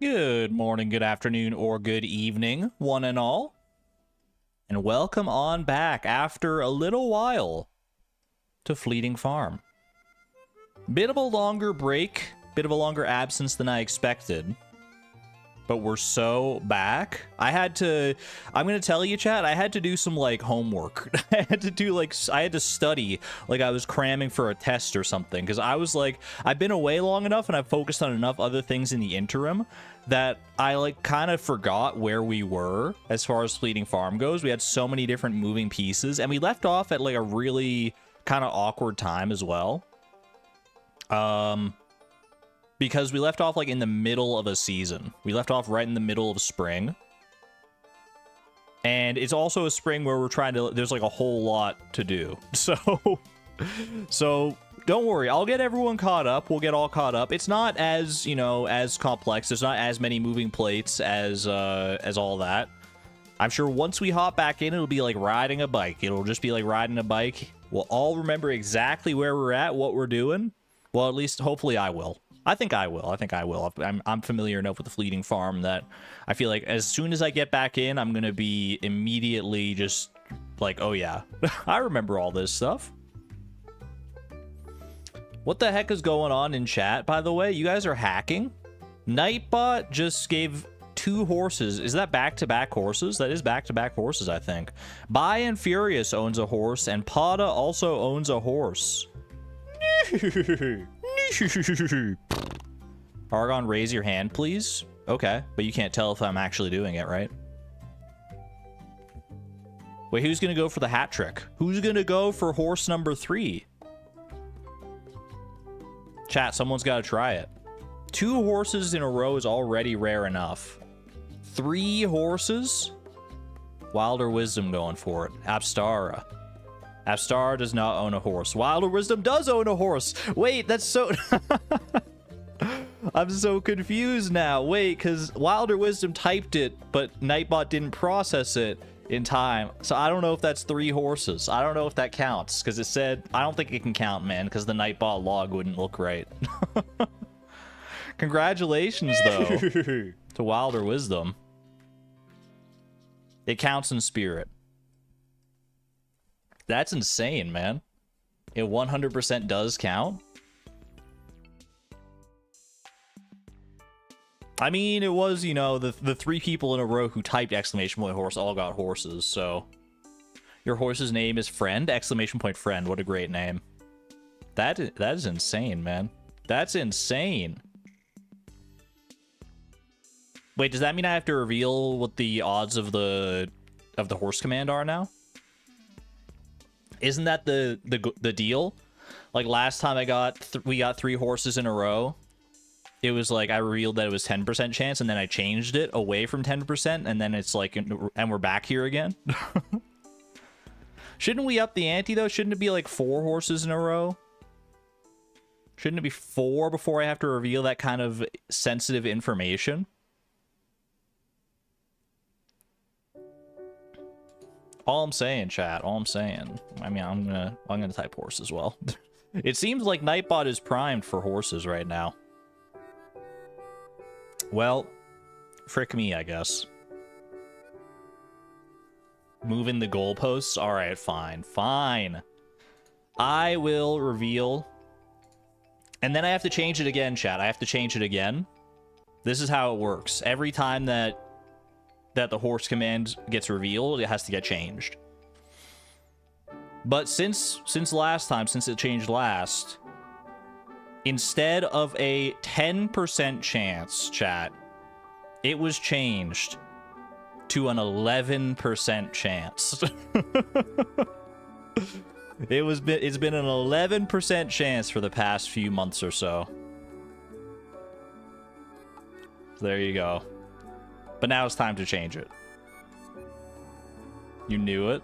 Good morning, good afternoon, or good evening, one and all. And welcome on back after a little while to Fleeting Farm. Bit of a longer break, bit of a longer absence than I expected. But we're so back. I'm gonna tell you, chat, I had to do some, like, homework. I had to study like I was cramming for a test or something. Because I was like, I've been away long enough and I've focused on enough other things in the interim that I, like, kind of forgot where we were as far as Fleeting Farm goes. We had so many different moving pieces. And we left off at, like, a really kind of awkward time as well. Because we left off, like, in the middle of a season. We left off right in the middle of spring. And it's also a spring where we're trying to... There's, like, a whole lot to do. So don't worry. I'll get everyone caught up. We'll get all caught up. It's not as, you know, as complex. There's not as many moving plates as all that. I'm sure once we hop back in, it'll be like riding a bike. It'll just be like riding a bike. We'll all remember exactly where we're at, what we're doing. Well, at least, hopefully I will. I think I will. I'm familiar enough with the Fleeting Farm that I feel like as soon as I get back in, I'm going to be immediately just like, oh yeah, I remember all this stuff. What the heck is going on in chat, by the way? You guys are hacking? Nightbot just gave 2 horses. Is that back-to-back horses? That is back-to-back horses, I think. Buy and Furious owns a horse, and Pada also owns a horse. Argon, raise your hand, please. Okay, but you can't tell if I'm actually doing it, right? Wait, who's gonna go for the hat trick? Who's gonna go for horse number 3? Chat, someone's gotta try it. 2 horses in a row is already rare enough. 3 horses? Wilder Wisdom going for it. Apstara. Apstar does not own a horse. Wilder Wisdom does own a horse. Wait, that's so... I'm so confused now. Wait, because Wilder Wisdom typed it, but Nightbot didn't process it in time. So I don't know if that's 3 horses. I don't know if that counts, because it said... I don't think it can count, man, because the Nightbot log wouldn't look right. Congratulations, though, to Wilder Wisdom. It counts in spirit. That's insane, man. It 100% does count. I mean, it was, you know, the 3 people in a row who typed exclamation point horse all got horses, so... Your horse's name is Friend? Exclamation point Friend. What a great name. That is insane, man. That's insane. Wait, does that mean I have to reveal what the odds of the horse command are now? Isn't that the deal? Like last time we got 3 horses in a row. It was like I revealed that it was 10% chance, and then I changed it away from 10%, and then it's like, and we're back here again. Shouldn't we up the ante though? Shouldn't it be like 4 horses in a row? Shouldn't it be 4 before I have to reveal that kind of sensitive information? All I'm saying, chat. All I'm saying. I mean, I'm gonna type horse as well. It seems like Nightbot is primed for horses right now. Well, frick me, I guess. Moving the goalposts. All right, fine, fine. I will reveal, and then I have to change it again, chat. I have to change it again. This is how it works. Every time that the horse command gets revealed, it has to get changed. But since last time, since it changed last, instead of a 10% chance, chat, it was changed to an 11% chance. It's been an 11% chance for the past few months or so. So there you go. But now it's time to change it. You knew it.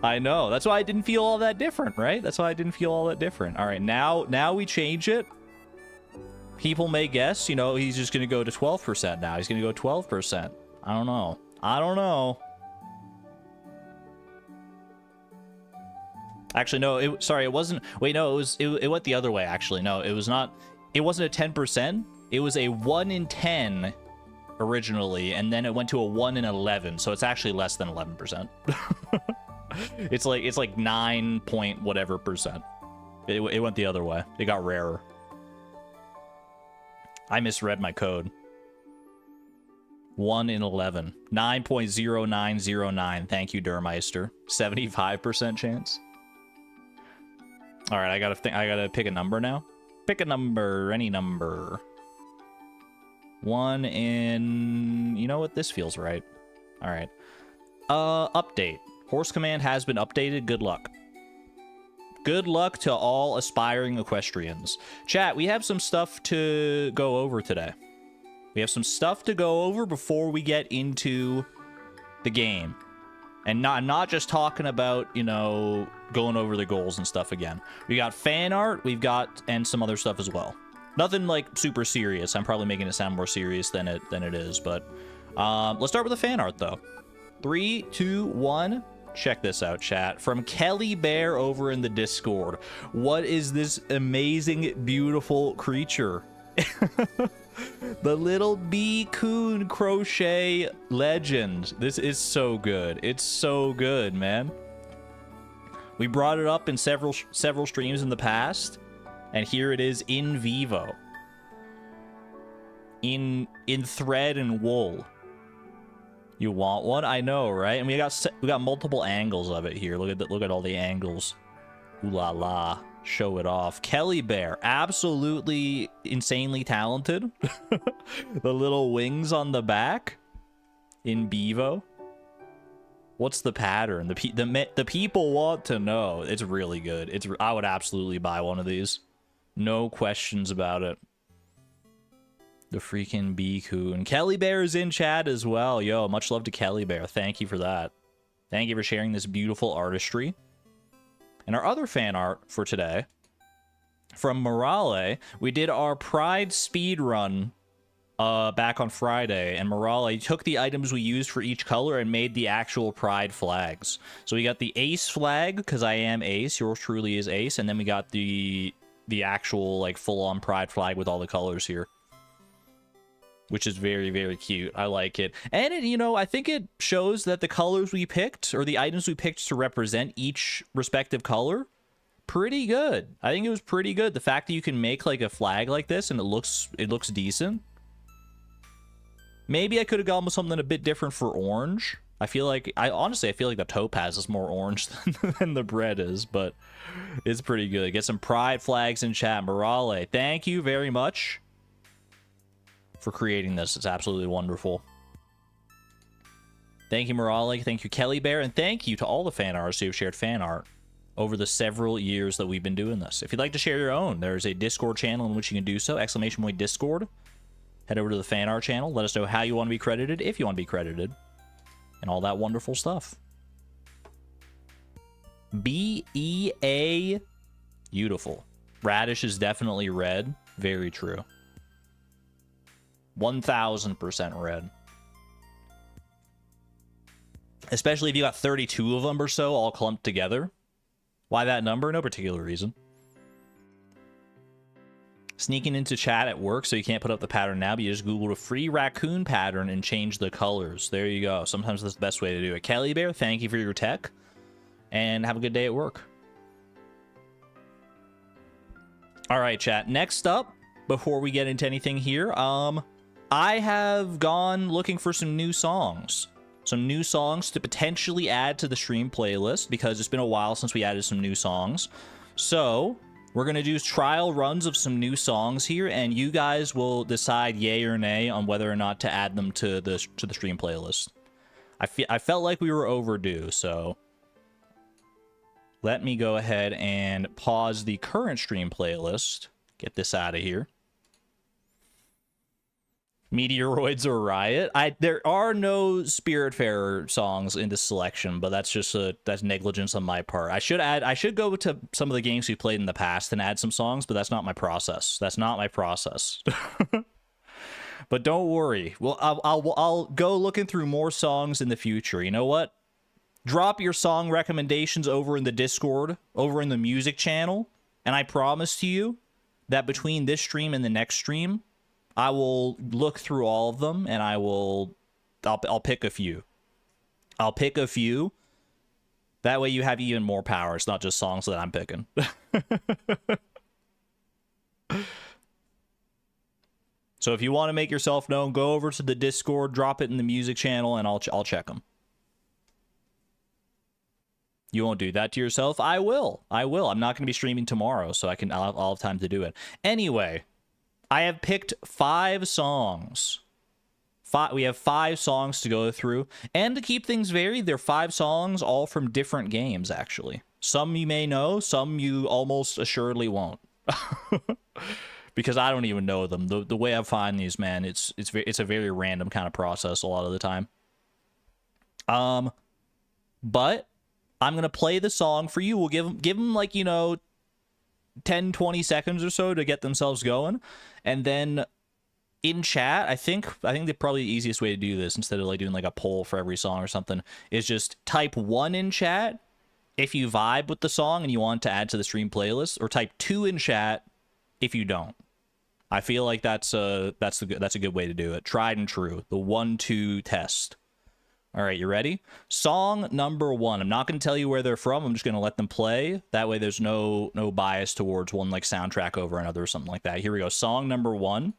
I know. That's why I didn't feel all that different, right? That's why I didn't feel all that different. All right, now we change it. People may guess, you know, he's just going to go to 12% now. He's going to go 12%. I don't know. I don't know. Actually, no, sorry, it wasn't. Wait, no, it went the other way, actually. No, it was not. It wasn't a 10%. It was a 1 in 10 originally, and then it went to a 1 in 11, so it's actually less than 11%. It's like 9 point whatever percent. It went the other way. It got rarer. I misread my code. 1 in 11. 9.0909. Thank you, Durmeister. 75% chance. All right, I gotta pick a number now. Pick a number, any number. 1 in... You know what? This feels right. All right. Update. Horse Command has been updated. Good luck. Good luck to all aspiring equestrians. Chat, we have some stuff to go over today. We have some stuff to go over before we get into the game. And not just talking about, you know, going over the goals and stuff again. We got fan art, and some other stuff as well. Nothing, like, super serious. I'm probably making it sound more serious than it is, but... let's start with the fan art, though. 3, 2, 1... Check this out, chat. From Kelly Bear over in the Discord. What is this amazing, beautiful creature? The little bee coon crochet legend. This is so good. It's so good, man. We brought it up in several streams in the past, and here it is in vivo. In thread and wool. You want one? I know, right? And we got multiple angles of it here. Look at all the angles. Ooh la la. Show it off. Kelly Bear, absolutely insanely talented. The little wings on the back in Bevo. What's the pattern? The people want to know. It's really good. I would absolutely buy one of these. No questions about it. The freaking bee coon. Kelly Bear is in chat as well. Yo, much love to Kelly Bear. Thank you for that. Thank you for sharing this beautiful artistry. And our other fan art for today, from Morale, we did our Pride speed run back on Friday, and Morale took the items we used for each color and made the actual Pride flags. So we got the Ace flag, because I am Ace, yours truly is Ace, and then we got the actual, like, full-on Pride flag with all the colors here. Which is very, very cute. I like it. And, you know, I think it shows that the colors we picked, or the items we picked to represent each respective color, pretty good. I think it was pretty good. The fact that you can make, like, a flag like this and it looks decent. Maybe I could have gone with something a bit different for orange. Honestly, I feel like the topaz is more orange than the bread is, but it's pretty good. Get some Pride flags in chat. Morale, thank you very much for creating this. It's absolutely wonderful. Thank you, Morale. Thank you, Kelly Bear. And thank you to all the fan artists who have shared fan art over the several years that we've been doing this. If you'd like to share your own, there's a Discord channel in which you can do so. ! Discord. Head over to the fan art channel. Let us know how you want to be credited, if you want to be credited, and all that wonderful stuff. BEA. Beautiful. Radish is definitely red. Very true. 1000% red. Especially if you got 32 of them or so all clumped together. Why that number? No particular reason. Sneaking into chat at work, so you can't put up the pattern now, but you just Googled a free raccoon pattern and change the colors. There you go. Sometimes that's the best way to do it. Kelly Bear, thank you for your tech. And have a good day at work. Alright, chat. Next up, before we get into anything here, I have gone looking for some new songs. Some new songs to potentially add to the stream playlist, because it's been a while since we added some new songs. So, we're going to do trial runs of some new songs here, and you guys will decide yay or nay on whether or not to add them to the stream playlist. I felt like we were overdue, so let me go ahead and pause the current stream playlist. Get this out of here. Meteoroids or Riot. There are no Spiritfarer songs in this selection, but that's just that's negligence on my part. I should go to some of the games we played in the past and add some songs, but that's not my process. That's not my process. But don't worry. Well, I'll go looking through more songs in the future. You know what? Drop your song recommendations over in the Discord, over in the music channel, and I promise to you that between this stream and the next stream, I will look through all of them and I'll pick a few. I'll pick a few. That way you have even more power. It's not just songs that I'm picking. So if you want to make yourself known, go over to the Discord, drop it in the music channel, and I'll check them. You won't do that to yourself? I will. I will. I'm not going to be streaming tomorrow, so I'll have time to do it. Anyway, I have picked 5 songs. We have 5 songs to go through. And to keep things varied, they're 5 songs, all from different games, actually. Some you may know, some you almost assuredly won't. Because I don't even know them. The way I find these, man, it's a very random kind of process a lot of the time. But I'm going to play the song for you. We'll give them like, you know, 10, 20 seconds or so to get themselves going. And then in chat, I think probably the easiest way to do this, instead of like doing like a poll for every song or something, is just type 1 in chat if you vibe with the song and you want to add to the stream playlist, or type 2 in chat if you don't. I feel like that's a good way to do it. Tried and true. The 1-2 test. All right, you ready? Song number 1. I'm not going to tell you where they're from. I'm just going to let them play. That way there's no bias towards one like soundtrack over another or something like that. Here we go. Song number 1.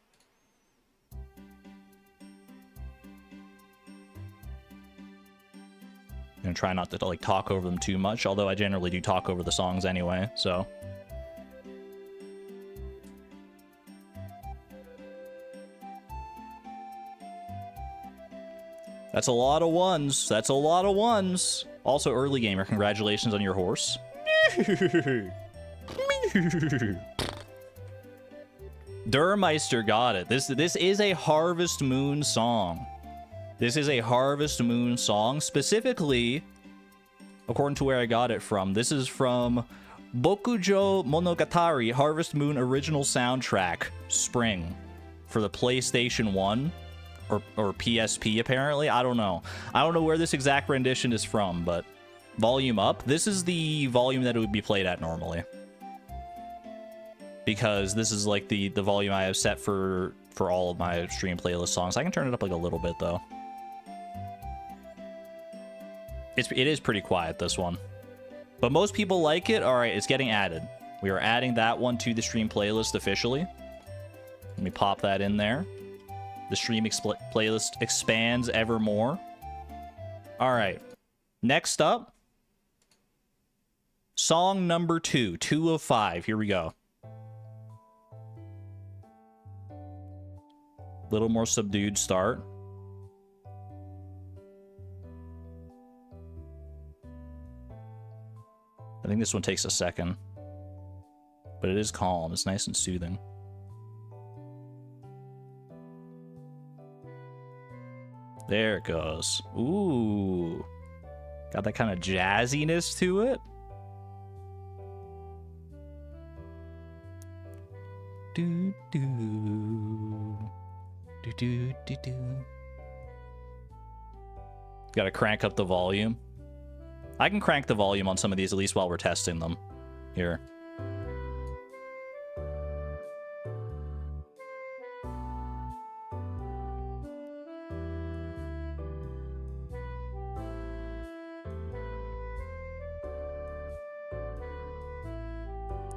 I'm going to try not to like talk over them too much, although I generally do talk over the songs anyway, so. That's a lot of ones. That's a lot of ones. Also, early gamer, congratulations on your horse. Durmeister got it. This is a Harvest Moon song. This is a Harvest Moon song. Specifically, according to where I got it from, this is from Bokujo Monogatari Harvest Moon original soundtrack, Spring, for the PlayStation 1. Or PSP, apparently. I don't know. I don't know where this exact rendition is from, but volume up. This is the volume that it would be played at normally. Because this is like the volume I have set for all of my stream playlist songs. I can turn it up like a little bit, though. It is pretty quiet, this one. But most people like it. All right, it's getting added. We are adding that one to the stream playlist officially. Let me pop that in there. The stream playlist expands ever more. All right. Next up, song number 2. 2 of 5. Here we go. Little more subdued start. I think this one takes a second. But it is calm. It's nice and soothing. There it goes. Ooh. Got that kind of jazziness to it. Do do. Do do do do. Gotta crank up the volume. I can crank the volume on some of these, at least while we're testing them. Here.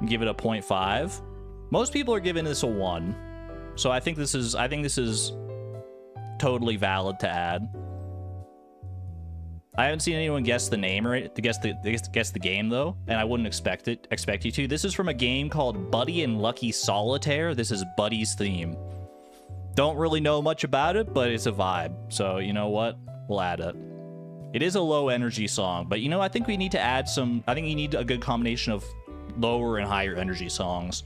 Give it a 0.5. Most people are giving this a 1. So I think this is totally valid to add. I haven't seen anyone guess the name or to guess the game though, and I wouldn't expect you to. This is from a game called Buddy and Lucky Solitaire. This is Buddy's theme. Don't really know much about it, but it's a vibe. So you know what? We'll add it. It is a low energy song, but you know, I think we need to add some. I think you need a good combination of lower and higher energy songs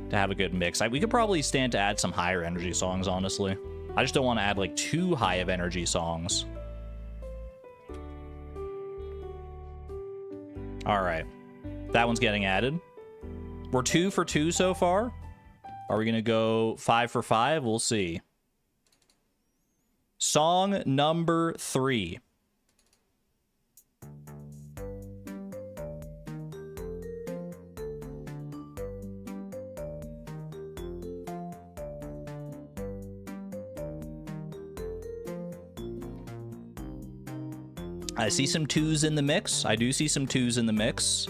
to have a good mix. We could probably stand to add some higher energy songs, honestly. I just don't want to add like too high of energy songs. All right, that one's getting added. We're 2 for 2 so far. Are we gonna go 5 for 5? We'll see. Song number 3. I see some 2s in the mix. I do see some 2s in the mix.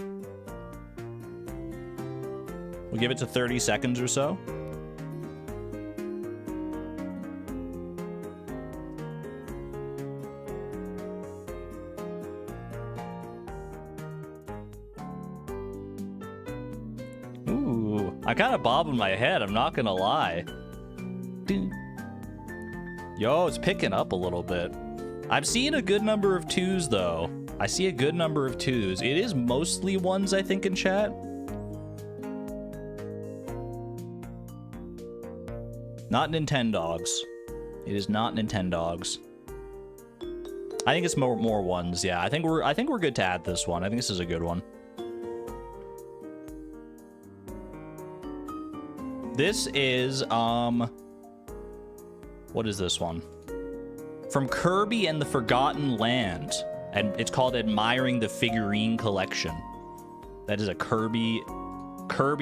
We'll give it to 30 seconds or so. Ooh, I kind of bobbing my head, I'm not gonna lie. Yo, it's picking up a little bit. I'm seeing a good number of 2s, though. I see a good number of 2s. It is mostly 1s, I think, in chat. Not Nintendogs. It is not Nintendogs. I think it's more 1s. Yeah, I think we're good to add this one. I think this is a good one. This is what is this one? From Kirby and the Forgotten Land, and it's called Admiring the Figurine Collection. That is a Kirby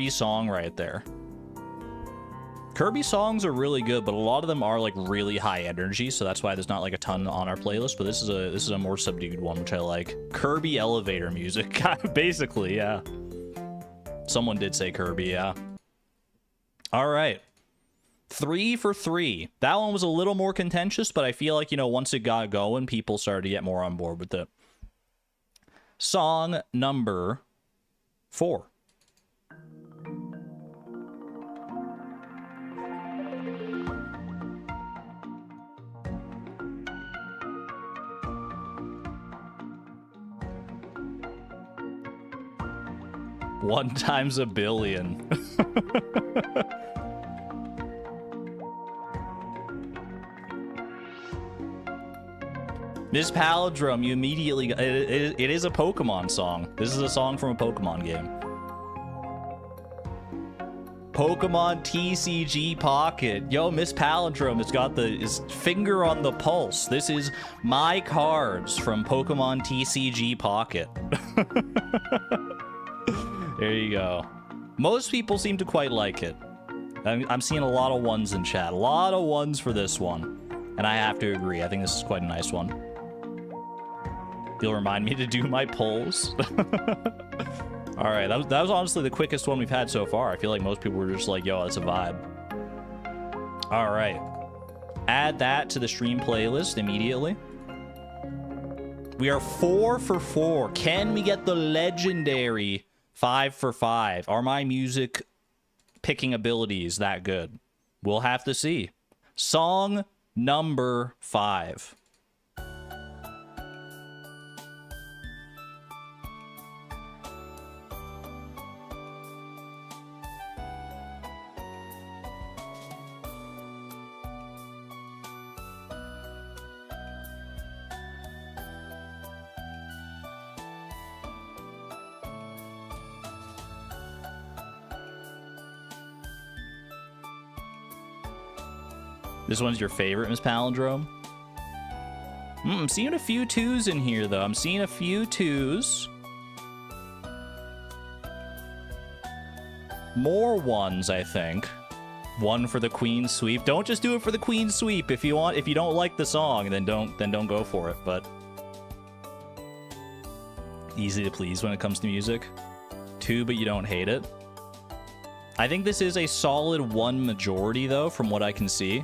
song right there. Kirby songs are really good, but a lot of them are like really high energy, so that's why there's not like a ton on our playlist. But this is a more subdued one, which I like. Kirby elevator music, basically, yeah. Someone did say Kirby, yeah. All right. 3 for 3. That one was a little more contentious, but I feel like, you know, once it got going, people started to get more on board with it. Song number 4. One times a billion. This palindrome, you immediately... It is a Pokemon song. This is a song from a Pokemon game. Pokemon TCG Pocket. Yo, Miss Palindrome, it's got his finger on the pulse. This is my cards from Pokemon TCG Pocket. There you go. Most people seem to quite like it. I'm seeing a lot of 1s in chat. A lot of 1s for this one. And I have to agree. I think this is quite a nice one. You'll remind me to do my polls. All right, that was honestly the quickest one we've had so far. I feel like most people were just like, yo, that's a vibe. All right. Add that to the stream playlist immediately. We are 4 for 4. Can we get the legendary 5 for 5? Are my music picking abilities that good? We'll have to see. Song number 5. This one's your favorite, Miss Palindrome? I'm seeing a few 2s in here, though. I'm seeing a few 2s. More 1s, I think. 1 for the Queen Sweep. Don't just do it for the Queen Sweep. If you don't like the song, then don't go for it. But easy to please when it comes to music. 2, but you don't hate it. I think this is a solid 1 majority, though, from what I can see.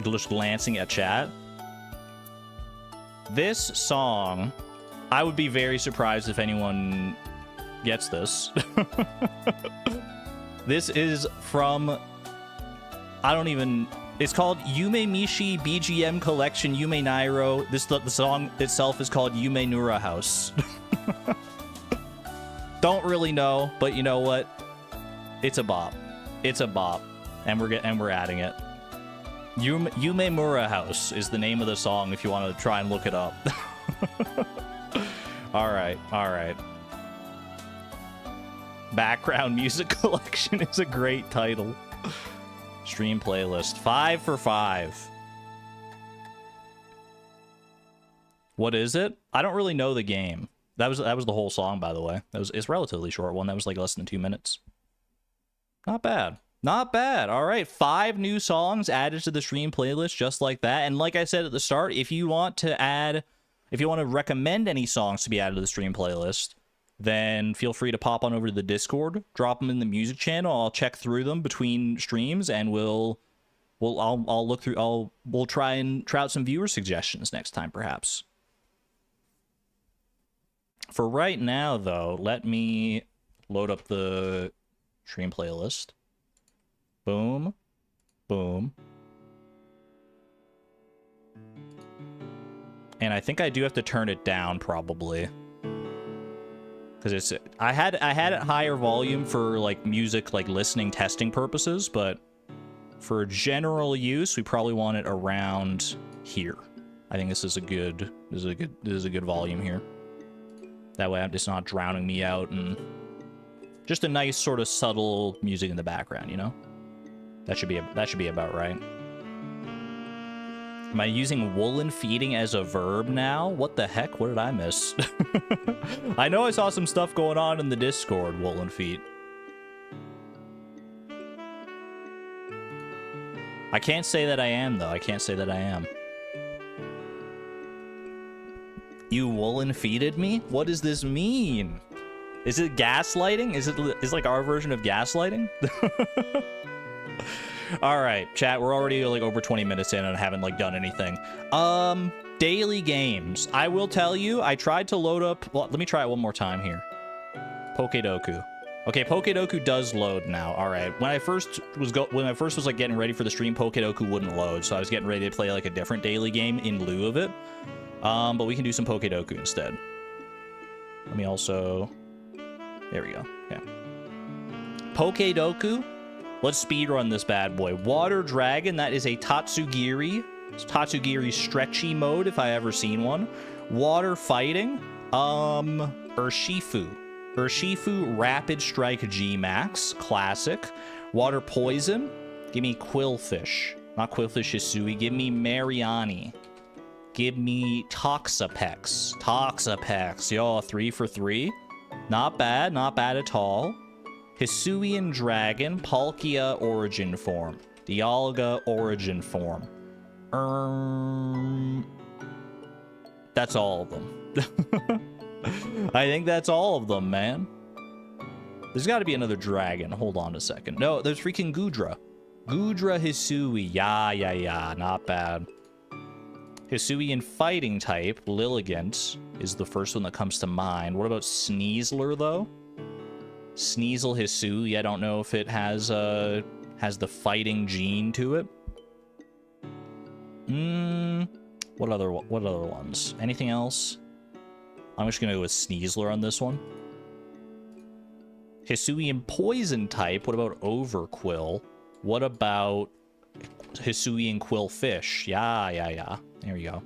Just glancing at chat. This song, I would be very surprised if anyone gets this. This is from, it's called Yume Mishi BGM Collection Yume Nairo. The song itself is called Yume Nura House. Don't really know, but you know what? It's a bop. It's a bop, and we're adding it. Yume Mura House is the name of the song if you want to try and look it up. All right. Background Music Collection is a great title. Stream playlist. 5 for 5. What is it? I don't really know the game. That was the whole song, by the way. It's a relatively short one. That was like less than 2 minutes. Not bad. Not bad. All right, 5 new songs added to the stream playlist just like that. And like I said at the start, if you want to add If you want to recommend any songs to be added to the stream playlist, then feel free to pop on over to the Discord, drop them in the music channel. I'll check through them between streams, and we'll look through. We'll try and try out some viewer suggestions next time, perhaps. For right now, though, let me load up the stream playlist. Boom, boom. And I think I do have to turn it down, probably. Because I had it higher volume for like music, like listening, testing purposes, but for general use, we probably want it around here. I think this is a good volume here. That way it's not drowning me out, and just a nice sort of subtle music in the background, you know? That should be about right. Am I using woolen feeding as a verb now? What the heck? What did I miss? I know I saw some stuff going on in the Discord, woolen feet. I can't say that I am, though. I can't say that I am. You woolen feeded me? What does this mean? Is it gaslighting? Is it like our version of gaslighting? All right, chat, we're already like over 20 minutes in and haven't like done anything. Daily games. I will tell you, I tried to load up, well, let me try it one more time here. Pokedoku. Okay, Pokedoku does load now. All right. When I first was like getting ready for the stream, Pokedoku wouldn't load, so I was getting ready to play like a different daily game in lieu of it. But we can do some Pokedoku instead. Let me also, there we go. Yeah. Pokedoku. Let's speedrun this bad boy. Water Dragon, that is a Tatsugiri. It's Tatsugiri stretchy mode, if I ever seen one. Water Fighting. Urshifu. Urshifu Rapid Strike G-Max. Classic. Water Poison. Give me Quillfish. Not Quillfish Hisui. Give me Mariani. Give me Toxapex. Toxapex. Yo, 3 for 3. Not bad. Not bad at all. Hisuian Dragon, Palkia Origin Form. Dialga Origin Form. That's all of them. I think that's all of them, man. There's got to be another dragon. Hold on a second. No, there's freaking Gudra. Gudra Hisui. Yeah. Not bad. Hisuian Fighting type, Lilligant, is the first one that comes to mind. What about Sneasler, though? Sneasel Hisui, I don't know if it has the fighting gene to it. What other ones? Anything else? I'm just gonna go with Sneasler on this one. Hisuian Poison type, what about Overquill? What about Hisuian Quillfish? Yeah. There we go.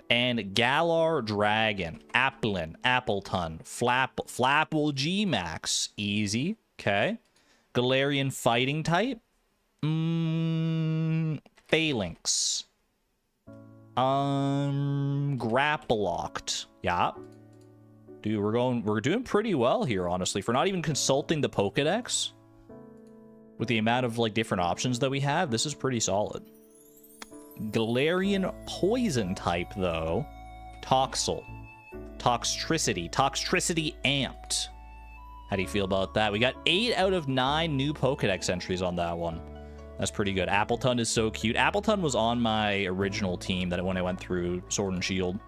And Galar Dragon, Applin, Appleton, Flapple G-Max, easy, okay. Galarian Fighting type, Phalanx, Grapplocked, yeah. Dude, we're doing pretty well here, honestly, for not even consulting the Pokedex. With the amount of like different options that we have, this is pretty solid. Galarian Poison type, though. Toxel. Toxtricity. Toxtricity amped. How do you feel about that? We got 8 out of 9 new Pokedex entries on that one. That's pretty good. Appleton is so cute. Appleton was on my original team when I went through Sword and Shield.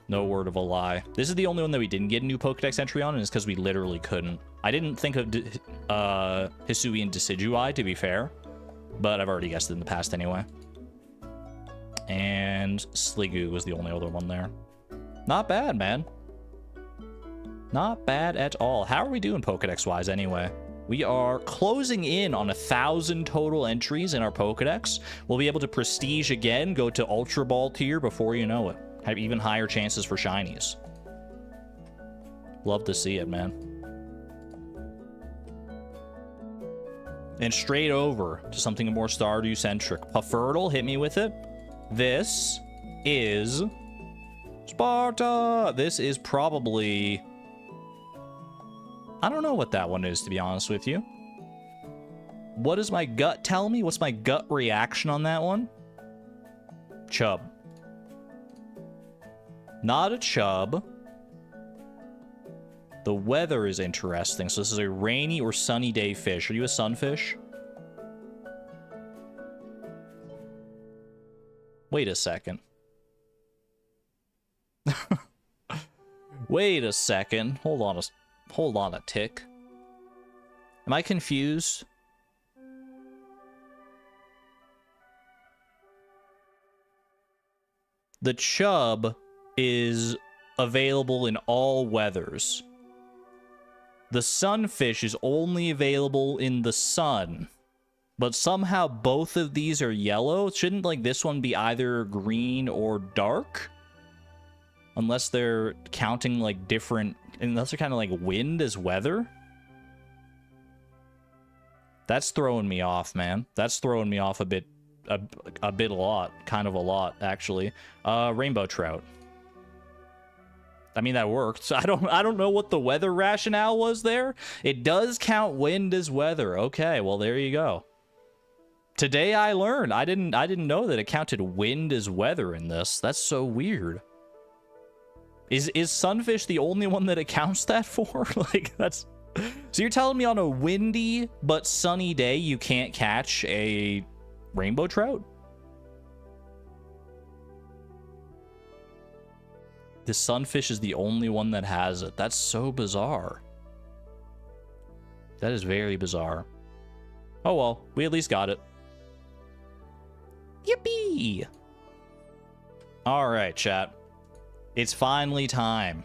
No word of a lie. This is the only one that we didn't get a new Pokedex entry on, and it's because we literally couldn't. I didn't think of Hisuian Decidueye, to be fair. But I've already guessed it in the past anyway. And Sliggoo was the only other one there. Not bad, man. Not bad at all. How are we doing Pokedex-wise anyway? We are closing in on 1,000 total entries in our Pokedex. We'll be able to Prestige again, go to Ultra Ball tier before you know it. Have even higher chances for shinies. Love to see it, man. And straight over to something more Stardew-centric. Puffurtle, hit me with it. This is Sparta. This is probably, I don't know what that one is, to be honest with you. What does my gut tell me? What's my gut reaction on that one? Chub. Not a chub. The weather is interesting. So this is a rainy or sunny day fish. Are you a sunfish? Wait a second. Wait a second. Hold on a tick. Am I confused? The chub is available in all weathers. The sunfish is only available in the sun. But somehow both of these are yellow. Shouldn't, like, this one be either green or dark? Unless they're counting, like, different... Unless they're kind of, like, wind as weather? That's throwing me off, man. That's throwing me off a bit... A lot. Kind of a lot, actually. Rainbow trout. I mean, that worked. I don't know what the weather rationale was there. It does count wind as weather. Okay, well, there you go. Today I learned. I didn't know that it counted wind as weather in this. That's so weird. Is sunfish the only one that it counts that for? Like, that's... So you're telling me on a windy but sunny day you can't catch a rainbow trout? The sunfish is the only one that has it. That's so bizarre. That is very bizarre. Oh well, we at least got it. Yippee! Alright, chat. It's finally time.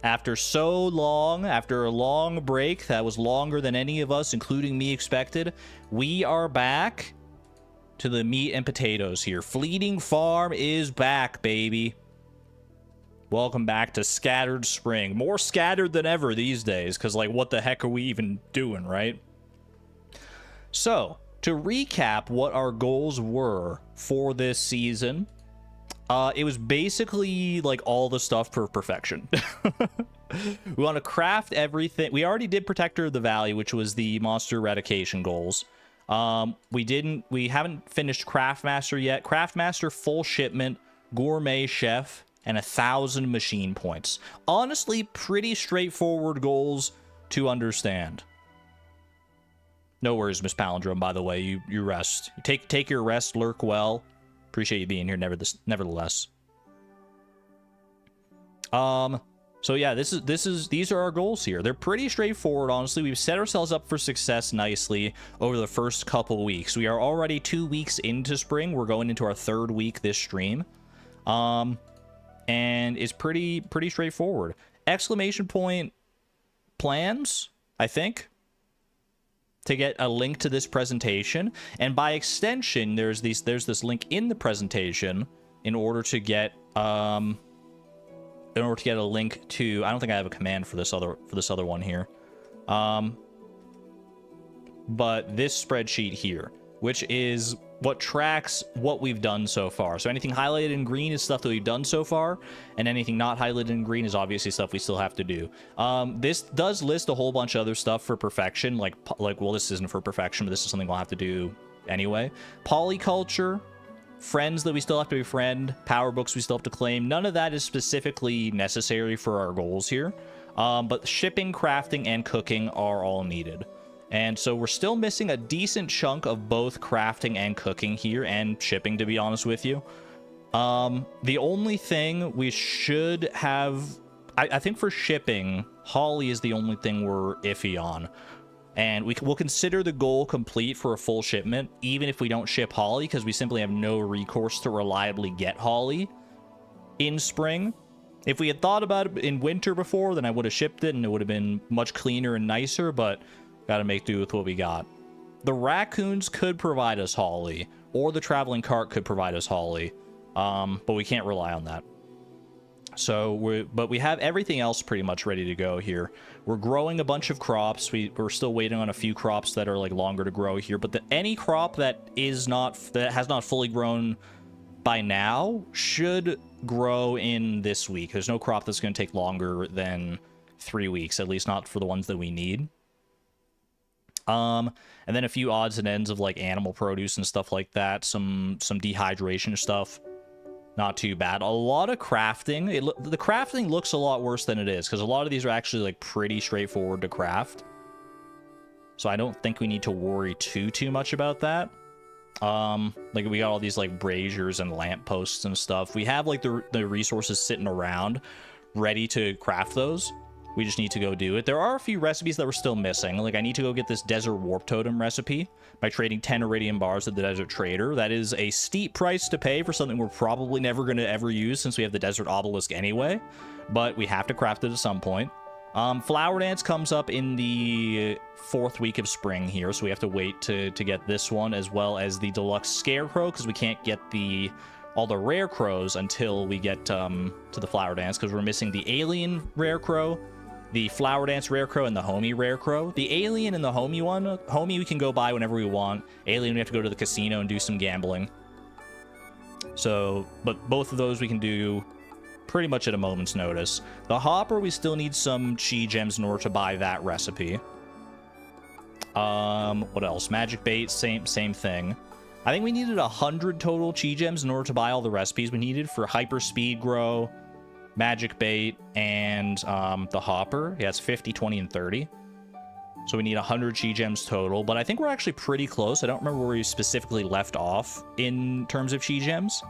After so long, after a long break that was longer than any of us, including me, expected, we are back to the meat and potatoes here. Fleeting Farm is back, baby. Welcome back to Scattered Spring. More scattered than ever these days, because, like, what the heck are we even doing, right? So, to recap what our goals were for this season, it was basically, like, all the stuff for perfection. We want to craft everything. We already did Protector of the Valley, which was the monster eradication goals. We haven't finished Craftmaster yet. Craftmaster, full shipment, Gourmet Chef, and 1,000 machine points. Honestly, pretty straightforward goals to understand. No worries, Miss Palindrome, by the way. You rest. Take your rest, lurk well. Appreciate you being here nevertheless. So yeah, these are our goals here. They're pretty straightforward, honestly. We've set ourselves up for success nicely over the first couple weeks. We are already 2 weeks into spring. We're going into our 3rd week this stream. And it's pretty straightforward. Exclamation point plans, I think, to get a link to this presentation, and by extension, there's this link in the presentation in order to get a link to. I don't think I have a command for this other one here, but this spreadsheet here, which is what tracks what we've done so far. So anything highlighted in green is stuff that we've done so far, and anything not highlighted in green is obviously stuff we still have to do. This does list a whole bunch of other stuff for perfection, like well, this isn't for perfection, but this is something we'll have to do anyway. Polyculture, friends that we still have to befriend, power books we still have to claim. None of that is specifically necessary for our goals here, but shipping, crafting, and cooking are all needed. And so we're still missing a decent chunk of both crafting and cooking here, and shipping, to be honest with you. The only thing we should have... I think for shipping, Holly is the only thing we're iffy on. And we'll consider the goal complete for a full shipment, even if we don't ship Holly, because we simply have no recourse to reliably get Holly in spring. If we had thought about it in winter before, then I would have shipped it, and it would have been much cleaner and nicer, but... Gotta make do with what we got. The raccoons could provide us Holly, or the traveling cart could provide us Holly, but we can't rely on that. So, but we have everything else pretty much ready to go here. We're growing a bunch of crops. We're still waiting on a few crops that are like longer to grow here, but any crop that has not fully grown by now should grow in this week. There's no crop that's going to take longer than 3 weeks, at least not for the ones that we need. And then a few odds and ends of like animal produce and stuff like that, some dehydration stuff. not too bad. A lot of crafting. The crafting looks a lot worse than it is, because a lot of these are actually like pretty straightforward to craft. So I don't think we need to worry too much about that. Like we got all these like braziers and lampposts and stuff. We have like the resources sitting around ready to craft those. We just need to go do it. There are a few recipes that we're still missing. Like I need to go get this desert warp totem recipe by trading 10 iridium bars at the desert trader. That is a steep price to pay for something we're probably never going to ever use since we have the desert obelisk anyway, but we have to craft it at some point. Flower Dance comes up in the 4th week of spring here, so we have to wait to get this one, as well as the deluxe scarecrow, because we can't get all the rare crows until we get to the Flower Dance, because we're missing the alien rare crow, the Flower Dance rare crow, and the homie rare crow. The alien and the homie one, homie we can go buy whenever we want. Alien we have to go to the casino and do some gambling. So, but both of those we can do pretty much at a moment's notice. The hopper, we still need some chi gems in order to buy that recipe. What else? Magic bait, same thing. I think we needed 100 total chi gems in order to buy all the recipes we needed for hyper speed grow, magic bait, and the hopper. Yeah, it's 50, 20, and 30. So we need 100 chi gems total, but I think we're actually pretty close. I don't remember where we specifically left off in terms of chi gems.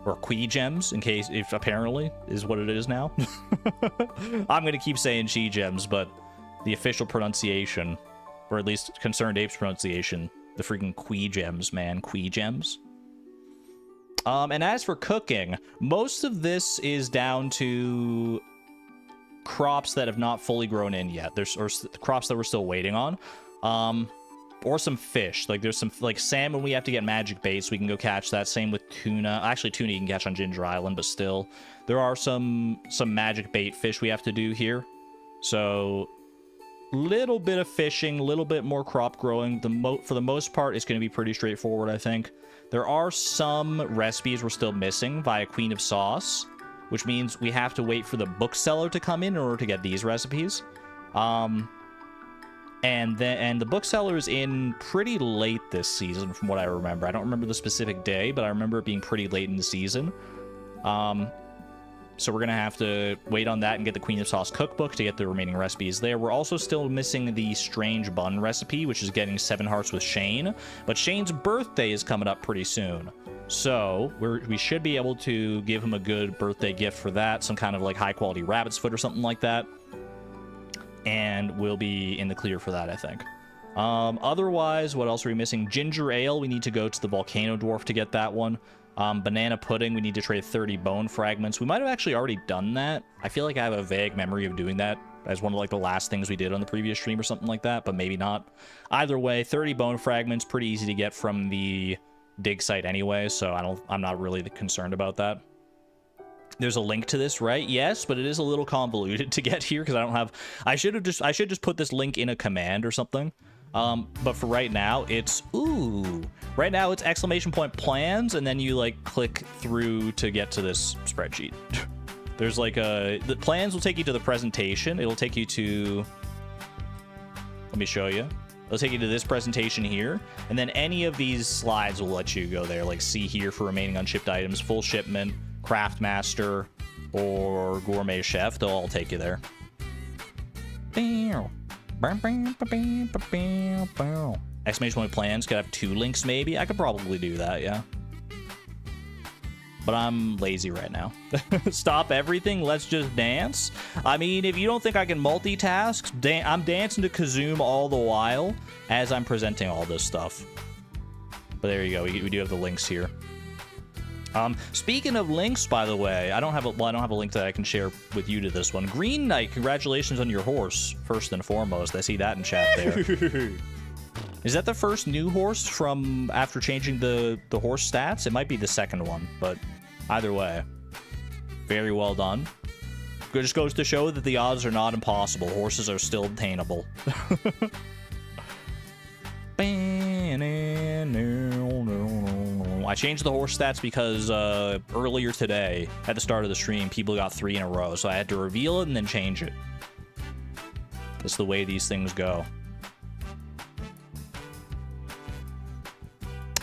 Or Qui gems, in case, if apparently is what it is now. I'm going to keep saying Chi gems, but the official pronunciation, or at least Concerned Apes pronunciation, the freaking Qui gems, man. Qui gems. And as for cooking, most of this is down to crops that have not fully grown in yet. There's crops that we're still waiting on. Or some fish. Like there's some like salmon we have to get magic bait so we can go catch that. Same with tuna. Actually, tuna you can catch on Ginger Island, but still there are some magic bait fish we have to do here. So little bit of fishing, little bit more crop growing. For the most part, it's going to be pretty straightforward, I think. There are some recipes we're still missing via Queen of Sauce, which means we have to wait for the bookseller to come in order to get these recipes. And the bookseller is in pretty late this season, from what I remember. I don't remember the specific day, but I remember it being pretty late in the season. So we're going to have to wait on that and get the Queen of Sauce cookbook to get the remaining recipes there. We're also still missing the strange bun recipe, which is getting 7 hearts with Shane. But Shane's birthday is coming up pretty soon. So we should be able to give him a good birthday gift for that. Some kind of like high quality rabbit's foot or something like that. And we'll be in the clear for that, I think. Otherwise, what else are we missing? Ginger ale, we need to go to the Volcano Dwarf to get that one. Banana pudding, we need to trade 30 bone fragments. We might have actually already done that. I feel like I have a vague memory of doing that as one of like the last things we did on the previous stream or something like that, but maybe not. Either way, 30 bone fragments, pretty easy to get from the dig site anyway, so I'm not really concerned about that. There's a link to this, right? Yes, but it is a little convoluted to get here because I don't have... I should just put this link in a command or something. But for right now, it's... Ooh! Right now, it's !plans, and then you, like, click through to get to this spreadsheet. There's, like, the plans will take you to the presentation. It'll take you to... Let me show you. It'll take you to this presentation here, and then any of these slides will let you go there. Like, see here for remaining unshipped items, full shipment... Craftmaster, or Gourmet Chef, they'll all take you there. Exclamation point plans could have 2 links, maybe. I could probably do that, yeah. But I'm lazy right now. Stop everything, let's just dance. I mean, if you don't think I can multitask, I'm dancing to Kazoom all the while as I'm presenting all this stuff. But there you go, we do have the links here. Speaking of links, by the way, I don't have a link that I can share with you to this one. Green Knight, congratulations on your horse, first and foremost. I see that in chat there. Is that the first new horse from after changing the horse stats? It might be the second one, but either way, very well done. It just goes to show that the odds are not impossible. Horses are still attainable. I changed the horse stats because earlier today, at the start of the stream, people got 3 in a row, so I had to reveal it and then change it. That's the way these things go.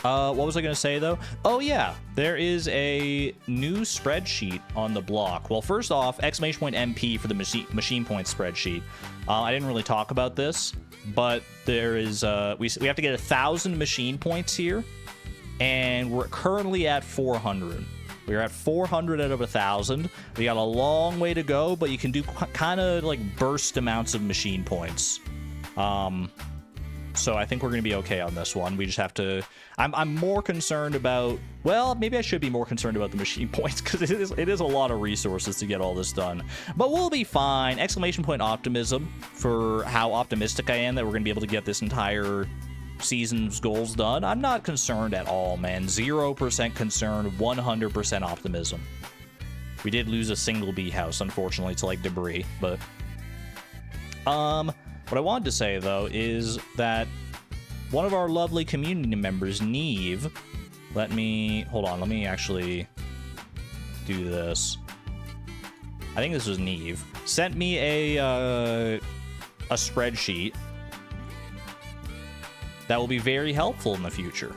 What was I going to say, though? Oh, yeah. There is a new spreadsheet on the block. Well, first off, !MP for the machine point spreadsheet. I didn't really talk about this, but there is... we have to get 1,000 machine points here, and we're currently at 400. We're at 400 out of 1,000. We got a long way to go, but you can do kind of like burst amounts of machine points. So I think we're going to be okay on this one. We just have to... I'm more concerned about... Well, maybe I should be more concerned about the machine points, because it is a lot of resources to get all this done. But we'll be fine. Exclamation point optimism for how optimistic I am that we're going to be able to get this entire season's goals done. I'm not concerned at all, man. 0% concerned, 100% optimism. We did lose a single bee house, unfortunately, to, like, debris, but... What I wanted to say, though, is that one of our lovely community members, Neve, hold on, let me actually do this. I think this was Neve. Sent me a spreadsheet that will be very helpful in the future.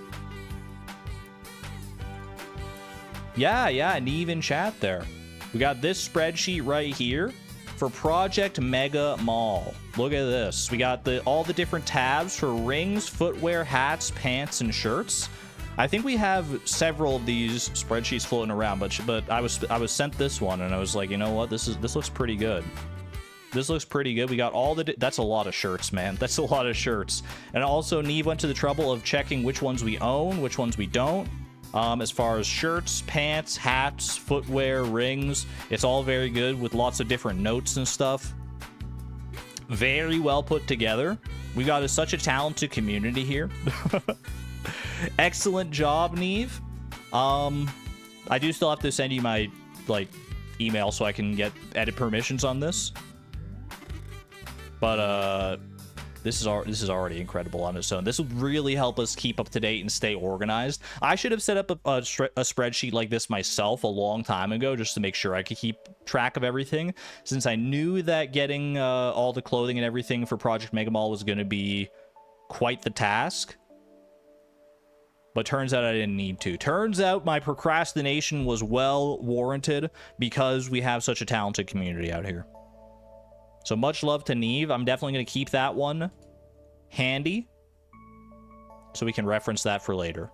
Yeah, Neve in chat there. We got this spreadsheet right here for Project Mega Mall. Look at this. We got all the different tabs for rings, footwear, hats, pants, and shirts. I think we have several of these spreadsheets floating around, but I was sent this one, and I was like, you know what? This looks pretty good. This looks pretty good. We got all that's a lot of shirts, man. That's a lot of shirts. And also, Neve went to the trouble of checking which ones we own, which ones we don't. As far as shirts, pants, hats, footwear, rings, it's all very good with lots of different notes and stuff. Very well put together. We got such a talented community here. Excellent job, Neve. I do still have to send you my email so I can get edit permissions on this. But this is already incredible on its own. This would really help us keep up to date and stay organized. I should have set up a spreadsheet like this myself a long time ago just to make sure I could keep track of everything, since I knew that getting all the clothing and everything for Project Mega Mall was going to be quite the task. But turns out I didn't need to. Turns out my procrastination was well warranted because we have such a talented community out here. So much love to Neve. I'm definitely going to keep that one handy so we can reference that for later.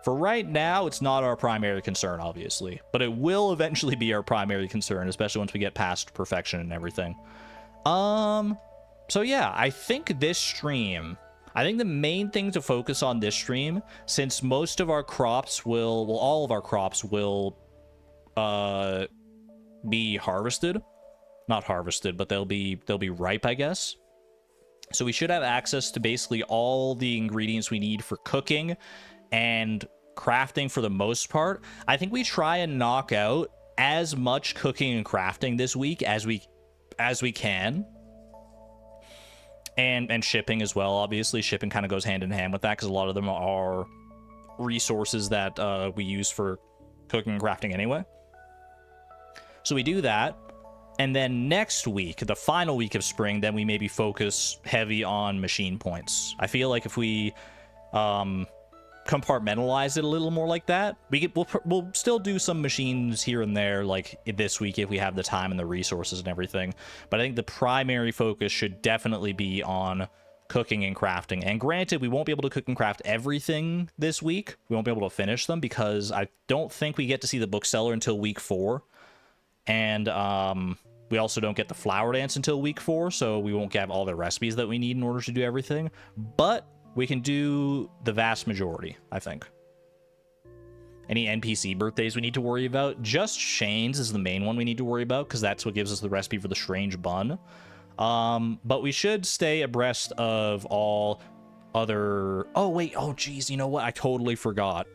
For right now, it's not our primary concern, obviously, but it will eventually be our primary concern, especially once we get past perfection and everything. So yeah, I think this stream, I think the main thing to focus on this stream, since most of our crops will, well, all of our crops will, be harvested. Not harvested, but they'll be ripe, I guess. So we should have access to basically all the ingredients we need for cooking and crafting for the most part. I think we try and knock out as much cooking and crafting this week as we can. And shipping as well, obviously. Shipping kind of goes hand in hand with that, because a lot of them are resources that we use for cooking and crafting anyway. So we do that, and then next week, the final week of spring, then we maybe focus heavy on machine points. I feel like if we compartmentalize it a little more like that, we'll still do some machines here and there, like this week if we have the time and the resources and everything. But I think the primary focus should definitely be on cooking and crafting. And granted, we won't be able to cook and craft everything this week. We won't be able to finish them because I don't think we get to see the bookseller until week 4. And we also don't get the flower dance until week 4, so we won't get all the recipes that we need in order to do everything. But we can do the vast majority, I think. Any NPC birthdays we need to worry about? Just Shane's is the main one we need to worry about, because that's what gives us the recipe for the strange bun. But we should stay abreast of all other... Oh, wait. Oh, geez. You know what? I totally forgot.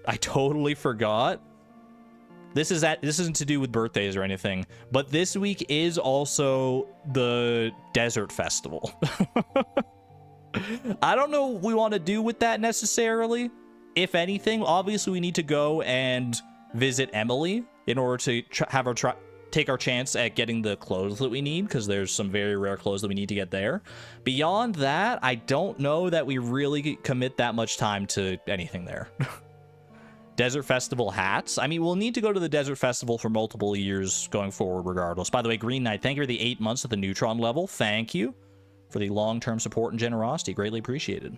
This isn't to do with birthdays or anything, but this week is also the Desert Festival. I don't know what we want to do with that necessarily. If anything, obviously we need to go and visit Emily in order to have her take our chance at getting the clothes that we need, because there's some very rare clothes that we need to get there. Beyond that, I don't know that we really commit that much time to anything there. Desert Festival hats. I mean, we'll need to go to the Desert Festival for multiple years going forward regardless. By the way, Green Knight, thank you for the 8 months at the Neutron level. Thank you for the long-term support and generosity. Greatly appreciated.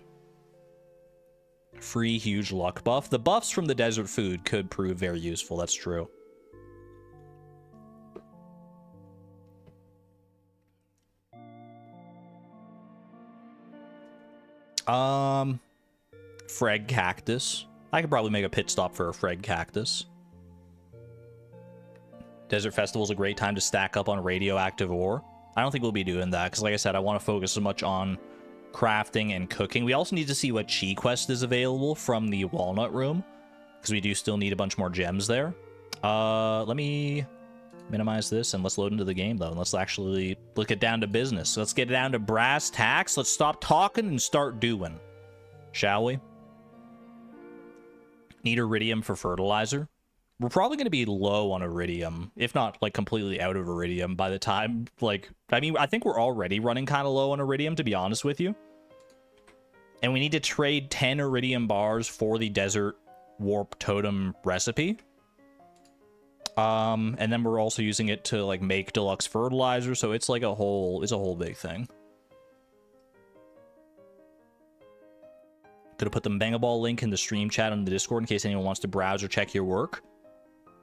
Free huge luck buff. The buffs from the desert food could prove very useful. That's true. Freg Cactus. I could probably make a pit stop for a Freg Cactus. Desert Festival is a great time to stack up on radioactive ore. I don't think we'll be doing that, because like I said, I want to focus as much on crafting and cooking. We also need to see what Chi Quest is available from the Walnut Room, because we do still need a bunch more gems there. Let me minimize this, and let's load into the game, though, and let's actually get down to business. Let's get down to brass tacks. Let's stop talking and start doing. Shall we? Need iridium for fertilizer. We're probably going to be low on iridium, if not, like, completely out of iridium by the time, like... I mean, I think we're already running kind of low on iridium, to be honest with you. And we need to trade 10 iridium bars for the Desert Warp Totem recipe. And then we're also using it to, like, make deluxe fertilizer, so it's, like, a whole big thing. Gonna put the Bangaball link in the stream chat on the Discord in case anyone wants to browse or check your work.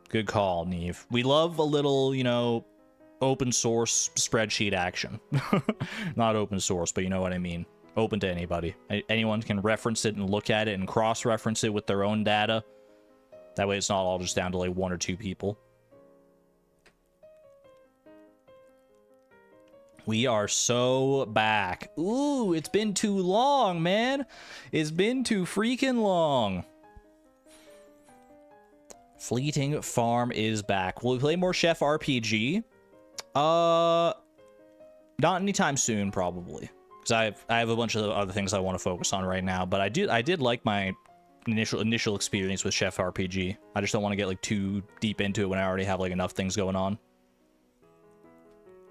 Good call, Neve. We love a little, you know, open source spreadsheet action. Not open source, but you know what I mean. Open to anybody. Anyone can reference it and look at it and cross-reference it with their own data. That way it's not all just down to like 1 or 2 people. We are so back. Ooh, it's been too long, man. It's been too freaking long. Fleeting Farm is back. Will we play more Chef RPG? Not anytime soon, probably. Because I have a bunch of other things I want to focus on right now. But I did like my initial experience with Chef RPG. I just don't want to get like too deep into it when I already have like enough things going on.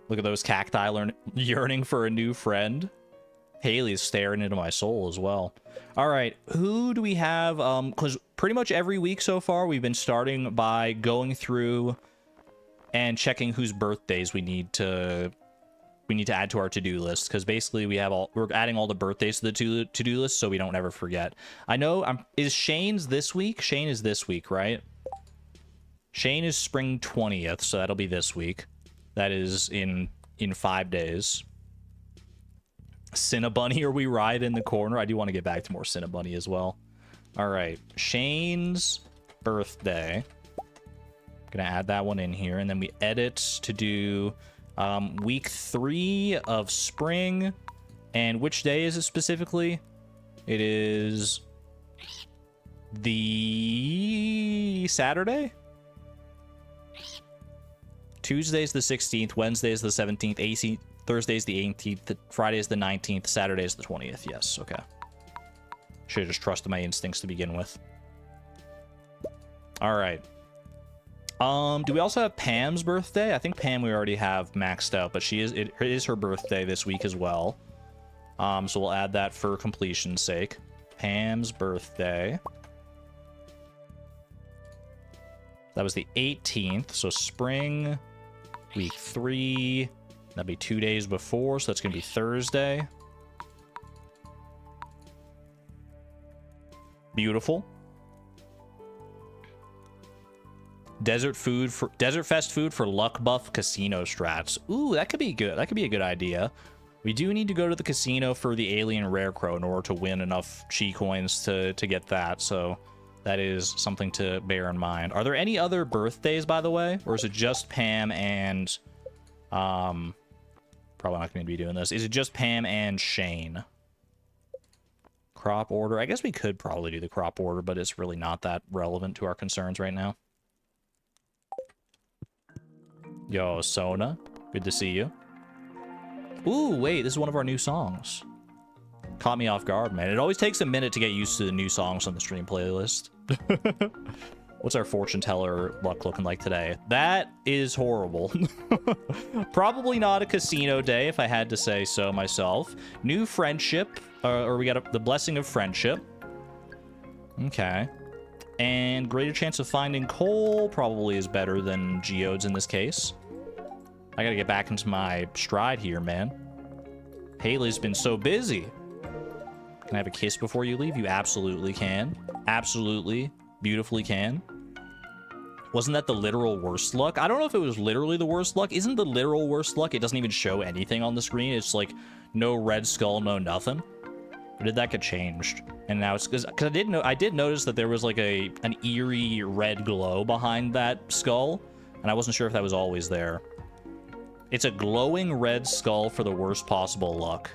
Look at those cacti yearning for a new friend. Haley's staring into my soul as well. All right, who do we have? Because pretty much every week so far, we've been starting by going through and checking whose birthdays we need to add to our to-do list. Because basically, we're adding all the birthdays to the to-do list so we don't ever forget. I know. Is Shane's this week? Shane is this week, right? Shane is spring 20th, so that'll be this week. That is in 5 days. Cinnabunny, are we right in the corner? I do want to get back to more Cinnabunny as well. All right, Shane's birthday. Gonna add that one in here, and then we edit to do week 3 of spring. And which day is it specifically? It is the Saturday? Tuesday's the 16th, Wednesday's the 17th, AC, Thursday's the 18th, Friday's the 19th, Saturday's the 20th. Yes, okay. Should have just trusted my instincts to begin with. All right. Do we also have Pam's birthday? I think Pam we already have maxed out, but it is her birthday this week as well. So we'll add that for completion's sake. Pam's birthday. That was the 18th, so spring, week 3. That'd be 2 days before, so that's going to be Thursday. Beautiful. Desert Fest food for luck buff casino strats. Ooh, that could be good. That could be a good idea. We do need to go to the casino for the alien rare crow in order to win enough chi coins to get that, so that is something to bear in mind. Are there any other birthdays, by the way? Or is it just Pam and... probably not going to be doing this. Is it just Pam and Shane? Crop order. I guess we could probably do the crop order, but it's really not that relevant to our concerns right now. Yo, Sona. Good to see you. Ooh, wait. This is one of our new songs. Caught me off guard, man. It always takes a minute to get used to the new songs on the stream playlist. What's our fortune teller luck looking like today? That is horrible. Probably not a casino day, if I had to say so myself. New friendship, or we got the blessing of friendship. Okay. And greater chance of finding coal probably is better than geodes in this case. I gotta get back into my stride here, man. Haley's been so busy. Can I have a kiss before you leave? You absolutely can. Absolutely, beautifully can. Wasn't that the literal worst luck? I don't know if it was literally the worst luck. Isn't the literal worst luck? It doesn't even show anything on the screen. It's like no red skull, no nothing. Or did that get changed? And now it's because I did notice that there was like an eerie red glow behind that skull, and I wasn't sure if that was always there. It's a glowing red skull for the worst possible luck.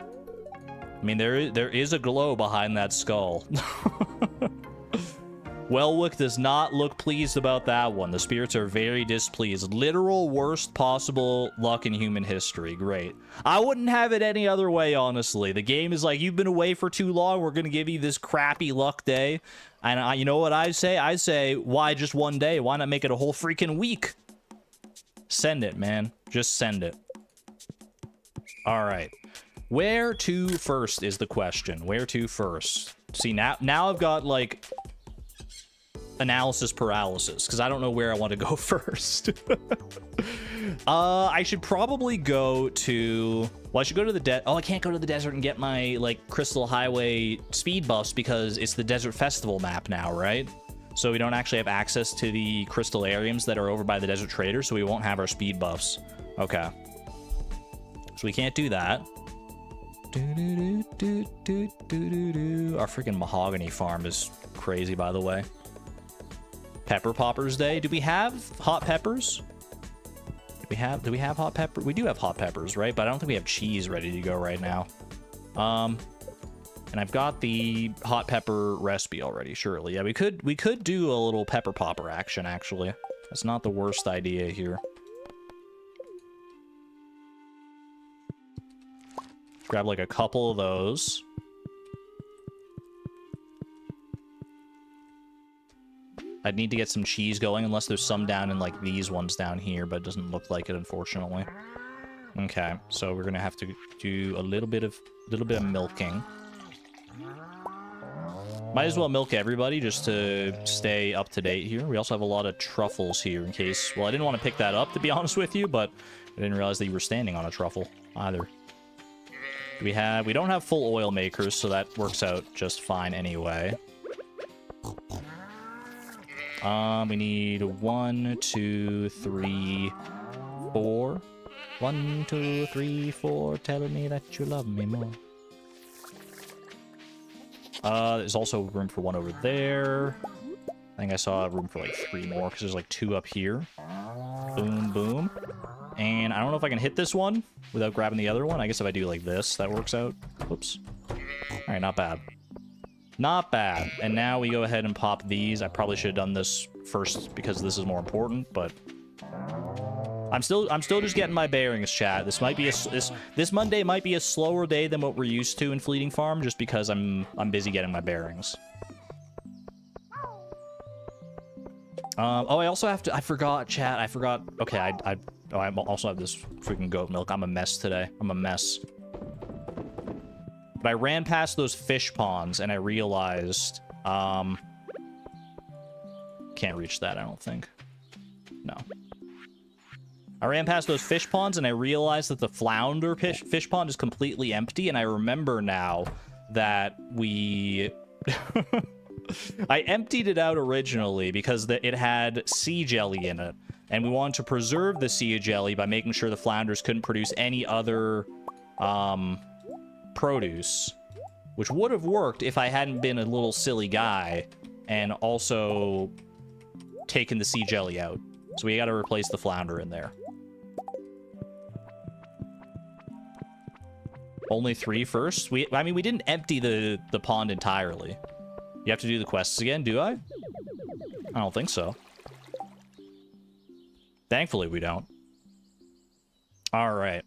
I mean, there is a glow behind that skull. Wellwick does not look pleased about that one. The spirits are very displeased. Literal worst possible luck in human history. Great. I wouldn't have it any other way, honestly. The game is like, you've been away for too long. We're going to give you this crappy luck day. And you know what I say? I say, why just one day? Why not make it a whole freaking week? Send it, man. Just send it. All right. Where to first is the question. Where to first? See, now I've got, like, analysis paralysis, because I don't know where I want to go first. I should probably go to... Well, I should go to the desert. Oh, I can't go to the desert and get my, like, Crystal Highway speed buffs because it's the Desert Festival map now, right? So we don't actually have access to the crystallariums that are over by the Desert Trader, so we won't have our speed buffs. Okay. So we can't do that. Our freaking mahogany farm is crazy, by the way. Pepper Poppers Day. Do we have hot peppers? Do we have hot pepper? We do have hot peppers, right? But I don't think we have cheese ready to go right now. And I've got the hot pepper recipe already, surely. Yeah, we could do a little pepper popper action, actually. That's not the worst idea here. Grab like a couple of those. I'd need to get some cheese going, unless there's some down in like these ones down here, but it doesn't look like it, unfortunately. Okay, so we're gonna have to do a little bit of milking. Might as well milk everybody just to stay up to date here. We also have a lot of truffles here in case... Well, I didn't want to pick that up, to be honest with you, but I didn't realize that you were standing on a truffle either. We don't have full oil makers, so that works out just fine anyway. We need 1, 2, 3, 4. 1, 2, 3, 4. Tell me that you love me more. There's also room for one over there. I think I saw room for like 3 more because there's like 2 up here. Boom, boom. And I don't know if I can hit this one without grabbing the other one. I guess if I do like this, that works out. Whoops. All right, not bad. Not bad. And now we go ahead and pop these. I probably should have done this first because this is more important, but I'm still just getting my bearings, chat. This might be this Monday might be a slower day than what we're used to in Fleeting Farm, just because I'm busy getting my bearings. Oh, I also have to. I forgot, chat. I forgot. Okay, I also have this freaking goat milk. I'm a mess today. I'm a mess. But I ran past those fish ponds and I realized, can't reach that, I don't think. No. I ran past those fish ponds and I realized that the flounder fish pond is completely empty, and I remember now that we... I emptied it out originally because it had sea jelly in it, and we wanted to preserve the sea jelly by making sure the flounders couldn't produce any other produce, which would have worked if I hadn't been a little silly guy and also taken the sea jelly out. So we got to replace the flounder in there. Only 3 first? I mean, we didn't empty the pond entirely. You have to do the quests again, do I? I don't think so. Thankfully, we don't. All right.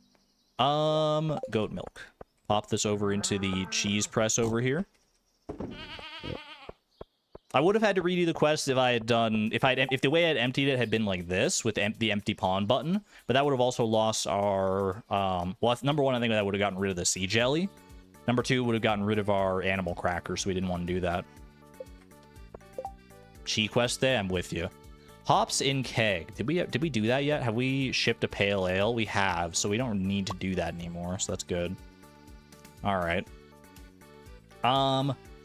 Goat milk. Pop this over into the cheese press over here. I would have had to redo the quest if I had done, if the way I had emptied it had been like this with the empty pawn button, but that would have also lost our, well, number one, I think that would have gotten rid of the sea jelly. Number two, would have gotten rid of our animal crackers, so we didn't want to do that. Chi quest day, I'm with you. Hops in keg. Did we do that yet? Have we shipped a pale ale? We have, so we don't need to do that anymore, so that's good. All right.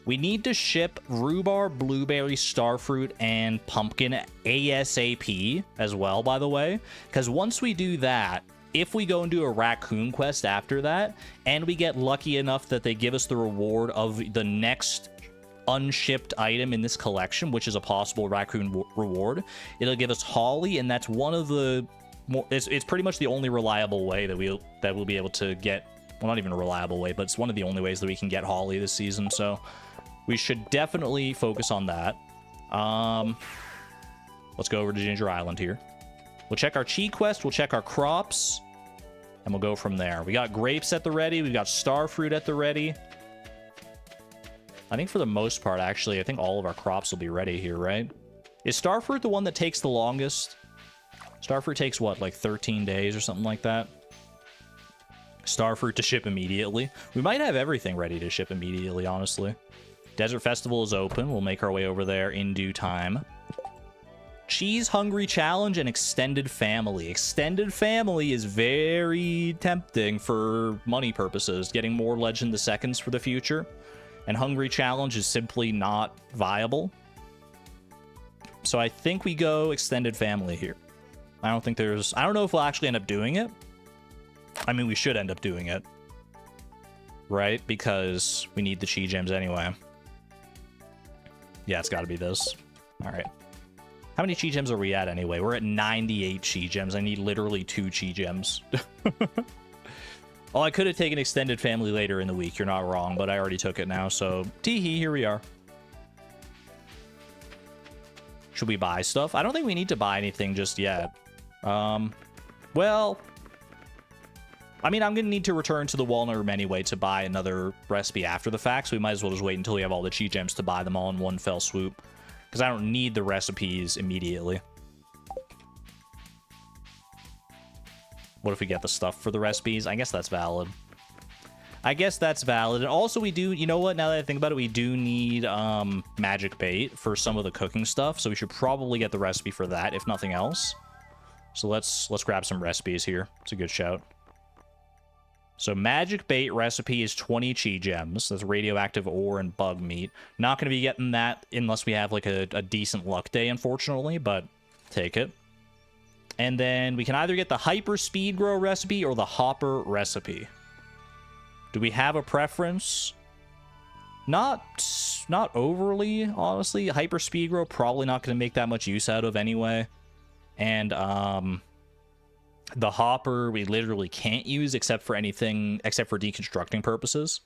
We need to ship rhubarb, blueberry, starfruit, and pumpkin ASAP as well, by the way. Because once we do that, if we go and do a raccoon quest after that, and we get lucky enough that they give us the reward of the next unshipped item in this collection, which is a possible raccoon reward, it'll give us holly, and that's one of the more, it's pretty much the only reliable way that we'll be able to get, well, not even a reliable way, but it's one of the only ways that we can get holly this season, so we should definitely focus on that. Let's go over to Ginger Island here. We'll check our chi quest, we'll check our crops, and we'll go from there. We got grapes at the ready, we've got starfruit at the ready. I think for the most part, actually, I think all of our crops will be ready here, right? Is starfruit the one that takes the longest? Starfruit takes, what, like 13 days or something like that? Starfruit to ship immediately. We might have everything ready to ship immediately, honestly. Desert Festival is open. We'll make our way over there in due time. Cheese Hungry Challenge and Extended Family. Extended Family is very tempting for money purposes, getting more Legend of Seconds for the future. And Hungry Challenge is simply not viable. So I think we go Extended Family here. I don't know if we'll actually end up doing it. I mean, we should end up doing it. Right? Because we need the Chi Gems anyway. Yeah, it's got to be this. All right. How many Chi Gems are we at anyway? We're at 98 Chi Gems. I need literally 2 Chi Gems. Oh, I could have taken Extended Family later in the week. You're not wrong, but I already took it now, so tee-hee, here we are. Should we buy stuff? I don't think we need to buy anything just yet. Well, I mean, I'm going to need to return to the Walnut Room anyway to buy another recipe after the fact, so we might as well just wait until we have all the Chi Gems to buy them all in one fell swoop, because I don't need the recipes immediately. What if we get the stuff for the recipes? I guess that's valid. I guess that's valid. And also we do, you know what, now that I think about it, we do need magic bait for some of the cooking stuff, so we should probably get the recipe for that, if nothing else. So let's grab some recipes here. It's a good shout. So magic bait recipe is 20 Chi Gems. That's radioactive ore and bug meat. Not going to be getting that unless we have like a decent luck day, unfortunately, but take it. And then we can either get the Hyper Speed Grow recipe or the Hopper recipe. Do we have a preference? Not overly, honestly. Hyper Speed Grow, probably not going to make that much use out of anyway. And the Hopper, we literally can't use except for deconstructing purposes.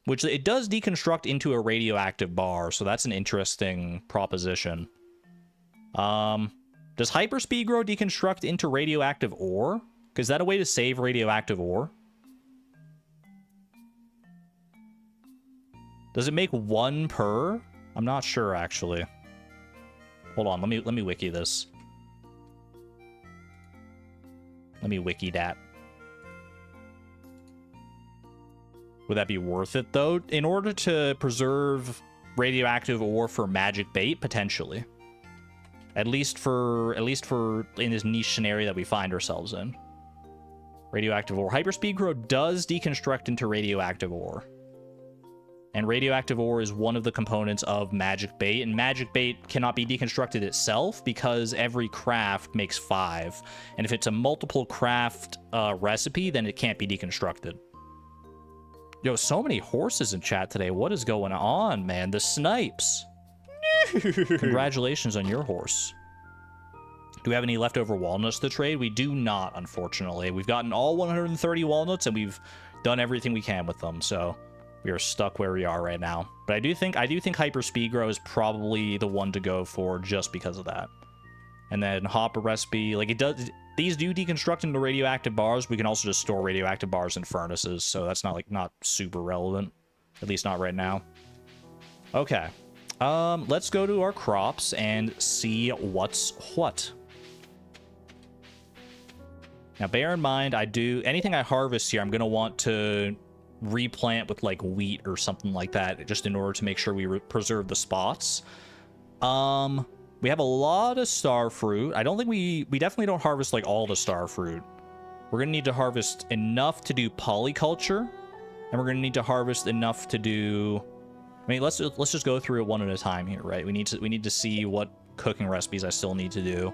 Which it does deconstruct into a radioactive bar, so that's an interesting proposition. Does Hyper Speed Grow deconstruct into radioactive ore? Is that a way to save radioactive ore? Does it make 1 per? I'm not sure, actually. Hold on, let me wiki this. Let me wiki that. Would that be worth it, though? In order to preserve radioactive ore for magic bait, potentially. At least for in this niche scenario that we find ourselves in. Radioactive ore. Hyperspeed Grow does deconstruct into radioactive ore. And radioactive ore is one of the components of magic bait, and magic bait cannot be deconstructed itself because every craft makes 5. And if it's a multiple craft recipe, then it can't be deconstructed. Yo, so many horses in chat today. What is going on, man? The snipes. Congratulations on your horse. Do we have any leftover walnuts to trade? We do not, unfortunately. We've gotten all 130 walnuts, and we've done everything we can with them, so we are stuck where we are right now. But I do think Hyper Speed Grow is probably the one to go for just because of that. And then Hopper recipe, like these do deconstruct into radioactive bars. We can also just store radioactive bars in furnaces, so that's not super relevant, at least not right now. Okay. Let's go to our crops and see what's what. Now, bear in mind, anything I harvest here, I'm going to want to replant with, like, wheat or something like that, just in order to make sure we preserve the spots. We have a lot of star fruit. I don't think we definitely don't harvest, like, all the star fruit. We're going to need to harvest enough to do polyculture, and we're going to need to harvest enough to do... I mean, let's just go through it one at a time here, right? We need to see what cooking recipes I still need to do.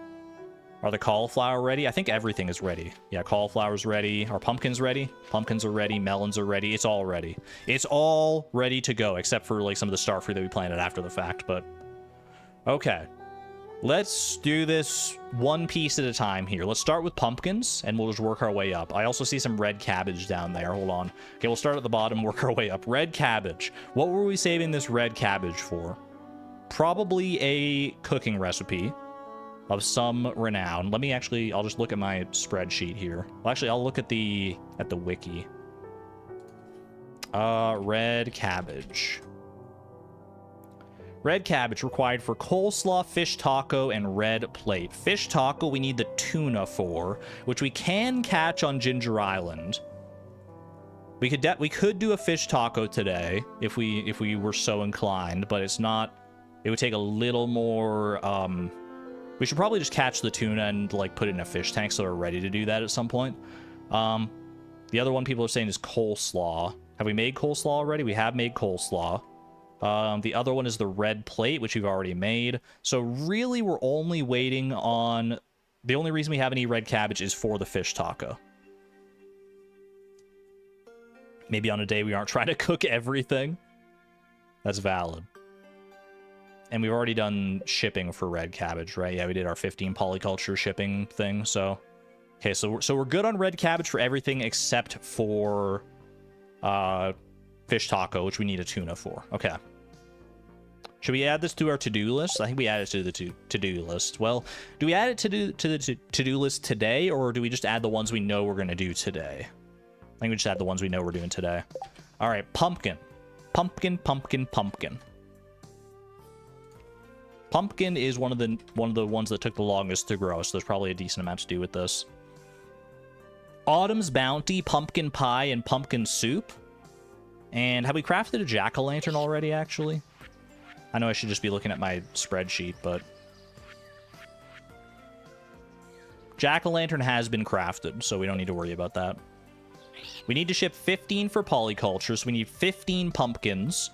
Are the cauliflower ready? I think everything is ready. Yeah, cauliflower's ready. Are pumpkins ready? Pumpkins are ready. Melons are ready. It's all ready. It's all ready to go, except for, like, some of the star fruit that we planted after the fact, but... Okay. Let's do this one piece at a time here. Let's start with pumpkins, and we'll just work our way up. I also see some red cabbage down there. Hold on. Okay, we'll start at the bottom, work our way up. Red cabbage. What were we saving this red cabbage for? Probably a cooking recipe of some renown. I'll just look at my spreadsheet here. Well, actually, I'll look at the wiki. Red cabbage. Red cabbage required for coleslaw, fish taco, and red plate. Fish taco we need the tuna for, which we can catch on Ginger Island. We could do a fish taco today if we were so inclined, but it's not. It would take a little more. We should probably just catch the tuna and, like, put it in a fish tank so we're ready to do that at some point. The other one people are saying is coleslaw. Have we made coleslaw already? We have made coleslaw. The other one is the red plate, which we've already made. So really, we're only waiting on... The only reason we have any red cabbage is for the fish taco. Maybe on a day we aren't trying to cook everything. That's valid. And we've already done shipping for red cabbage, right? Yeah, we did our 15 polyculture shipping thing, so... Okay, so we're good on red cabbage for everything except for fish taco, which we need a tuna for. Okay. Should we add this to our to-do list? I think we add it to the to-do list. Well, do we add it to the to-do list today, or do we just add the ones we know we're going to do today? I think we just add the ones we know we're doing today. All right, pumpkin. Pumpkin, pumpkin, pumpkin. Pumpkin is one of the ones that took the longest to grow, so there's probably a decent amount to do with this. Autumn's Bounty, pumpkin pie, and pumpkin soup. And have we crafted a jack-o'-lantern already, actually? I know I should just be looking at my spreadsheet, but... Jack-o'-lantern has been crafted, so we don't need to worry about that. We need to ship 15 for polyculture, so we need 15 pumpkins.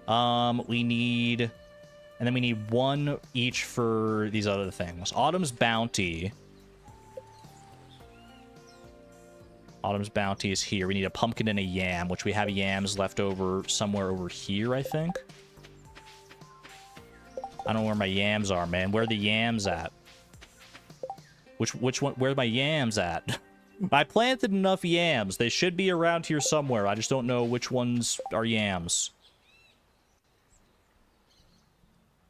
We need... And then we need one each for these other things. Autumn's Bounty. Autumn's Bounty is here. We need a pumpkin and a yam, which we have yams left over somewhere over here, I think. I don't know where my yams are, man. Where are the yams at? Which one? Where are my yams at? I planted enough yams. They should be around here somewhere. I just don't know which ones are yams.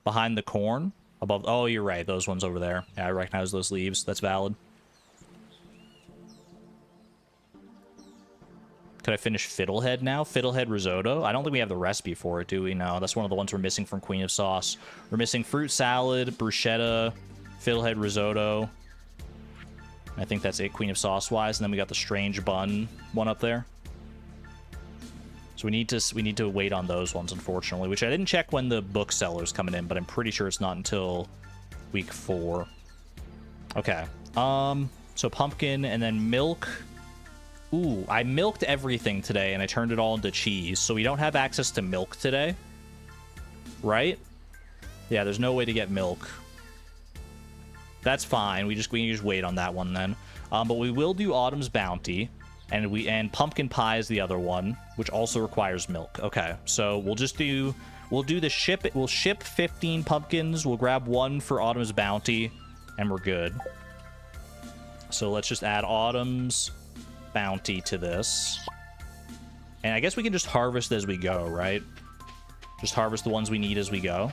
Behind the corn? Above... Oh, you're right. Those ones over there. Yeah, I recognize those leaves. That's valid. Could I finish Fiddlehead now? Fiddlehead risotto? I don't think we have the recipe for it, do we? No, that's one of the ones we're missing from Queen of Sauce. We're missing fruit salad, bruschetta, Fiddlehead risotto. I think that's it, Queen of Sauce-wise. And then we got the strange bun one up there. So we need to wait on those ones, unfortunately, which I didn't check when the bookseller's coming in, but I'm pretty sure it's not until week 4. Okay. So pumpkin and then milk. Ooh, I milked everything today and I turned it all into cheese, so we don't have access to milk today. Right? Yeah, there's no way to get milk. That's fine. We can just wait on that one then. But we will do Autumn's Bounty. And pumpkin pie is the other one, which also requires milk. Okay, so we'll do the ship. We'll ship 15 pumpkins. We'll grab one for Autumn's Bounty, and we're good. So let's just add Autumn's Bounty to this. And I guess we can just harvest as we go, right? Just harvest the ones we need as we go.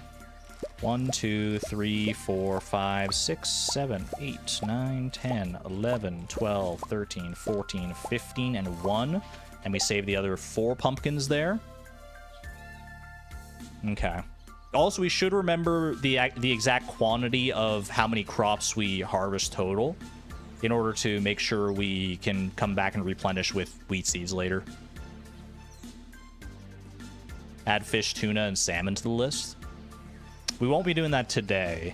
1, 2, 3, 4, 5, 6, 7, 8, 9, 10, 11, 12, 13, 14, 15, and 1. And we save the other 4 pumpkins there. Okay. Also, we should remember the exact quantity of how many crops we harvest total in order to make sure we can come back and replenish with wheat seeds later. Add fish, tuna, and salmon to the list. We won't be doing that today.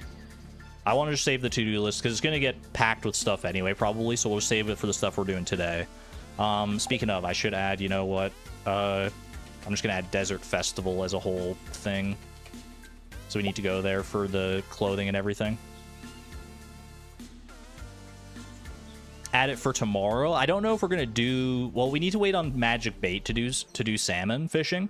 I want to just save the to-do list because it's going to get packed with stuff anyway, probably. So we'll save it for the stuff we're doing today. Speaking of, I should add, you know what? I'm just going to add Desert Festival as a whole thing. So we need to go there for the clothing and everything. Add it for tomorrow. I don't know if we're going to do... Well, we need to wait on Magic Bait to do salmon fishing.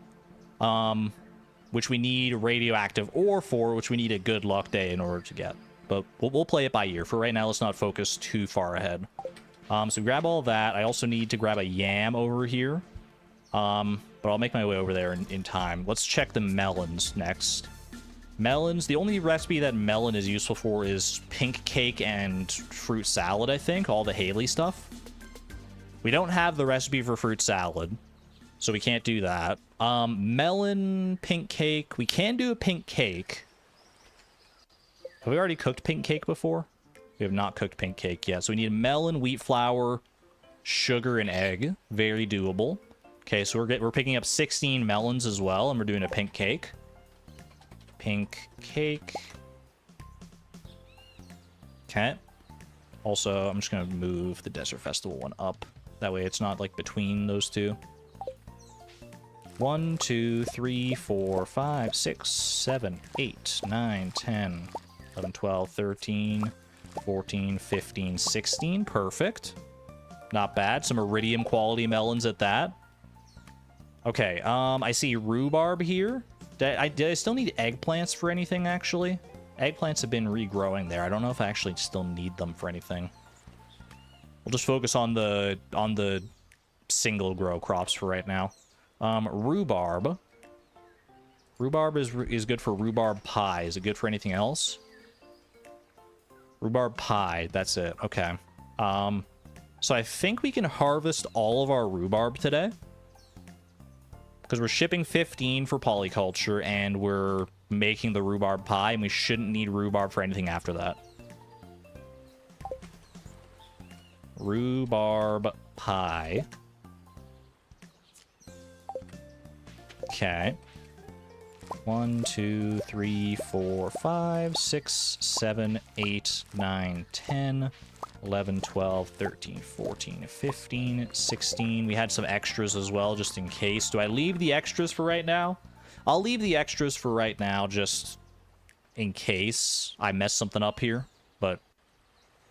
Which we need radioactive ore for, which we need a good luck day in order to get. But we'll play it by ear. For right now, let's not focus too far ahead. So grab all that. I also need to grab a yam over here. But I'll make my way over there in time. Let's check the melons next. Melons, the only recipe that melon is useful for is pink cake and fruit salad, I think. All the Haley stuff. We don't have the recipe for fruit salad, so we can't do that. Melon, pink cake. We can do a pink cake. Have we already cooked pink cake before? We have not cooked pink cake yet. So we need melon, wheat flour, sugar, and egg. Very doable. Okay, so we're picking up 16 melons as well, and we're doing a pink cake. Pink cake. Okay. Also, I'm just going to move the Desert Festival one up. That way it's not, like, between those two. 1, 2, 3, 4, 5, 6, 7, 8, 9, 10, 11, 12, 13, 14, 15, 16. Perfect. Not bad. Some iridium quality melons at that. Okay, I see rhubarb here. Did I still need eggplants for anything, actually? Eggplants have been regrowing there. I don't know if I actually still need them for anything. We'll just focus on the single grow crops for right now. Rhubarb. Rhubarb is good for rhubarb pie. Is it good for anything else? Rhubarb pie. That's it. Okay. So I think we can harvest all of our rhubarb today. Because we're shipping 15 for polyculture, and we're making the rhubarb pie, and we shouldn't need rhubarb for anything after that. Rhubarb pie. Okay. 1, 2, 3, 4, 5, 6, 7, 8, 9, 10, 11, 12, 13, 14, 15, 16. We had some extras as well, just in case. Do I leave the extras for right now? I'll leave the extras for right now, just in case I mess something up here. But,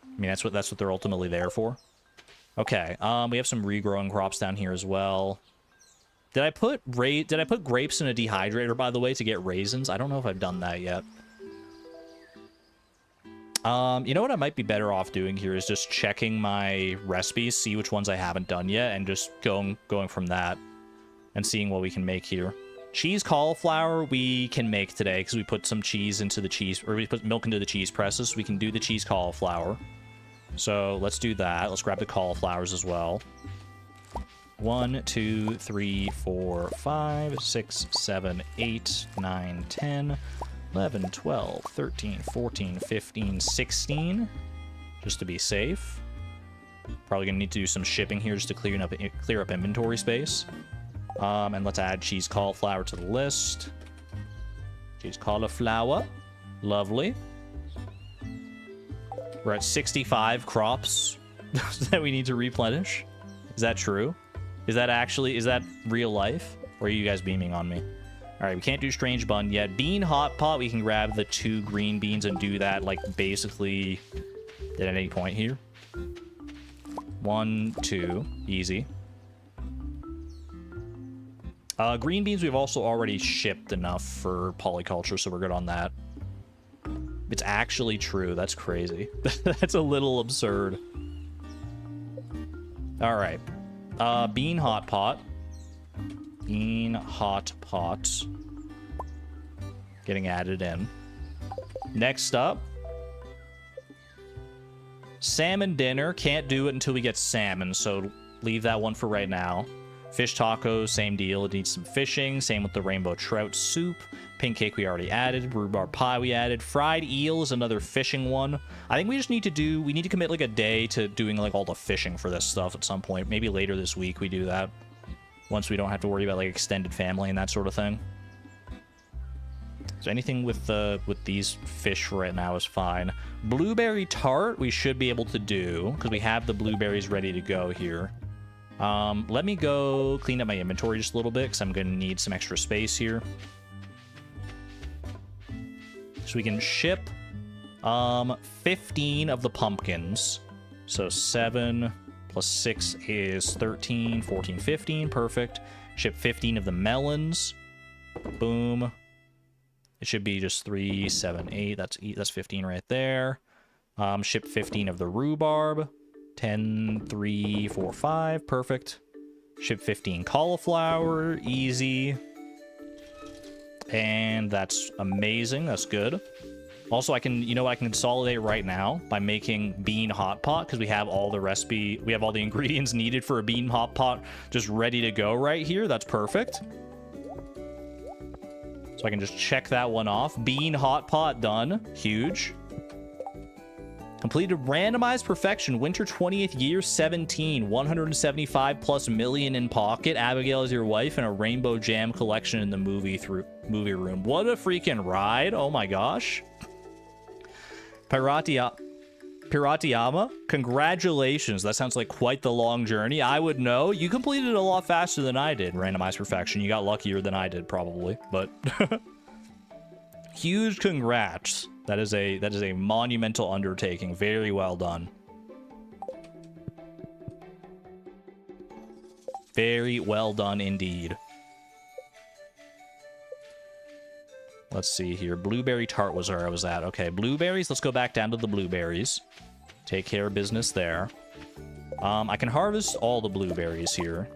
I mean, that's what they're ultimately there for. Okay, we have some regrowing crops down here as well. Did I put grapes in a dehydrator, by the way, to get raisins? I don't know if I've done that yet. You know what I might be better off doing here is just checking my recipes, see which ones I haven't done yet, and just going from that and seeing what we can make here. Cheese cauliflower we can make today because we put some cheese into the cheese, or we put milk into the cheese presses, so we can do the cheese cauliflower. So let's do that. Let's grab the cauliflowers as well. 1, 2, 3, 4, 5, 6, 7, 8, 9, 10, 11, 12, 13, 14, 15, 16. Just to be safe. Probably going to need to do some shipping here just to clear up inventory space. And let's add cheese cauliflower to the list. Cheese cauliflower. Lovely. We're at 65 crops that we need to replenish. Is that true? Is that real life? Or are you guys beaming on me? Alright, we can't do strange bun yet. Bean hot pot, we can grab the 2 green beans and do that, like, basically at any point here. 1, 2. Easy. Green beans we've also already shipped enough for polyculture, so we're good on that. It's actually true. That's crazy. That's a little absurd. Alright. Bean hot pot. Bean hot pot. Getting added in. Next up. Salmon dinner. Can't do it until we get salmon, so leave that one for right now. Fish tacos, same deal. It needs some fishing. Same with the rainbow trout soup. Pink cake we already added. Rhubarb pie we added. Fried eel is another fishing one. I think we just need to we need to commit like a day to doing like all the fishing for this stuff at some point. Maybe later this week we do that. Once we don't have to worry about like extended family and that sort of thing. So anything with these fish right now is fine. Blueberry tart we should be able to do because we have the blueberries ready to go here. Let me go clean up my inventory just a little bit because I'm going to need some extra space here. So we can ship 15 of the pumpkins. So 7 plus 6 is 13, 14, 15. Perfect. Ship 15 of the melons. Boom. It should be just 3, 7, 8. That's 15 right there. Ship 15 of the rhubarb. 10, 3, 4, 5. Perfect. Ship 15 cauliflower. Easy. And that's amazing. That's good. Also, I can, you know what, I can consolidate right now by making bean hot pot because we have all the recipe, we have all the ingredients needed for a bean hot pot just ready to go right here. That's perfect. So I can just check that one off. Bean hot pot done. Huge. Completed randomized perfection. Winter 20th year 17. 175 plus million in pocket. Abigail is your wife and a rainbow jam collection in the movie room. What a freaking ride. Oh my gosh. Piratiyama, congratulations. That sounds like quite the long journey. I would know. You completed it a lot faster than I did. Randomized perfection. You got luckier than I did, probably. But huge congrats. That is a monumental undertaking. Very well done. Very well done indeed. Let's see here. Blueberry tart was where I was at. Okay, blueberries. Let's go back down to the blueberries. Take care of business there. I can harvest all the blueberries here.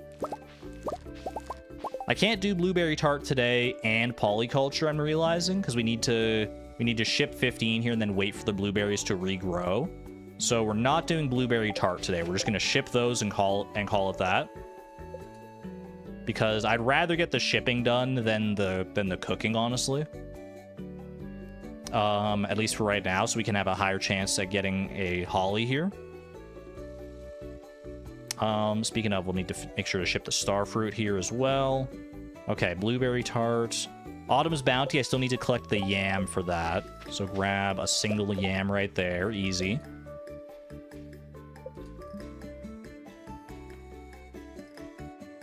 I can't do blueberry tart today and polyculture, I'm realizing, because we need to ship 15 here and then wait for the blueberries to regrow. So we're not doing blueberry tart today. We're just going to ship those and call it that. Because I'd rather get the shipping done than the cooking, honestly. At least for right now, so we can have a higher chance at getting a holly here. Speaking of, we'll need to make sure to ship the star fruit here as well. Okay, blueberry tart. Autumn's bounty, I still need to collect the yam for that. So grab a single yam right there, easy.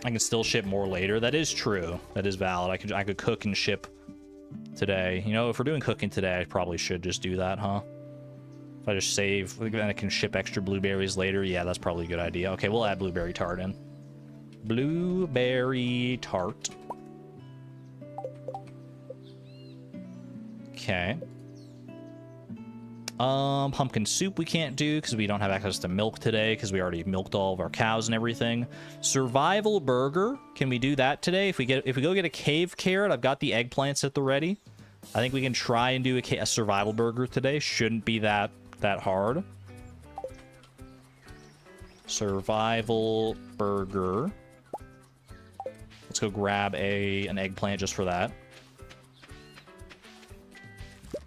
I can still ship more later. That is true. That is valid. I could cook and ship today. You know, if we're doing cooking today, I probably should just do that, huh? If I just save, then I can ship extra blueberries later. Yeah, that's probably a good idea. Okay, we'll add blueberry tart in. Blueberry tart. Okay. Pumpkin soup we can't do because we don't have access to milk today because we already milked all of our cows and everything. Survival burger. Can we do that today? If we go get a cave carrot, I've got the eggplants at the ready. I think we can try and do a survival burger today. Shouldn't be that hard. Survival burger. Let's go grab an eggplant just for that.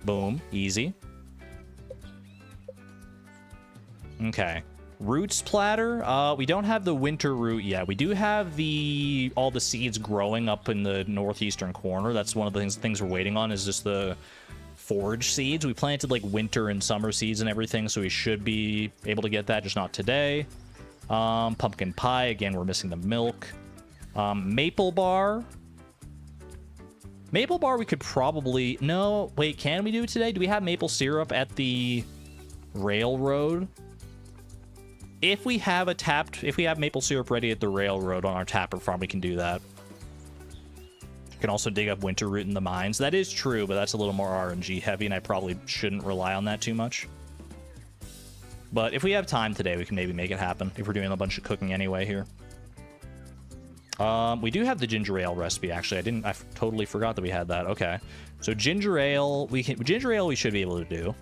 Boom. Easy. Okay. Roots platter. We don't have the winter root yet. We do have all the seeds growing up in the northeastern corner. That's one of the things we're waiting on, is just the forage seeds. We planted like winter and summer seeds and everything, so we should be able to get that, just not today. Pumpkin pie. Again, we're missing the milk. Maple bar. Maple bar we could probably... No, wait, can we do it today? Do we have maple syrup at the railroad? If we have maple syrup ready at the railroad on our tapper farm, we can do that. You can also dig up winter root in the mines. That is true, but that's a little more RNG heavy, and I probably shouldn't rely on that too much. But if we have time today, we can maybe make it happen if we're doing a bunch of cooking anyway here. We do have the ginger ale recipe, actually. I totally forgot that we had that. Okay. So ginger ale, we should be able to do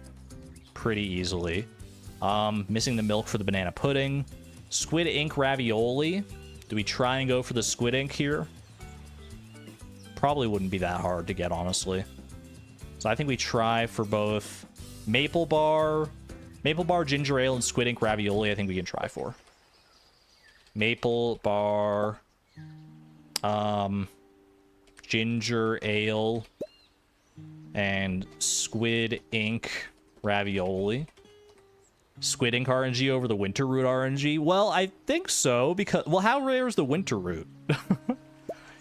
pretty easily. Missing the milk for the banana pudding. Squid ink ravioli. Do we try and go for the squid ink here? Probably wouldn't be that hard to get, honestly. So I think we try for both maple bar, ginger ale, and squid ink ravioli. I think we can try for maple bar, ginger ale, and squid ink ravioli. Squid ink RNG over the winter root RNG? Well, I think so, because... Well, how rare is the winter root?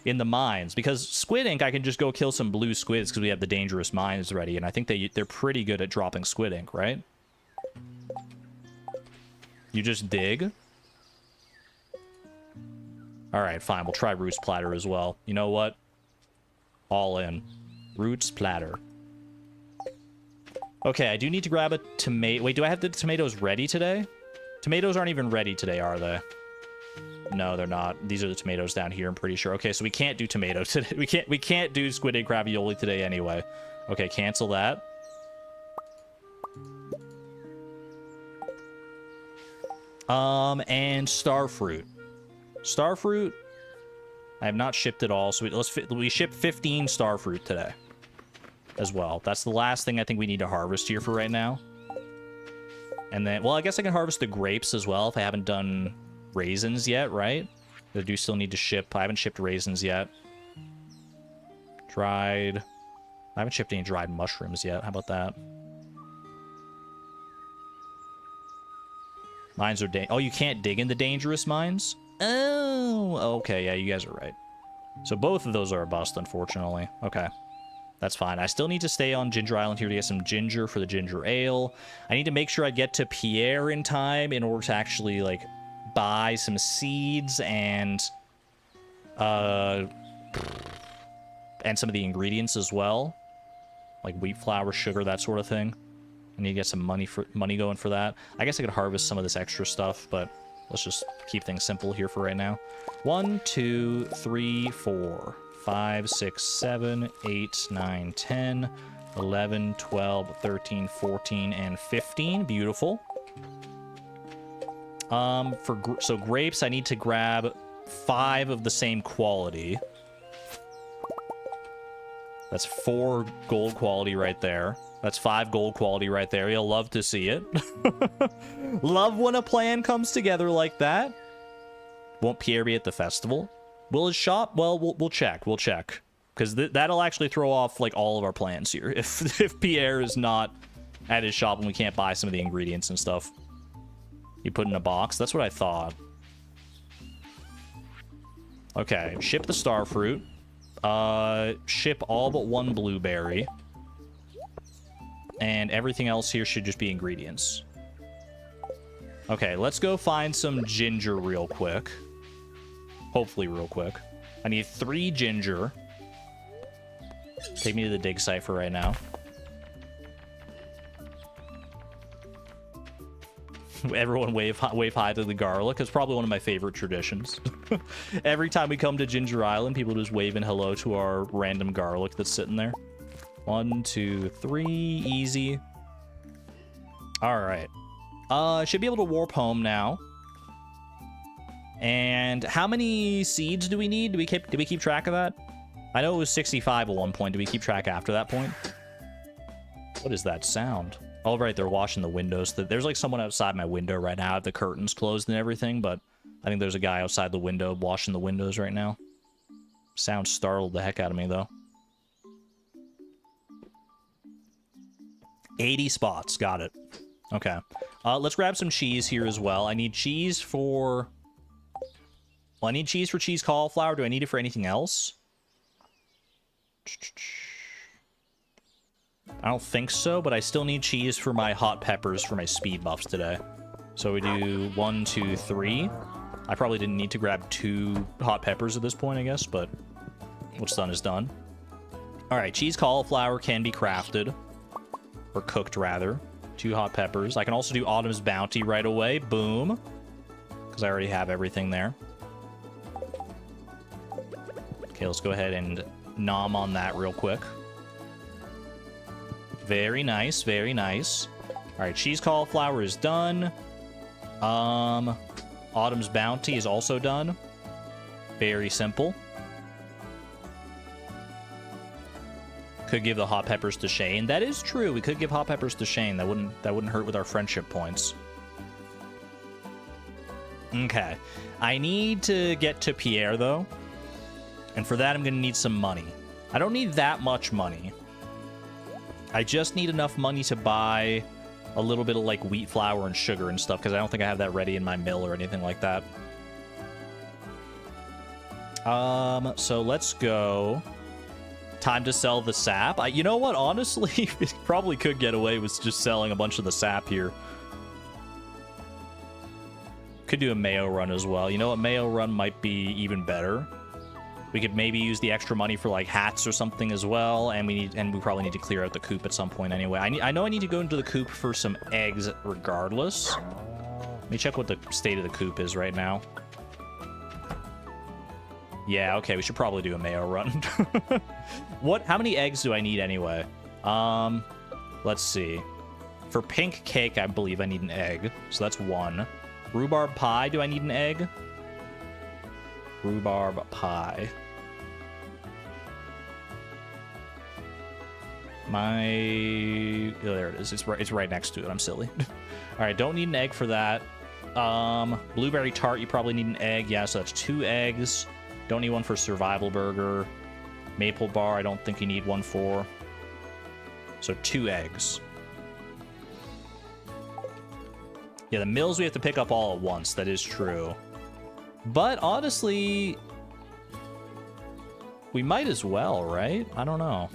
In the mines? Because squid ink, I can just go kill some blue squids because we have the dangerous mines ready, and I think they're pretty good at dropping squid ink, right? You just dig? Alright, fine. We'll try Roots Platter as well. You know what? All in. Roots Platter. Okay, I do need to grab a tomato. Wait, do I have the tomatoes ready today? Tomatoes aren't even ready today, are they? No, they're not. These are the tomatoes down here, I'm pretty sure. Okay, so we can't do tomatoes today. We can't do squid ink ravioli today anyway. Okay, cancel that. And starfruit. Starfruit, I have not shipped it all, so we ship 15 starfruit today as well. That's the last thing I think we need to harvest here for right now. And then, well, I guess I can harvest the grapes as well if I haven't done raisins yet, right? I do still need to ship. I haven't shipped raisins yet. Dried. I haven't shipped any dried mushrooms yet. How about that? Mines are oh, you can't dig in the dangerous mines? Oh, okay, yeah, you guys are right. So both of those are a bust, unfortunately. Okay, that's fine. I still need to stay on Ginger Island here to get some ginger for the ginger ale. I need to make sure I get to Pierre in time in order to actually, like, buy some seeds and some of the ingredients as well. Like wheat flour, sugar, that sort of thing. I need to get some money going for that. I guess I could harvest some of this extra stuff, but let's just keep things simple here for right now. 1, 2, 3, 4, 5, 6, 7, 8, 9, 10, 11, 12, 13, 14, and 15. Beautiful. So grapes, I need to grab 5 of the same quality. That's 4 gold quality right there. That's 5 gold quality right there. You'll love to see it. Love when a plan comes together like that. Won't Pierre be at the festival? Will his shop? Well, we'll check. We'll check. Because that'll actually throw off, like, all of our plans here. If Pierre is not at his shop and we can't buy some of the ingredients and stuff. You put in a box? That's what I thought. Okay, ship the starfruit. Ship all but 1 blueberry. And everything else here should just be ingredients. Okay, let's go find some ginger real quick. Hopefully real quick. I need 3 ginger. Take me to the dig site for right now. Everyone wave hi to the garlic. It's probably one of my favorite traditions. Every time we come to Ginger Island, people just waving hello to our random garlic that's sitting there. 1, 2, 3, easy. All right. Should be able to warp home now. And how many seeds do we need? Did we keep track of that? I know it was 65 at one point. Do we keep track after that point? What is that sound? Oh, right, they're washing the windows. There's, like, someone outside my window right now. I have the curtains closed and everything, but I think there's a guy outside the window washing the windows right now. Sound startled the heck out of me, though. 80 spots. Got it. Okay. Let's grab some cheese here as well. I need cheese for... Well, I need cheese for cheese cauliflower. Do I need it for anything else? I don't think so, but I still need cheese for my hot peppers for my speed buffs today. So we do 1, 2, 3. I probably didn't need to grab 2 hot peppers at this point, I guess, but what's done is done. All right, cheese cauliflower can be crafted. Or cooked, rather. 2 hot peppers. I can also do Autumn's Bounty right away. Boom. Because I already have everything there. Okay, let's go ahead and nom on that real quick. Very nice, very nice. All right, cheese cauliflower is done. Autumn's Bounty is also done. Very simple. Could give the hot peppers to Shane. That is true. We could give hot peppers to Shane. That wouldn't hurt with our friendship points. Okay. I need to get to Pierre, though. And for that, I'm going to need some money. I don't need that much money. I just need enough money to buy a little bit of, like, wheat flour and sugar and stuff, because I don't think I have that ready in my mill or anything like that. So let's go. Time to sell the sap. You know what? Honestly, it probably could get away with just selling a bunch of the sap here. Could do a mayo run as well. You know what? Mayo run might be even better. We could maybe use the extra money for like hats or something as well, and we probably need to clear out the coop at some point anyway. I know I need to go into the coop for some eggs regardless. Let me check what the state of the coop is right now. Yeah, okay, we should probably do a mayo run. How many eggs do I need anyway? Let's see. For pink cake, I believe I need an egg, so that's 1. Rhubarb pie, do I need an egg? Rhubarb pie. Oh, there it is. It's right next to it. I'm silly. All right, don't need an egg for that. Blueberry tart, you probably need an egg. Yeah, so that's 2 eggs. Don't need one for survival burger. Maple bar, I don't think you need one for. So 2 eggs. Yeah, the mills we have to pick up all at once. That is true. But honestly, we might as well, right? I don't know.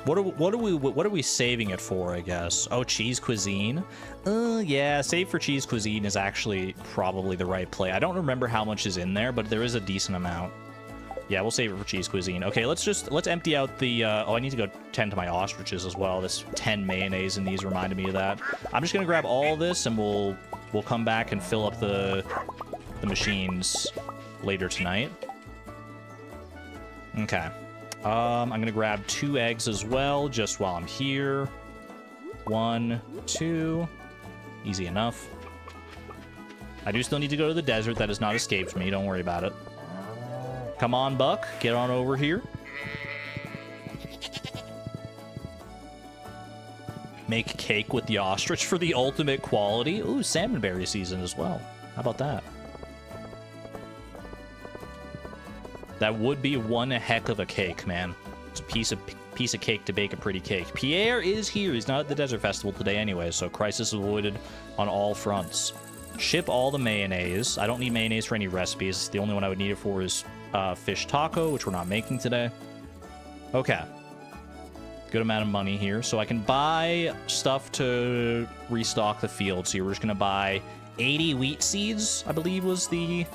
What are we saving it for, I guess? Oh, cheese cuisine? Yeah, save for cheese cuisine is actually probably the right play. I don't remember how much is in there, but there is a decent amount. Yeah, we'll save it for cheese cuisine. Okay, let's empty out the... oh, I need to go tend to my ostriches as well. This 10 mayonnaise in these reminded me of that. I'm just gonna grab all this, and we'll come back and fill up the machines later tonight. Okay. I'm gonna grab 2 eggs as well, just while I'm here. 1, 2. Easy enough. I do still need to go to the desert. That has not escaped me. Don't worry about it. Come on, Buck. Get on over here. Make cake with the ostrich for the ultimate quality. Ooh, salmonberry season as well. How about that? That would be one heck of a cake, man. It's a piece of cake to bake a pretty cake. Pierre is here. He's not at the Desert Festival today anyway, so crisis avoided on all fronts. Ship all the mayonnaise. I don't need mayonnaise for any recipes. The only one I would need it for is fish taco, which we're not making today. Okay. Good amount of money here. So I can buy stuff to restock the fields here. We're just going to buy 80 wheat seeds, I believe was the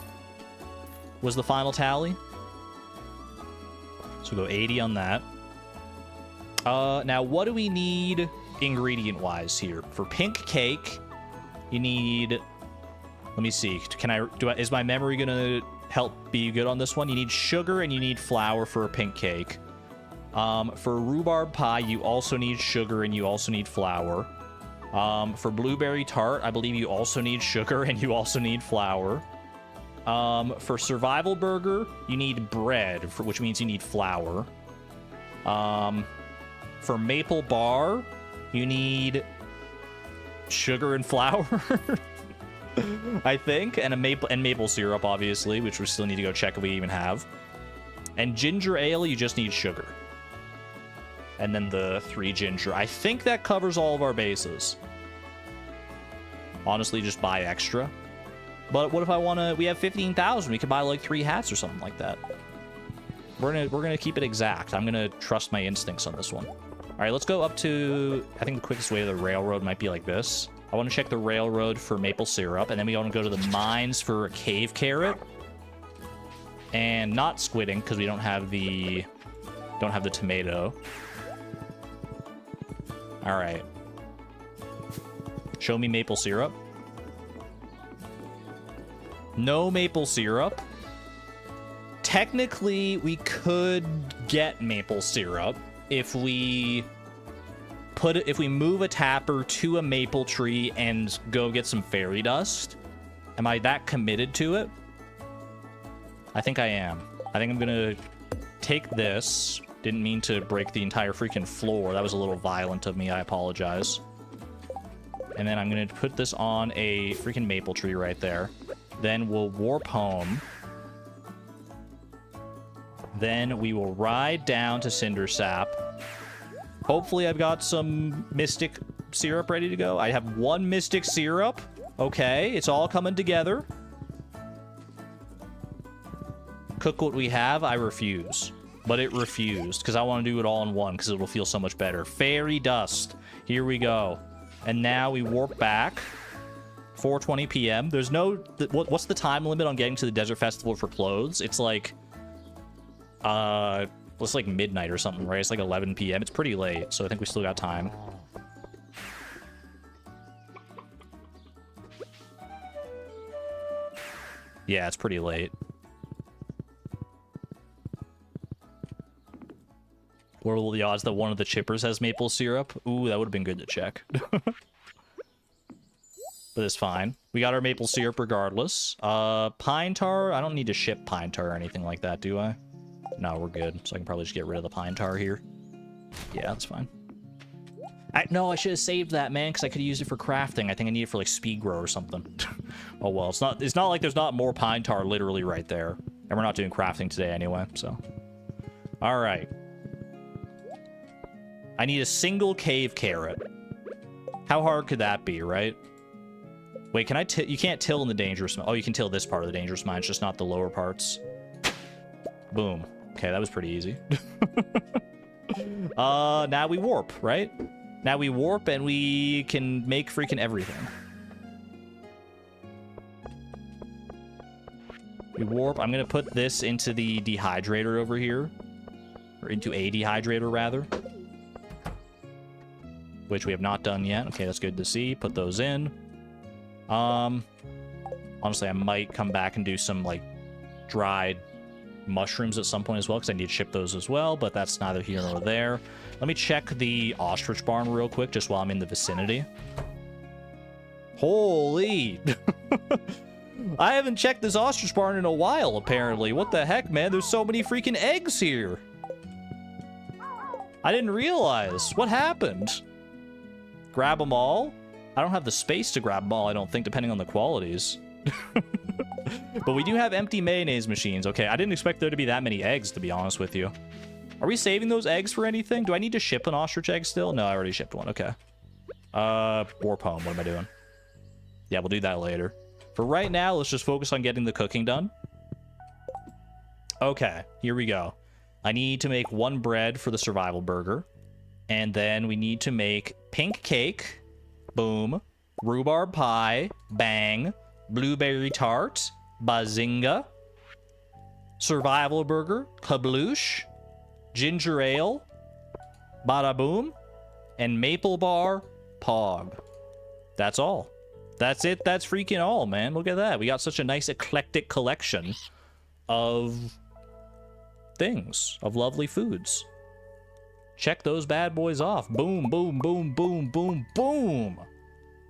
final tally. So go 80 on that. Now, what do we need ingredient-wise here? For pink cake, you need... Let me see. Is my memory going to help be good on this one? You need sugar and you need flour for a pink cake. For rhubarb pie, you also need sugar and you also need flour. For blueberry tart, I believe you also need sugar and you also need flour. For survival burger, you need bread, which means you need flour. For maple bar, you need sugar and flour, I think, and maple syrup, obviously, which we still need to go check if we even have. And ginger ale, you just need sugar. And then the 3 ginger. I think that covers all of our bases. Honestly, just buy extra. But what if I want to... We have 15,000. We could buy like 3 hats or something like that. We're gonna keep it exact. I'm gonna trust my instincts on this one. All right, let's go up to... I think the quickest way to the railroad might be like this. I want to check the railroad for maple syrup, and then we want to go to the mines for a cave carrot. And not squidding, because we don't have the tomato. All right. Show me maple syrup. No maple syrup. Technically, we could get maple syrup if we if we move a tapper to a maple tree and go get some fairy dust, am I that committed to it? I think I am. I think I'm gonna take this. Didn't mean to break the entire freaking floor. That was a little violent of me. I apologize. And then I'm gonna put this on a freaking maple tree right there. Then we'll warp home. Then we will ride down to Cindersap. Hopefully I've got some Mystic Syrup ready to go. I have 1 Mystic Syrup. Okay, it's all coming together. Cook what we have, I refuse. But it refused, because I want to do it all in one, because it will feel so much better. Fairy dust. Here we go. And now we warp back. 4:20 p.m. There's no... What's the time limit on getting to the Desert Festival for clothes? It's like... it's like midnight or something, right? It's like 11 p.m. It's pretty late, so I think we still got time. Yeah, it's pretty late. What are the odds that one of the chippers has maple syrup? Ooh, that would have been good to check. But it's fine. We got our maple syrup regardless. Pine tar? I don't need to ship pine tar or anything like that, do I? No, we're good. So I can probably just get rid of the pine tar here. Yeah, that's fine. No, I should have saved that, man, because I could use it for crafting. I think I need it for, like, speed grow or something. Oh, well. It's not like there's not more pine tar literally right there. And we're not doing crafting today anyway, so. All right. I need a single cave carrot. How hard could that be, right? Wait, can I you can't till in the dangerous... Oh, you can till this part of the dangerous mines, just not the lower parts. Boom. Okay, that was pretty easy. Now we warp, right? Now we warp and we can make freaking everything. We warp. I'm gonna put this into the dehydrator over here. Or into a dehydrator, rather. Which we have not done yet. Okay, that's good to see. Put those in. Honestly, I might come back and do some, like, dried mushrooms at some point as well, because I need to ship those as well, but that's neither here nor there. Let me check the ostrich barn real quick, just while I'm in the vicinity. Holy! I haven't checked this ostrich barn in a while, apparently. What the heck, man? There's so many freaking eggs here. I didn't realize. What happened? Grab them all? I don't have the space to grab them all, I don't think, depending on the qualities. But we do have empty mayonnaise machines. Okay, I didn't expect there to be that many eggs, to be honest with you. Are we saving those eggs for anything? Do I need to ship an ostrich egg still? No, I already shipped one. Okay. Warp home. What am I doing? Yeah, we'll do that later. For right now, let's just focus on getting the cooking done. Okay, here we go. I need to make 1 bread for the survival burger. And then we need to make pink cake. Boom. Rhubarb pie. Bang. Blueberry tart. Bazinga. Survival burger. Kabloosh. Ginger ale. Bada boom. And maple bar. Pog. That's all. That's it. That's freaking all, man. Look at that. We got such a nice eclectic collection of things. Of lovely foods. Check those bad boys off. Boom, boom, boom, boom, boom, boom.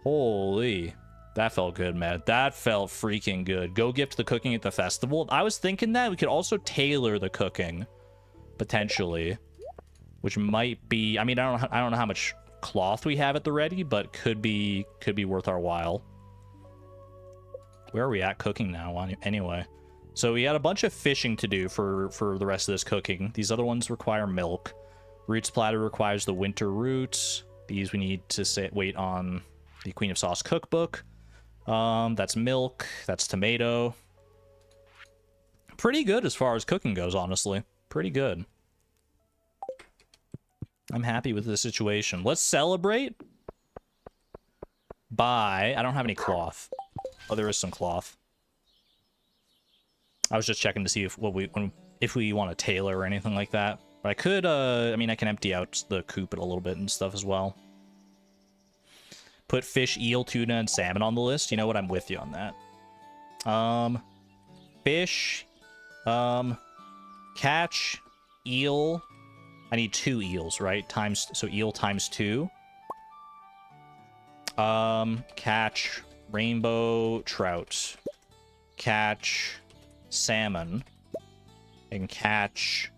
Holy. That felt good, man. That felt freaking good. Go gift the cooking at the festival. I was thinking that we could also tailor the cooking, potentially, which might be... I mean, I don't know how much cloth we have at the ready, but could be worth our while. Where are we at cooking now, anyway? So we got a bunch of fishing to do for the rest of this cooking. These other ones require milk. Roots platter requires the winter roots. These we need to wait on the Queen of Sauce cookbook. That's milk. That's tomato. Pretty good as far as cooking goes, honestly. Pretty good. I'm happy with the situation. Let's celebrate by... I don't have any cloth. Oh, there is some cloth. I was just checking to see if we want to tailor or anything like that. But I could, I mean, I can empty out the coop a little bit and stuff as well. Put fish, eel, tuna, and salmon on the list. You know what? I'm with you on that. Fish, catch, eel. I need 2 eels, right? So eel times 2. Catch rainbow trout. Catch salmon. And catch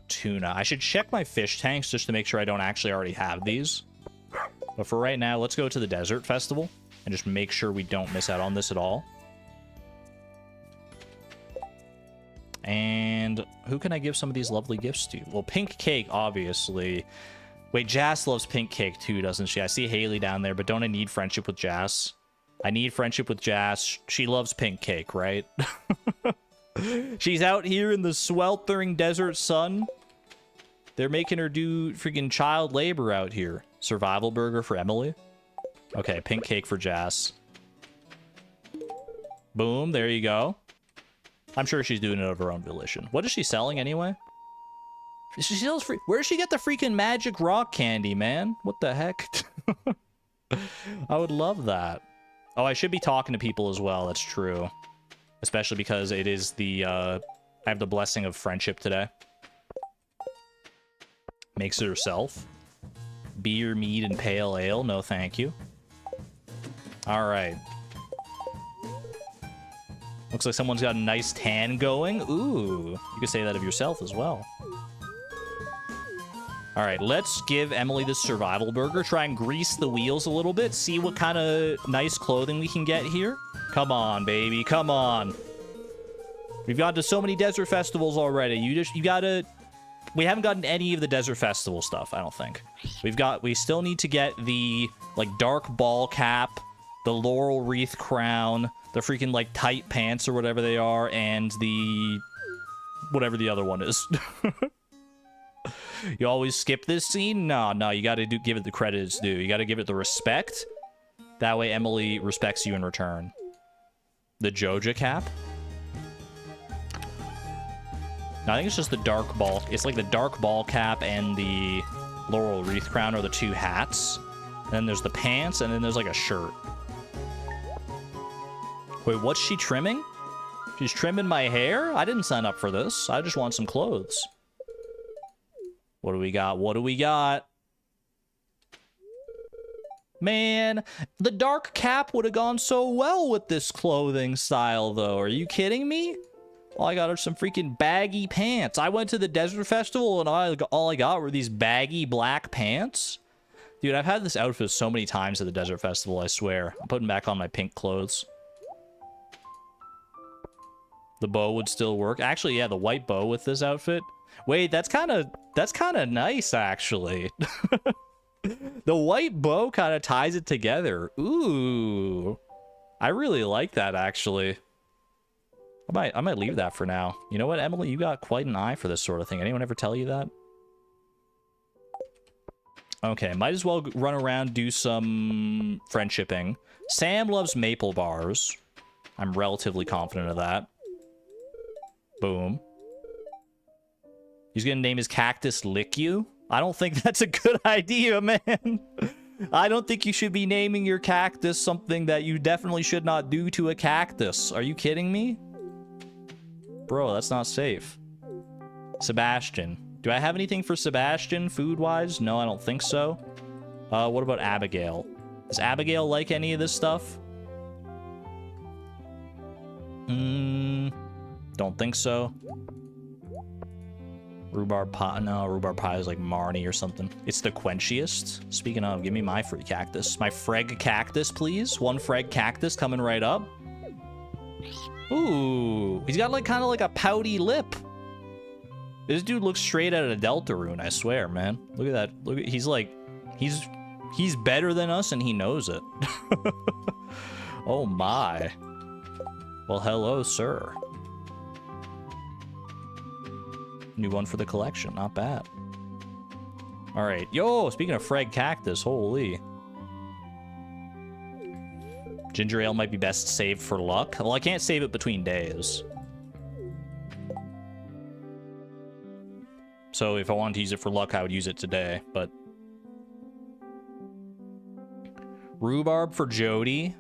tuna. I should check my fish tanks just to make sure I don't actually already have these. But for right now, let's go to the desert festival and just make sure we don't miss out on this at all. And who can I give some of these lovely gifts to? Well, pink cake, obviously. Wait, Jas loves pink cake too, doesn't she? I see Haley down there, but don't I need friendship with Jas? I need friendship with Jas. She loves pink cake, right? She's out here in the sweltering desert sun. They're making her do freaking child labor out here. Survival burger for Emily. Okay, pink cake for Jas. Boom, there you go. I'm sure she's doing it of her own volition. What is she selling anyway? She sells free. Where does she get the freaking magic rock candy, man? What the heck? I would love that. Oh, I should be talking to people as well. That's true. Especially because it is the, I have the blessing of friendship today. Makes it herself. Beer, mead, and pale ale. No, thank you. All right. Looks like someone's got a nice tan going. Ooh, you could say that of yourself as well. All right, let's give Emily this survival burger. Try and grease the wheels a little bit. See what kind of nice clothing we can get here. Come on, baby. Come on. We've gone to so many desert festivals already. You gotta... We haven't gotten any of the desert festival stuff, I don't think. We still need to get the, like, dark ball cap, the laurel wreath crown, the freaking, like, tight pants or whatever they are, and the... whatever the other one is. You always skip this scene? No, you gotta give it the credit it's due. You gotta give it the respect. That way Emily respects you in return. The Joja cap? No, I think it's just the dark ball. It's like the dark ball cap and the laurel wreath crown are the two hats. And then there's the pants, and then there's like a shirt. Wait, what's she trimming? She's trimming my hair? I didn't sign up for this. I just want some clothes. What do we got? What do we got? Man, the dark cap would have gone so well with this clothing style, though. Are you kidding me? All I got are some freaking baggy pants. I went to the desert festival, and all I got were these baggy black pants. Dude, I've had this outfit so many times at the desert festival, I swear. I'm putting back on my pink clothes. The bow would still work. Actually, yeah, the white bow with this outfit. Wait, that's kind of nice, actually. The white bow kind of ties it together. Ooh. I really like that, actually. I might leave that for now. You know what, Emily? You got quite an eye for this sort of thing. Anyone ever tell you that? Okay, might as well run around, do some friendshipping. Sam loves maple bars. I'm relatively confident of that. Boom. He's gonna name his cactus Lick You? I don't think that's a good idea, man. I don't think you should be naming your cactus something that you definitely should not do to a cactus. Are you kidding me? Bro, that's not safe. Sebastian. Do I have anything for Sebastian, food-wise? No, I don't think so. What about Abigail? Does Abigail like any of this stuff? Don't think so. Rhubarb pie. No, rhubarb pie is like Marnie or something. It's the quenchiest. Speaking of, give me my free cactus. My Freg cactus, please. One Freg cactus coming right up. Ooh, he's got like kind of like a pouty lip. This dude looks straight out of a Deltarune, I swear, man. Look at that. Look at, he's like, he's better than us and he knows it. Oh my. Well, hello, sir. New one for the collection, not bad. All right, yo, speaking of Freg cactus, holy. Ginger ale might be best saved for luck. Well, I can't save it between days. So if I wanted to use it for luck, I would use it today, but... Rhubarb for Jody.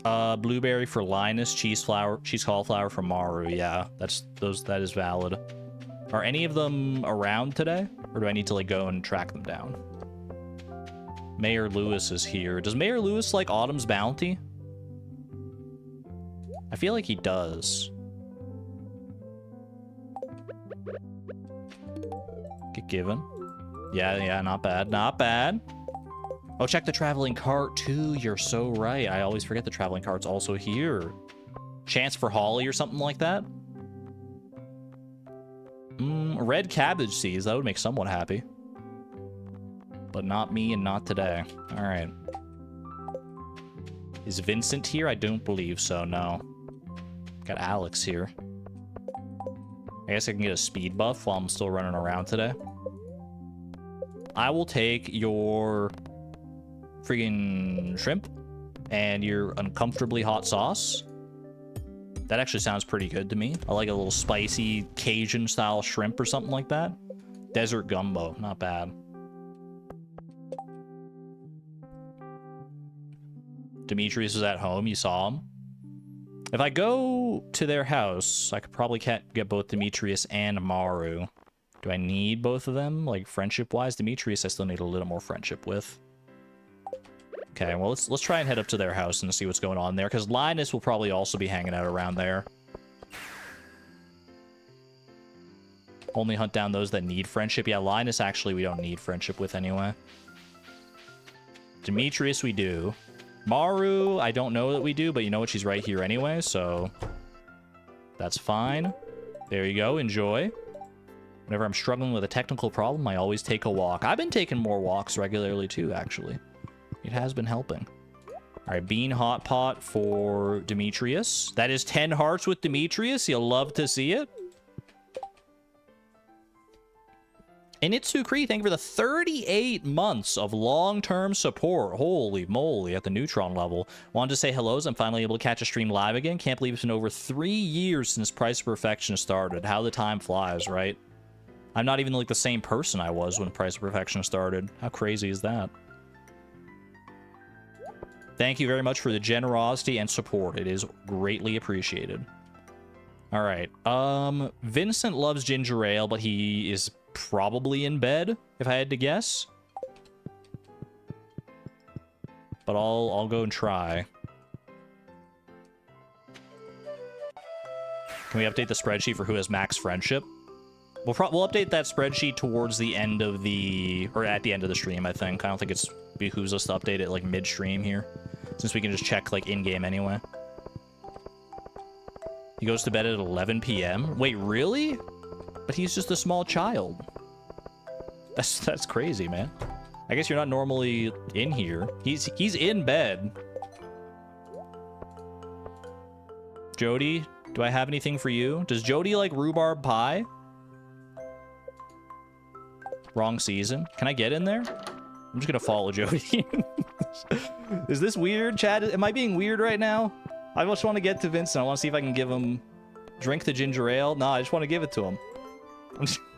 Blueberry for Linus. Cheese cauliflower for Maru. Yeah, that is valid. Are any of them around today? Or do I need to, like, go and track them down? Mayor Lewis is here. Does Mayor Lewis like Autumn's Bounty? I feel like he does. Get given. Yeah, not bad. Not bad. Oh, check the traveling cart, too. You're so right. I always forget the traveling cart's also here. Chance for Holly or something like that? Red cabbage seeds. That would make someone happy. But not me and not today. All right. Is Vincent here? I don't believe so, no. Got Alex here. I guess I can get a speed buff while I'm still running around today. I will take your friggin' shrimp and your uncomfortably hot sauce. That actually sounds pretty good to me. I like a little spicy Cajun style shrimp or something like that. Desert gumbo, not bad. Demetrius is at home, you saw him. If I go to their house, I could probably get both Demetrius and Maru. Do I need both of them, like friendship-wise? Demetrius I still need a little more friendship with. Okay, well, let's try and head up to their house and see what's going on there, because Linus will probably also be hanging out around there. Only hunt down those that need friendship. Yeah, Linus, actually, we don't need friendship with anyway. Demetrius, we do. Maru, I don't know that we do, but you know what? She's right here anyway, so that's fine. There you go. Enjoy. Whenever I'm struggling with a technical problem, I always take a walk. I've been taking more walks regularly, too, actually. It has been helping. All right, bean hot pot for Demetrius. That is 10 hearts with Demetrius. You'll love to see it. And Itsukri, thank you for the 38 months of long-term support. Holy moly, at the Neutron level. Wanted to say hellos. I'm finally able to catch a stream live again. Can't believe it's been over 3 years since Price of Perfection started. How the time flies, right? I'm not even like the same person I was when Price of Perfection started. How crazy is that? Thank you very much for the generosity and support. It is greatly appreciated. All right. Vincent loves ginger ale, but he is probably in bed, if I had to guess. But I'll go and try. Can we update the spreadsheet for who has max friendship? We'll update that spreadsheet towards the end of the... or at the end of the stream, I think. I don't think it's behooves us to update it, like, mid-stream here. Since we can just check, like, in-game anyway. He goes to bed at 11 p.m.? Wait, really? But he's just a small child. That's crazy, man. I guess you're not normally in here. He's in bed. Jody, do I have anything for you? Does Jody like rhubarb pie? Wrong season. Can I get in there? I'm just gonna follow Jody. Is this weird, Chad? Am I being weird right now? I just want to get to Vincent. I want to see if I can give him... drink the ginger ale. No, I just want to give it to him.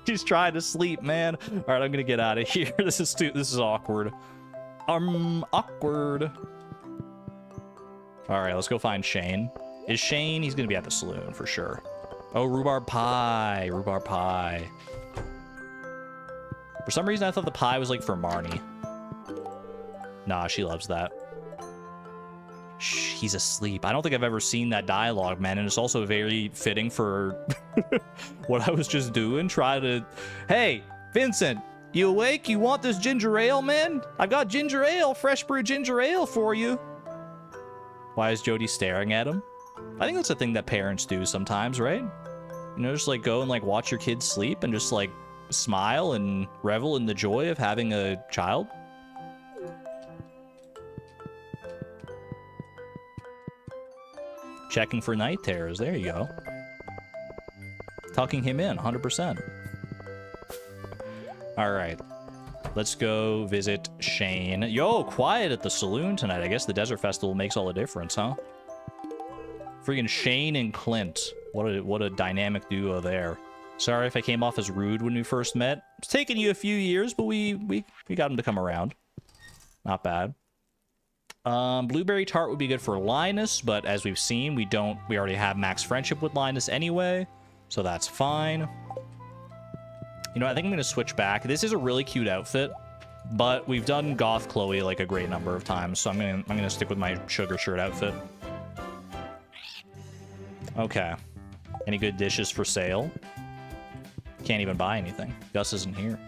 He's trying to sleep, man. All right, I'm gonna get out of here. This is awkward. Awkward. All right, let's go find Shane. Is Shane? He's gonna be at the saloon for sure. Oh, rhubarb pie. Rhubarb pie. For some reason, I thought the pie was like for Marnie. Nah, she loves that. Shh, he's asleep. I don't think I've ever seen that dialogue, man, and it's also very fitting for what I was just doing. Try to... Hey, Vincent, you awake? You want this ginger ale, man? I've got ginger ale, fresh brewed ginger ale for you. Why is Jody staring at him? I think that's a thing that parents do sometimes, right? You know, just like go and like watch your kids sleep and just like smile and revel in the joy of having a child. Checking for night terrors. There you go. Tucking him in, 100%. All right. Let's go visit Shane. Yo, quiet at the saloon tonight. I guess the Desert Festival makes all the difference, huh? Freaking Shane and Clint. What a dynamic duo there. Sorry if I came off as rude when we first met. It's taken you a few years, but we got him to come around. Not bad. Blueberry tart would be good for Linus, but as we've seen, we already have max friendship with Linus anyway, so that's fine. You know, I think I'm going to switch back. This is a really cute outfit, But we've done Goth Chloe like a great number of times, so I'm gonna stick with my sugar shirt outfit. Okay. Any good dishes for sale? Can't even buy anything. Gus isn't here.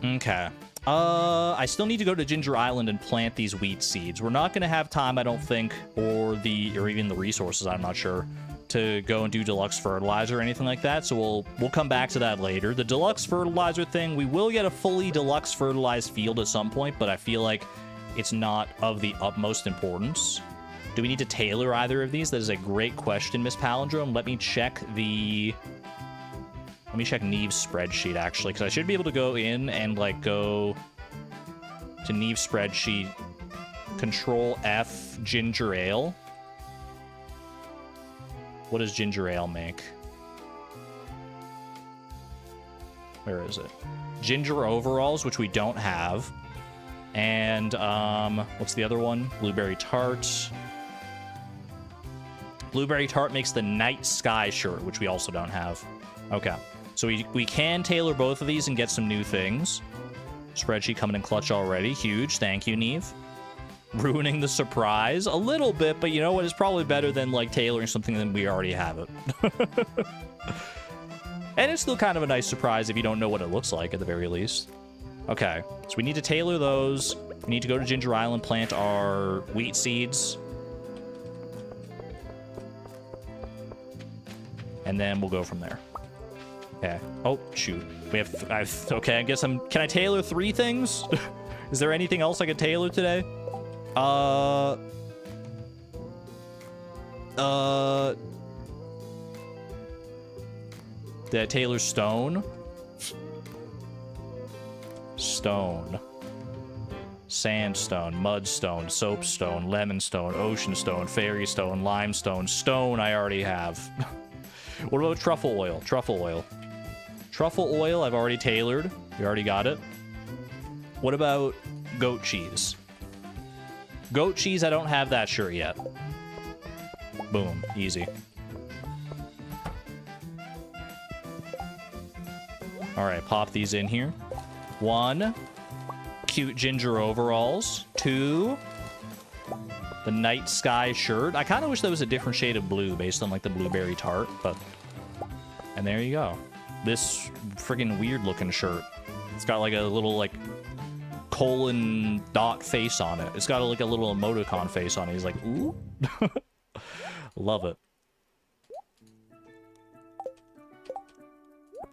Okay. I still need to go to Ginger Island and plant these wheat seeds. We're not going to have time, I don't think, or even the resources, I'm not sure, to go and do deluxe fertilizer or anything like that. So we'll come back to that later. The deluxe fertilizer thing, we will get a fully deluxe fertilized field at some point, but I feel like it's not of the utmost importance. Do we need to tailor either of these? That is a great question, Miss Palindrome. Let me check Neve's spreadsheet, actually, because I should be able to go in and, like, go to Neve's spreadsheet, Control F, ginger ale. What does ginger ale make? Where is it? Ginger overalls, which we don't have. And, what's the other one? Blueberry tart. Blueberry tart makes the night sky shirt, which we also don't have. Okay. So we can tailor both of these and get some new things. Spreadsheet coming in clutch already. Huge. Thank you, Neve. Ruining the surprise a little bit, but you know what? It's probably better than, like, tailoring something than we already have it. And it's still kind of a nice surprise if you don't know what it looks like, at the very least. Okay. So we need to tailor those. We need to go to Ginger Island, plant our wheat seeds. And then we'll go from there. Okay. Oh, shoot. Okay, I guess can I tailor 3 things? Is there anything else I could tailor today? Did I tailor stone? Stone. Sandstone, mudstone, soapstone, lemonstone, oceanstone, fairystone, limestone. Stone I already have. What about truffle oil? Truffle oil. Truffle oil, I've already tailored. We already got it. What about goat cheese? Goat cheese, I don't have that shirt yet. Boom. Easy. Alright, pop these in here. 1. Cute ginger overalls. 2. The night sky shirt. I kind of wish that was a different shade of blue based on, like, the blueberry tart, but... And there you go. This friggin' weird looking shirt. It's got, like, a little, like, colon dot face on it. It's got, like, a little emoticon face on it. He's like, ooh. Love it.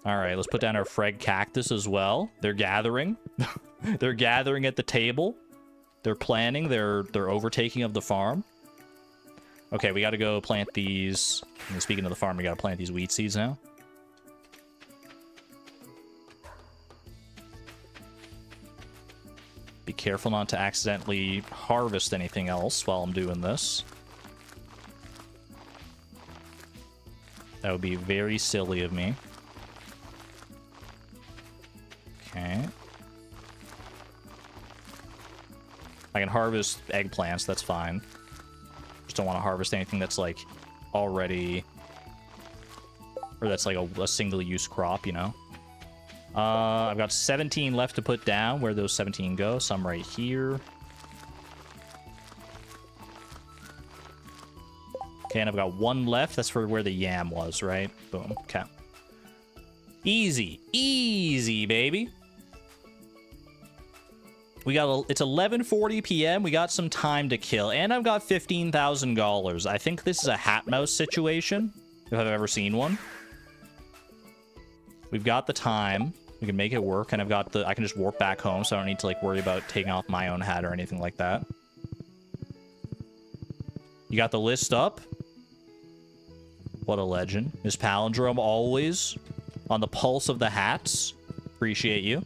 Alright, let's put down our Freg cactus as well. They're gathering. They're gathering at the table. They're planning their overtaking of the farm. Okay, we gotta go plant these. And speaking of the farm, we gotta plant these wheat seeds now. Be careful not to accidentally harvest anything else while I'm doing this. That would be very silly of me. Okay. I can harvest eggplants, that's fine. Just don't want to harvest anything that's, like, already... Or that's, like, a single-use crop, you know? I've got 17 left to put down. Where those 17 go? Some right here. Okay, and I've got 1 left. That's for where the yam was, right? Boom. Okay. Easy. Easy, baby. It's 11:40 p.m. We got some time to kill, and I've got $15,000. I think this is a hat mouse situation, if I've ever seen one. We've got the time. We can make it work, and I can just warp back home, so I don't need to, like, worry about taking off my own hat or anything like that. You got the list up? What a legend. Miss Palindrome, always on the pulse of the hats. Appreciate you.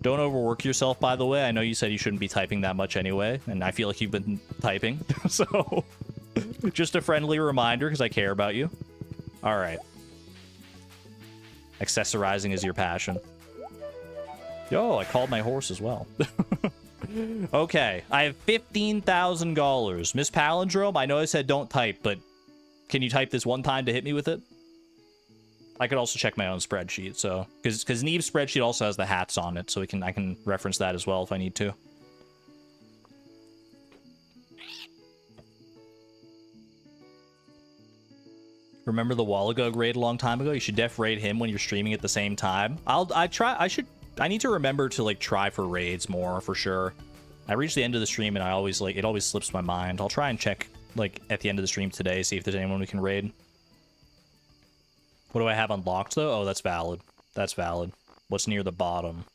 Don't overwork yourself, by the way. I know you said you shouldn't be typing that much anyway, and I feel like you've been typing. So, just a friendly reminder, because I care about you. All right. Accessorizing is your passion. Yo, I called my horse as well. Okay, I have $15,000. Miss Palindrome, I know I said don't type, but Can you type this one time to hit me with it? I could also check my own spreadsheet, so because Neve's spreadsheet also has the hats on it, so I can reference that as well if I need to. Remember the Wallagug raid a long time ago? You should def raid him when you're streaming at the same time. I need to remember to like try for raids more for sure. I reach the end of the stream and I always it always slips my mind. I'll try and check like at the end of the stream today, see if there's anyone we can raid. What do I have unlocked though? Oh, that's valid. That's valid. What's near the bottom?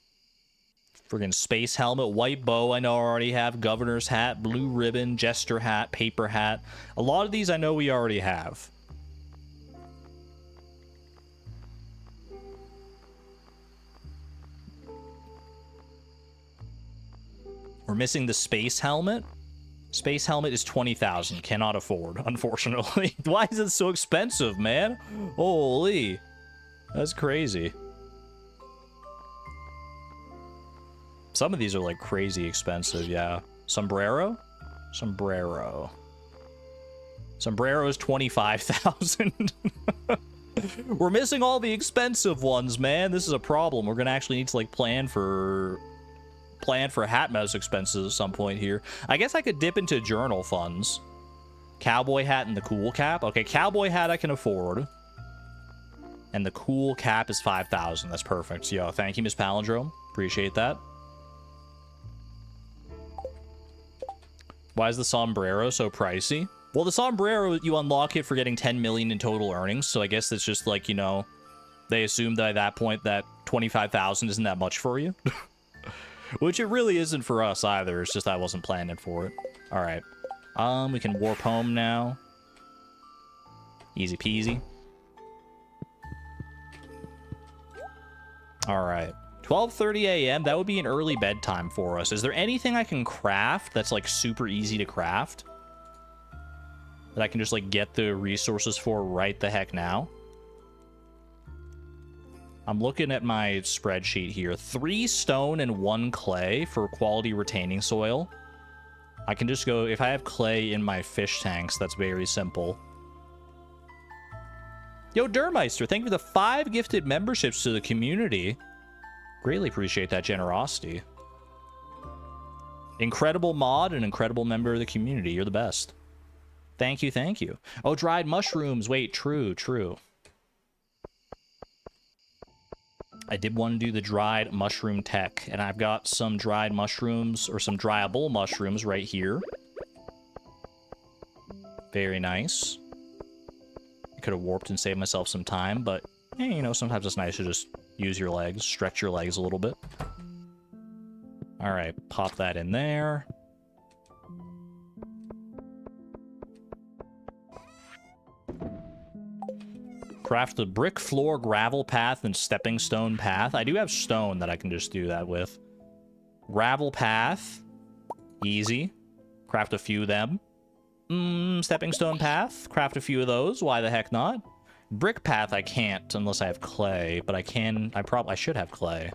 Friggin' space helmet, white bow I know I already have, governor's hat, blue ribbon, jester hat, paper hat. A lot of these I know we already have. We're missing the space helmet. Space helmet is 20,000. Cannot afford, unfortunately. Why is it so expensive, man? Holy. That's crazy. Some of these are like crazy expensive, yeah. Sombrero? Sombrero. Sombrero is 25,000. We're missing all the expensive ones, man. This is a problem. We're gonna actually need to like plan for hat mouse expenses at some point here. I guess I could dip into journal funds. Cowboy hat and the cool cap. Okay, cowboy hat I can afford. And the cool cap is 5,000. That's perfect. Yo, thank you, Miss Palindrome. Appreciate that. Why is the sombrero so pricey? Well, the sombrero, you unlock it for getting 10 million in total earnings. So I guess it's just like, you know, they assumed that at that point that 25,000 isn't that much for you. Which it really isn't for us either. It's just I wasn't planning for it. All right. We can warp home now. Easy peasy. All right. 12:30 a.m. That would be an early bedtime for us. Is there anything I can craft that's like super easy to craft? That I can just like get the resources for right the heck now? I'm looking at my spreadsheet here. 3 stone and 1 clay for quality retaining soil. I can just go, if I have clay in my fish tanks, that's very simple. Yo, Durmeister, thank you for the 5 gifted memberships to the community. Greatly appreciate that generosity. Incredible mod and incredible member of the community. You're the best. Thank you, thank you. Oh, dried mushrooms. Wait, true. I did want to do the dried mushroom tech, and I've got some dried mushrooms, or some dryable mushrooms right here. Very nice. I could have warped and saved myself some time, but, you know, sometimes it's nice to just use your legs, stretch your legs a little bit. All right, pop that in there. Craft the brick floor, gravel path, and stepping stone path. I do have stone that I can just do that with. Gravel path. Easy. Craft a few of them. Stepping stone path. Craft a few of those. Why the heck not? Brick path I can't unless I have clay, but I can... I should have clay.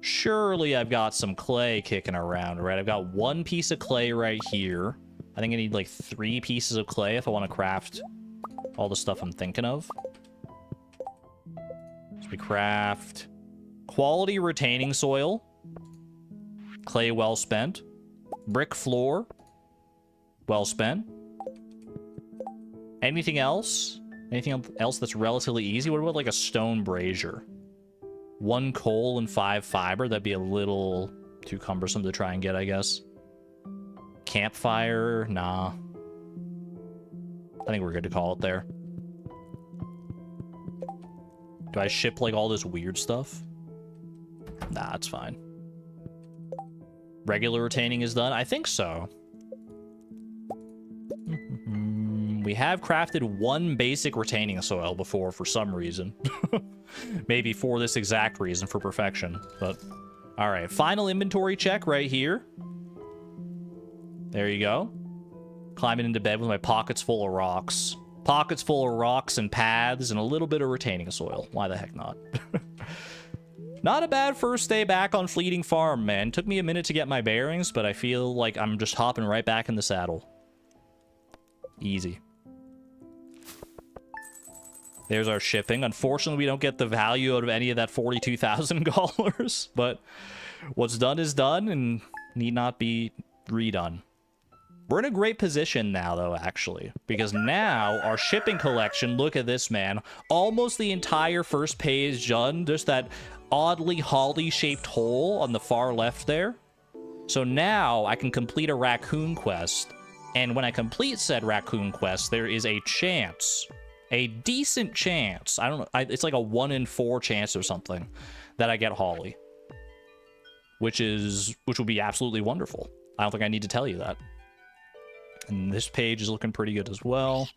Surely I've got some clay kicking around, right? I've got 1 piece of clay right here. I think I need like 3 pieces of clay if I want to craft all the stuff I'm thinking of. So we craft quality retaining soil. Clay well spent. Brick floor. Well spent. Anything else? Anything else that's relatively easy? What about like a stone brazier? 1 coal and 5 fiber. That'd be a little too cumbersome to try and get, I guess. Campfire? Nah. I think we're good to call it there. Do I ship like all this weird stuff? Nah, it's fine. Regular retaining is done? I think so. We have crafted 1 basic retaining soil before for some reason. Maybe for this exact reason, for perfection. But, alright. Final inventory check right here. There you go. Climbing into bed with my pockets full of rocks. Pockets full of rocks and paths and a little bit of retaining soil. Why the heck not? Not a bad first day back on Fleeting Farm, man. Took me a minute to get my bearings, but I feel like I'm just hopping right back in the saddle. Easy. There's our shipping. Unfortunately, we don't get the value out of any of that $42,000, but what's done is done and need not be redone. We're in a great position now, though, actually, because now our shipping collection, look at this, man. Almost the entire first page done. Just that oddly holly-shaped hole on the far left there. So now I can complete a raccoon quest, and when I complete said raccoon quest, there is a chance, a decent chance, I don't know, it's like a 1 in 4 chance or something, that I get Holly. Which would be absolutely wonderful. I don't think I need to tell you that. And this page is looking pretty good as well.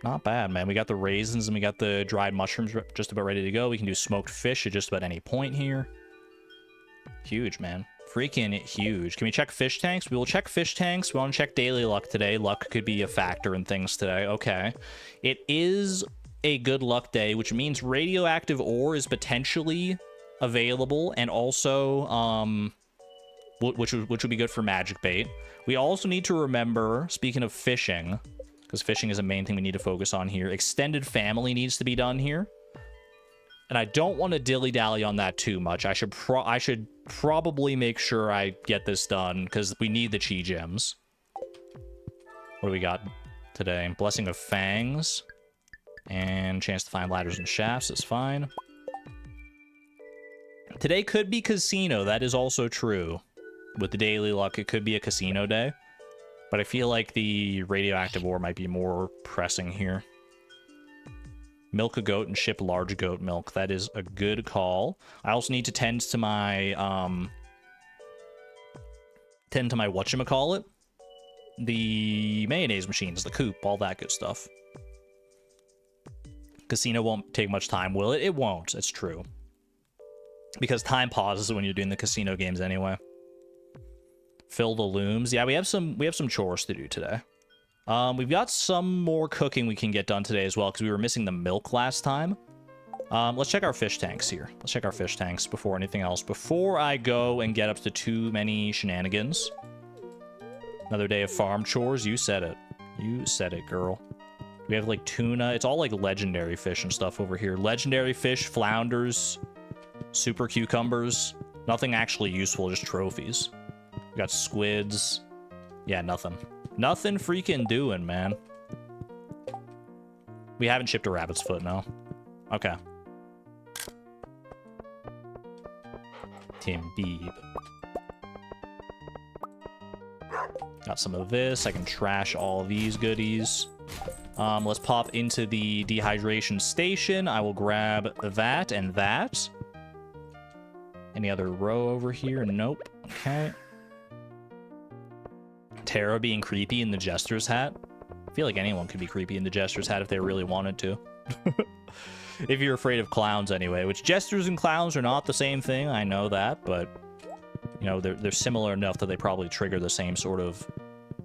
Not bad, man. We got the raisins and we got the dried mushrooms just about ready to go. We can do smoked fish at just about any point here. Huge, man. Freaking huge. Can we check fish tanks? We will check fish tanks. We want to check daily luck today. Luck could be a factor in things today. Okay. It is a good luck day, which means radioactive ore is potentially available, and also which would be good for magic bait. We also need to remember, speaking of fishing, because fishing is a main thing we need to focus on here, extended family needs to be done here. And I don't want to dilly-dally on that too much. I should probably make sure I get this done, because we need the chi gems. What do we got today? Blessing of Fangs. And chance to find ladders and shafts is fine. Today could be casino. That is also true. With the daily luck, it could be a casino day. But I feel like the radioactive ore might be more pressing here. Milk a goat and ship large goat milk. That is a good call. I also need to tend to my whatchamacallit. The mayonnaise machines, the coop, all that good stuff. Casino won't take much time, will it? It won't. It's true. Because time pauses when you're doing the casino games anyway. Fill the looms. Yeah, we have some chores to do today. We've got some more cooking we can get done today as well, because we were missing the milk last time. Let's check our fish tanks here. Let's check our fish tanks before anything else. Before I go and get up to too many shenanigans. Another day of farm chores. You said it. You said it, girl. We have, like, tuna. It's all, like, legendary fish and stuff over here. Legendary fish, flounders, super cucumbers. Nothing actually useful, just trophies. We got squids. Yeah, nothing. Nothing freaking doing, man. We haven't shipped a rabbit's foot, no. Okay. Tim Beeb. Got some of this. I can trash all these goodies. Let's pop into the dehydration station. I will grab that and that. Any other row over here? Nope. Okay. Tara being creepy in the Jester's hat. I feel like anyone could be creepy in the Jester's hat if they really wanted to. If you're afraid of clowns anyway, which Jesters and clowns are not the same thing, I know that, but you know, they're similar enough that they probably trigger the same sort of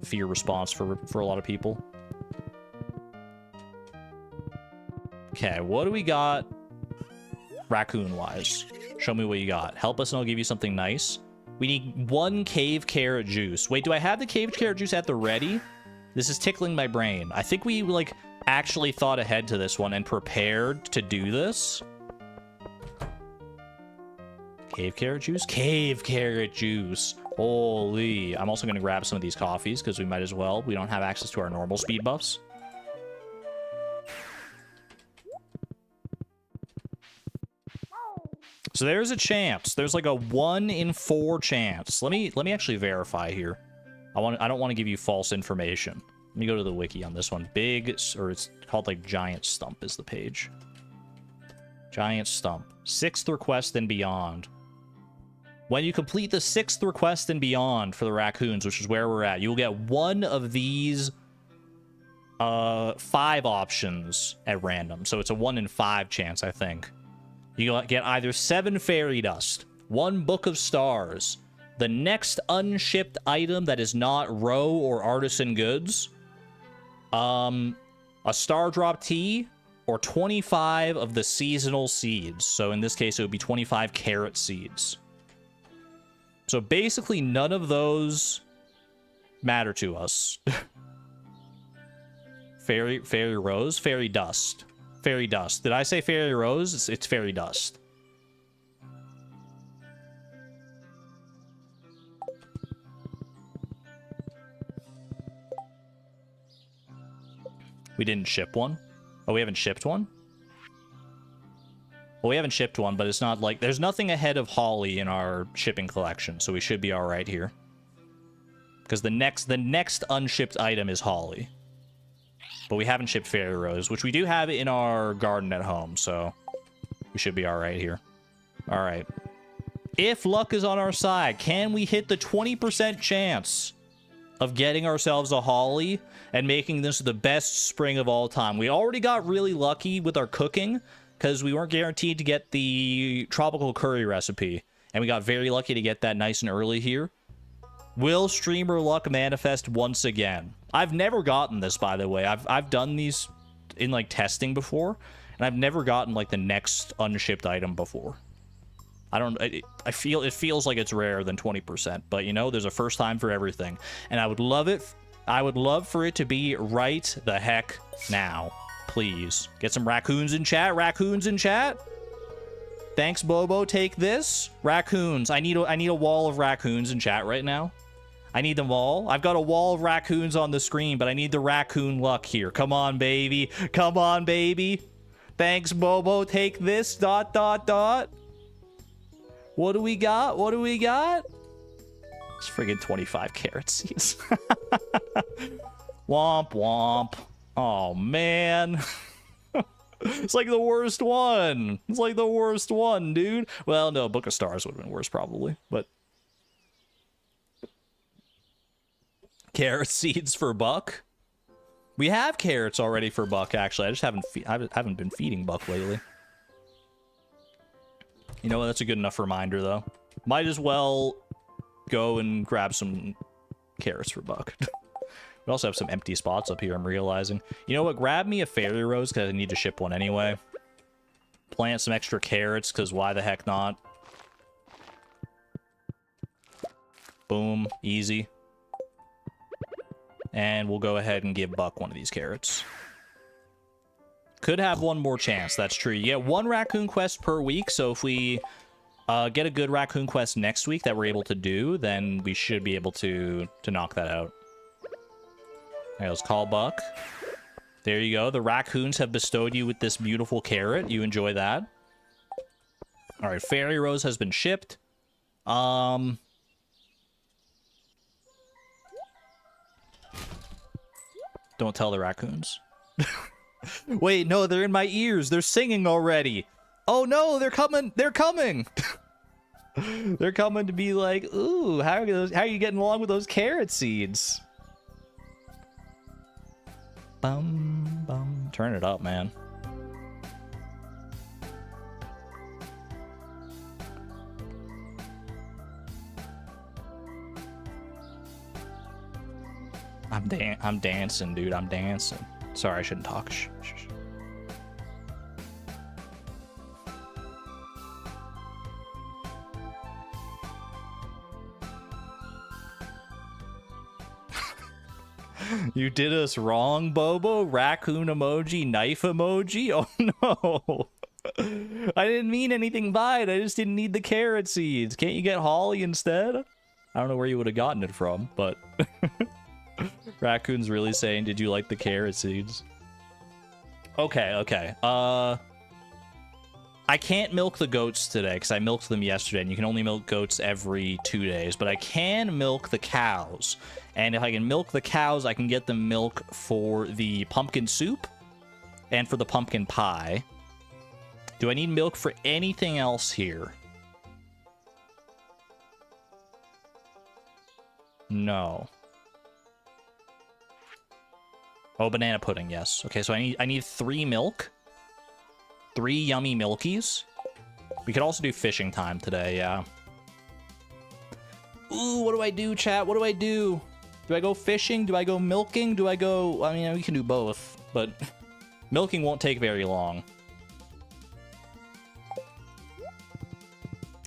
fear response for a lot of people. Okay, what do we got raccoon-wise? Show me what you got. Help us and I'll give you something nice. We need 1 cave carrot juice. Wait, do I have the cave carrot juice at the ready? This is tickling my brain. I think we, like, actually thought ahead to this one and prepared to do this. Cave carrot juice? Cave carrot juice. Holy. I'm also going to grab some of these coffees because we might as well. We don't have access to our normal speed buffs. So there's a chance. There's like a 1 in 4 chance. Let me actually verify here. I don't want to give you false information. Let me go to the wiki on this one. Or it's called like Giant Stump is the page. Giant Stump. 6th request and beyond. When you complete the 6th request and beyond for the raccoons, which is where we're at, you'll get 1 of these 5 options at random. So it's a 1 in 5 chance, I think. You get either 7 fairy dust, 1 book of stars, the next unshipped item that is not row or artisan goods, a star drop tea, or 25 of the seasonal seeds. So in this case, it would be 25 carrot seeds. So basically, none of those matter to us. Fairy rose, fairy dust. Fairy dust. Did I say fairy rose? It's fairy dust. We didn't ship one? Oh, we haven't shipped one? Well, we haven't shipped one, but it's not like... There's nothing ahead of holly in our shipping collection, so we should be alright here. Because the next unshipped item is holly. But we haven't shipped fairy rose, which we do have in our garden at home, so we should be alright here. Alright. If luck is on our side, can we hit the 20% chance of getting ourselves a holly and making this the best spring of all time? We already got really lucky with our cooking, because we weren't guaranteed to get the tropical curry recipe, and we got very lucky to get that nice and early here. Will streamer luck manifest once again? I've never gotten this, by the way. I've done these in, like, testing before, and I've never gotten, like, the next unshipped item before. I feel it feels like it's rarer than 20%, but, you know, there's a first time for everything. And I would love for it to be right the heck now. Please. Get some raccoons in chat. Raccoons in chat. Thanks, Bobo. Take this. Raccoons. I need a wall of raccoons in chat right now. I need them all. I've got a wall of raccoons on the screen, but I need the raccoon luck here. Come on, baby. Come on, baby. Thanks, Bobo. Take this. ... What do we got? What do we got? It's friggin' 25 carrot seeds. Womp womp. Oh, man. It's like the worst one. It's like the worst one, dude. Well, no, Book of Stars would have been worse, probably. But carrot seeds for Buck? We have carrots already for Buck, actually. I just haven't been feeding Buck lately. You know what? That's a good enough reminder, though. Might as well go and grab some carrots for Buck. We also have some empty spots up here, I'm realizing. You know what? Grab me a fairy rose, because I need to ship one anyway. Plant some extra carrots, because why the heck not? Boom. Easy. And we'll go ahead and give Buck one of these carrots. Could have one more chance, that's true. You get one raccoon quest per week, so if we get a good raccoon quest next week that we're able to do, then we should be able to knock that out. Alright, let's call Buck. There you go. The raccoons have bestowed you with this beautiful carrot. You enjoy that. Alright, Fairy Rose has been shipped. Don't tell the raccoons. Wait, no, they're in my ears. They're singing already. Oh no, they're coming. They're coming. They're coming to be like, ooh, how are you getting along with those carrot seeds? Bum, bum. Turn it up, man. I'm dancing, dude. I'm dancing. Sorry, I shouldn't talk. Shh. You did us wrong, Bobo. Raccoon emoji, knife emoji. Oh no. I didn't mean anything by it. I just didn't need the carrot seeds. Can't you get holly instead? I don't know where you would have gotten it from, but Raccoon's really saying, did you like the carrot seeds? Okay. I can't milk the goats today because I milked them yesterday, and you can only milk goats every 2 days, but I can milk the cows. And if I can milk the cows, I can get them milk for the pumpkin soup and for the pumpkin pie. Do I need milk for anything else here? No. Oh, banana pudding, yes. Okay, so I need 3 milk. 3 yummy milkies. We could also do fishing time today, yeah. Ooh, what do I do, chat? What do I do? Do I go fishing? Do I go milking? Do I go... I mean, we can do both, but milking won't take very long.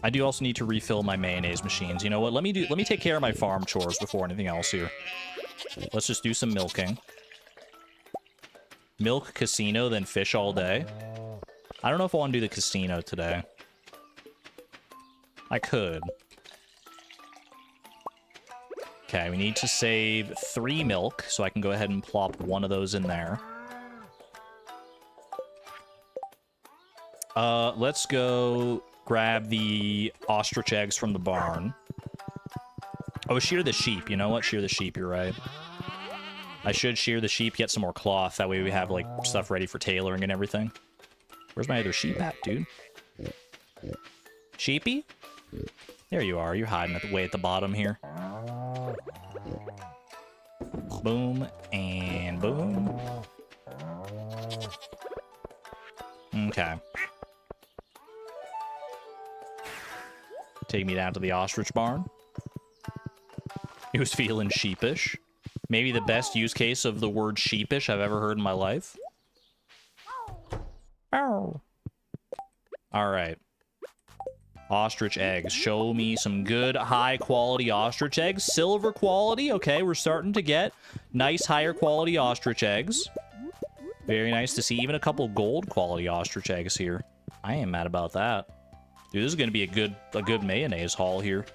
I do also need to refill my mayonnaise machines. You know what? Let me take care of my farm chores before anything else here. Let's just do some milking. Milk, casino, then fish all day. I don't know if I want to do the casino today. I could. Okay, we need to save 3 milk, so I can go ahead and plop one of those in there. Let's go grab the ostrich eggs from the barn. Oh, shear the sheep. You know what? Shear the sheep, you're right. I should shear the sheep, get some more cloth. That way we have, like, stuff ready for tailoring and everything. Where's my other sheep at, dude? Sheepy? There you are. You're hiding way at the bottom here. Boom and boom. Okay. Take me down to the ostrich barn. He was feeling sheepish. Maybe the best use case of the word sheepish I've ever heard in my life. Ow. All right. Ostrich eggs. Show me some good, high-quality ostrich eggs. Silver quality. Okay, we're starting to get nice, higher-quality ostrich eggs. Very nice to see even a couple gold-quality ostrich eggs here. I ain't mad about that. Dude, this is going to be a good mayonnaise haul here.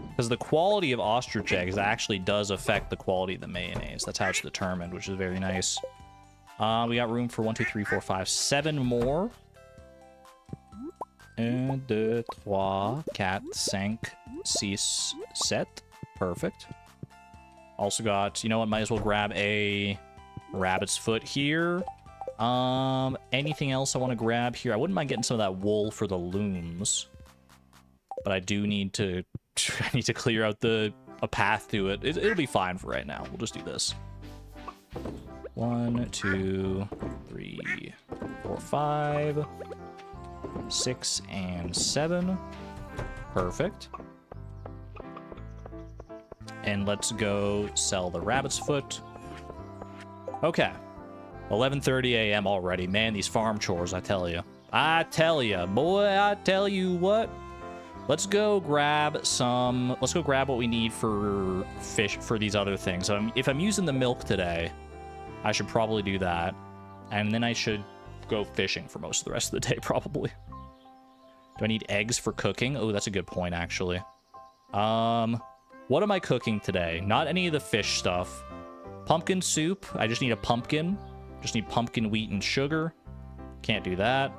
Because the quality of ostrich eggs actually does affect the quality of the mayonnaise. That's how it's determined, which is very nice. We got room for 1, 2, 3, 4, 5, 7 more. 1, 2, 3, 4, 5, 6, 7. Perfect. Also got, you know what, might as well grab a rabbit's foot here. Anything else I want to grab here? I wouldn't mind getting some of that wool for the looms. But I do need to... I need to clear out a path to it. It'll be fine for right now. We'll just do this. 1, 2, 3, 4, 5, 6, and 7. Perfect. And let's go sell the rabbit's foot. Okay. 11:30 a.m. already. Man, these farm chores, I tell you. I tell you, boy, I tell you what. Let's go grab some... Let's go grab what we need for fish, for these other things. If I'm using the milk today, I should probably do that. And then I should go fishing for most of the rest of the day, probably. Do I need eggs for cooking? Oh, that's a good point, actually. What am I cooking today? Not any of the fish stuff. Pumpkin soup. I just need a pumpkin. Just need pumpkin, wheat, and sugar. Can't do that.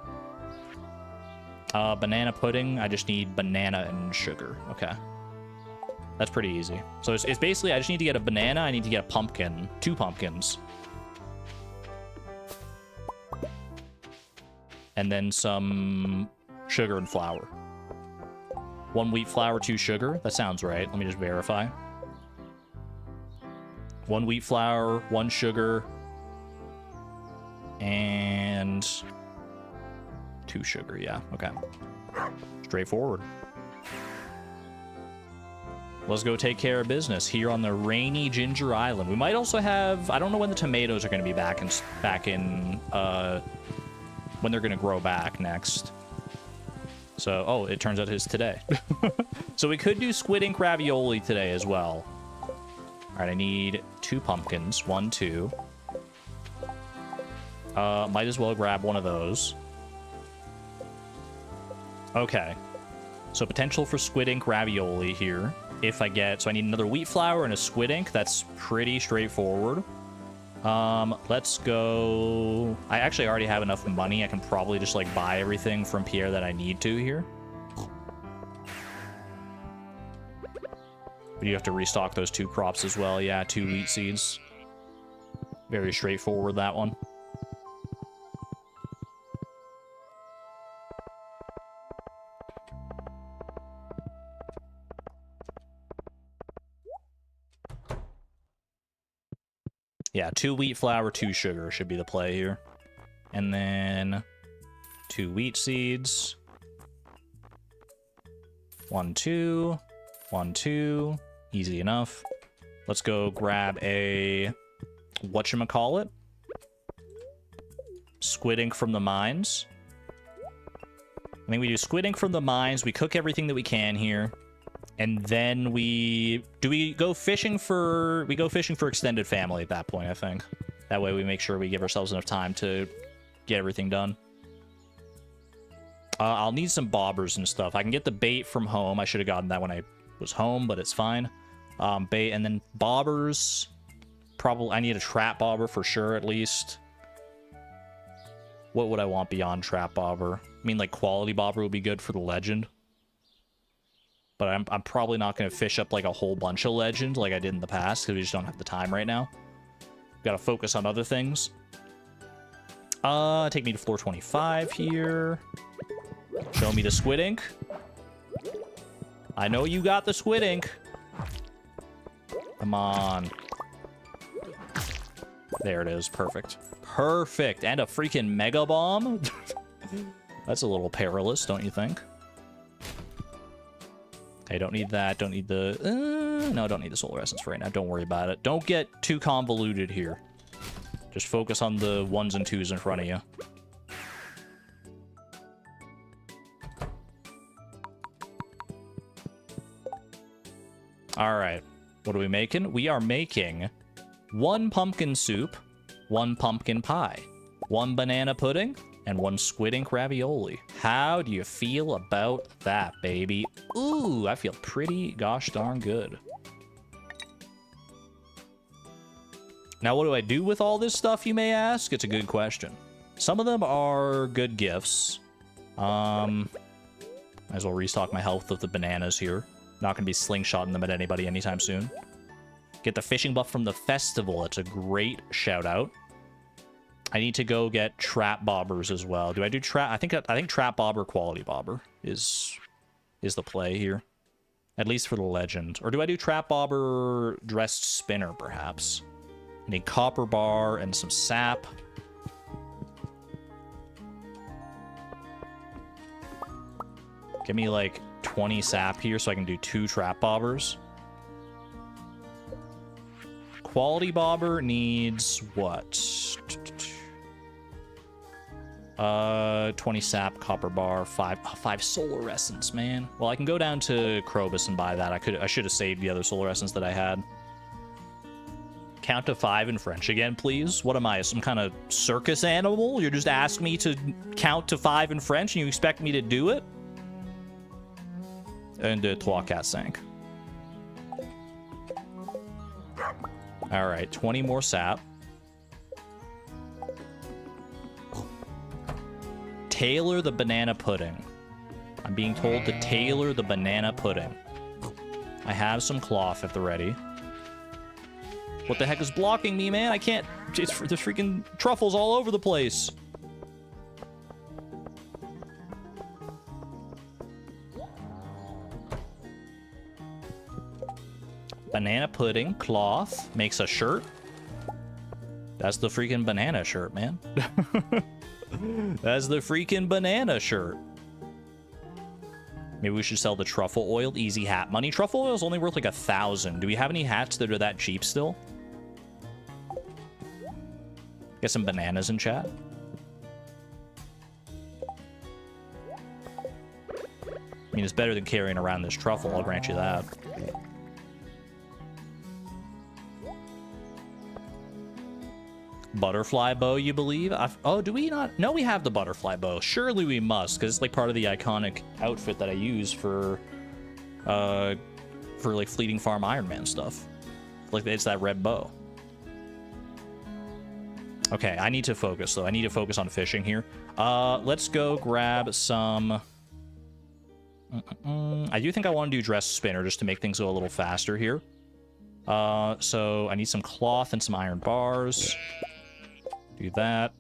Banana pudding. I just need banana and sugar. Okay. That's pretty easy. So it's basically, I just need to get a banana. I need to get a pumpkin. 2 pumpkins. And then some sugar and flour. 1 wheat flour, 2 sugar. That sounds right. Let me just verify. 1 wheat flour, 1 sugar, and 2 sugar. Yeah, okay. Straightforward. Let's go take care of business here on the rainy Ginger Island. We might also have... I don't know when the tomatoes are going to be back in when they're going to grow back next. So, oh, it turns out it's today. So we could do squid ink ravioli today as well. All right, I need 2 pumpkins. 1, 2. Might as well grab one of those. Okay. So potential for squid ink ravioli here. If I get... So I need another wheat flour and a squid ink. That's pretty straightforward. Let's go... I actually already have enough money. I can probably just, like, buy everything from Pierre that I need to here. But you have to restock those 2 crops as well. Yeah, 2 wheat seeds. Very straightforward, that one. Yeah, 2 wheat flour, 2 sugar should be the play here. And then 2 wheat seeds. 1, 2. 1, 2. Easy enough. Let's go grab a... whatchamacallit? squid ink from the mines. I think we do squid ink from the mines. We cook everything that we can here. And then we go fishing for extended family at that point, I think. That way we make sure we give ourselves enough time to get everything done. I'll need some bobbers and stuff. I can get the bait from home. I should have gotten that when I was home, but it's fine. Bait and then bobbers. Probably I need a trap bobber for sure, at least. What would I want beyond trap bobber? I mean, like quality bobber would be good for the legend. But I'm probably not going to fish up like a whole bunch of legend like I did in the past because we just don't have the time right now. Got to focus on other things. Take me to floor 25 here. Show me the squid ink. I know you got the squid ink. Come on. There it is. Perfect. Perfect. And a freaking mega bomb. That's a little perilous, don't you think? Okay, don't need that. Don't need the... no, don't need the solar essence for right now. Don't worry about it. Don't get too convoluted here. Just focus on the 1s and 2s in front of you. All right. What are we making? We are making 1 pumpkin soup, 1 pumpkin pie, 1 banana pudding, and 1 squid ink ravioli. How do you feel about that, baby? Ooh, I feel pretty gosh darn good. Now, what do I do with all this stuff, you may ask? It's a good question. Some of them are good gifts. Might as well restock my health with the bananas here. Not going to be slingshotting them at anybody anytime soon. Get the fishing buff from the festival. It's a great shout out. I need to go get trap bobbers as well. Do I do trap? I think trap bobber, quality bobber is the play here, at least for the legend. Or do I do trap bobber, dressed spinner perhaps? I need copper bar and some sap. Give me like 20 sap here so I can do 2 trap bobbers. Quality bobber needs what? 20 sap, copper bar, 5 solar essence, man. Well, I can go down to Krobus and buy that. I should have saved the other solar essence that I had. Count to 5 in French again, please. What am I, some kind of circus animal? You're just asking me to count to 5 in French and you expect me to do it? And 3, 4, 5. All right, 20 more sap. Tailor the banana pudding. I'm being told to tailor the banana pudding. I have some cloth at the ready. What the heck is blocking me, man? I can't... There's freaking truffles all over the place. Banana pudding, cloth, makes a shirt. That's the freaking banana shirt, man. That's the freaking banana shirt. Maybe we should sell the truffle oil. Easy hat money. Truffle oil is only worth like 1,000. Do we have any hats that are that cheap still? Get some bananas in chat. I mean, it's better than carrying around this truffle, I'll grant you that. Butterfly bow, you believe? Oh, do we not? No, we have the butterfly bow. Surely we must, because it's like part of the iconic outfit that I use for like Fleeting Farm Iron Man stuff. Like, it's that red bow. Okay, I need to focus, though. I need to focus on fishing here. Let's go grab some... I do think I want to do dress spinner just to make things go a little faster here. So I need some cloth and some iron bars. Do that.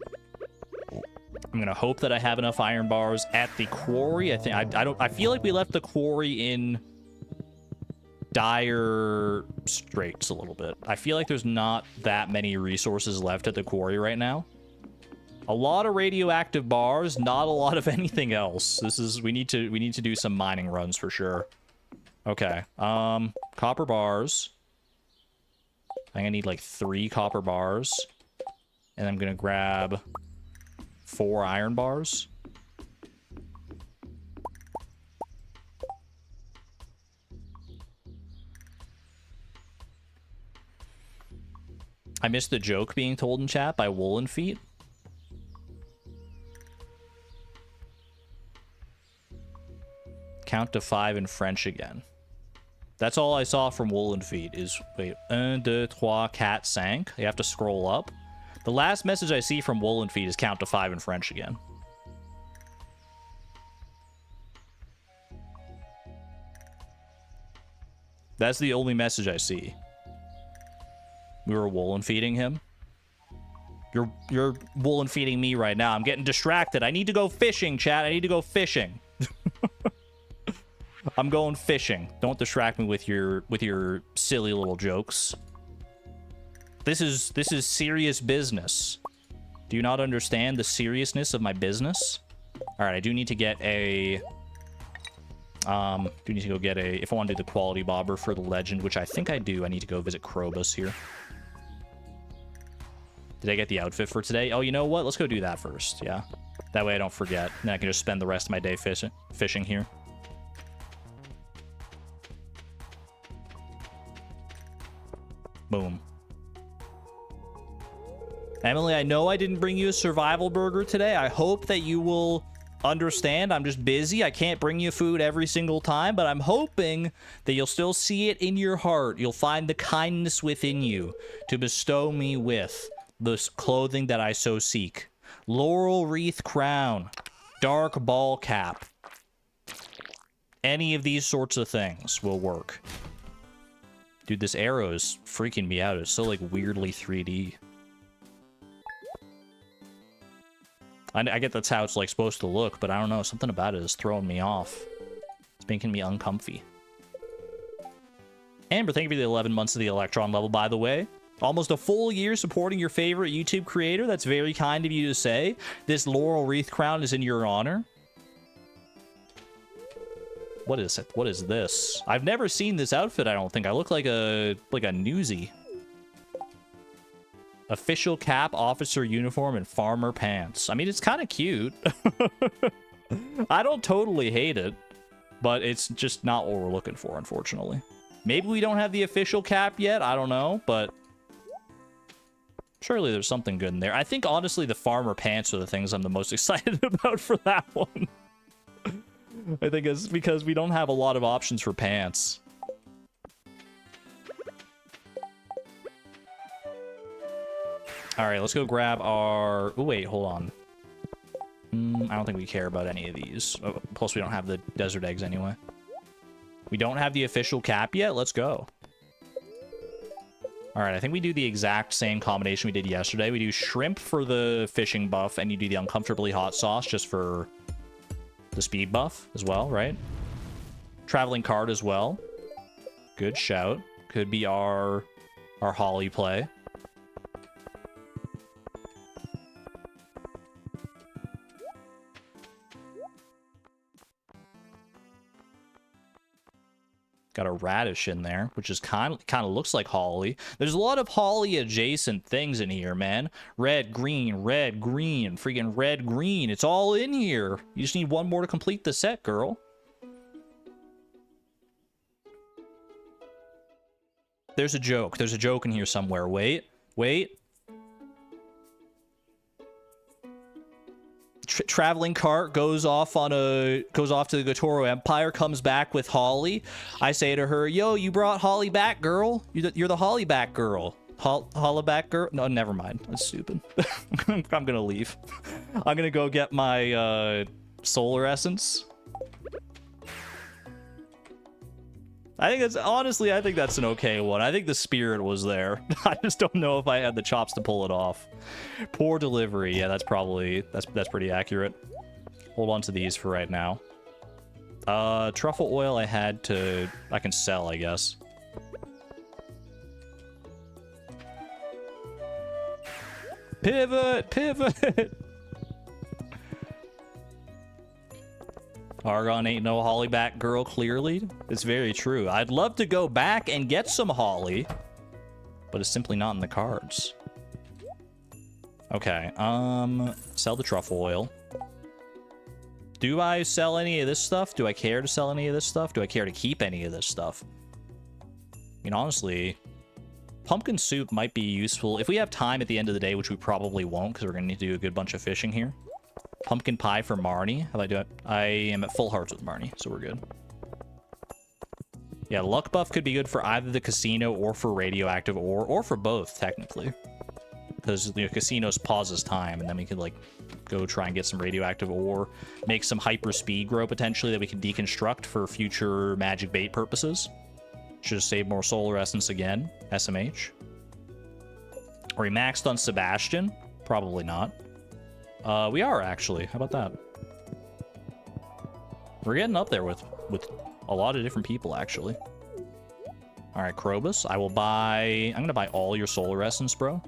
I'm gonna hope that I have enough iron bars at the quarry. I feel like we left the quarry in dire straits a little bit. I feel like there's not that many resources left at the quarry right now. A lot of radioactive bars, not a lot of anything else. We need to do some mining runs for sure. Okay. Copper bars. I think I need like 3 copper bars. And I'm gonna grab 4 iron bars. I missed the joke being told in chat by Woolen Feet. Count to 5 in French again. That's all I saw from Woolen Feet is, wait, 1, 2, 3, 4, 5. You have to scroll up. The last message I see from Woolen Feet is count to 5 in French again. That's the only message I see. We were woolen feeding him. You're woolen feeding me right now. I'm getting distracted. I need to go fishing, chat. I need to go fishing. I'm going fishing. Don't distract me with your silly little jokes. This is serious business. Do you not understand the seriousness of my business? All right, I do need to get a if I want to do the quality bobber for the legend, which I think I do, I need to go visit Krobus here. Did I get the outfit for today? Oh, you know what? Let's go do that first, yeah? That way I don't forget. Then I can just spend the rest of my day fishing here. Boom. Emily, I know I didn't bring you a survival burger today. I hope that you will understand. I'm just busy. I can't bring you food every single time, but I'm hoping that you'll still see it in your heart. You'll find the kindness within you to bestow me with the clothing that I so seek. Laurel wreath crown, dark ball cap. Any of these sorts of things will work. Dude, this arrow is freaking me out. It's so, like, weirdly 3D. I get that's how it's, like, supposed to look, but I don't know. Something about it is throwing me off. It's making me uncomfy. Amber, thank you for the 11 months of the Electron level, by the way. Almost a full year supporting your favorite YouTube creator. That's very kind of you to say. This laurel wreath crown is in your honor. What is it? What is this? I've never seen this outfit, I don't think. I look like a newsie. Official cap, officer uniform, and farmer pants. I mean, it's kind of cute. I don't totally hate it, but it's just not what we're looking for, unfortunately. Maybe we don't have the official cap yet. I don't know, but surely there's something good in there. I think, honestly, the farmer pants are the things I'm the most excited about for that one. I think it's because we don't have a lot of options for pants. All right, let's go grab our... Oh, wait, hold on. I don't think we care about any of these. Oh, plus, we don't have the desert eggs anyway. We don't have the official cap yet? Let's go. All right, I think we do the exact same combination we did yesterday. We do shrimp for the fishing buff, and you do the uncomfortably hot sauce just for the speed buff as well, right? Traveling card as well. Good shout. Could be our Holly play. Got a radish in there, which is kind of looks like holly. There's a lot of holly adjacent things in here, man. Red, green, freaking red, green. It's all in here. You just need one more to complete the set, girl. There's a joke. There's a joke in here somewhere. Wait. Traveling cart goes off to the Gotoro Empire, comes back with Holly. I say to her, yo, you brought Holly back, girl. You're the Holly back girl. Holla back girl? No, never mind. That's stupid. I'm gonna leave. I'm gonna go get my solar essence. I think that's an okay one. I think the spirit was there. I just don't know if I had the chops to pull it off. Poor delivery. Yeah, that's pretty accurate. Hold on to these for right now. Truffle oil I can sell, I guess. Pivot! Argon ain't no Holly back girl, clearly. It's very true. I'd love to go back and get some Holly, but it's simply not in the cards. Okay, sell the truffle oil. Do I sell any of this stuff? Do I care to sell any of this stuff? Do I care to keep any of this stuff? I mean, honestly, pumpkin soup might be useful if we have time at the end of the day, which we probably won't because we're going to need to do a good bunch of fishing here. Pumpkin pie for Marnie. How do I do it? I am at full hearts with Marnie, so we're good. Yeah, luck buff could be good for either the casino or for radioactive ore, or for both, technically. Because the casinos pauses time, and then we could, like, go try and get some radioactive ore, make some hyper speed grow, potentially, that we can deconstruct for future magic bait purposes. Should have saved more solar essence again. SMH. Are we maxed on Sebastian? Probably not. We are, actually. How about that? We're getting up there with a lot of different people, actually. All right, Krobus. I will buy... I'm going to buy all your solar essence, bro.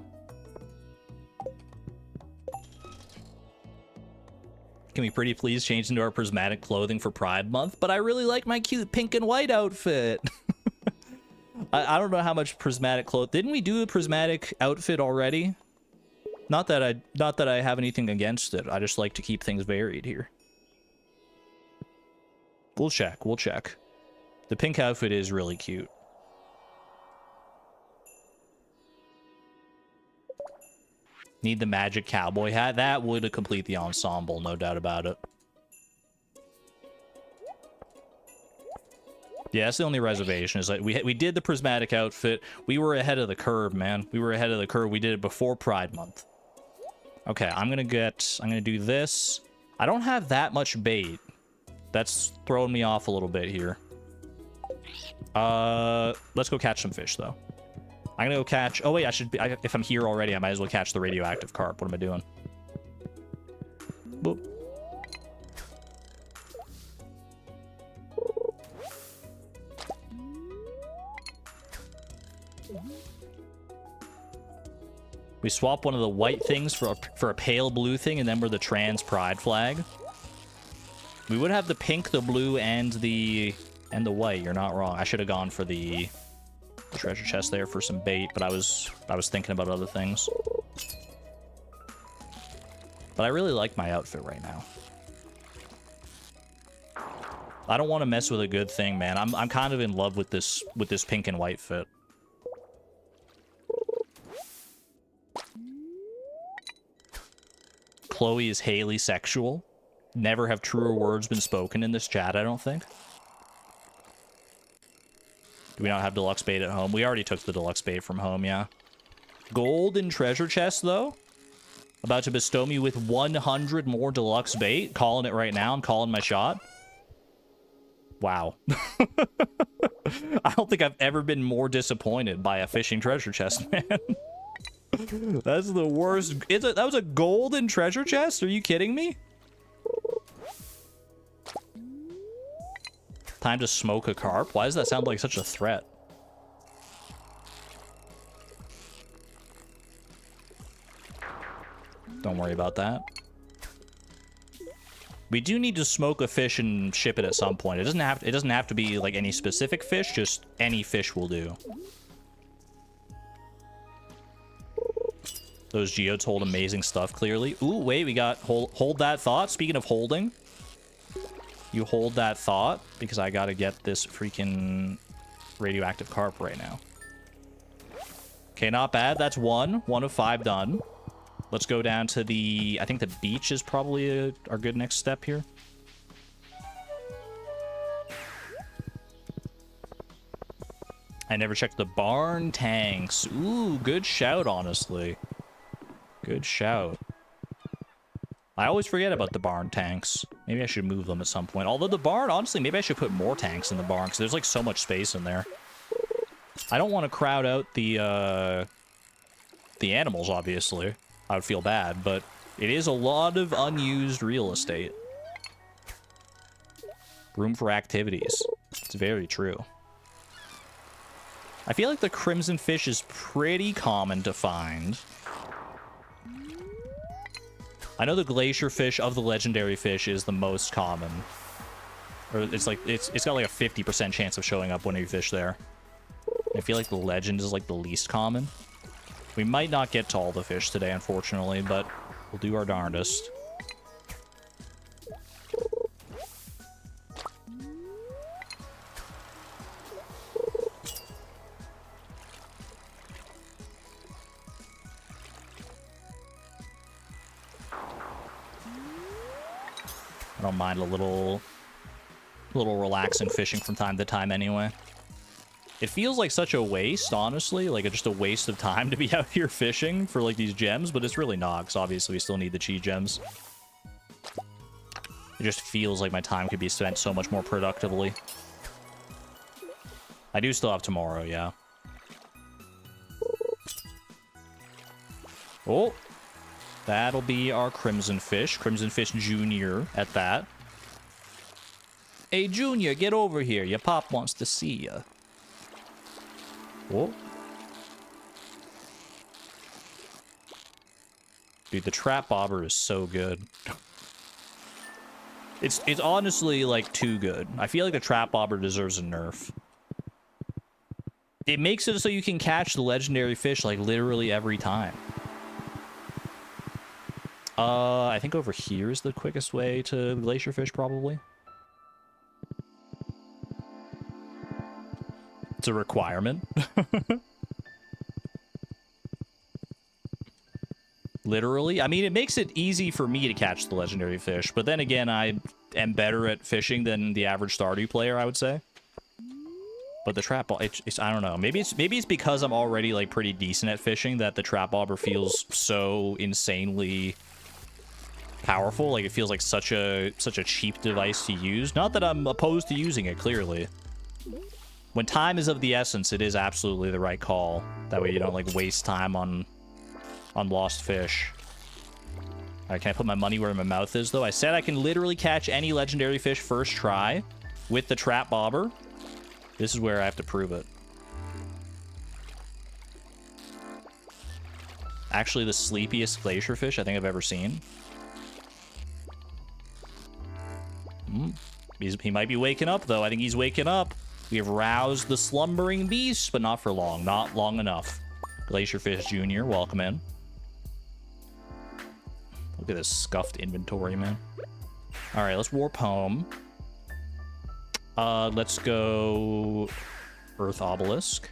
Can we pretty please change into our prismatic clothing for Pride Month? But I really like my cute pink and white outfit. I don't know how much prismatic cloth. Didn't we do a prismatic outfit already? Not that I have anything against it. I just like to keep things varied here. We'll check. We'll check. The pink outfit is really cute. Need the magic cowboy hat. That would complete the ensemble, no doubt about it. Yeah, that's the only reservation, is that we did the prismatic outfit. We were ahead of the curve, man. We were ahead of the curve. We did it before Pride Month. Okay, I'm gonna do this. I don't have that much bait. That's throwing me off a little bit here. Let's go catch some fish, though. I'm gonna go catch... Oh, wait, if I'm here already, I might as well catch the radioactive carp. What am I doing? Boop. We swap one of the white things for a pale blue thing, and then we're the trans pride flag. We would have the pink, the blue, and the white. You're not wrong. I should have gone for the treasure chest there for some bait, but I was thinking about other things. But I really like my outfit right now. I don't want to mess with a good thing, man. I'm kind of in love with this pink and white fit. Chloe is Haley sexual. Never have truer words been spoken in this chat, I don't think. Do we not have deluxe bait at home? We already took the deluxe bait from home, yeah. Golden treasure chest, though. About to bestow me with 100 more deluxe bait. Calling it right now. I'm calling my shot. Wow. I don't think I've ever been more disappointed by a fishing treasure chest, man. That's the worst. That was a golden treasure chest? Are you kidding me? Time to smoke a carp? Why does that sound like such a threat? Don't worry about that. We do need to smoke a fish and ship it at some point. It doesn't have to be like any specific fish, just any fish will do. Those geodes hold amazing stuff, clearly. Ooh, wait, we got... Hold that thought. Speaking of holding, you hold that thought, because I gotta get this freaking radioactive carp right now. Okay, not bad. That's one. 1 of 5 done. Let's go down to the... I think the beach is probably our good next step here. I never checked the barn tanks. Ooh, good shout, honestly. Good shout. I always forget about the barn tanks. Maybe I should move them at some point. Although the barn, honestly, maybe I should put more tanks in the barn, because there's like so much space in there. I don't want to crowd out the animals, obviously. I would feel bad, but it is a lot of unused real estate. Room for activities. It's very true. I feel like the crimson fish is pretty common to find. I know the glacier fish of the legendary fish is the most common. Or it's like it's got like a 50% chance of showing up when you fish there. I feel like the legend is like the least common. We might not get to all the fish today, unfortunately, but we'll do our darndest. I don't mind a little relaxing fishing from time to time anyway. It feels like such a waste, honestly, like just a waste of time to be out here fishing for like these gems, but it's really not, because obviously we still need the cheat gems. It just feels like my time could be spent so much more productively. I do still have tomorrow, yeah. Oh, that'll be our Crimson Fish Junior at that. Hey, Junior, get over here. Your pop wants to see you. Oh. Dude, the trap bobber is so good. It's honestly, like, too good. I feel like the trap bobber deserves a nerf. It makes it so you can catch the legendary fish, like, literally every time. I think over here is the quickest way to glacier fish, probably. It's a requirement. Literally. I mean, it makes it easy for me to catch the legendary fish, but then again, I am better at fishing than the average Stardew player, I would say. But the trap ball, it's I don't know. Maybe it's because I'm already like pretty decent at fishing that the trap bobber feels so insanely powerful. Like it feels like such a cheap device to use. Not that I'm opposed to using it, clearly. When time is of the essence, it is absolutely the right call. That way you don't like waste time on lost fish. Alright, can I put my money where my mouth is though? I said I can literally catch any legendary fish first try with the trap bobber. This is where I have to prove it. Actually, the sleepiest glacier fish I think I've ever seen. He might be waking up though. I think he's waking up. We have roused the slumbering beast, but not for long. Not long enough. Glacierfish Jr., welcome in. Look at this scuffed inventory, man. All right, let's warp home. Let's go Earth Obelisk.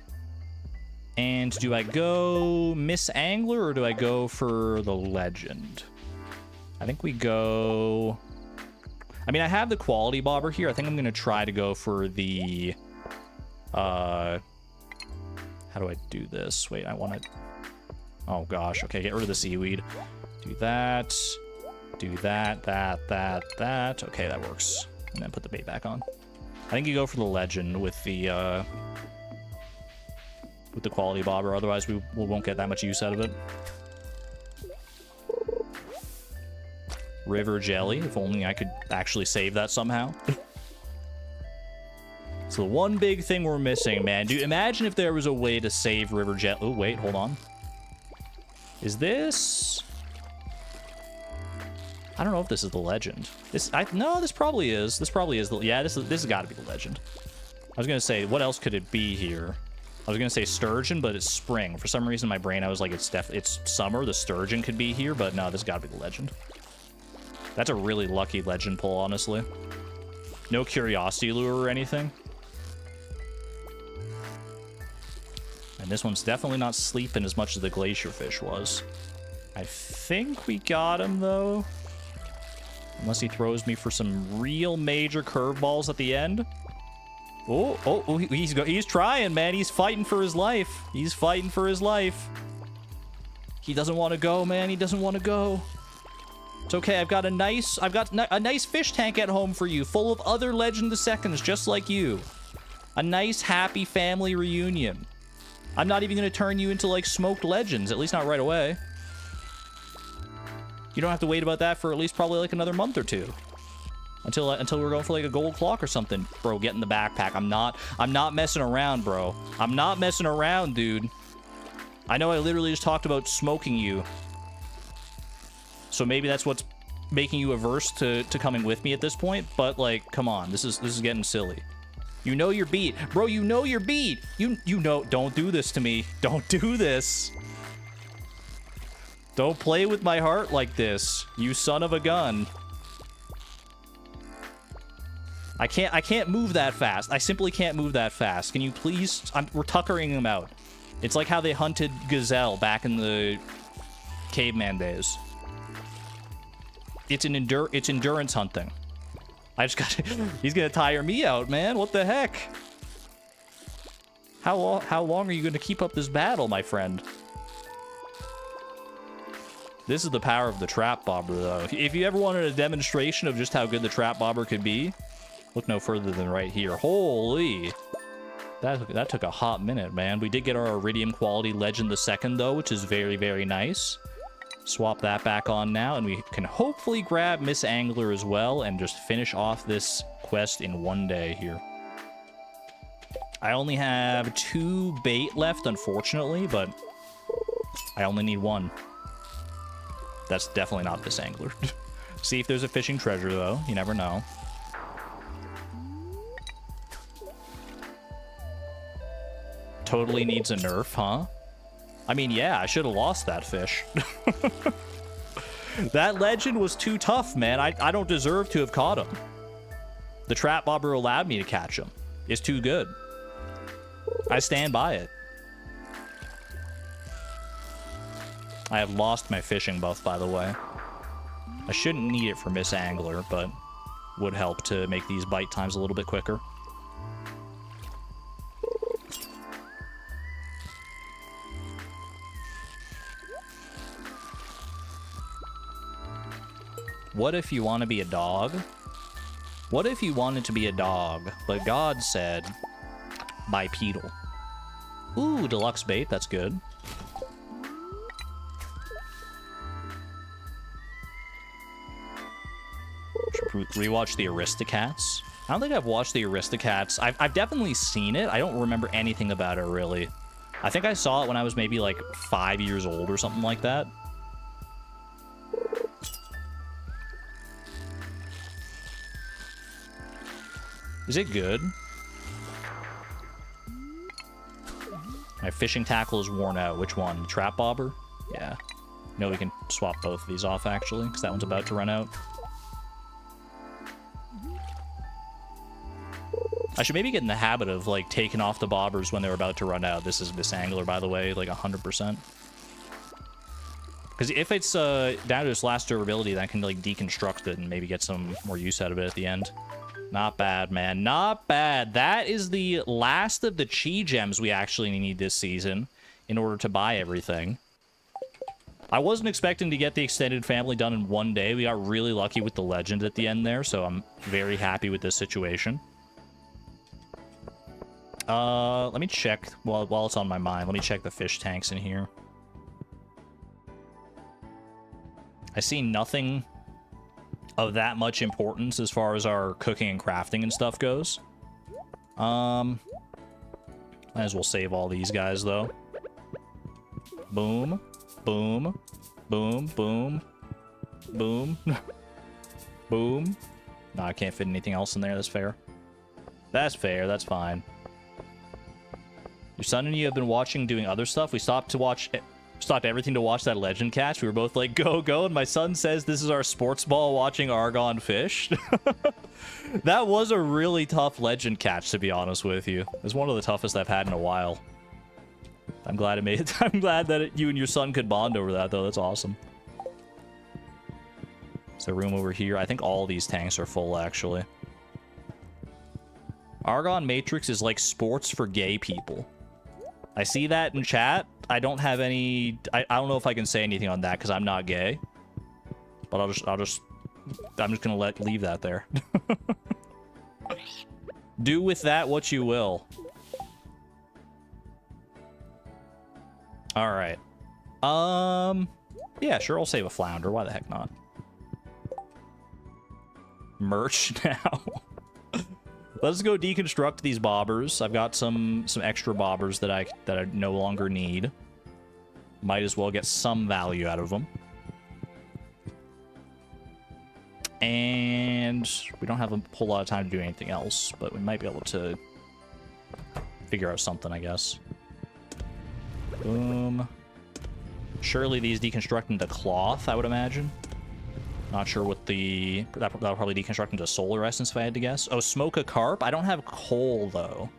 And do I go Miss Angler or do I go for the Legend? I think we go... I mean, I have the quality bobber here. I think I'm going to try to go for the... How do I do this? Wait, I want to... Oh, gosh. Okay, get rid of the seaweed. Do that. Do that, that. Okay, that works. And then put the bait back on. I think you go for the Legend with the quality bobber. Otherwise, we won't get that much use out of it. River jelly. If only I could actually save that somehow. So the one big thing we're missing, man. Dude, imagine if there was a way to save river jelly. Oh, wait, hold on. Is this... I don't know if this is the Legend. No, this probably is. This probably is the... Yeah, this has got to be the Legend. I was going to say, what else could it be here? I was going to say sturgeon, but it's spring. For some reason, in my brain, I was like, it's summer. The sturgeon could be here, but no, this has got to be the Legend. That's a really lucky Legend pull, honestly. No curiosity lure or anything. And this one's definitely not sleeping as much as the glacier fish was. I think we got him, though. Unless he throws me for some real major curveballs at the end. Oh, he's trying, man. He's fighting for his life. He's fighting for his life. He doesn't want to go, man. He doesn't want to go. It's okay. I've got a nice fish tank at home for you, full of other Legend of Seconds just like you. A nice, happy family reunion. I'm not even going to turn you into, like, smoked legends, at least not right away. You don't have to wait about that for at least probably, like, another month or two. Until we're going for, like, a gold clock or something. Bro, get in the backpack. I'm not messing around, bro. I'm not messing around, dude. I know I literally just talked about smoking you. So maybe that's what's making you averse to coming with me at this point, but, like, come on. This is getting silly. You know you're beat. Bro, you know you're beat. You know, don't do this to me. Don't do this. Don't play with my heart like this, you son of a gun. I can't move that fast. I simply can't move that fast. Can you please? We're tuckering him out. It's like how they hunted gazelle back in the caveman days. It's endurance hunting. I just got. He's gonna tire me out, man. What the heck? How long are you gonna keep up this battle, my friend? This is the power of the trap bobber, though. If you ever wanted a demonstration of just how good the trap bobber could be, look no further than right here. Holy. That took a hot minute, man. We did get our Iridium quality legend the second, though, which is very, very nice. Swap that back on now, and we can hopefully grab Miss Angler as well and just finish off this quest in one day here. I only have 2 bait left, unfortunately, but I only need 1. That's definitely not this angler. See if there's a fishing treasure, though. You never know. Totally needs a nerf, huh? I mean, yeah, I should have lost that fish. That legend was too tough, man. I don't deserve to have caught him. The trap bobber allowed me to catch him. It's too good. I stand by it. I have lost my fishing buff, by the way. I shouldn't need it for Miss Angler, but would help to make these bite times a little bit quicker. What if you want to be a dog? What if you wanted to be a dog, but God said, bipedal? Ooh, deluxe bait, that's good. Should rewatch the Aristocats. I don't think I've watched the Aristocats. I've definitely seen it. I don't remember anything about it, really. I think I saw it when I was maybe like 5 years old or something like that. Is it good? My fishing tackle is worn out. Which one? The trap bobber? Yeah. No, we can swap both of these off, actually, because that one's about to run out. I should maybe get in the habit of, like, taking off the bobbers when they're about to run out. This is Miss Angler, by the way, like 100%. Because if it's down to its last durability, then I can, like, deconstruct it and maybe get some more use out of it at the end. Not bad, man. Not bad. That is the last of the Chi gems we actually need this season in order to buy everything. I wasn't expecting to get the extended family done in one day. We got really lucky with the legend at the end there, so I'm very happy with this situation. Let me check, while it's on my mind, let me check the fish tanks in here. I see nothing of that much importance as far as our cooking and crafting and stuff goes. Might as well save all these guys, though. Boom. Boom. Boom. Boom. Boom. Boom. No, I can't fit anything else in there. That's fair. That's fair. That's fine. Your son and you have been watching doing other stuff. We stopped everything to watch that legend catch. We were both like, go, go. And my son says this is our sports ball watching Argon fish. That was a really tough legend catch, to be honest with you. It was one of the toughest I've had in a while. I'm glad it made it. I'm glad that you and your son could bond over that, though. That's awesome. Is there room over here? I think all these tanks are full, actually. Argon Matrix is like sports for gay people. I see that in chat. I don't have any... I don't know if I can say anything on that because I'm not gay. But I'm just gonna leave that there. Do with that what you will. All right. Yeah, sure. I'll save a flounder. Why the heck not? Merch now. Let's go deconstruct these bobbers. I've got some extra bobbers that I no longer need. Might as well get some value out of them. And we don't have a whole lot of time to do anything else, but we might be able to figure out something, I guess. Boom. Surely these deconstruct into cloth, I would imagine. Not sure what the... That'll probably deconstruct into solar essence if I had to guess. Oh, smoke a carp? I don't have coal, though.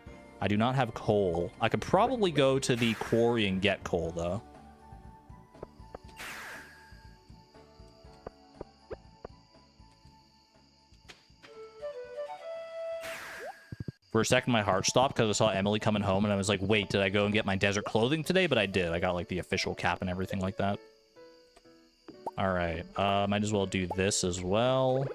I do not have coal. I could probably go to the quarry and get coal, though. For a second, my heart stopped because I saw Emily coming home, and I was like, wait, did I go and get my desert clothing today? But I did. I got, like, the official cap and everything like that. All right. Might as well do this as well.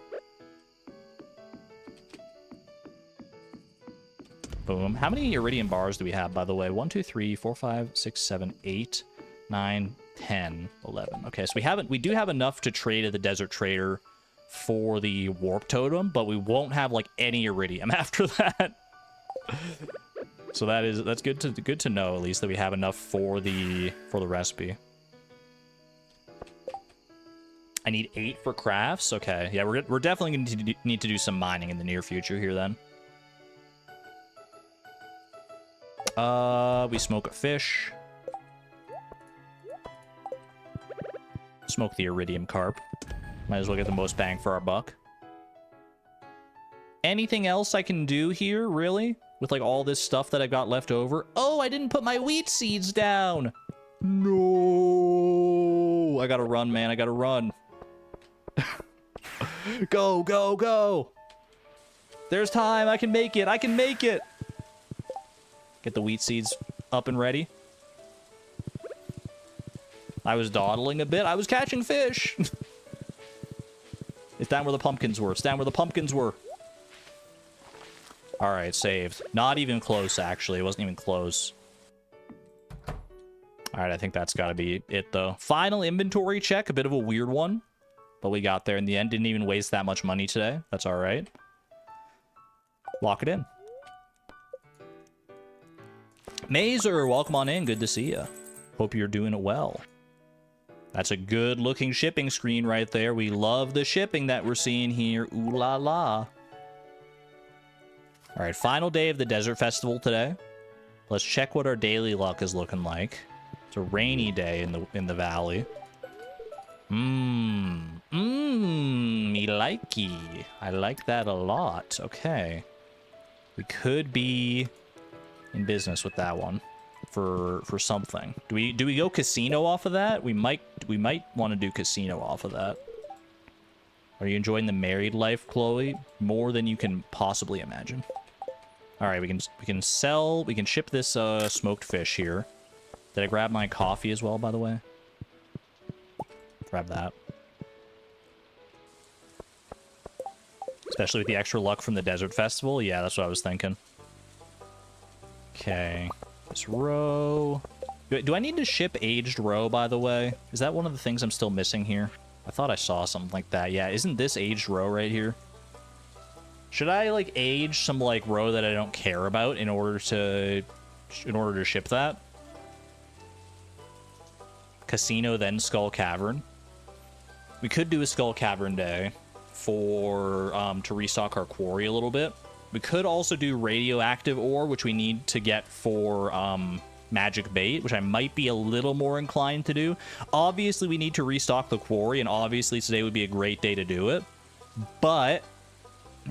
Boom. How many iridium bars do we have, by the way? 1, 2, 3, 4, 5, 6, 7, 8, 9, 10, 11. Okay, so we do have enough to trade at the desert trader for the warp totem, but we won't have, like, any iridium after that. So that's good to know, at least, that we have enough for the recipe. I need 8 for crafts. Okay, yeah, we're definitely going to need to do some mining in the near future here then. We smoke a fish. Smoke the iridium carp. Might as well get the most bang for our buck. Anything else I can do here, really? With, like, all this stuff that I've got left over? Oh, I didn't put my wheat seeds down! No! I gotta run, man. I gotta run. Go, go, go! There's time. I can make it. I can make it! Get the wheat seeds up and ready. I was dawdling a bit. I was catching fish! It's down where the pumpkins were. It's down where the pumpkins were. Alright, saved. Not even close, actually. It wasn't even close. Alright, I think that's gotta be it, though. Final inventory check. A bit of a weird one. But we got there in the end. Didn't even waste that much money today. That's alright. Lock it in. Mazer, welcome on in. Good to see you. Hope you're doing it well. That's a good-looking shipping screen right there. We love the shipping that we're seeing here. Ooh la la. All right, final day of the Desert Festival today. Let's check what our daily luck is looking like. It's a rainy day in the valley. Me likey. I like that a lot. Okay. We could be in business with that one for something. Do we go casino off of that? We might want to do casino off of that. Are you enjoying the married life, Chloe? More than you can possibly imagine. All right, we can ship this smoked fish here. Did I grab my coffee as well, by the way? Grab that. Especially with the extra luck from the Desert Festival. Yeah, that's what I was thinking. Okay. This roe. Do I need to ship aged roe, by the way? Is that one of the things I'm still missing here? I thought I saw something like that. Yeah, isn't this aged roe right here? Should I, like, age some, like, roe that I don't care about in order to ship that? Casino, then Skull Cavern. We could do a Skull Cavern day for, to restock our quarry a little bit. We could also do radioactive ore, which we need to get for, magic bait, which I might be a little more inclined to do. Obviously, we need to restock the quarry, and obviously today would be a great day to do it. But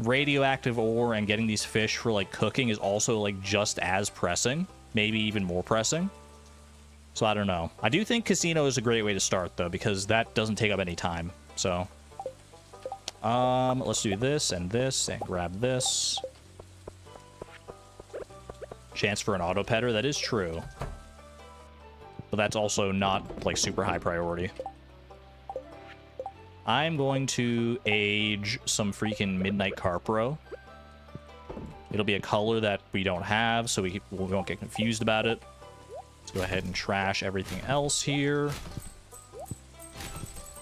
radioactive ore and getting these fish for, like, cooking is also, like, just as pressing. Maybe even more pressing. So I don't know. I do think casino is a great way to start, though, because that doesn't take up any time. So let's do this and grab this. Chance for an auto petter, that is true. But that's also not, like, super high priority. I'm going to age some freaking Midnight Carp roe. It'll be a color that we don't have, so we won't get confused about it. Let's go ahead and trash everything else here.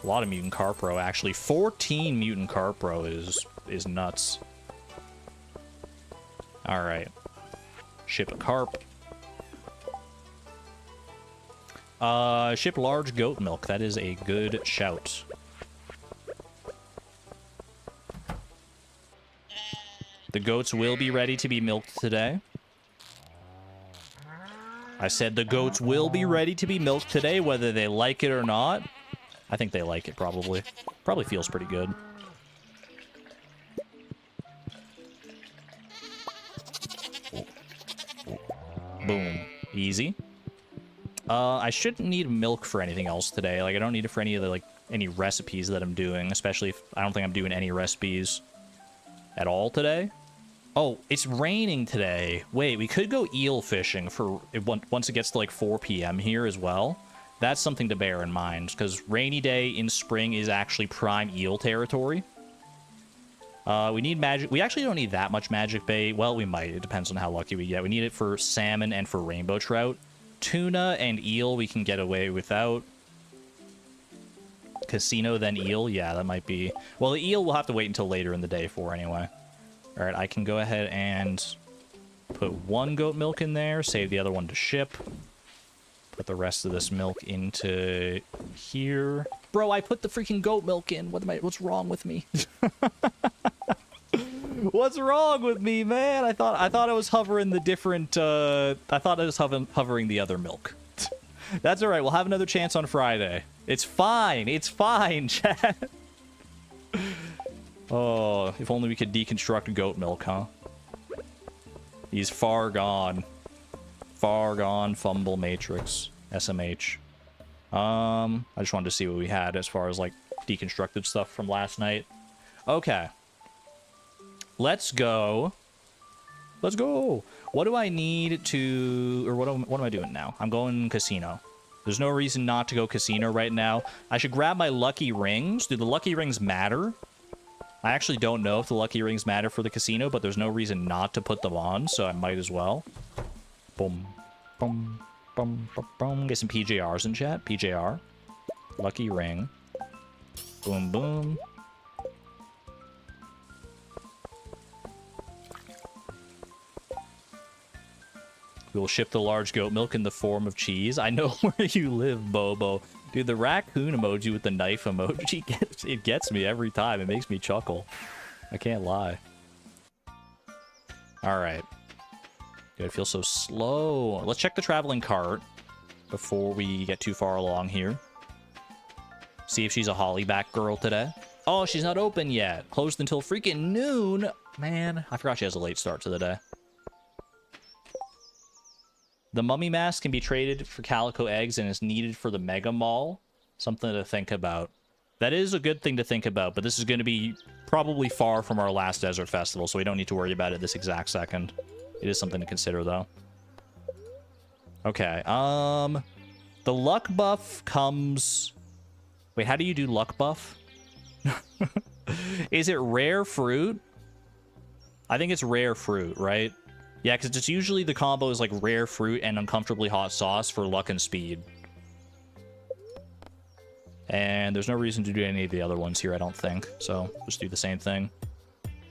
A lot of Mutant Carp roe, actually. 14 Mutant Carp roe is nuts. All right. Ship a carp. Ship large goat milk. That is a good shout. The goats will be ready to be milked today. I said the goats will be ready to be milked today, whether they like it or not. I think they like it, probably. Probably feels pretty good. Boom. Easy. I shouldn't need milk for anything else today. Like, I don't need it for any of the, like, any recipes that I'm doing, especially if I don't think I'm doing any recipes at all today. Oh, it's raining today. Wait, we could go eel fishing for once it gets to, like, 4 p.m. here as well. That's something to bear in mind, because rainy day in spring is actually prime eel territory. We need magic. We actually don't need that much magic bait. Well, we might. It depends on how lucky we get. We need it for salmon and for rainbow trout. Tuna and eel we can get away without. Casino, then eel. Yeah, that might be... Well, the eel we'll have to wait until later in the day for anyway. All right, I can go ahead and put 1 goat milk in there, save the other one to ship. Put the rest of this milk into here. Bro, I put the freaking goat milk in. What's wrong with me? What's wrong with me, man? I thought I was hovering the different I thought I was hovering the other milk. That's all right. We'll have another chance on Friday. It's fine. It's fine, chat. Oh, if only we could deconstruct goat milk, huh? He's far gone. Far gone, fumble matrix. SMH. I just wanted to see what we had as far as, like, deconstructed stuff from last night. Okay. Let's go. Let's go. What do I need to... Or what am I doing now? I'm going casino. There's no reason not to go casino right now. I should grab my lucky rings. Do the lucky rings matter? I actually don't know if the lucky rings matter for the casino, but there's no reason not to put them on, so I might as well. Boom. Boom. Boom. Boom. Boom. Get some PJRs in chat. PJR. Lucky ring. Boom. Boom. We will ship the large goat milk in the form of cheese. I know where you live, Bobo. Dude, the raccoon emoji with the knife emoji, it gets me every time. It makes me chuckle. I can't lie. All right. Dude, I feel so slow. Let's check the traveling cart before we get too far along here. See if she's a hollyback girl today. Oh, she's not open yet. Closed until freaking noon. Man, I forgot she has a late start to the day. The mummy mask can be traded for calico eggs and is needed for the mega mall. Something to think about. That is a good thing to think about, but this is going to be probably far from our last desert festival, so we don't need to worry about it this exact second. It is something to consider, though. Okay, the luck buff comes... Wait, how do you do luck buff? Is it rare fruit? I think it's rare fruit, right? Yeah, because it's usually the combo is like rare fruit and uncomfortably hot sauce for luck and speed. And there's no reason to do any of the other ones here, I don't think. So, just do the same thing.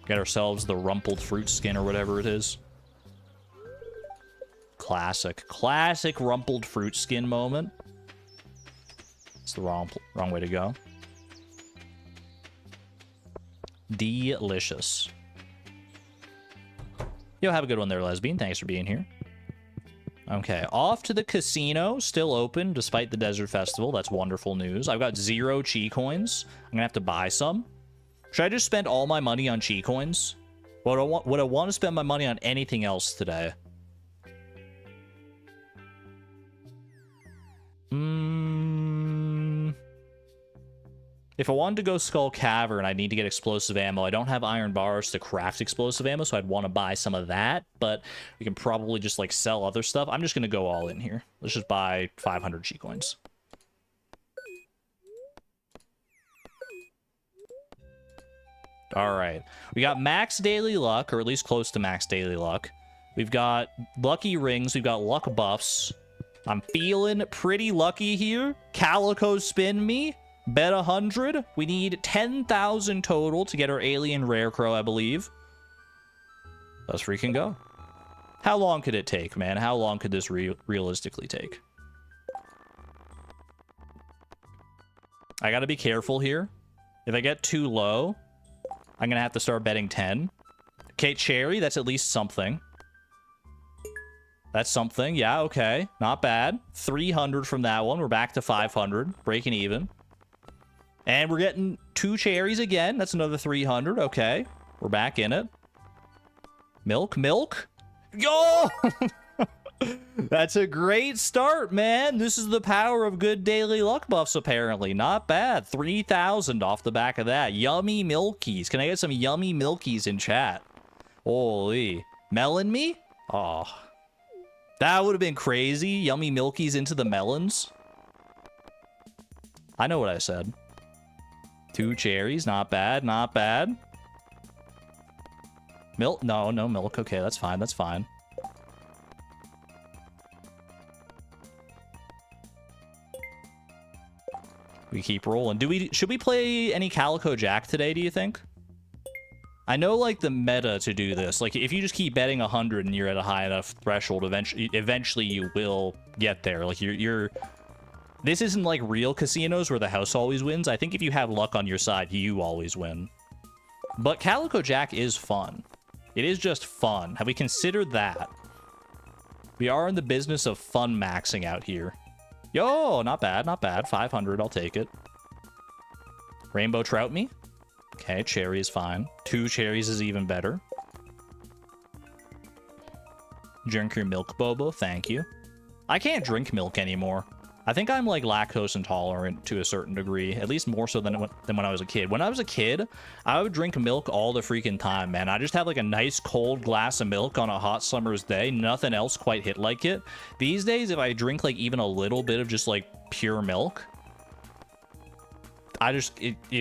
Get ourselves the rumpled fruit skin or whatever it is. Classic. Classic rumpled fruit skin moment. It's the wrong way to go. Delicious. Yo, have a good one there, Lesbian. Thanks for being here. Okay, off to the casino. Still open, despite the Desert Festival. That's wonderful news. I've got 0 chi coins. I'm gonna have to buy some. Should I just spend all my money on chi coins? Would I want to spend my money on anything else today? If I wanted to go Skull Cavern, I'd need to get explosive ammo. I don't have iron bars to craft explosive ammo, so I'd want to buy some of that, but we can probably just, like, sell other stuff. I'm just going to go all in here. Let's just buy 500 chi coins. All right. We got max daily luck, or at least close to max daily luck. We've got lucky rings. We've got luck buffs. I'm feeling pretty lucky here. Calico spin me. Bet 100. We need 10,000 total to get our alien rare crow, I believe. Let's freaking go. How long could it take, man? How long could this realistically take? I gotta be careful here. If I get too low, I'm gonna have to start betting 10. Okay, cherry, that's at least something. That's something. Yeah, okay. Not bad. 300 from that one. We're back to 500. Breaking even. And we're getting 2 cherries again. That's another 300. Okay. We're back in it. Milk, milk. Yo! That's a great start, man. This is the power of good daily luck buffs, apparently. Not bad. 3,000 off the back of that. Yummy milkies. Can I get some yummy milkies in chat? Holy. Melon me? Oh. That would have been crazy. Yummy milkies into the melons. I know what I said. 2 cherries. Not bad. Not bad. Milk? No, no milk. Okay, that's fine. That's fine. We keep rolling. Should we play any Calico Jack today, do you think? I know, like, the meta to do this. Like, if you just keep betting 100 and you're at a high enough threshold, eventually you will get there. Like, this isn't like real casinos where the house always wins. I think if you have luck on your side, you always win. But Calico Jack is fun. It is just fun. Have we considered that? We are in the business of fun maxing out here. Yo, not bad, not bad. 500, I'll take it. Rainbow trout me? Okay, cherry is fine. 2 cherries is even better. Drink your milk, Bobo. Thank you. I can't drink milk anymore. I think I'm, like, lactose intolerant to a certain degree. At least more so than when I was a kid. When I was a kid, I would drink milk all the freaking time, man. I just have, like, a nice cold glass of milk on a hot summer's day. Nothing else quite hit like it. These days, if I drink, like, even a little bit of just, like, pure milk,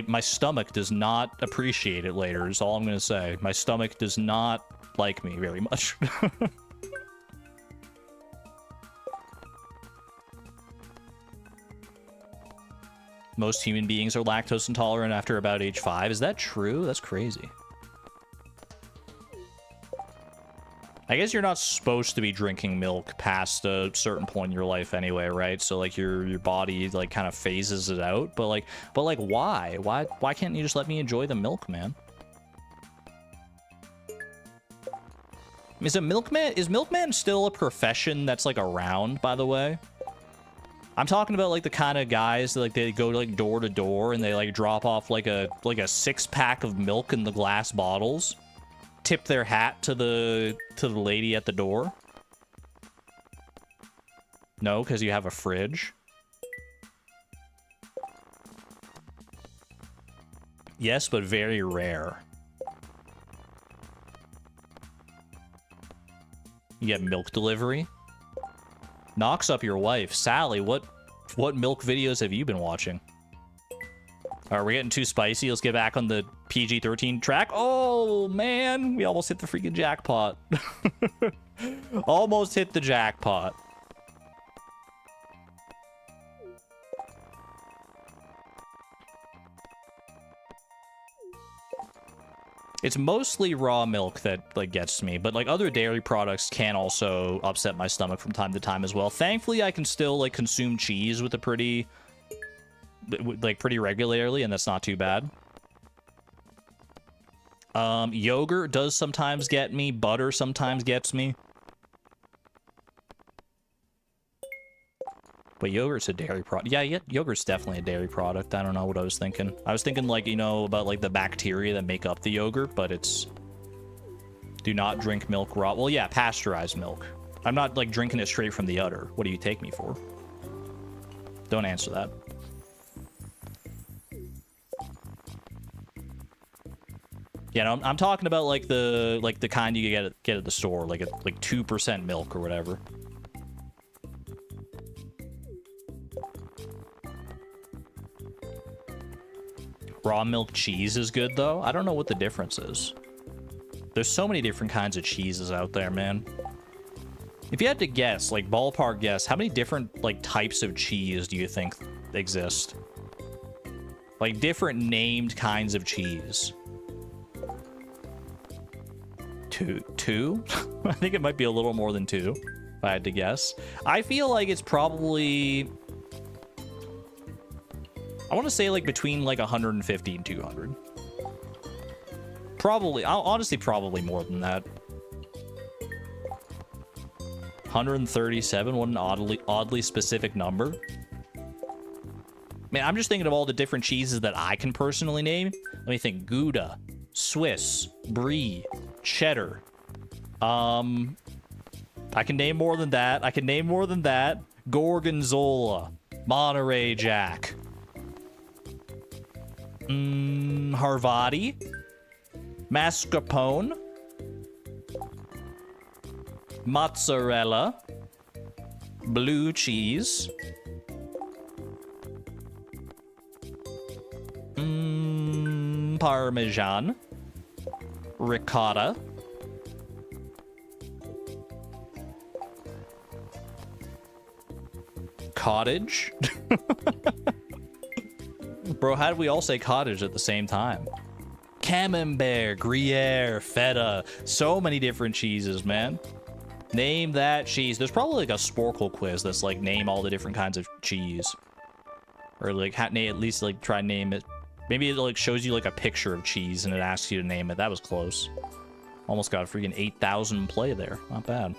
my stomach does not appreciate it later, is all I'm gonna say. My stomach does not like me very much. Most human beings are lactose intolerant after about age 5. Is that true? That's crazy. I guess you're not supposed to be drinking milk past a certain point in your life anyway, right? So like your body like kind of phases it out. But like why? Why can't you just let me enjoy the milk, man? Is milkman still a profession that's like around, by the way? I'm talking about like the kind of guys that like they go like door to door and they like drop off like a 6-pack of milk in the glass bottles, tip their hat to the lady at the door. No, because you have a fridge. Yes, but very rare. You get milk delivery. Knocks up your wife. Sally, what milk videos have you been watching? Alright, we're getting too spicy. Let's get back on the PG-13 track. Oh, man. We almost hit the freaking jackpot. Almost hit the jackpot. It's mostly raw milk that like gets me, but like other dairy products can also upset my stomach from time to time as well. Thankfully, I can still like consume cheese with a pretty regularly, and that's not too bad. Yogurt does sometimes get me. Butter sometimes gets me. But yogurt's a dairy product. Yeah, yogurt's definitely a dairy product. I don't know what I was thinking. I was thinking, like, you know, about, like, the bacteria that make up the yogurt, but it's... Do not drink milk raw. Well, yeah, pasteurized milk. I'm not, like, drinking it straight from the udder. What do you take me for? Don't answer that. Yeah, no, I'm talking about, like, the kind you get at the store. Like 2% milk or whatever. Raw milk cheese is good, though. I don't know what the difference is. There's so many different kinds of cheeses out there, man. If you had to guess, like, ballpark guess, how many different, like, types of cheese do you think exist? Like, different named kinds of cheese. Two? I think it might be a little more than 2, if I had to guess. I feel like it's probably... I want to say, like, between, like, 150 and 200. Probably, honestly, probably more than that. 137. What an oddly specific number. Man, I'm just thinking of all the different cheeses that I can personally name. Let me think. Gouda, Swiss, Brie, Cheddar. I can name more than that. I can name more than that. Gorgonzola, Monterey Jack, Harvati, mascarpone, mozzarella, blue cheese, Parmesan, ricotta, cottage. Bro, how did we all say cottage at the same time? Camembert, Gruyere, feta. So many different cheeses, man. Name that cheese. There's probably like a Sporkle quiz that's like name all the different kinds of cheese. Or like at least like try and name it. Maybe it like shows you like a picture of cheese and it asks you to name it. That was close. Almost got a freaking 8,000 play there. Not bad.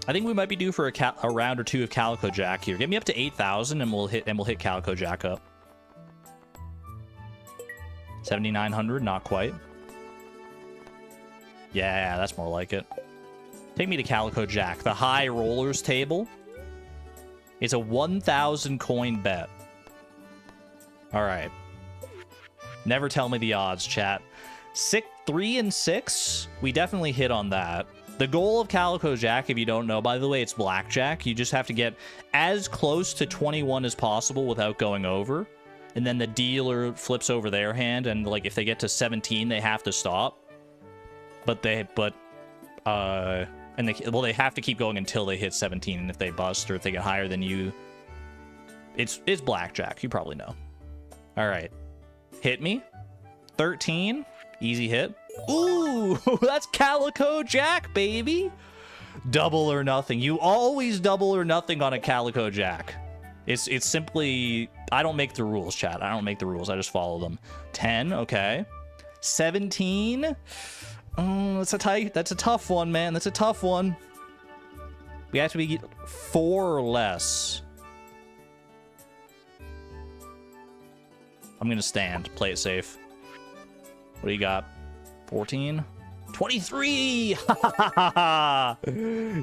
I think we might be due for a round or two of Calico Jack here. Get me up to 8,000 and we'll hit Calico Jack up. 7,900, not quite. Yeah, that's more like it. Take me to Calico Jack. The high rollers table. It's a 1,000 coin bet. All right. Never tell me the odds, chat. 3 and 6. We definitely hit on that. The goal of Calico Jack, if you don't know, by the way, it's blackjack. You just have to get as close to 21 as possible without going over. And then the dealer flips over their hand, and like if they get to 17, they have to stop. They have to keep going until they hit 17, and if they bust or if they get higher than you, it's blackjack. You probably know. All right. Hit me. 13. Easy hit. Ooh, that's Calico Jack, baby. Double or nothing. You always double or nothing on a Calico Jack. It's simply, I don't make the rules, chat. I don't make the rules. I just follow them. 10, okay. 17. Oh, that's a tough one, man. That's a tough one. We have to be 4 or less. I'm gonna stand. Play it safe. What do you got? 14? 23!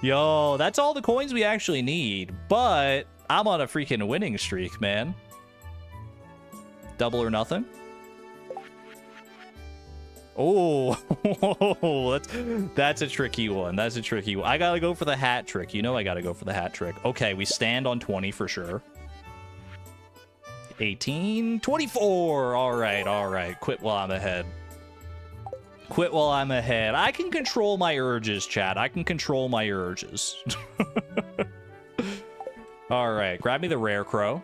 Yo, that's all the coins we actually need. But I'm on a freaking winning streak, man. Double or nothing? Oh, that's a tricky one. That's a tricky one. I gotta go for the hat trick. You know I gotta go for the hat trick. Okay, we stand on 20 for sure. 18, 24. All right. Quit while I'm ahead. Quit while I'm ahead. I can control my urges, chat. I can control my urges. All right, grab me the rare crow.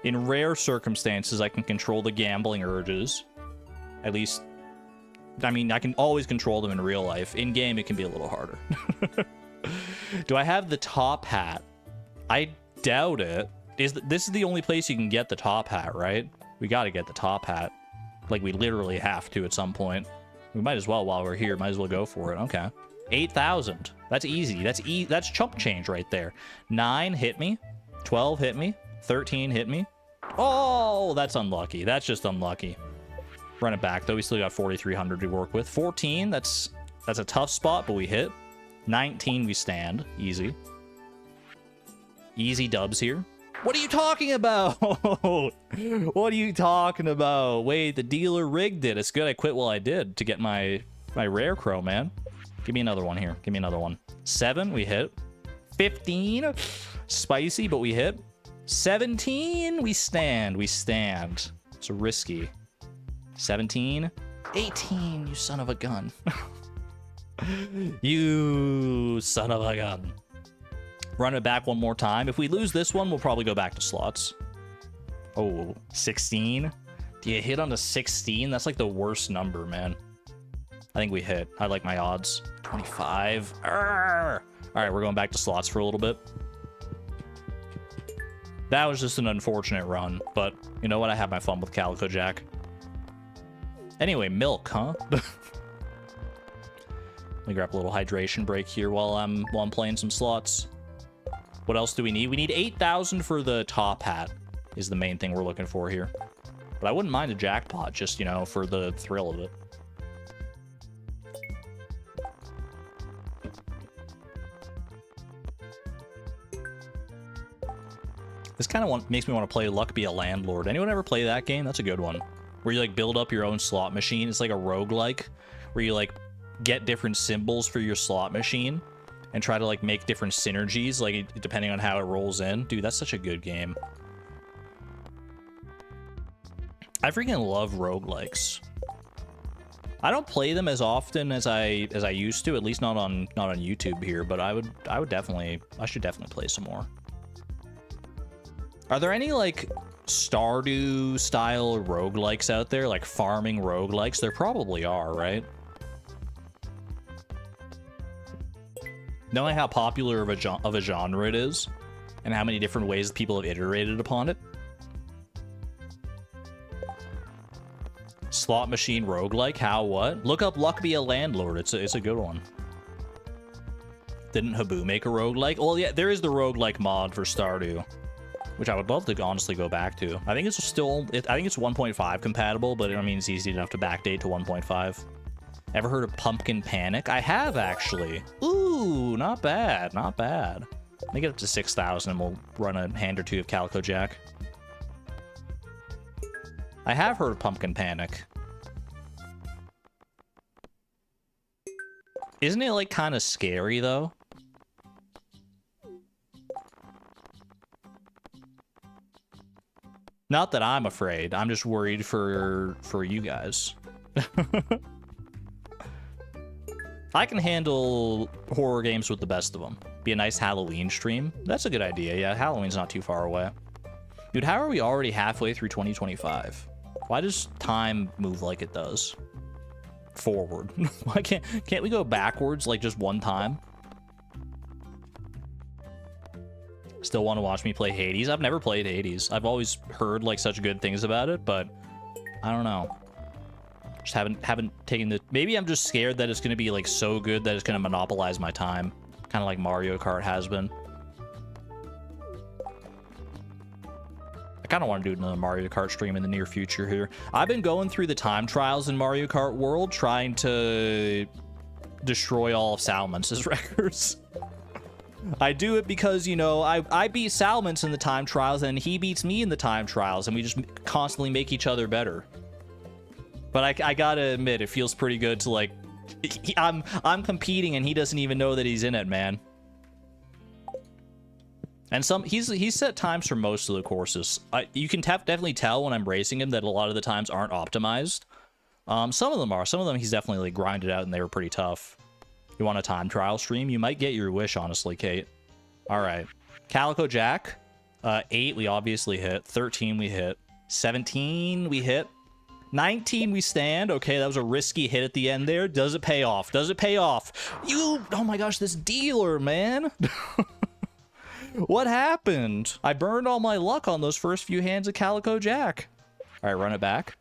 In rare circumstances, I can control the gambling urges. At least, I mean, I can always control them in real life. In game, it can be a little harder. Do I have the top hat? I doubt it. This is the only place you can get the top hat, right? We got to get the top hat. Like, we literally have to at some point. We might as well, while we're here, might as well go for it. Okay. 8,000. That's easy. That's chump change right there. 9, hit me. 12, hit me. 13, hit me. Oh, that's unlucky. That's just unlucky. Run it back, though. We still got 4,300 to work with. 14, that's a tough spot, but we hit. 19, we stand. Easy. Easy dubs here. What are you talking about? What are you talking about? Wait, the dealer rigged it. It's good I quit while I did to get my rare crow, man. Give me another one here. Give me another one. 7, we hit. 15, spicy, but we hit. 17, we stand. We stand. It's risky. 17, 18, you son of a gun. You son of a gun. Run it back one more time. If we lose this one, we'll probably go back to slots. Oh, 16. Do you hit on the 16? That's like the worst number, man. I think we hit. I like my odds. 25. Arrgh. All right, we're going back to slots for a little bit. That was just an unfortunate run, but you know what? I had my fun with Calico Jack. Anyway, milk, huh? Let me grab a little hydration break here while I'm playing some slots. What else do we need? We need 8,000 for the top hat is the main thing we're looking for here. But I wouldn't mind a jackpot, just, you know, for the thrill of it. This kind of makes me want to play Luck Be a Landlord. Anyone ever play that game? That's a good one. Where you, like, build up your own slot machine. It's like a roguelike, where you, like, get different symbols for your slot machine and try to, like, make different synergies, like, depending on how it rolls in. Dude, that's such a good game. I freaking love roguelikes. I don't play them as often as I used to, at least not on YouTube here, but I should definitely play some more. Are there any, like, Stardew style roguelikes out there, like farming roguelikes? There probably are, right? Knowing how popular of a genre it is and how many different ways people have iterated upon it. Slot machine roguelike, how, what? Look up Luck Be a Landlord. It's a good one. Didn't Habu make a roguelike? Well, yeah, there is the roguelike mod for Stardew, which I would love to honestly go back to. I think it's still, I think it's 1.5 compatible, but I mean, it's easy enough to backdate to 1.5. Ever heard of Pumpkin Panic? I have, actually. Ooh, not bad, not bad. Let me get up to 6,000 and we'll run a hand or two of Calico Jack. I have heard of Pumpkin Panic. Isn't it, like, kind of scary, though? Not that I'm afraid. I'm just worried for you guys. I can handle horror games with the best of them. Be a nice Halloween stream. That's a good idea. Yeah, Halloween's not too far away. Dude, how are we already halfway through 2025? Why does time move like it does? Forward. Why can't we go backwards, like, just one time? Still want to watch me play Hades? I've never played Hades. I've always heard, like, such good things about it, but I don't know. Just haven't taken the... Maybe I'm just scared that it's going to be, like, so good that it's going to monopolize my time. Kind of like Mario Kart has been. I kind of want to do another Mario Kart stream in the near future here. I've been going through the time trials in Mario Kart World, trying to destroy all of Salmon's records. I do it because, you know, I beat Salmons in the time trials, and he beats me in the time trials, and we just constantly make each other better. But I gotta admit, it feels pretty good to, like... I'm competing, and he doesn't even know that he's in it, man. And he's set times for most of the courses. You can definitely tell when I'm racing him that a lot of the times aren't optimized. Some of them are. Some of them he's definitely, like, grinded out, and they were pretty tough. You want a time trial stream? You might get your wish, honestly, Kate. All right. Calico Jack. 8, we obviously hit. 13, we hit. 17, we hit. 19, we stand. Okay, that was a risky hit at the end there. Does it pay off? Does it pay off? Oh my gosh, this dealer, man. What happened? I burned all my luck on those first few hands of Calico Jack. All right, run it back.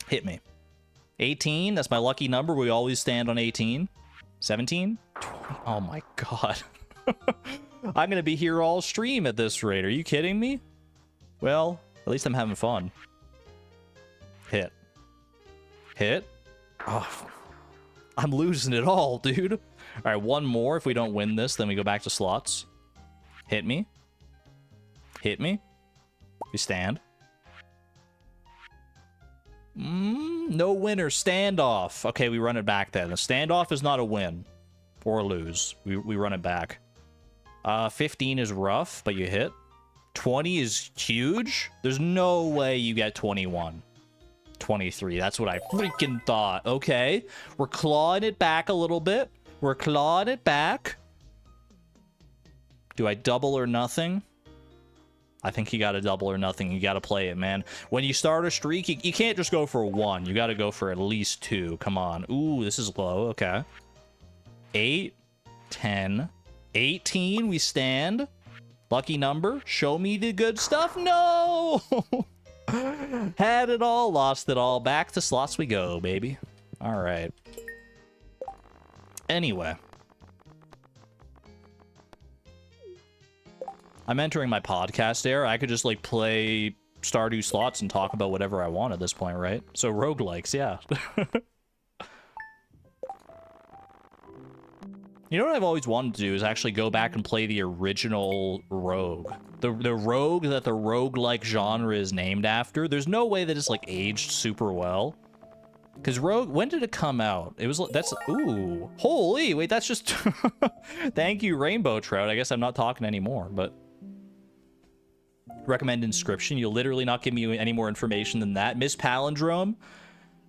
Hit me. 18, that's my lucky number. We always stand on 18. 17? 20. Oh my god. I'm gonna be here all stream at this rate. Are you kidding me? Well, at least I'm having fun. Hit. Hit. Oh, I'm losing it all, dude. All right, one more. If we don't win this, then we go back to slots. Hit me. Hit me. We stand. No winner. Standoff. Okay, we run it back then. A standoff is not a win or a lose. We run it back. 15 is rough, but you hit. 20 is huge. There's no way you get 21. 23. That's what I freaking thought. Okay. We're clawing it back a little bit. We're clawing it back. Do I double or nothing? I think you got to double or nothing. You got to play it, man. When you start a streak, you can't just go for 1. You got to go for at least 2. Come on. Ooh, this is low. Okay. 8, 10, 18. We stand. Lucky number. Show me the good stuff. No! Had it all, lost it all. Back to slots we go, baby. All right. Anyway. I'm entering my podcast era. I could just, like, play Stardew slots and talk about whatever I want at this point, right? So roguelikes, yeah. You know what I've always wanted to do is actually go back and play the original Rogue. The Rogue that the roguelike genre is named after. There's no way that it's, like, aged super well. Because Rogue, when did it come out? It was, that's, ooh. Holy, wait, that's just... Thank you, Rainbow Trout. I guess I'm not talking anymore, but... Recommend Inscription. You'll literally not give me any more information than that. Miss Palindrome,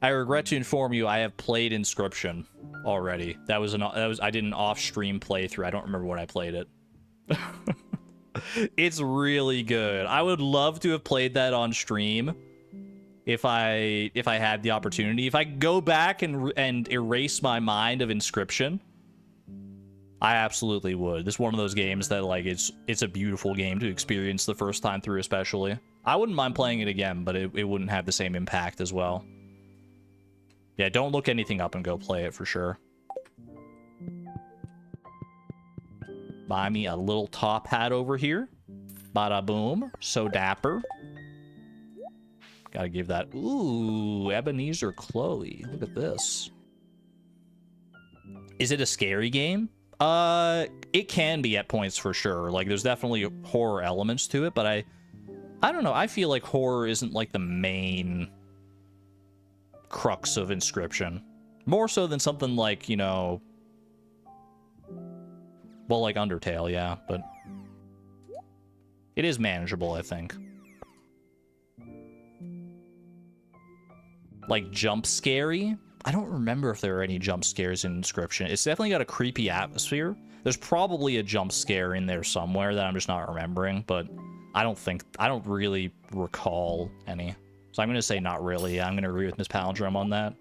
I regret to inform you I have played Inscription already. I did an off-stream playthrough. I don't remember when I played it. It's really good. I would love to have played that on stream if I had the opportunity. If I go back and erase my mind of Inscription, I absolutely would. This is one of those games that, like, it's a beautiful game to experience the first time through, especially. I wouldn't mind playing it again, but it wouldn't have the same impact as well. Yeah, don't look anything up and go play it for sure. Buy me a little top hat over here. Bada boom. So dapper. Gotta give that... Ooh, Ebenezer Chloe. Look at this. Is it a scary game? It can be at points for sure. Like, there's definitely horror elements to it, but I don't know. I feel like horror isn't, like, the main crux of Inscription. More so than something like, you know... Well, like Undertale, yeah, but... It is manageable, I think. Like, jump scary? I don't remember if there are any jump scares in Inscription. It's definitely got a creepy atmosphere. There's probably a jump scare in there somewhere that I'm just not remembering, but I don't really recall any. So I'm going to say not really. I'm going to agree with Miss Palindrome on that.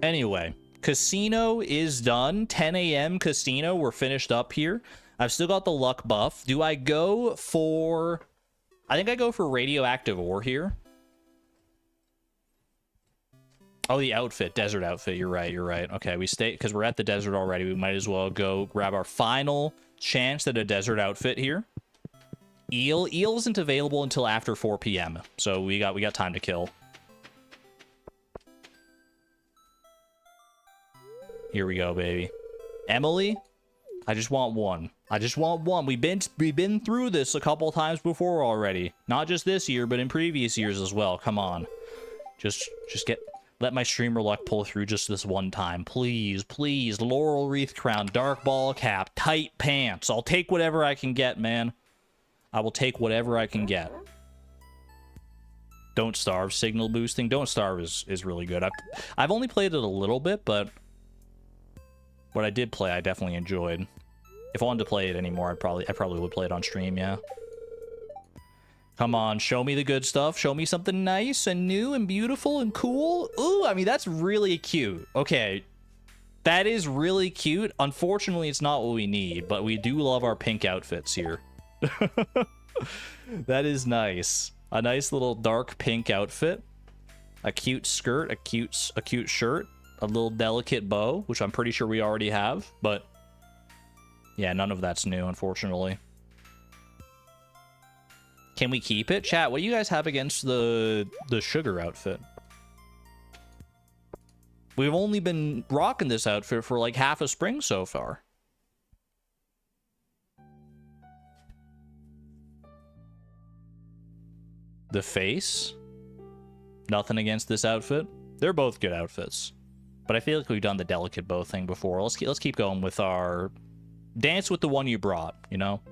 Anyway, Casino is done. 10 a.m. Casino. We're finished up here. I've still got the luck buff. Do I go for... I think I go for radioactive ore here. Oh, the outfit. Desert outfit. You're right. You're right. Okay, we stay... Because we're at the desert already. We might as well go grab our final chance at a desert outfit here. Eel. Eel isn't available until after 4 p.m. So we got time to kill. Here we go, baby. Emily, I just want one. I just want one. We've been through this a couple times before already. Not just this year, but in previous years as well. Come on. Just let my streamer luck pull through just this one time. Please, please. Laurel wreath crown, dark ball cap, tight pants. I'll take whatever I can get, man. I will take whatever I can get. Don't Starve signal boosting. Don't Starve is really good. I've only played it a little bit, but what I did play, I definitely enjoyed. If I wanted to play it anymore, I probably would play it on stream, yeah. Come on, show me the good stuff. Show me something nice and new and beautiful and cool. Ooh, I mean, that's really cute. Okay, that is really cute. Unfortunately, it's not what we need, but we do love our pink outfits here. That is nice. A nice little dark pink outfit. A cute skirt, a cute shirt. A little delicate bow, which I'm pretty sure we already have, but yeah, none of that's new, unfortunately. Can we keep it? Chat, what do you guys have against the sugar outfit? We've only been rocking this outfit for like half a spring so far. The face? Nothing against this outfit. They're both good outfits. But I feel like we've done the delicate bow thing before. Let's keep going with our... Dance with the one you brought, you know?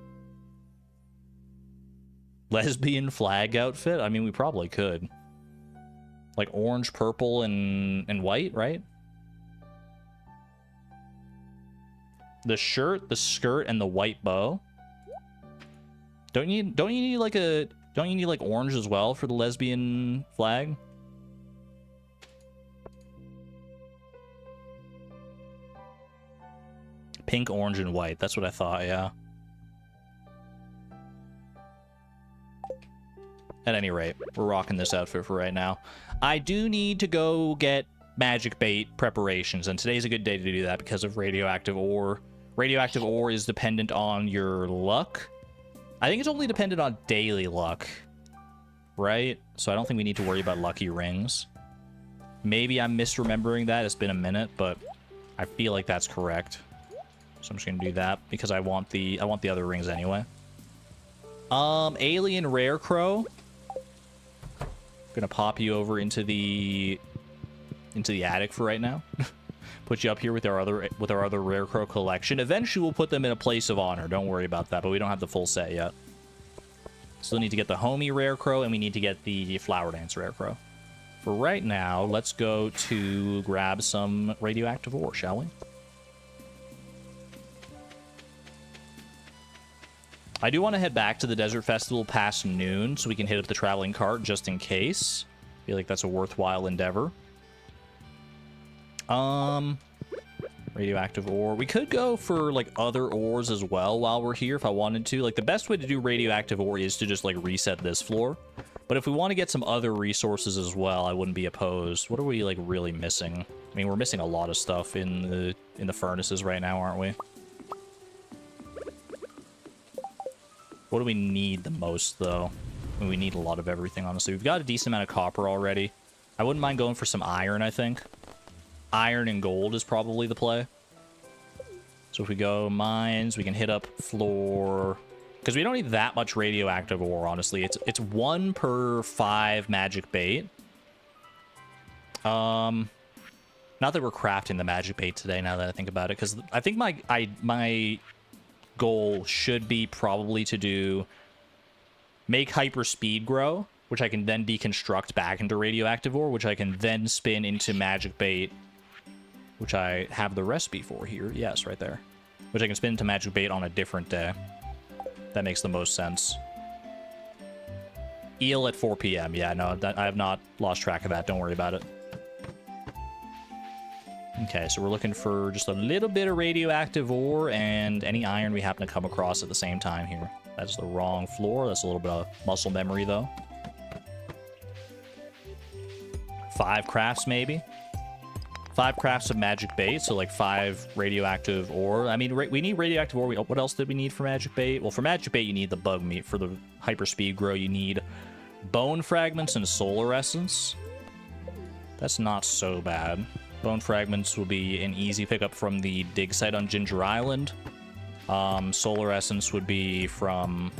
Lesbian flag outfit? I mean, we probably could. Like orange, purple, and white, right? The shirt, the skirt, and the white bow. Don't you need like orange as well for the lesbian flag? Pink, orange, and white. That's what I thought, yeah. At any rate, we're rocking this outfit for right now. I do need to go get magic bait preparations, and today's a good day to do that because of radioactive ore. Radioactive ore is dependent on your luck. I think it's only dependent on daily luck, right? So I don't think we need to worry about lucky rings. Maybe I'm misremembering that. It's been a minute, but I feel like that's correct. So I'm just gonna do that because I want the other rings anyway. Alien Rare Crow. Gonna pop you over into the attic for right now. Put you up here with our other Rare Crow collection. Eventually we'll put them in a place of honor. Don't worry about that, but we don't have the full set yet. Still need to get the Homie Rare Crow, and we need to get the Flower Dance Rare Crow. For right now, let's go to grab some radioactive ore, shall we? I do want to head back to the Desert Festival past noon so we can hit up the traveling cart just in case. I feel like that's a worthwhile endeavor. Radioactive ore. We could go for, like, other ores as well while we're here if I wanted to. Like, the best way to do radioactive ore is to just, like, reset this floor. But if we want to get some other resources as well, I wouldn't be opposed. What are we, like, really missing? I mean, we're missing a lot of stuff in the furnaces right now, aren't we? What do we need the most, though? I mean, we need a lot of everything, honestly. We've got a decent amount of copper already. I wouldn't mind going for some iron, I think. Iron and gold is probably the play. So if we go mines, we can hit up floor... Because we don't need that much radioactive ore, honestly. It's 1 per 5 magic bait. Not that we're crafting the magic bait today, now that I think about it. Because I think my goal should be probably to make hyper speed grow, which I can then deconstruct back into radioactive ore, which I can then spin into magic bait, which I have the recipe for here. Yes, right there. Which I can spin into magic bait on a different day. That makes the most sense. Eel at 4 p.m. Yeah, no, I have not lost track of that. Don't worry about it. Okay, so we're looking for just a little bit of radioactive ore and any iron we happen to come across at the same time here. That's the wrong floor. That's a little bit of muscle memory, though. 5 crafts, maybe? 5 crafts of magic bait, so like 5 radioactive ore. I mean, we need radioactive ore. What else did we need for magic bait? Well, for magic bait, you need the bug meat. For the hyper speed grow, you need bone fragments and solar essence. That's not so bad. Bone fragments will be an easy pickup from the dig site on Ginger Island. Solar essence would be from...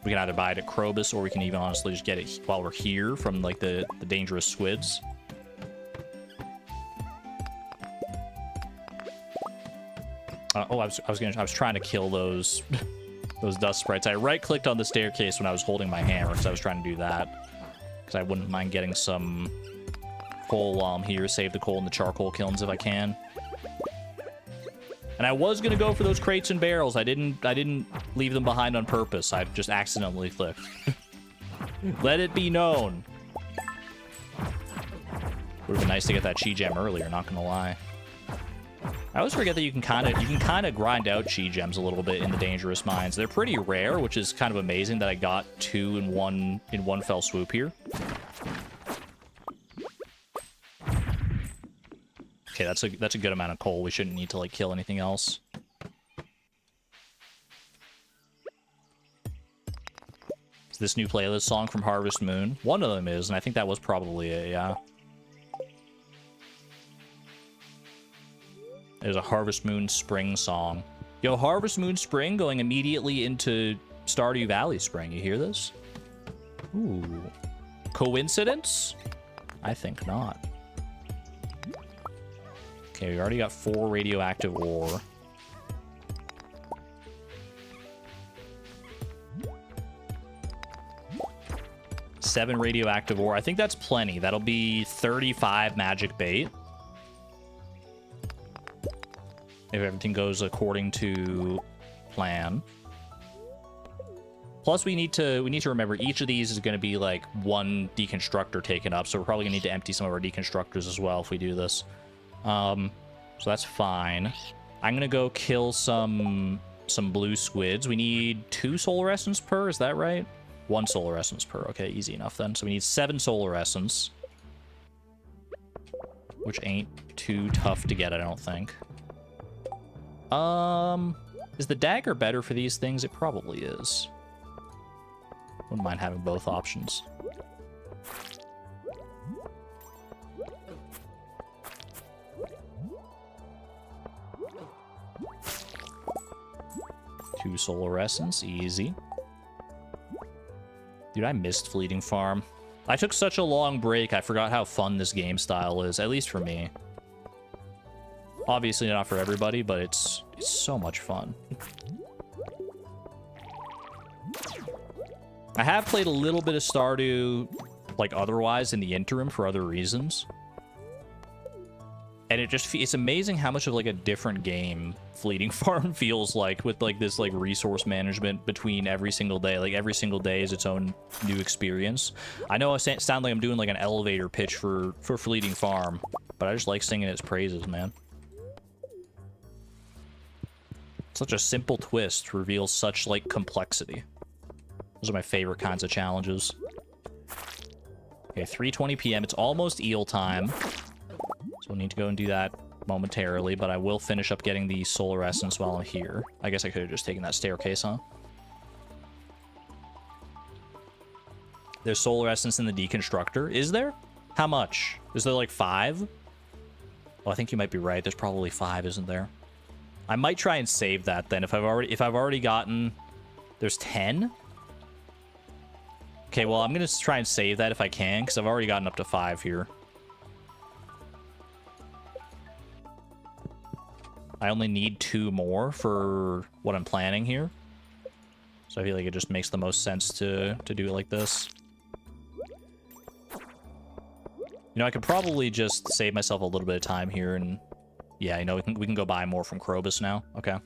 We can either buy it at Krobus, or we can even honestly just get it while we're here from like the dangerous squids. I was trying to kill those those dust sprites. I right-clicked on the staircase when I was holding my hammer, because I was trying to do that. Because I wouldn't mind getting some coal while I'm here. Save the coal in the charcoal kilns if I can. And I was gonna go for those crates and barrels. I didn't leave them behind on purpose. I just accidentally clicked. Let it be known. Would have been nice to get that chi gem earlier, not gonna lie. I always forget that you can kind of grind out chi gems a little bit in the dangerous mines. They're pretty rare, which is kind of amazing that I got 2 in one fell swoop here. Okay, that's a good amount of coal. We shouldn't need to like kill anything else. Is this new playlist song from Harvest Moon? One of them is, and I think that was probably it, yeah. There's a Harvest Moon Spring song. Yo, Harvest Moon Spring going immediately into Stardew Valley Spring. You hear this? Ooh. Coincidence? I think not. Okay, we already got 4 radioactive ore. Seven radioactive ore. I think that's plenty. That'll be 35 magic bait. If everything goes according to plan. Plus, we need to remember each of these is going to be like 1 deconstructor taken up, so we're probably going to need to empty some of our deconstructors as well if we do this. So that's fine. I'm going to go kill some blue squids. We need 2 solar essence per, is that right? 1 solar essence per. Okay, easy enough then. So we need 7 solar essence. Which ain't too tough to get, I don't think. Is the dagger better for these things? It probably is. Wouldn't mind having both options. Two solar essence, easy. Dude, I missed Fleeting Farm. I took such a long break, I forgot how fun this game style is, at least for me. Obviously not for everybody, but it's so much fun. I have played a little bit of Stardew, like, otherwise in the interim for other reasons. And it's amazing how much of, like, a different game Fleeting Farm feels like, with, like, this, like, resource management between every single day. Like, every single day is its own new experience. I know I sound like I'm doing, like, an elevator pitch for Fleeting Farm, but I just like singing its praises, man. Such a simple twist reveals such, like, complexity. Those are my favorite kinds of challenges. Okay, 3:20 p.m. It's almost eel time. So we'll need to go and do that momentarily, but I will finish up getting the solar essence while I'm here. I guess I could have just taken that staircase, huh? There's solar essence in the deconstructor. Is there? How much? Is there, like, 5? Well, I think you might be right. There's probably 5, isn't there? I might try and save that then. If I've already gotten... There's 10? Okay, well, I'm going to try and save that if I can, because I've already gotten up to 5 here. I only need 2 more for what I'm planning here. So I feel like it just makes the most sense to do it like this. You know, I could probably just save myself a little bit of time here and... Yeah, you know, we can go buy more from Krobus now. Okay.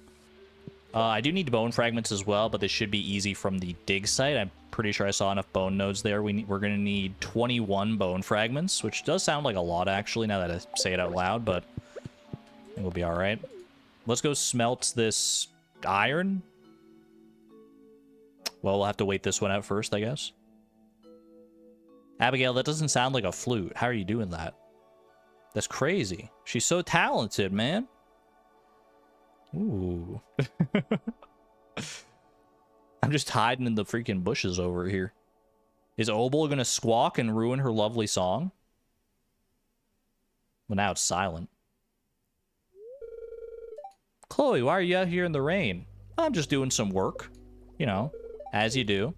I do need bone fragments as well, but this should be easy from the dig site. I'm pretty sure I saw enough bone nodes there. We're going to need 21 bone fragments, which does sound like a lot, actually, now that I say it out loud, but I think we'll be all right. Let's go smelt this iron. Well, we'll have to wait this one out first, I guess. Abigail, that doesn't sound like a flute. How are you doing that? That's crazy. She's so talented, man. Ooh. I'm just hiding in the freaking bushes over here. Is Obel gonna squawk and ruin her lovely song? Well, now it's silent. Chloe, why are you out here in the rain? I'm just doing some work. You know, as you do.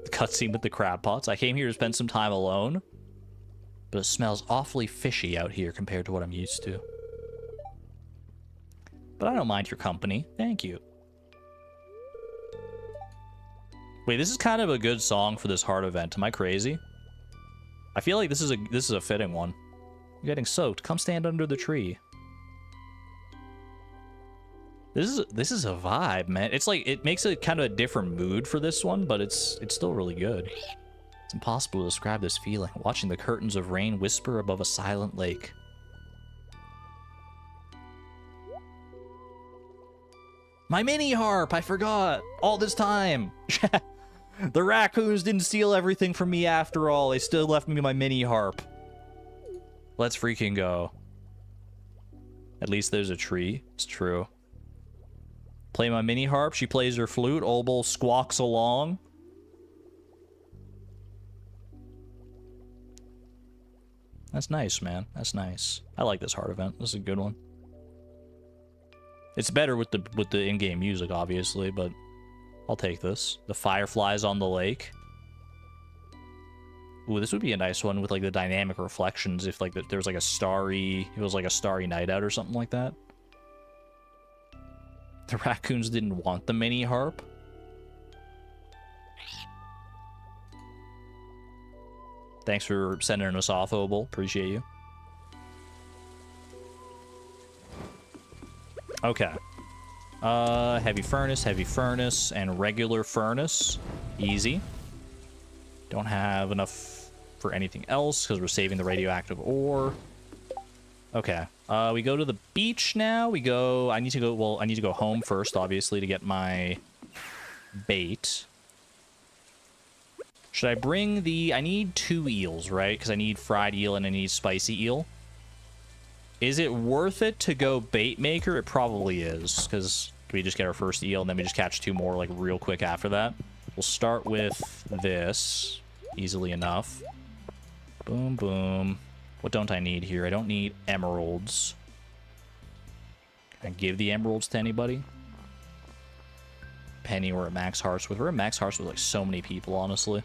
The cutscene with the crab pots. I came here to spend some time alone. But it smells awfully fishy out here compared to what I'm used to. But I don't mind your company. Thank you. Wait, this is kind of a good song for this heart event. Am I crazy? I feel like this is a fitting one. You're getting soaked. Come stand under the tree. This is a vibe, man. It's like it makes it kind of a different mood for this one, but it's still really good. It's impossible to describe this feeling, watching the curtains of rain whisper above a silent lake. My mini harp! I forgot! All this time! The raccoons didn't steal everything from me after all. They still left me my mini harp. Let's freaking go. At least there's a tree. It's true. Play my mini harp. She plays her flute. Obel squawks along. That's nice, man. That's nice. I like this heart event. This is a good one. It's better with the in-game music, obviously, but I'll take this. The fireflies on the lake. Ooh, this would be a nice one with, like, the dynamic reflections if, like, there was, like, a starry... It was, like, a starry night out or something like that. The raccoons didn't want the mini harp. Thanks for sending us off, Obel. Appreciate you. Okay. Heavy furnace, and regular furnace. Easy. Don't have enough for anything else because we're saving the radioactive ore. Okay. We go to the beach now. I need to go home first, obviously, to get my bait. Should I bring the... I need 2 eels, right? Because I need fried eel and I need spicy eel. Is it worth it to go bait maker? It probably is, because we just get our first eel and then we just catch 2 more like real quick after that. We'll start with this easily enough. Boom, boom. What don't I need here? I don't need emeralds. Can I give the emeralds to anybody? Penny, we're at max hearts with. We're at max hearts with like so many people, honestly.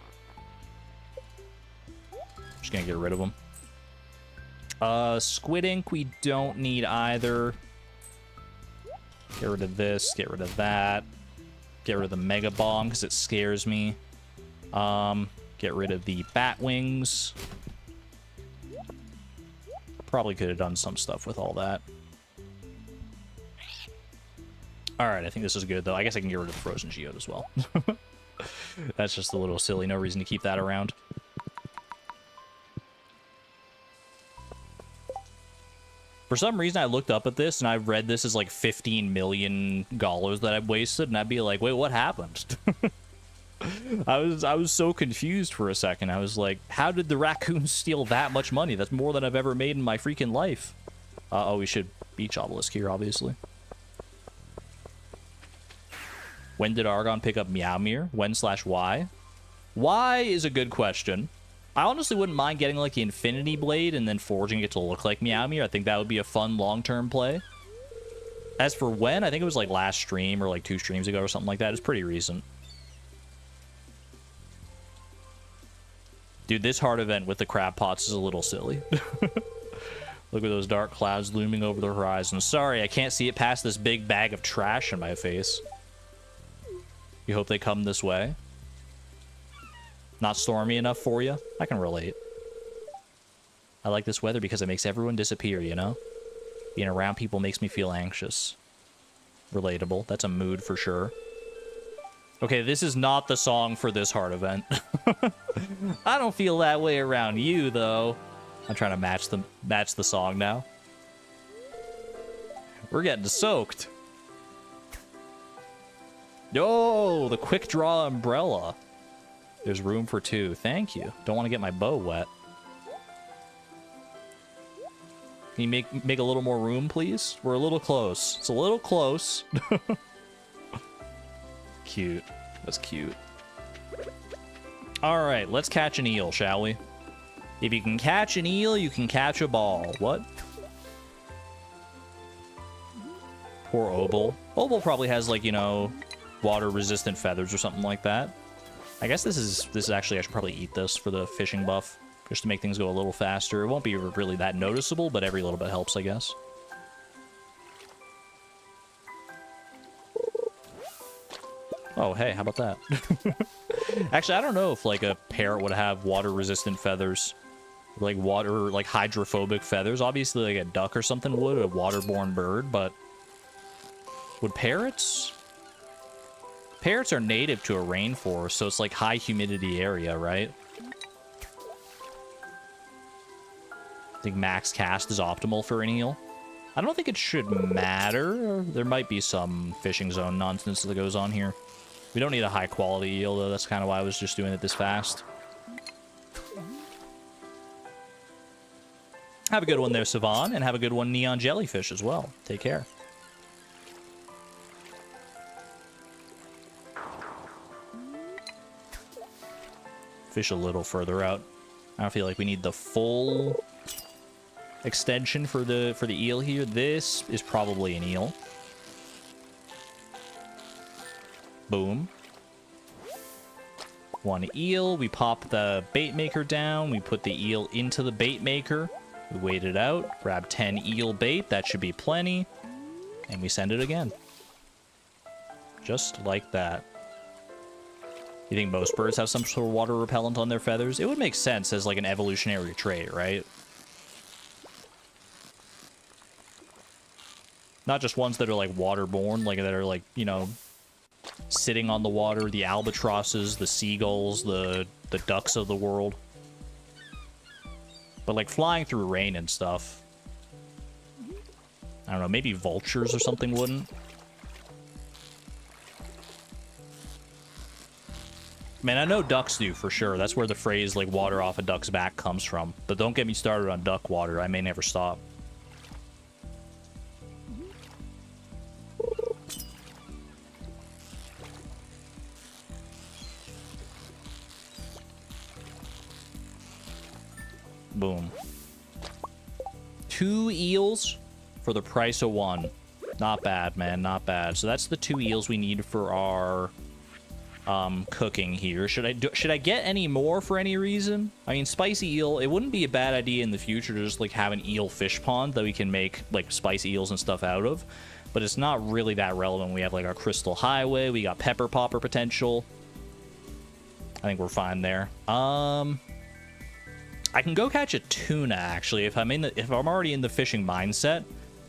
Just gonna get rid of them. Squid ink we don't need either. Get rid of this, get rid of that. Get rid of the mega bomb because it scares me. Get rid of the bat wings. Probably could have done some stuff with all that. Alright, I think this is good though. I guess I can get rid of the frozen geode as well. That's just a little silly, no reason to keep that around. For some reason, I looked up at this, and I've read this as like 15 million dollars that I've wasted, and I'd be like, wait, what happened? I was so confused for a second. I was like, how did the raccoons steal that much money? That's more than I've ever made in my freaking life. Oh, we should beach obelisk here, obviously. When did Argon pick up Meowmere? When/why? Why is a good question. I honestly wouldn't mind getting, like, the Infinity Blade and then forging it to look like Meowmere. I think that would be a fun long-term play. As for when, I think it was, like, last stream or, like, 2 streams ago or something like that. It's pretty recent. Dude, this hard event with the crab pots is a little silly. Look at those dark clouds looming over the horizon. Sorry, I can't see it past this big bag of trash in my face. You hope they come this way? Not stormy enough for you? I can relate. I like this weather because it makes everyone disappear, you know? Being around people makes me feel anxious. Relatable. That's a mood for sure. Okay, this is not the song for this hard event. I don't feel that way around you, though. I'm trying to match the song now. We're getting soaked. Yo, the quick draw umbrella. There's room for 2. Thank you. Don't want to get my bow wet. Can you make a little more room, please? We're a little close. It's a little close. Cute. That's cute. All right, let's catch an eel, shall we? If you can catch an eel, you can catch a ball. What? Poor Obel. Obel probably has, like, you know, water-resistant feathers or something like that. I guess this is actually, I should probably eat this for the fishing buff, just to make things go a little faster. It won't be really that noticeable, but every little bit helps, I guess. Oh, hey, how about that? Actually, I don't know if, like, a parrot would have water-resistant feathers. Like, like, hydrophobic feathers. Obviously, like, a duck or something would, a waterborne bird, but... would parrots? Parrots are native to a rainforest, so it's like high humidity area, right? I think max cast is optimal for an eel. I don't think it should matter. There might be some fishing zone nonsense that goes on here. We don't need a high quality eel, though. That's kind of why I was just doing it this fast. Have a good one there, Savan, and have a good one, Neon Jellyfish, as well. Take care. Fish a little further out. I don't feel like we need the full extension for the eel here. This is probably an eel. Boom. 1 eel. We pop the bait maker down. We put the eel into the bait maker. We wait it out. Grab 10 eel bait. That should be plenty. And we send it again. Just like that. You think most birds have some sort of water repellent on their feathers? It would make sense as like an evolutionary trait, right? Not just ones that are like waterborne, like that are like, you know, sitting on the water, the albatrosses, the seagulls, the ducks of the world. But like flying through rain and stuff. I don't know, maybe vultures or something wouldn't. Man, I know ducks do for sure. That's where the phrase, like, water off a duck's back comes from. But don't get me started on duck water. I may never stop. Boom. 2 eels for the price of 1. Not bad, man. Not bad. So that's the 2 eels we need for our cooking here. Should I get any more for any reason? I mean, spicy eel, it wouldn't be a bad idea in the future to just like have an eel fish pond that we can make like spicy eels and stuff out of, but it's not really that relevant. We have like our crystal highway, we got pepper popper potential. I think we're fine there. I can go catch a tuna actually. If I'm already in the fishing mindset,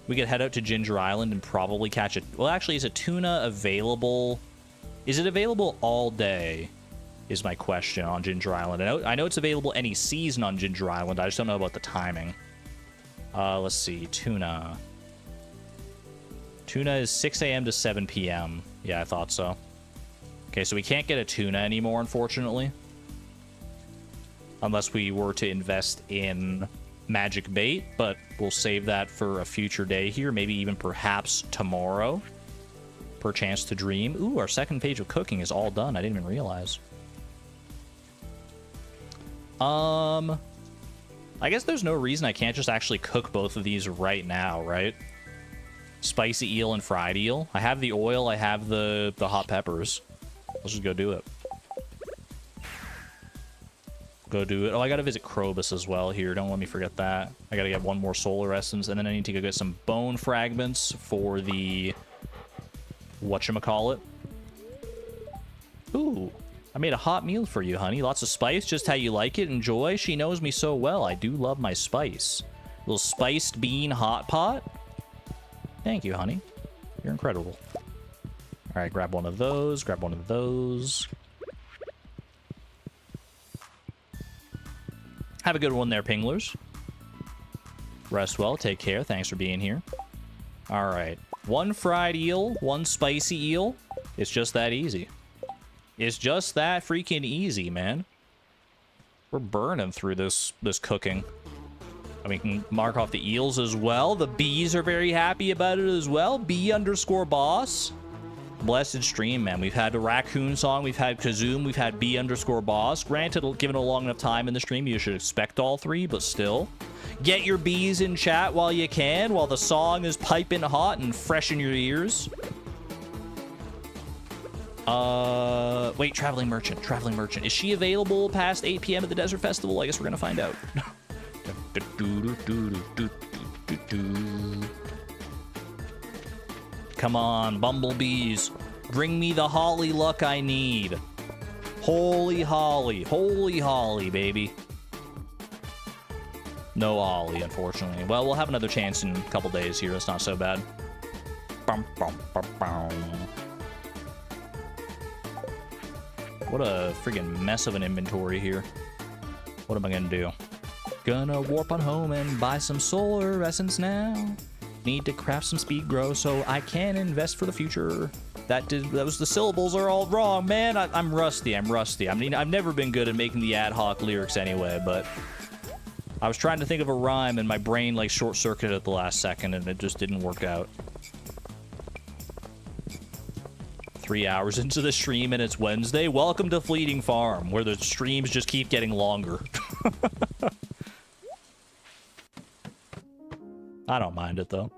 we could head out to Ginger Island and probably catch it. Well, actually, is a tuna available? Is it available all day? Is my question on Ginger Island. I know it's available any season on Ginger Island. I just don't know about the timing. Let's see. Tuna. Tuna is 6 a.m. to 7 p.m. Yeah, I thought so. Okay, so we can't get a tuna anymore, unfortunately. Unless we were to invest in magic bait, but we'll save that for a future day here. Maybe even perhaps tomorrow. Per chance to dream. Ooh, our second page of cooking is all done. I didn't even realize. I guess there's no reason I can't just actually cook both of these right now, right? Spicy eel and fried eel. I have the oil, I have the hot peppers. Let's just go do it. Go do it. Oh, I gotta visit Krobus as well here. Don't let me forget that. I gotta get 1 more solar essence, and then I need to go get some bone fragments for the whatchamacallit. Ooh, I made a hot meal for you, honey. Lots of spice, just how you like it. Enjoy. She knows me so well. I do love my spice. Little spiced bean hot pot. Thank you, honey. You're incredible. All right, grab one of those. Grab one of those. Have a good one there, Pinglers. Rest well. Take care. Thanks for being here. All right. 1 fried eel, 1 spicy eel. It's just that easy. It's just that freaking easy, man. We're burning through this cooking. I mean, we can mark off the eels as well. The bees are very happy about it as well. B_boss. Blessed stream, man. We've had a raccoon song, we've had Kazoom, we've had B_boss. Granted, given a long enough time in the stream, you should expect all 3, but still. Get your bees in chat while you can, while the song is piping hot and fresh in your ears. Wait, Traveling Merchant. Is she available past 8 p.m. at the Desert Festival? I guess we're gonna find out. Come on, bumblebees. Bring me the holly luck I need. Holy holly, baby. No holly, unfortunately. Well, we'll have another chance in a couple days here. It's not so bad. What a friggin' mess of an inventory here. What am I gonna do? Gonna warp on home and buy some solar essence now. Need to craft some speed grow so I can invest for the future. That was the syllables are all wrong, man. I'm rusty. I mean, I've never been good at making the ad hoc lyrics anyway, but I was trying to think of a rhyme and my brain like short-circuited at the last second and it just didn't work out. 3 hours into the stream and it's Wednesday. Welcome to Fleeting Farm, where the streams just keep getting longer. I don't mind it, though.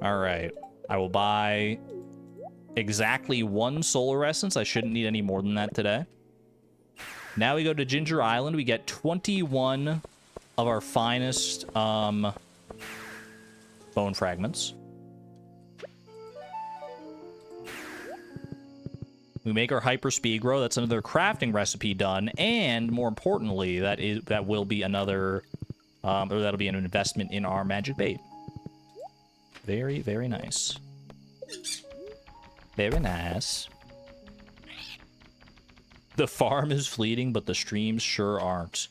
Alright. I will buy exactly 1 solar essence. I shouldn't need any more than that today. Now we go to Ginger Island. We get 21 of our finest bone fragments. We make our hyper speed grow. That's another crafting recipe done, and more importantly, that will be another, or that'll be an investment in our magic bait. Very, very nice. Very nice. The farm is fleeting, but the streams sure aren't.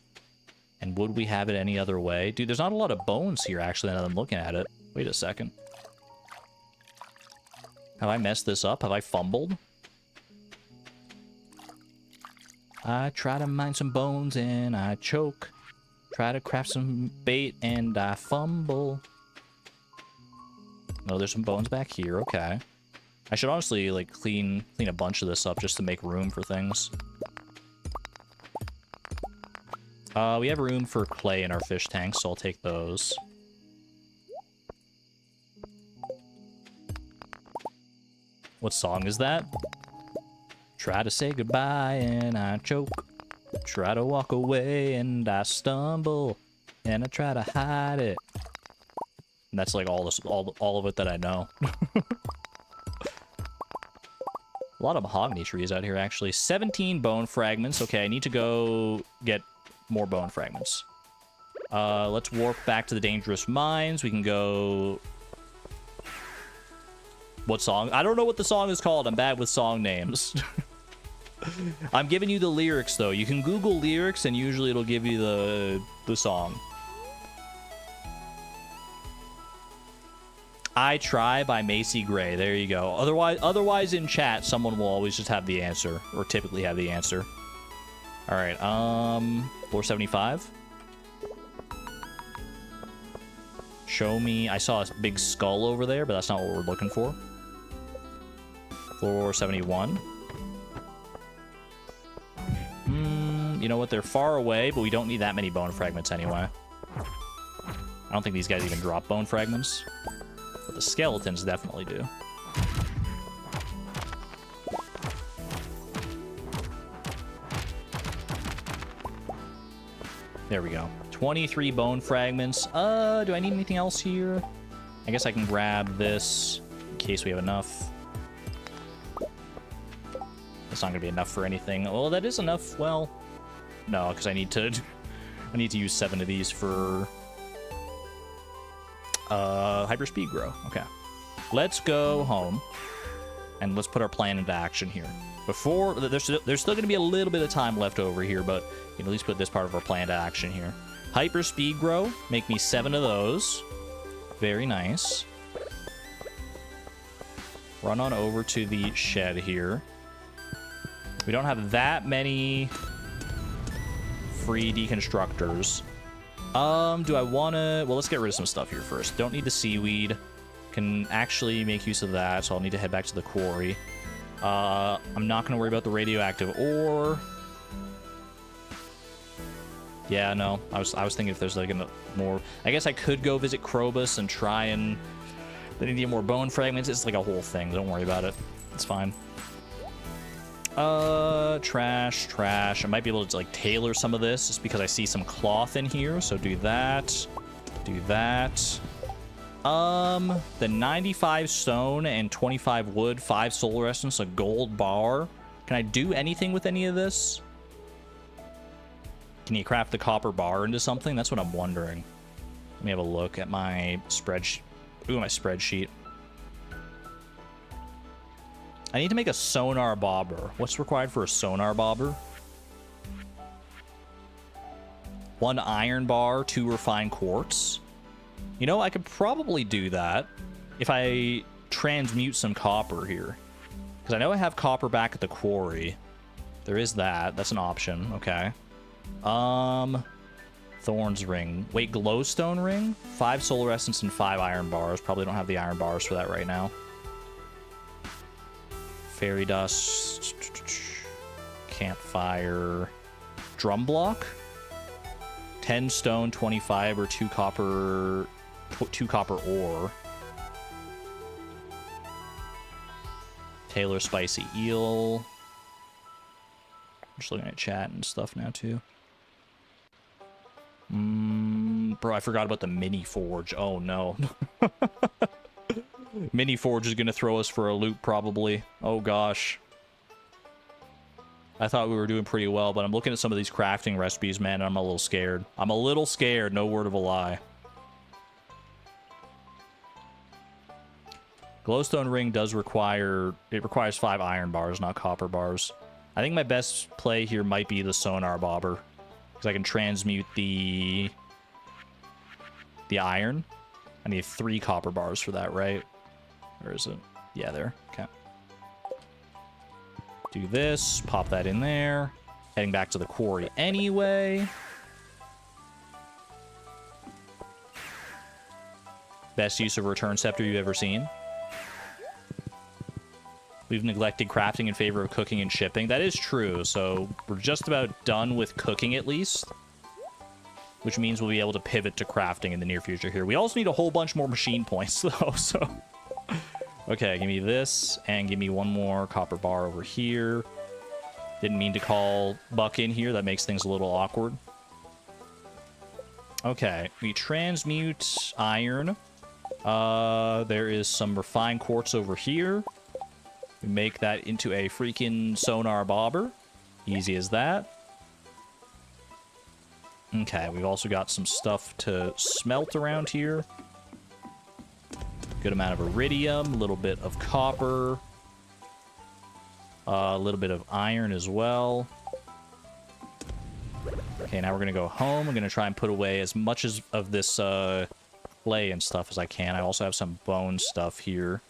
And would we have it any other way? Dude, there's not a lot of bones here, actually, now that I'm looking at it. Wait a second. Have I messed this up? Have I fumbled? I try to mine some bones and I choke. Try to craft some bait and I fumble. Oh, there's some bones back here. Okay. I should honestly, like, clean a bunch of this up just to make room for things. We have room for clay in our fish tank, so I'll take those. What song is that? Try to say goodbye and I choke. Try to walk away and I stumble. And I try to hide it. And that's like all of it that I know. A lot of mahogany trees out here, actually. 17 bone fragments. Okay, I need to go get more bone fragments. Let's warp back to the dangerous mines. We can go... What song? I don't know what the song is called. I'm bad with song names. I'm giving you the lyrics, though. You can Google lyrics, and usually it'll give you the song. I Try by Macy Gray. There you go. Otherwise in chat, someone will always just have the answer, or typically have the answer. All right, 475. Show me. I saw a big skull over there, but that's not what we're looking for. 471. You know what? They're far away, but we don't need that many bone fragments anyway. I don't think these guys even drop bone fragments. But the skeletons definitely do. There we go. 23 bone fragments. Do I need anything else here? I guess I can grab this in case we have enough. That's not gonna be enough for anything. Well, that is enough. Well, no, because I need to use 7 of these for hyper speed grow. Okay, let's go home and let's put our plan into action here. Before there's still gonna be a little bit of time left over here, but you can at least put this part of our plan to action here. Hyper speed grow. Make me 7 of those. Very nice. Run on over to the shed here. We don't have that many free deconstructors. Do I want to... Well, let's get rid of some stuff here first. Don't need the seaweed. Can actually make use of that, so I'll need to head back to the quarry. I'm not going to worry about the radioactive ore. Yeah, no. I was thinking if there's like a more... I guess I could go visit Krobus and try and... Then need more bone fragments. It's like a whole thing. Don't worry about it. It's fine. Trash. I might be able to like tailor some of this just because I see some cloth in here. So do that. Do that. The 95 stone and 25 wood, 5 solar essence, a gold bar. Can I do anything with any of this? Can you craft the copper bar into something? That's what I'm wondering. Let me have a look at my spreadsheet. Ooh, my spreadsheet. I need to make a sonar bobber. What's required for a sonar bobber? 1 iron bar, 2 refined quartz. You know, I could probably do that if I transmute some copper here. Because I know I have copper back at the quarry. There is that. That's an option. Okay. Thorns ring. Wait, glowstone ring? 5 solar essence and 5 iron bars. Probably don't have the iron bars for that right now. Fairy dust. Campfire. Drum block. 10 stone, 25 or 2 copper ore. Taylor spicy eel. I'm just looking at chat and stuff now too. Bro, I forgot about the mini forge. Oh no. Mini forge is gonna throw us for a loop probably. Oh gosh. I thought we were doing pretty well, but I'm looking at some of these crafting recipes, man, and I'm a little scared. I'm a little scared, no word of a lie. Glowstone ring does require... It requires 5 iron bars, not copper bars. I think my best play here might be the sonar bobber. Because I can transmute the iron. I need 3 copper bars for that, right? Where is it? Yeah, there. Okay. Do this. Pop that in there. Heading back to the quarry anyway. Best use of return scepter you've ever seen. We've neglected crafting in favor of cooking and shipping. That is true, so we're just about done with cooking at least. Which means we'll be able to pivot to crafting in the near future here. We also need a whole bunch more machine points, though, so... Okay, give me this, and give me one more copper bar over here. Didn't mean to call Buck in here. That makes things a little awkward. Okay, we transmute iron. There is some refined quartz over here. We make that into a freaking sonar bobber. Easy as that. Okay, we've also got some stuff to smelt around here. Good amount of iridium, a little bit of copper. A little bit of iron as well. Okay, now we're going to go home. I'm going to try and put away as much of this clay and stuff as I can. I also have some bone stuff here.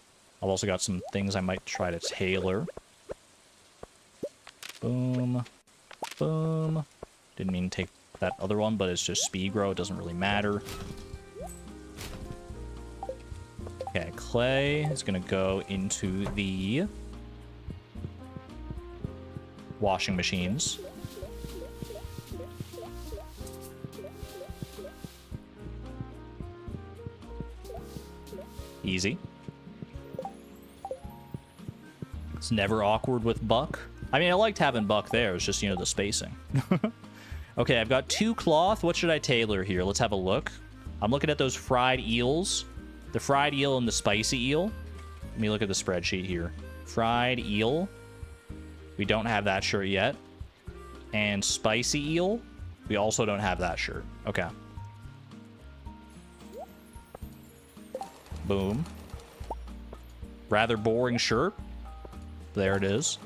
I've also got some things I might try to tailor. Boom. Boom. Didn't mean to take that other one, but it's just speed grow. It doesn't really matter. Okay, clay is going to go into the washing machines. Easy. It's never awkward with Buck. I mean, I liked having Buck there. It's just, you know, the spacing. Okay, I've got 2 cloth. What should I tailor here? Let's have a look. I'm looking at those fried eels. The fried eel and the spicy eel. Let me look at the spreadsheet here. Fried eel. We don't have that shirt yet. And spicy eel. We also don't have that shirt. Okay. Boom. Rather boring shirt. There it is.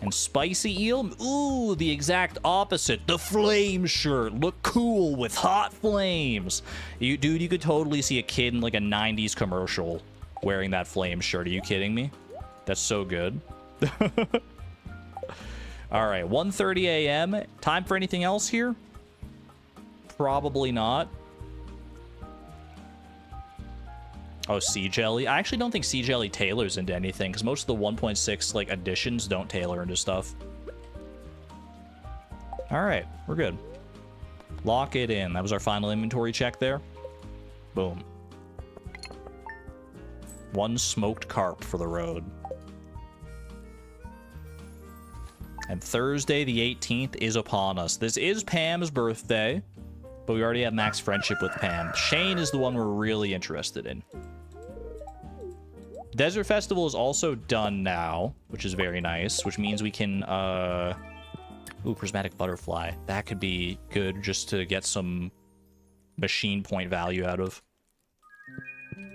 And spicy eel? Ooh, the exact opposite. The flame shirt. Look cool with hot flames. Dude, you could totally see a kid in like a 90s commercial wearing that flame shirt. Are you kidding me? That's so good. All right, 1:30 a.m. Time for anything else here? Probably not. Oh, Sea Jelly. I actually don't think Sea Jelly tailors into anything, because most of the 1.6 like additions don't tailor into stuff. All right, we're good. Lock it in. That was our final inventory check there. Boom. 1 smoked carp for the road. And Thursday the 18th is upon us. This is Pam's birthday, but we already have max friendship with Pam. Shane is the one we're really interested in. Desert Festival is also done now, which is very nice, which means we can, ooh, prismatic butterfly. That could be good just to get some machine point value out of.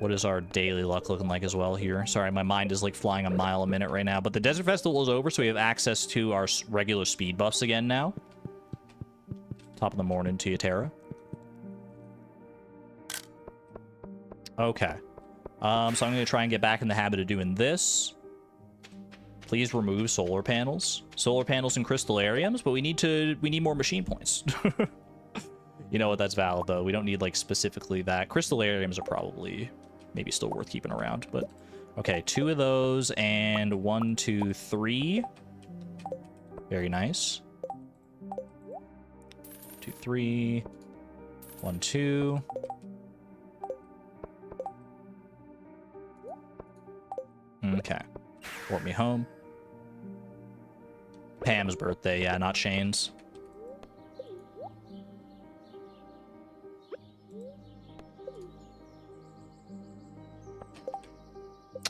What is our daily luck looking like as well here? Sorry, my mind is like flying a mile a minute right now, but the Desert Festival is over, so we have access to our regular speed buffs again now. Top of the morning to you, Tara. Okay. So I'm going to try and get back in the habit of doing this. Please remove solar panels. Solar panels and crystallariums, but we need more machine points. You know what? That's valid, though. We don't need, like, specifically that. Crystallariums are probably maybe still worth keeping around, but... Okay, 2 of those, and 1, 2, 3. Very nice. 2, 3. 1, 2. Okay. Port me home. Pam's birthday, yeah, not Shane's.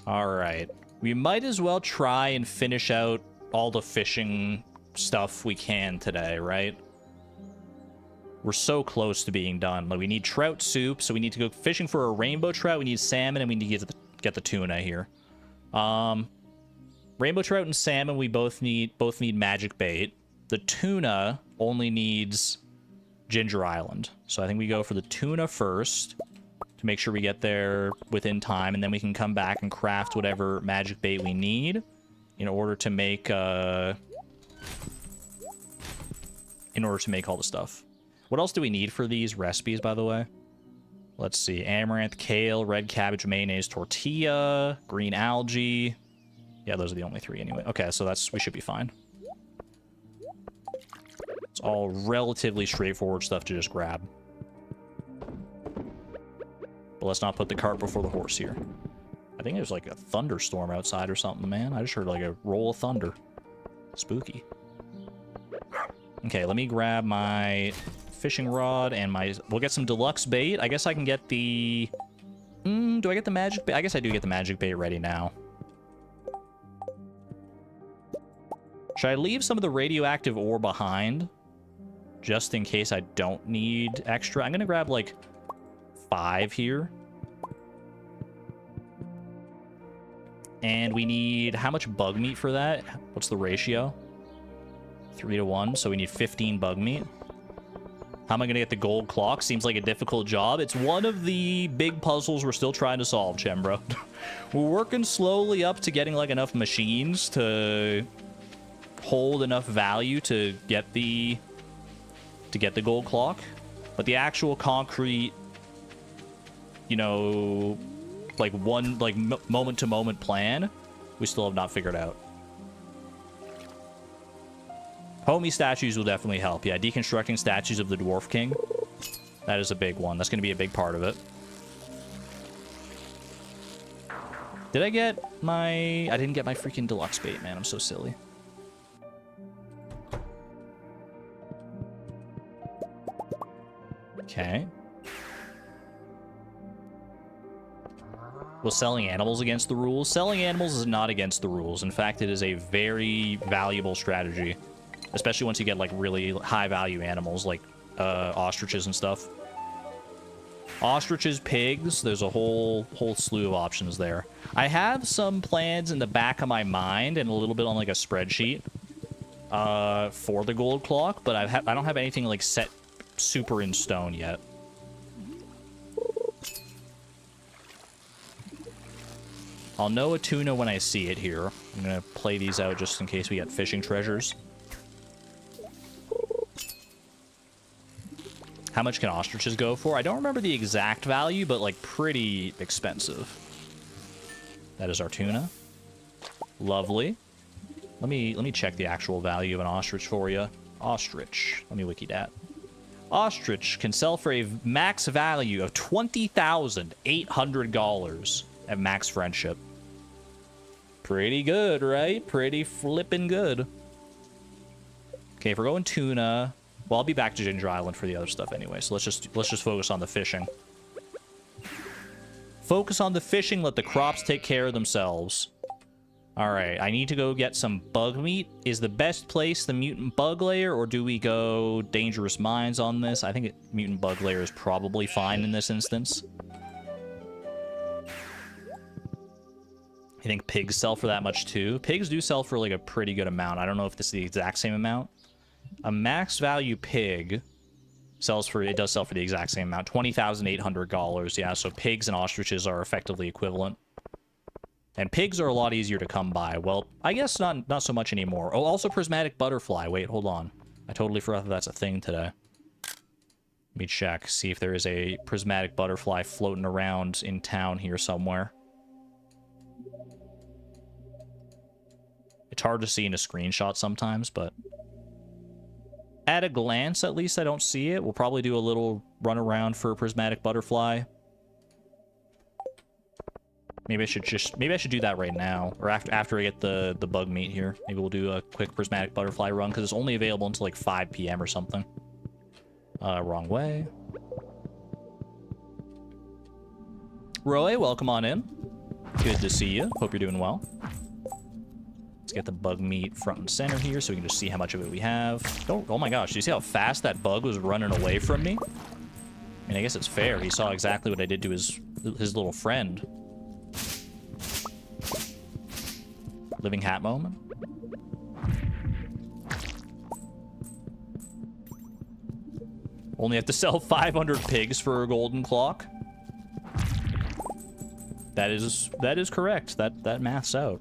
Alright. We might as well try and finish out all the fishing stuff we can today, right? We're so close to being done. Like, we need trout soup, so we need to go fishing for a rainbow trout. We need salmon, and we need to get the tuna here. Rainbow trout and salmon, we both need magic bait. The tuna only needs Ginger Island. So I think we go for the tuna first to make sure we get there within time, and then we can come back and craft whatever magic bait we need in order to make in order to make all the stuff. What else do we need for these recipes, by the way? Let's see. Amaranth, kale, red cabbage, mayonnaise, tortilla, green algae. Yeah, those are the only 3 anyway. Okay, so we should be fine. It's all relatively straightforward stuff to just grab. But let's not put the cart before the horse here. I think there's like a thunderstorm outside or something, man. I just heard like a roll of thunder. Spooky. Okay, let me grab my fishing rod and we'll get some deluxe bait. I guess I can get the... do I get the magic bait? I guess I do get the magic bait ready now. Should I leave some of the radioactive ore behind? Just in case I don't need extra. I'm gonna grab like 5 here. And we need... how much bug meat for that? What's the ratio? 3 to 1, so we need 15 bug meat. How am I going to get the gold clock? Seems like a difficult job. It's one of the big puzzles we're still trying to solve, Chembra. We're working slowly up to getting like enough machines to hold enough value to get the gold clock. But the actual concrete, you know, like moment-to-moment plan, we still have not figured out. Homie statues will definitely help. Yeah, deconstructing statues of the Dwarf King. That is a big one. That's going to be a big part of it. Did I get my... I didn't get my freaking deluxe bait, man. I'm so silly. Okay. Was selling animals against the rules? Selling animals is not against the rules. In fact, it is a very valuable strategy. Especially once you get, like, really high-value animals, like ostriches and stuff. Ostriches, pigs, there's a whole slew of options there. I have some plans in the back of my mind and a little bit on, like, a spreadsheet for the gold clock, but I don't have anything, like, set super in stone yet. I'll know a tuna when I see it here. I'm gonna play these out just in case we get fishing treasures. How much can ostriches go for? I don't remember the exact value, but like pretty expensive. That is our tuna. Lovely. Let me check the actual value of an ostrich for you. Ostrich. Let me wiki that. Ostrich can sell for a max value of $20,800 at max friendship. Pretty good, right? Pretty flippin' good. Okay, if we're going tuna... well, I'll be back to Ginger Island for the other stuff anyway, so let's just focus on the fishing. Focus on the fishing, let the crops take care of themselves. Alright, I need to go get some bug meat. Is the best place the mutant bug lair, or do we go dangerous mines on this? I think mutant bug lair is probably fine in this instance. I think pigs sell for that much too. Pigs do sell for like a pretty good amount. I don't know if this is the exact same amount. A max value pig does sell for the exact same amount, $20,800. Yeah, so pigs and ostriches are effectively equivalent. And pigs are a lot easier to come by. Well, I guess not so much anymore. Oh, also prismatic butterfly. Wait, hold on. I totally forgot that that's a thing today. Let me check, see if there is a prismatic butterfly floating around in town here somewhere. It's hard to see in a screenshot sometimes, but... at a glance, at least, I don't see it. We'll probably do a little run around for a prismatic butterfly. Maybe I should do that right now, or after I get the bug meat here. Maybe we'll do a quick prismatic butterfly run because it's only available until like 5 p.m. or something. Wrong way. Roy, welcome on in. Good to see you. Hope you're doing well. Let's get the bug meat front and center here so we can just see how much of it we have. Oh my gosh, do you see how fast that bug was running away from me? I mean, I guess it's fair. He saw exactly what I did to his little friend. Living hat moment. Only have to sell 500 pigs for a golden clock. That is correct. That maths out.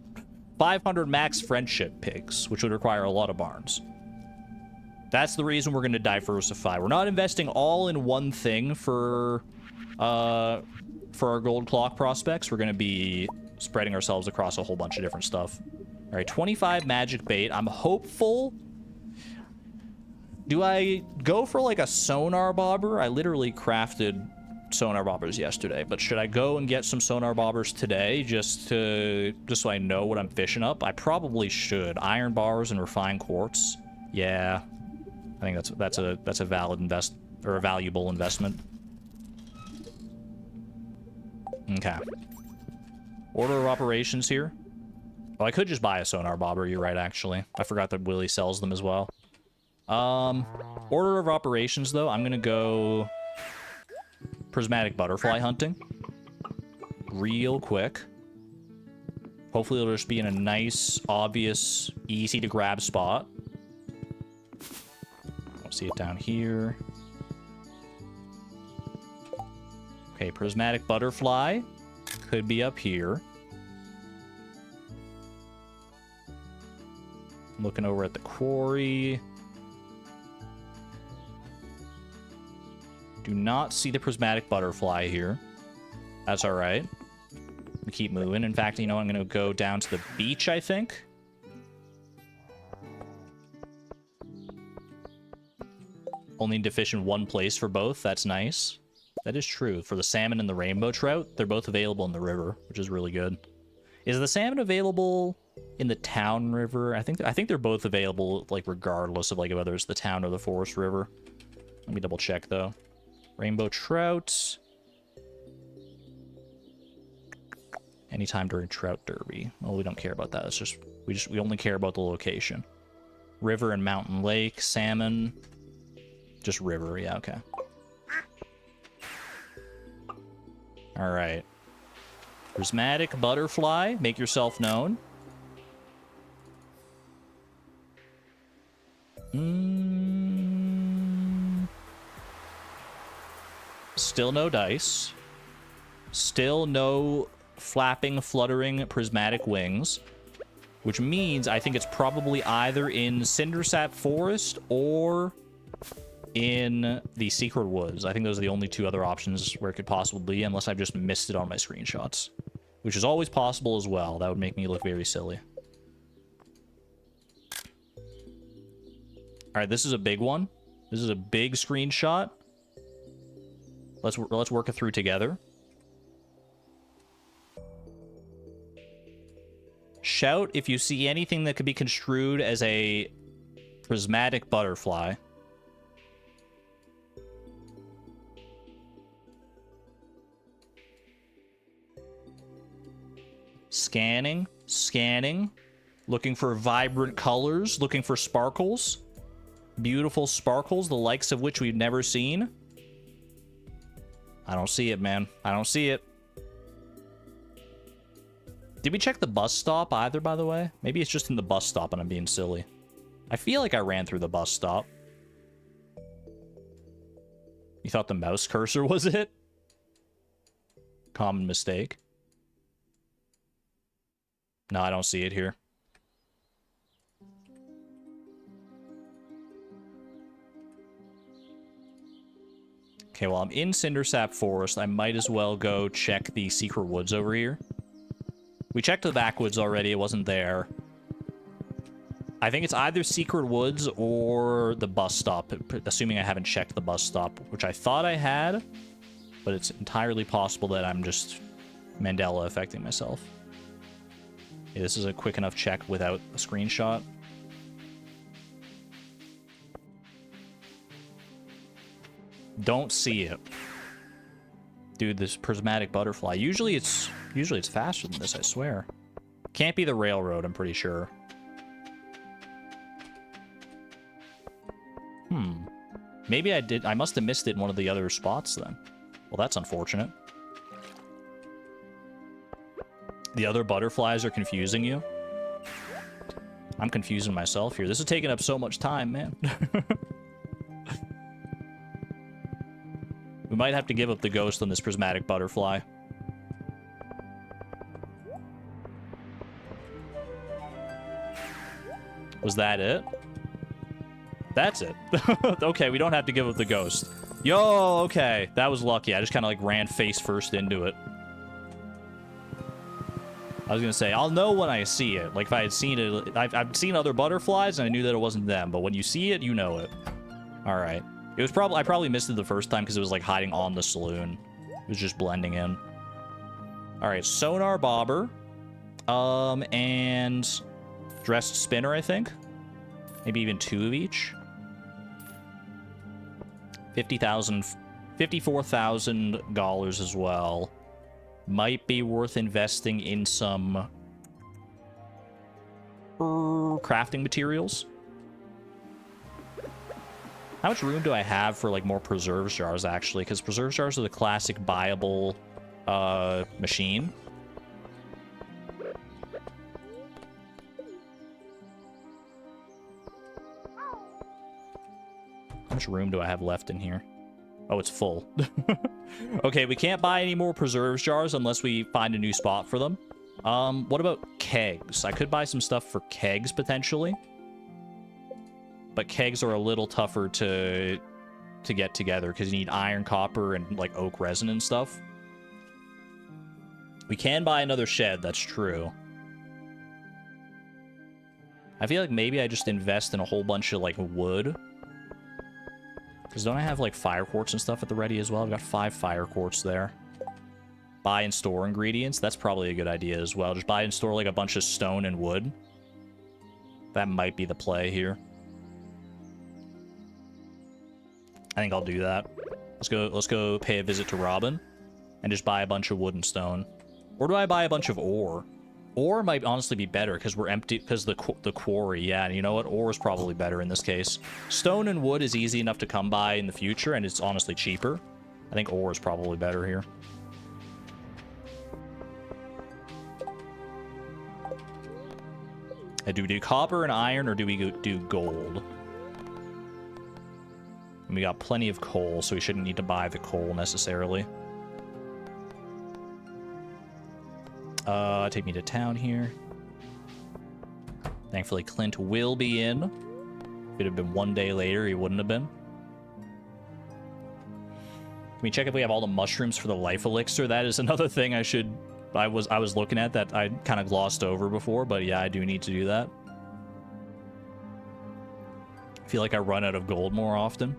500 max friendship pigs, which would require a lot of barns. That's the reason we're going to diversify. We're not investing all in one thing for our gold clock prospects. We're going to be spreading ourselves across a whole bunch of different stuff. All right, 25 magic bait. I'm hopeful. Do I go for like a sonar bobber? I literally crafted sonar bobbers yesterday, but should I go and get some sonar bobbers today just so I know what I'm fishing up? I probably should. Iron bars and refined quartz. Yeah, I think that's a valid a valuable investment. Okay. Order of operations here. Oh, I could just buy a sonar bobber. You're right, actually. I forgot that Willie sells them as well. Order of operations though. I'm gonna go prismatic butterfly hunting real quick. Hopefully it'll just be in a nice, obvious, easy to grab spot. I'll see it down here. Okay, prismatic butterfly could be up here. Looking over at the quarry. Do not see the prismatic butterfly here. That's all right. We keep moving. In fact, you know, I'm going to go down to the beach, I think. Only need to fish in one place for both. That's nice. That is true. For the salmon and the rainbow trout, they're both available in the river, which is really good. Is the salmon available in the town river? I think they're both available, like, regardless of, like, whether it's the town or the forest river. Let me double check, though. Rainbow trout. Anytime during trout derby. Well, we don't care about that. It's just we only care about the location. River and mountain lake, salmon. Just river, yeah, okay. All right. Prismatic butterfly, make yourself known. Still no dice. Still no flapping, fluttering prismatic wings. Which means I think it's probably either in Cindersap Forest or in the Secret Woods. I think those are the only two other options where it could possibly be, unless I've just missed it on my screenshots. Which is always possible as well. That would make me look very silly. Alright, this is a big one. This is a big screenshot. Let's work it through together. Shout if you see anything that could be construed as a prismatic butterfly. Scanning, scanning, looking for vibrant colors, looking for sparkles. Beautiful sparkles, the likes of which we've never seen. I don't see it, man. I don't see it. Did we check the bus stop either, by the way? Maybe it's just in the bus stop and I'm being silly. I feel like I ran through the bus stop. You thought the mouse cursor was it? Common mistake. No, I don't see it here. Okay, well, I'm in Cindersap Forest. I might as well go check the Secret Woods over here. We checked the backwoods already. It wasn't there. I think it's either Secret Woods or the bus stop, assuming I haven't checked the bus stop, which I thought I had, but it's entirely possible that I'm just Mandela affecting myself. Yeah, this is a quick enough check without a screenshot. Don't see it. Dude, this prismatic butterfly. Usually it's faster than this, I swear. Can't be the railroad, I'm pretty sure. Maybe I must have missed it in one of the other spots then. Well, that's unfortunate. The other butterflies are confusing you? I'm confusing myself here. This is taking up so much time, man. We might have to give up the ghost on this prismatic butterfly. Was that it? That's it. Okay, we don't have to give up the ghost. Yo, okay. That was lucky. I just kind of like ran face first into it. I was gonna say, I'll know when I see it. Like if I had seen it, I've seen other butterflies and I knew that it wasn't them. But when you see it, you know it. All right. It was probably, I probably missed it the first time because it was like hiding on the saloon. It was just blending in. All right, sonar bobber. And dressed spinner, I think. Maybe even 2 of each. 50,000, $54,000 as well. Might be worth investing in some crafting materials. How much room do I have for like more preserves jars actually? Because preserves jars are the classic buyable machine. How much room do I have left in here? Oh, it's full. Okay, we can't buy any more preserves jars unless we find a new spot for them. What about kegs? I could buy some stuff for kegs, potentially. But kegs are a little tougher to get together, because you need iron, copper, and, like, oak resin and stuff. We can buy another shed, that's true. I feel like maybe I just invest in a whole bunch of, like, wood. Because don't I have, like, fire quartz and stuff at the ready as well? I've got 5 fire quartz there. Buy and store ingredients. That's probably a good idea as well. Just buy and store, like, a bunch of stone and wood. That might be the play here. I think I'll do that. Let's go pay a visit to Robin. And just buy a bunch of wood and stone. Or do I buy a bunch of ore? Ore might honestly be better because we're empty, because the quarry. Yeah, and you know what? Ore is probably better in this case. Stone and wood is easy enough to come by in the future, and it's honestly cheaper. I think ore is probably better here. Do we do copper and iron, or do we do gold? And we got plenty of coal, so we shouldn't need to buy the coal necessarily. Take me to town here. Thankfully, Clint will be in. If it had been one day later, he wouldn't have been. Can we check if we have all the mushrooms for the life elixir? That is another thing I was looking at that I kind of glossed over before, but yeah, I do need to do that. I feel like I run out of gold more often.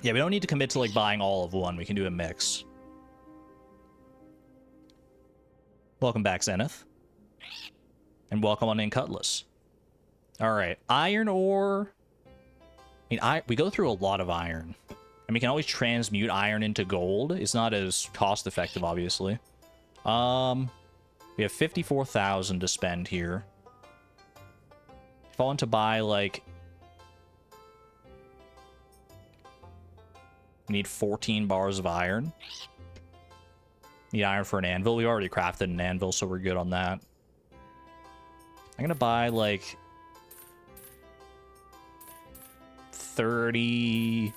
Yeah, we don't need to commit to like buying all of one. We can do a mix. Welcome back, Zenith. And welcome on in, Cutlass. Alright, iron ore. I mean, we go through a lot of iron. And we can always transmute iron into gold. It's not as cost-effective, obviously. We have 54,000 to spend here. If I want to buy, like... we need 14 bars of iron. Need iron for an anvil. We already crafted an anvil, so we're good on that. I'm gonna buy, like... 30...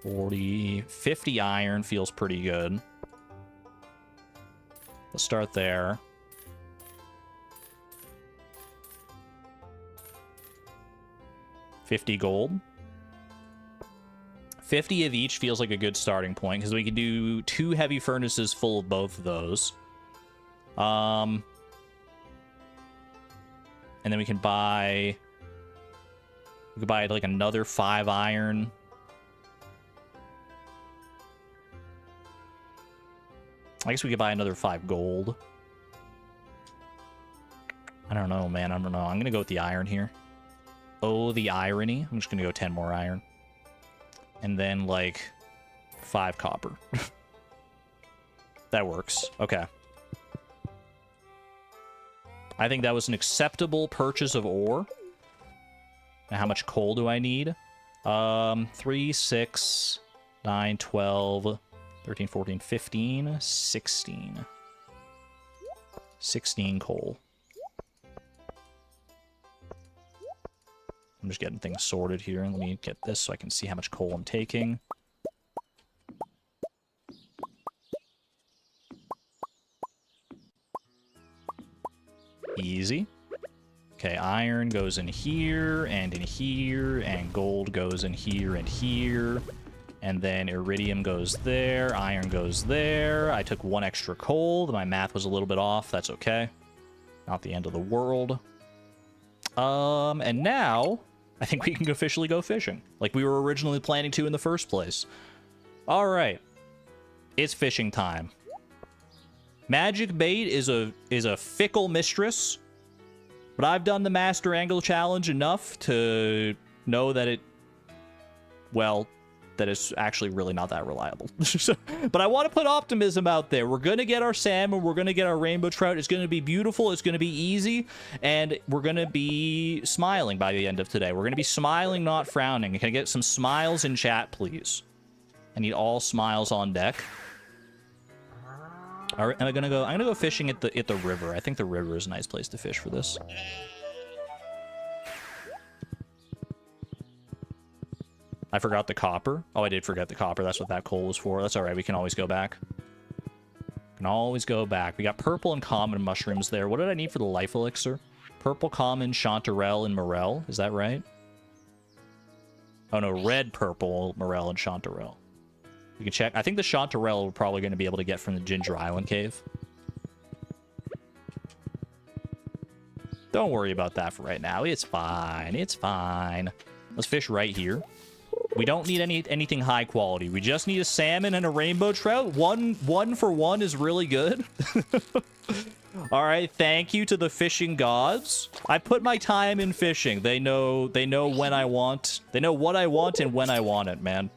40... 50 iron feels pretty good. Let's start there. $50 gold. 50 of each feels like a good starting point, because we can do 2 heavy furnaces full of both of those. And then we can buy... we could buy, like, another 5 iron. I guess we could buy another 5 gold. I don't know, man. I don't know. I'm going to go with the iron here. Oh, the irony. I'm just going to go 10 more iron. And then, like, 5 copper. That works. Okay. I think that was an acceptable purchase of ore. Now, how much coal do I need? 3, 6, 9, 12, 13, 14, 15, 16. 16 coal. I'm just getting things sorted here. Let me get this so I can see how much coal I'm taking. Easy. Okay, iron goes in here, and gold goes in here and here. And then iridium goes there, iron goes there. I took 1 extra coal. My math was a little bit off. That's okay. Not the end of the world. And now I think we can officially go fishing, like we were originally planning to in the first place. All right, it's fishing time. Magic bait is a fickle mistress, but I've done the Master Angle Challenge enough to know that that it's actually really not that reliable. But I want to put optimism out there. We're going to get our salmon. We're going to get our rainbow trout. It's going to be beautiful. It's going to be easy. And we're going to be smiling by the end of today. We're going to be smiling, not frowning. Can I get some smiles in chat, please? I need all smiles on deck. All right, I'm going to go fishing at the river. I think the river is a nice place to fish for this. I forgot the copper. Oh, I did forget the copper. That's what that coal was for. That's all right. We can always go back. Can always go back. We got purple and common mushrooms there. What did I need for the life elixir? Purple, common, chanterelle, and morel. Is that right? Oh, no. Red, purple, morel, and chanterelle. We can check. I think the chanterelle we're probably going to be able to get from the Ginger Island cave. Don't worry about that for right now. It's fine. It's fine. Let's fish right here. We don't need anything high quality. We just need a salmon and a rainbow trout. One for one is really good. All right, thank you to the fishing gods. I put my time in fishing. They know when I want. They know what I want and when I want it, man.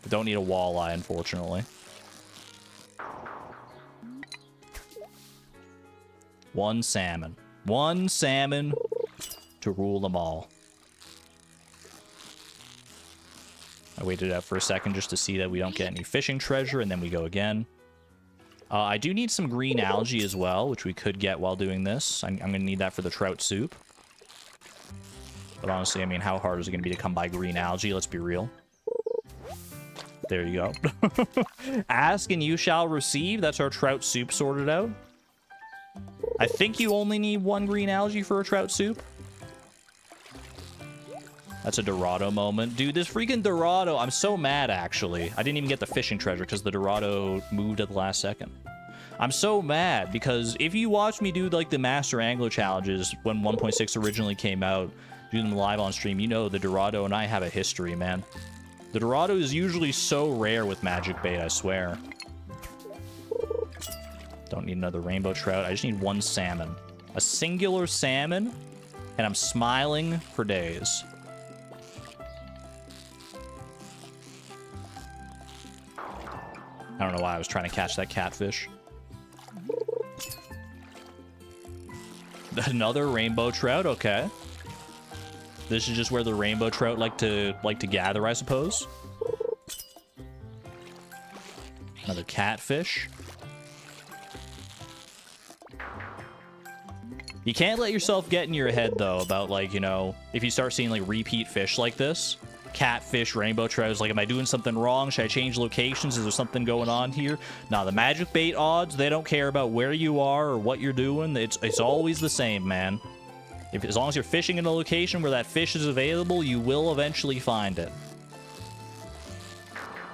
I don't need a walleye, unfortunately. One salmon. One salmon to rule them all. I waited out for a second just to see that we don't get any fishing treasure, and then we go again. I do need some green algae as well, which we could get while doing this. I'm going to need that for the trout soup. But honestly, I mean, how hard is it going to be to come by green algae? Let's be real. There you go. Ask and you shall receive. That's our trout soup sorted out. I think you only need 1 green algae for a trout soup. That's a Dorado moment. Dude, this freaking Dorado, I'm so mad, actually. I didn't even get the fishing treasure because the Dorado moved at the last second. I'm so mad because if you watch me do, like, the Master Angler challenges when 1.6 originally came out, do them live on stream, you know the Dorado and I have a history, man. The Dorado is usually so rare with Magic Bait, I swear. Don't need another rainbow trout. I just need 1 salmon. A singular salmon, and I'm smiling for days. I don't know why I was trying to catch that catfish. Another rainbow trout, okay. This is just where the rainbow trout like to gather, I suppose. Another catfish. You can't let yourself get in your head, though, about, like, you know, if you start seeing, like, repeat fish like this. Catfish, rainbow trout, like, am I doing something wrong? Should I change locations? Is there something going on here? Nah, the Magic Bait odds, they don't care about where you are or what you're doing. It's always the same, man. As long as you're fishing in a location where that fish is available, you will eventually find it.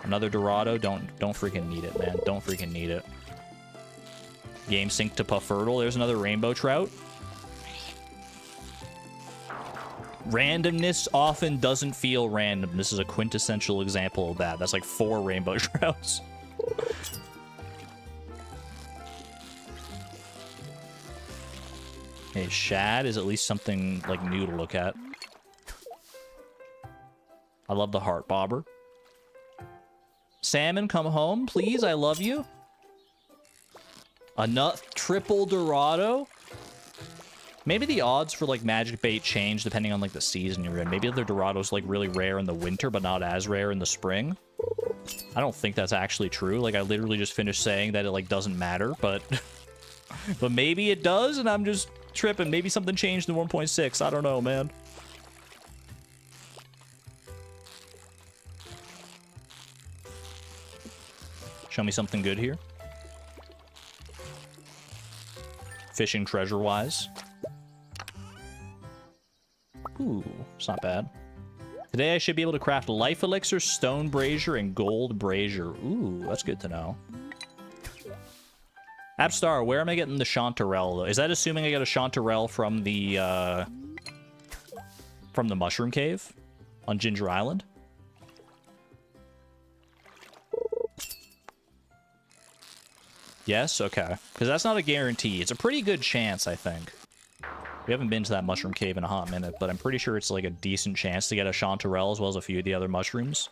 Another Dorado. Don't freaking need it, man. Don't freaking need it. Game sync to Puffertle. There's another rainbow trout. Randomness often doesn't feel random. This is a quintessential example of that. That's like 4 rainbow trouts. Hey, shad is at least something like new to look at. I love the heart bobber. Salmon, come home, please. I love you. A nut triple Dorado. Maybe the odds for, like, Magic Bait change depending on, like, the season you're in. Maybe the Dorado's, like, really rare in the winter, but not as rare in the spring. I don't think that's actually true. Like, I literally just finished saying that it, like, doesn't matter, but... but maybe it does, and I'm just tripping. Maybe something changed in 1.6. I don't know, man. Show me something good here. fishing treasure-wise. Ooh, it's not bad. Today I should be able to craft life elixir, stone brazier, and gold brazier. Ooh, that's good to know. Appstar, where am I getting the chanterelle, though? Is that assuming I get a chanterelle from the mushroom cave on Ginger Island? Yes? Okay. Because that's not a guarantee. It's a pretty good chance, I think. We haven't been to that mushroom cave in a hot minute, but I'm pretty sure it's like a decent chance to get a chanterelle as well as a few of the other mushrooms.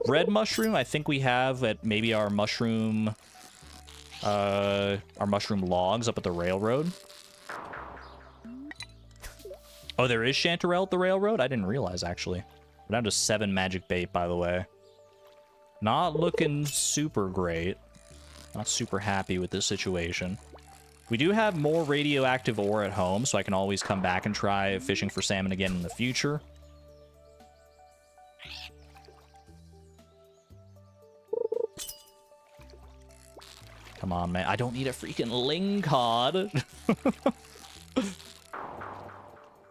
Red mushroom, I think we have at maybe our mushroom logs up at the railroad. Oh, there is chanterelle at the railroad? I didn't realize, actually. We're down to 7 magic bait, by the way. Not looking super great. Not super happy with this situation. We do have more radioactive ore at home, so I can always come back and try fishing for salmon again in the future. Come on, man. I don't need a freaking lingcod. You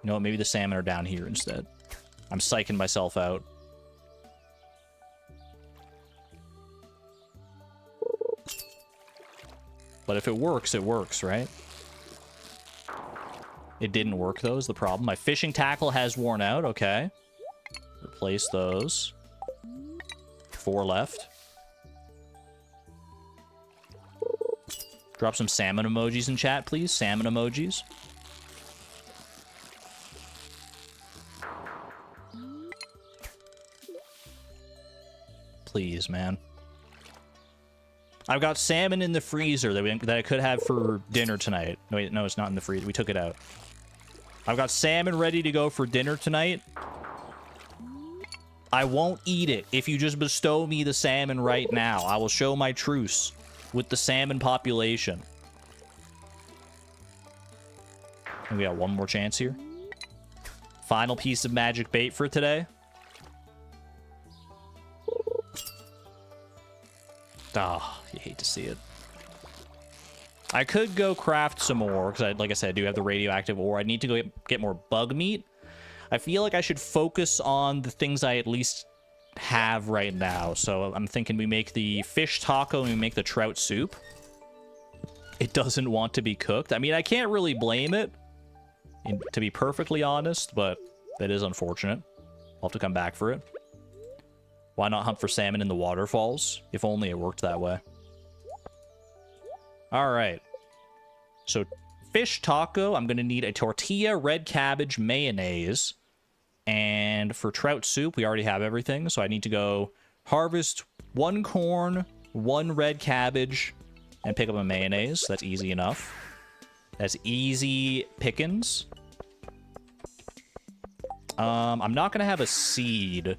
know what? Maybe the salmon are down here instead. I'm psyching myself out. But if it works, right? It didn't work, though, is the problem. My fishing tackle has worn out. Okay. Replace those. 4 left. Drop some salmon emojis in chat, please. Salmon emojis. Please, man. I've got salmon in the freezer that I could have for dinner tonight. No, wait, no, it's not in the freezer. We took it out. I've got salmon ready to go for dinner tonight. I won't eat it if you just bestow me the salmon right now. I will show my truce with the salmon population. And we got one more chance here. Final piece of magic bait for today. Ah, you hate to see it. I could go craft some more, because like I said, I do have the radioactive ore. I need to go get more bug meat. I feel like I should focus on the things I at least have right now. So I'm thinking we make the fish taco and we make the trout soup. It doesn't want to be cooked. I mean, I can't really blame it, to be perfectly honest, but that is unfortunate. I'll have to come back for it. Why not hunt for salmon in the waterfalls? If only it worked that way. Alright. So, fish taco, I'm going to need a tortilla, red cabbage, mayonnaise. And for trout soup, we already have everything. So I need to go harvest 1 corn, 1 red cabbage, and pick up a mayonnaise. That's easy enough. That's easy pickings. I'm not going to have a seed.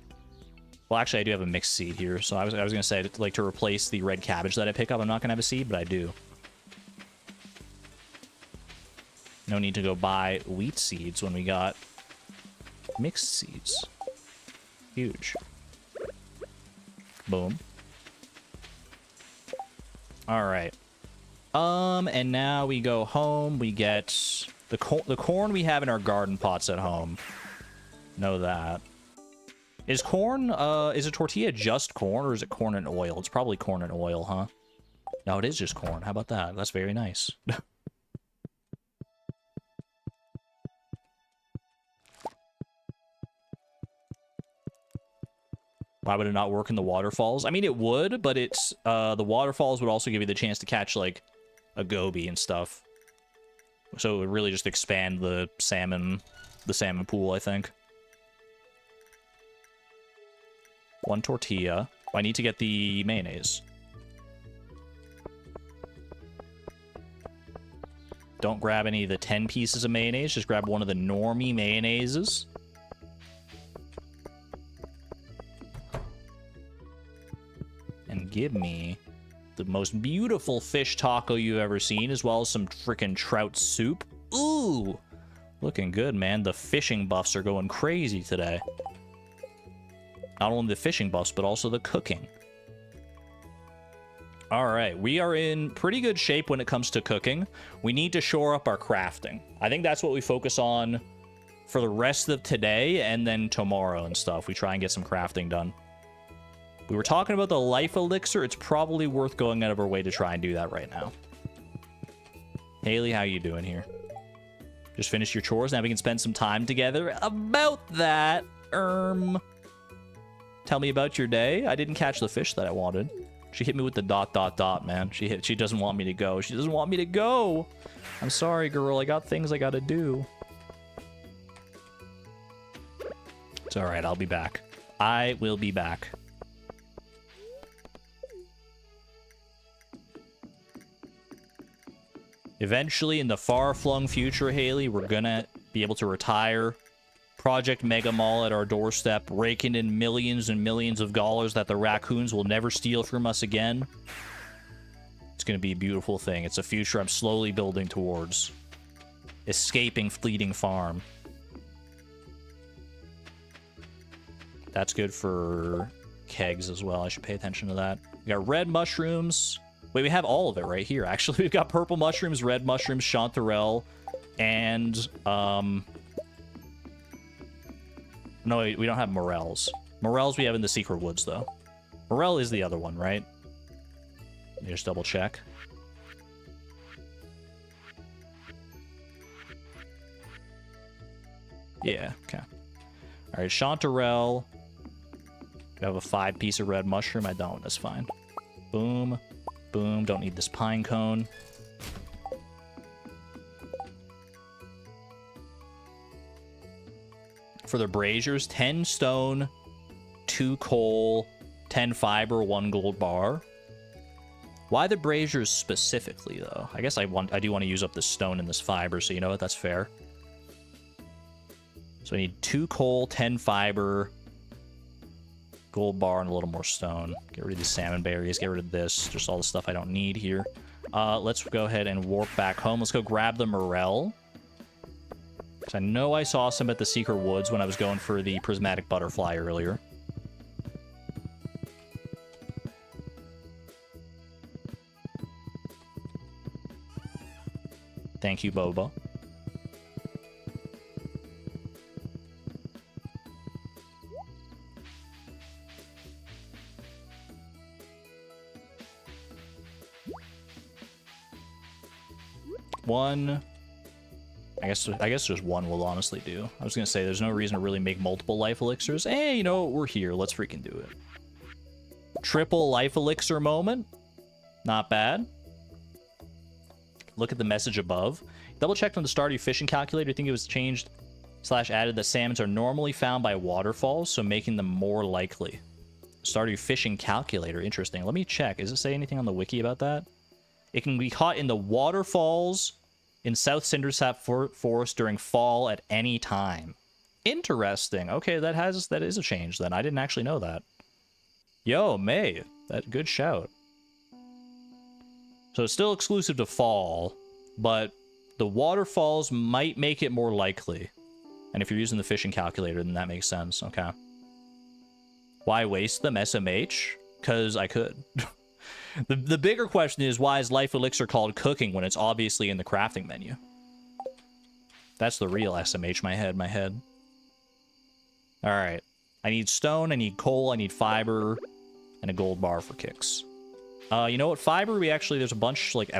Well, actually, I do have a mixed seed here. So I was going to say, like, to replace the red cabbage that I pick up, I'm not going to have a seed, but I do. No need to go buy wheat seeds when we got mixed seeds. Huge. Boom. Alright. And now we go home. We get the corn we have in our garden pots at home. Know that. Is corn, is a tortilla just corn, or is it corn and oil? It's probably corn and oil, huh? No, it is just corn. How about that? That's very nice. Why would it not work in the waterfalls? I mean, it would, but it's, the waterfalls would also give you the chance to catch, like, a goby and stuff. So it would really just expand the salmon pool, I think. 1 tortilla. I need to get the mayonnaise. Don't grab any of the 10 pieces of mayonnaise. Just grab one of the normie mayonnaises. And give me the most beautiful fish taco you've ever seen, as well as some freaking trout soup. Ooh! Looking good, man. The fishing buffs are going crazy today. Not only the fishing buffs, but also the cooking. All right, we are in pretty good shape when it comes to cooking. We need to shore up our crafting. I think that's what we focus on for the rest of today and then tomorrow and stuff. We try and get some crafting done. We were talking about the life elixir. It's probably worth going out of our way to try and do that right now. Haley, how you doing here? Just finished your chores. Now we can spend some time together. About that, tell me about your day. I didn't catch the fish that I wanted. She hit me with the ... man. She doesn't want me to go. She doesn't want me to go. I'm sorry, girl. I got things I gotta do. It's all right. I'll be back. I will be back. Eventually, in the far-flung future, Haley, we're gonna be able to retire. Project Mega Mall at our doorstep, raking in millions and millions of dollars that the raccoons will never steal from us again. It's going to be a beautiful thing. It's a future I'm slowly building towards. Escaping Fleeting Farm. That's good for kegs as well. I should pay attention to that. We got red mushrooms. Wait, we have all of it right here, actually. We've got purple mushrooms, red mushrooms, chanterelle, and, no, we don't have morels. Morels we have in the secret woods, though. Morel is the other one, right? Let me just double check. Yeah, okay. All right, chanterelle. Do I have a 5-piece of red mushroom? I don't. That's fine. Boom. Boom. Don't need this pine cone. For the braziers, 10 stone, 2 coal, 10 fiber, 1 gold bar. Why the braziers specifically, though? I guess I do want to use up this stone and this fiber, so you know what? That's fair. So I need 2 coal, 10 fiber, gold bar, and a little more stone. Get rid of these salmon berries. Get rid of this. Just all the stuff I don't need here. Let's go ahead and warp back home. Let's go grab the morel. I know I saw some at the secret woods when I was going for the prismatic butterfly earlier. Thank you, Boba. One. I guess just one will honestly do. I was gonna say there's no reason to really make multiple life elixirs. Hey, you know what? We're here. Let's freaking do it. Triple life elixir moment. Not bad. Look at the message above. Double checked on the Stardew fishing calculator. I think it was changed / added that salmons are normally found by waterfalls, so making them more likely. Stardew fishing calculator. Interesting. Let me check. Does it say anything on the wiki about that? It can be caught in the waterfalls in South Cindersap Forest during fall at any time. Interesting. Okay, that is a change then. I didn't actually know that. Yo, May. Good shout. So it's still exclusive to fall, but the waterfalls might make it more likely. And if you're using the fishing calculator, then that makes sense. Okay. Why waste them, SMH? Because I could. The bigger question is, why is life elixir called cooking when it's obviously in the crafting menu? That's the real SMH, my head. Alright. I need stone, I need coal, I need fiber, and a gold bar for kicks. You know what? Fiber, there's a bunch, like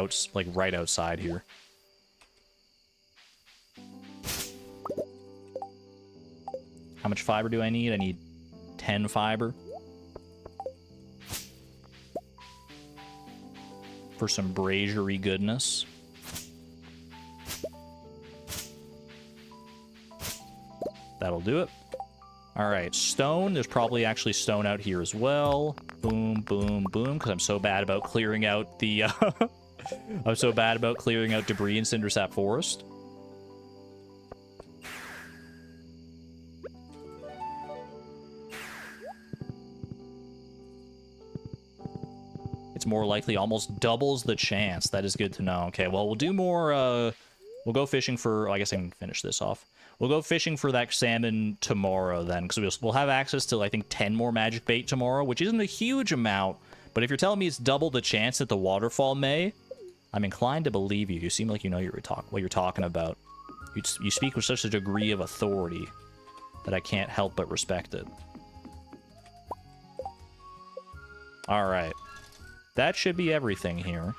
right outside here. How much fiber do I need? I need 10 fiber. For some brazier-y goodness. That'll do it. Alright, stone. There's probably actually stone out here as well. Boom, boom, boom, because I'm so bad about clearing out the... I'm so bad about clearing out debris in Cindersap Forest. It's more likely, almost doubles the chance. That is good to know. Okay, well, we'll do more, we'll go fishing for... Oh, I guess I can finish this off. We'll go fishing for that salmon tomorrow, then, because we'll have access to, I think, 10 more magic bait tomorrow, which isn't a huge amount, But if you're telling me it's double the chance that the waterfall may, I'm inclined to believe you. You seem like you know what you're talking about. You speak with such a degree of authority that I can't help but respect it. Alright. That should be everything here.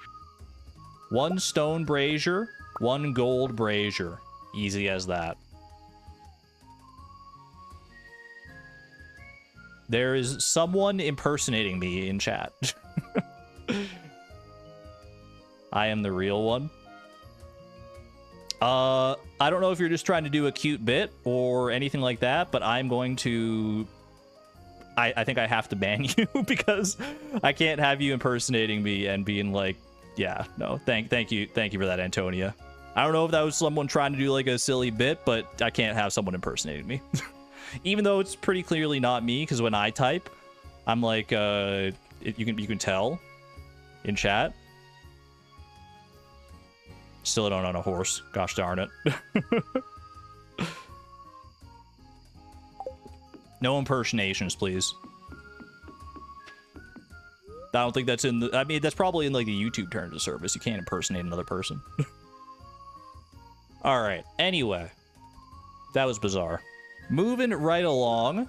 1 stone brazier, 1 gold brazier. Easy as that. There is someone impersonating me in chat. I am the real one. I don't know if you're just trying to do a cute bit or anything like that, but I'm going to... I think I have to ban you because I can't have you impersonating me and being like, yeah, no, thank you for that, Antonia. I don't know if that was someone trying to do like a silly bit, but I can't have someone impersonating me. Even though it's pretty clearly not me, because when I type, I'm like, you can tell in chat. Still don't own a horse. Gosh darn it. No impersonations, please. I don't think that's in the... I mean, that's probably in, like, the YouTube terms of service. You can't impersonate another person. Alright, anyway. That was bizarre. Moving right along.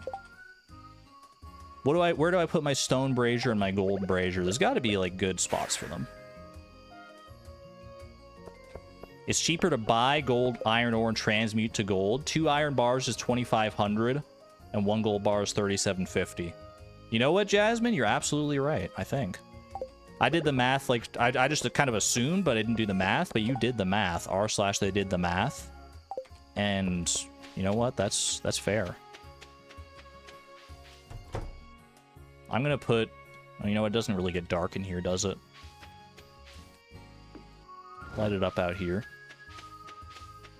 Where do I put my stone brazier and my gold brazier? There's got to be, like, good spots for them. It's cheaper to buy gold, iron ore, and transmute to gold. 2 iron bars is 2,500. And 1 gold bar is 3,750. You know what, Jasmine? You're absolutely right, I think. I did the math, like, I just kind of assumed, but I didn't do the math. But you did the math. r/they did the math. And you know what? That's fair. I'm going to put... You know, it doesn't really get dark in here, does it? Light it up out here.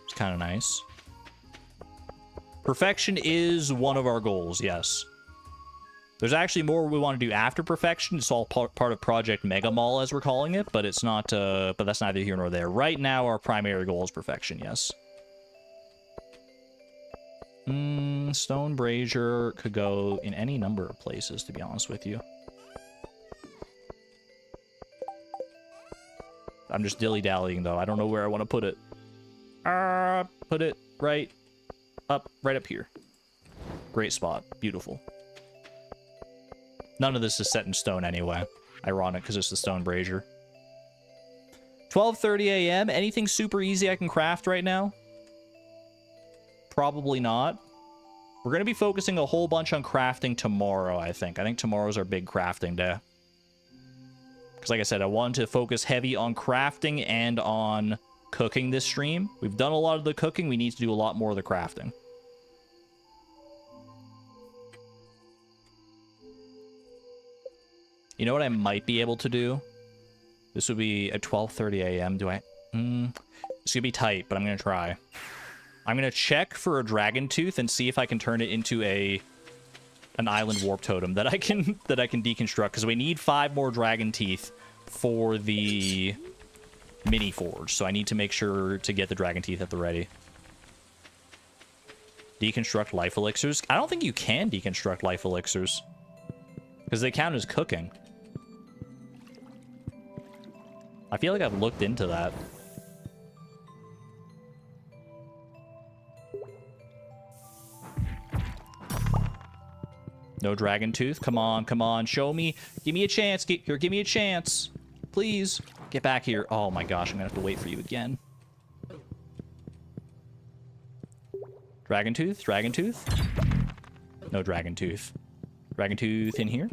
It's kind of nice. Perfection is one of our goals, yes. There's actually more we want to do after perfection. It's all part of Project Mega Mall, as we're calling it, but it's not. But that's neither here nor there. Right now, our primary goal is perfection, yes. Stone brazier could go in any number of places, to be honest with you. I'm just dilly-dallying, though. I don't know where I want to put it. Put it right up here. Great spot. Beautiful. None of this is set in stone anyway. Ironic, because it's the stone brazier. 12:30 a.m. Anything super easy I can craft right now? Probably not. We're going to be focusing a whole bunch on crafting tomorrow, I think. I think tomorrow's our big crafting day. Because like I said, I want to focus heavy on crafting and on cooking this stream. We've done a lot of the cooking. We need to do a lot more of the crafting. You know what I might be able to do? This would be at 12:30 a.m. Do I... It's going to be tight, but I'm going to try. I'm going to check for a dragon tooth and see if I can turn it into an island warp totem that I can deconstruct, because we need 5 more dragon teeth for the mini forge, so I need to make sure to get the dragon teeth at the ready. Deconstruct life elixirs. I don't think you can deconstruct life elixirs because they count as cooking. I feel like I've looked into that. No dragon tooth. Come on, come on. Show me. Give me a chance. Give me a chance. Please. Get back here. Oh my gosh, I'm gonna have to wait for you again. Dragon tooth? Dragon tooth? No dragon tooth. Dragon tooth in here?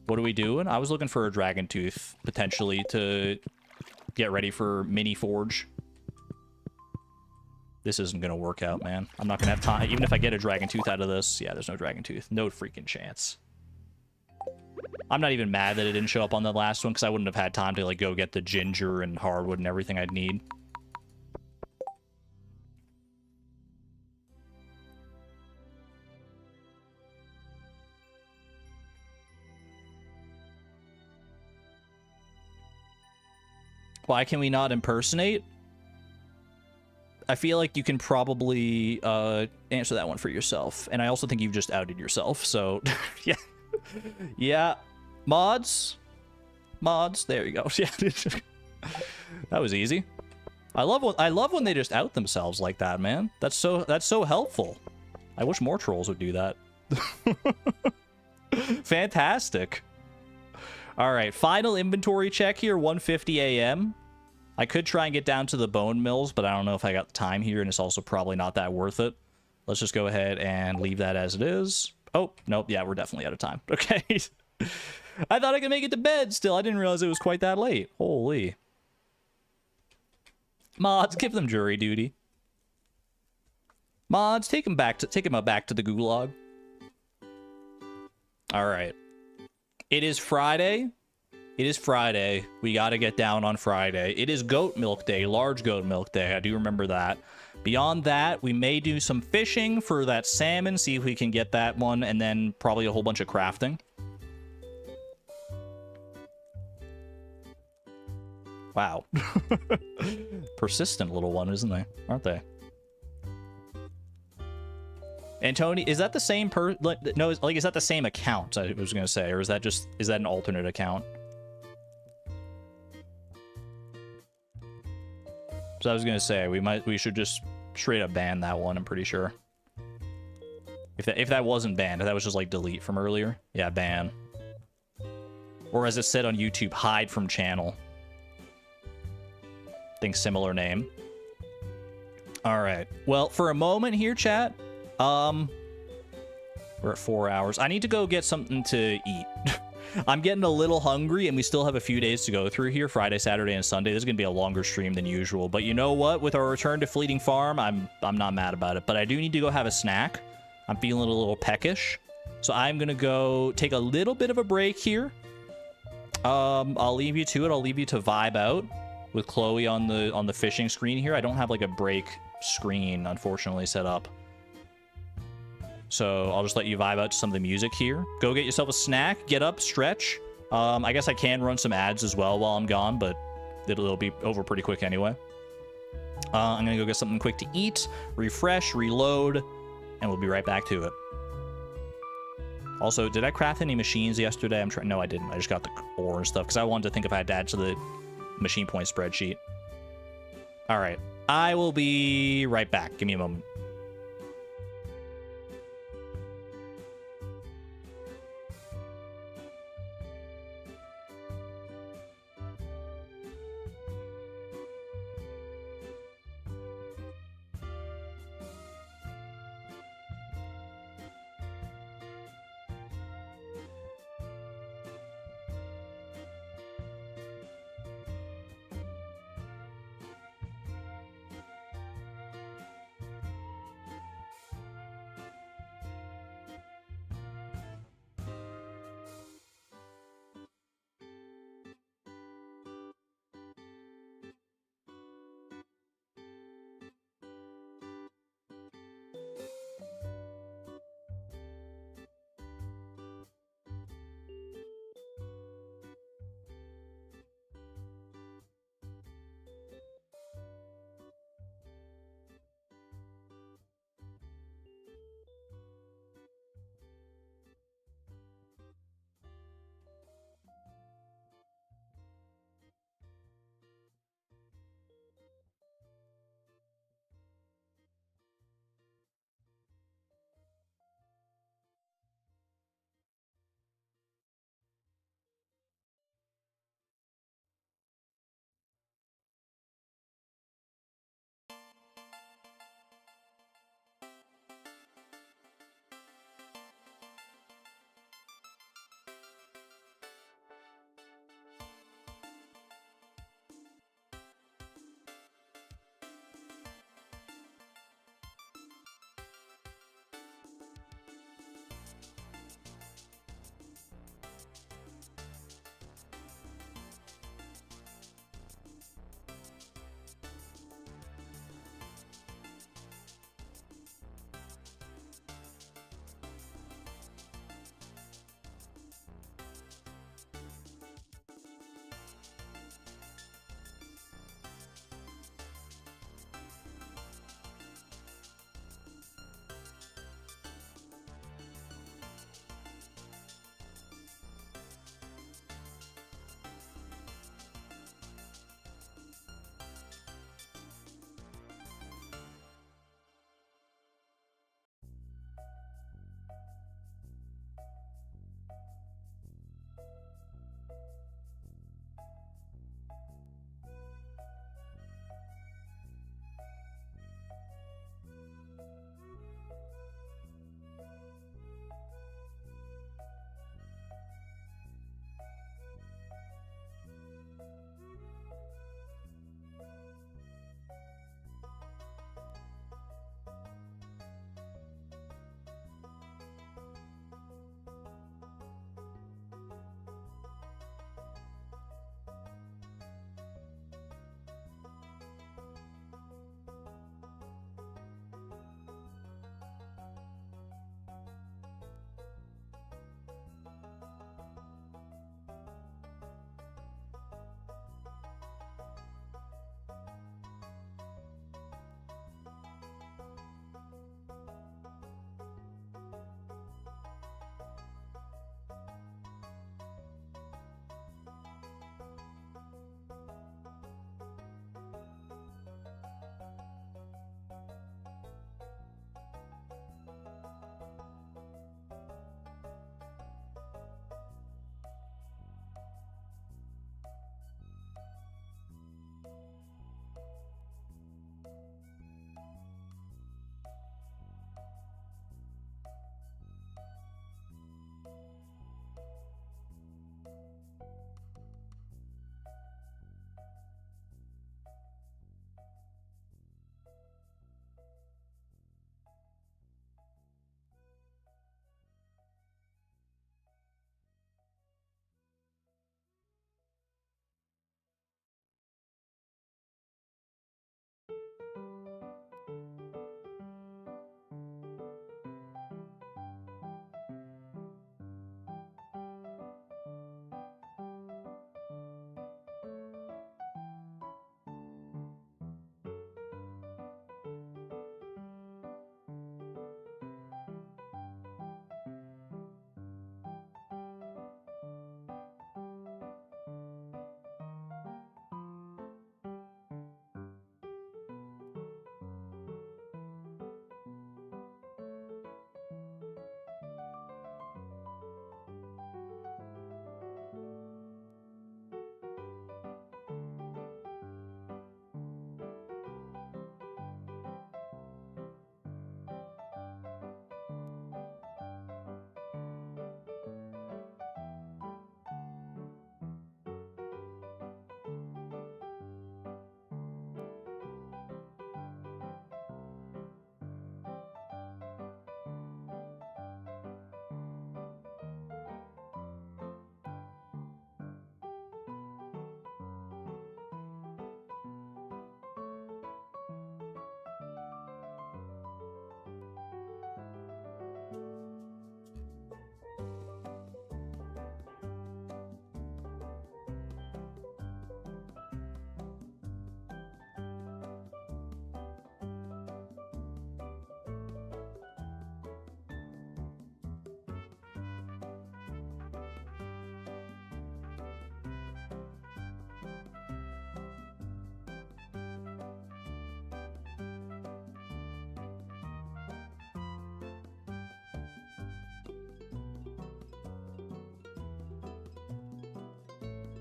What are we doing? I was looking for a dragon tooth, potentially, to get ready for mini forge. This isn't going to work out, man. I'm not going to have time. Even if I get a dragon tooth out of this, yeah, there's no dragon tooth. No freaking chance. I'm not even mad that it didn't show up on the last one, because I wouldn't have had time to, like, go get the ginger and hardwood and everything I'd need. Why can we not impersonate? I feel like you can probably answer that one for yourself. And I also think you've just outed yourself, so yeah. Yeah. Mods. Mods. There you go. Yeah. That was easy. I love when they just out themselves like that, man. That's so helpful. I wish more trolls would do that. Fantastic. All right, final inventory check here, 1:50 a.m. I could try and get down to the bone mills, but I don't know if I got the time here, and it's also probably not that worth it. Let's just go ahead and leave that as it is. Oh, nope, yeah, we're definitely out of time. Okay. I thought I could make it to bed still. I didn't realize it was quite that late. Holy. Mods, give them jury duty. Mods, take him back to the gulag. All right. It is Friday. It is Friday. We got to get down on Friday. It is goat milk day, large goat milk day. I do remember that. Beyond that, we may do some fishing for that salmon, see if we can get that one, and then probably a whole bunch of crafting. Wow. Persistent little one, isn't they? Aren't they? And Tony, is that the same no, like, is that the same account, I was gonna say, or is that an alternate account? So I was gonna say, we should just straight up ban that one, I'm pretty sure. If that wasn't banned, if that was just like delete from earlier. Yeah, ban. Or as it said on YouTube, hide from channel. Think similar name. Alright. Well, for a moment here, chat. We're at 4 hours. I need to go get something to eat. I'm getting a little hungry, and we still have a few days to go through here. Friday, Saturday, and Sunday. This is going to be a longer stream than usual. But you know what? With our return to Fleeting Farm, I'm not mad about it. But I do need to go have a snack. I'm feeling a little peckish. So I'm going to go take a little bit of a break here. I'll leave you to it. I'll leave you to vibe out with Chloe on the fishing screen here. I don't have like a break screen, unfortunately, set up. So I'll just let you vibe out to some of the music here. Go get yourself a snack, get up, stretch. I guess I can run some ads as well while I'm gone, but it'll be over pretty quick anyway. I'm gonna go get something quick to eat, refresh, reload, and we'll be right back to it. Also, did I craft any machines yesterday? No, I didn't. I just got the ore and stuff because I wanted to think if I had to add to the machine point spreadsheet. All right, I will be right back. Give me a moment.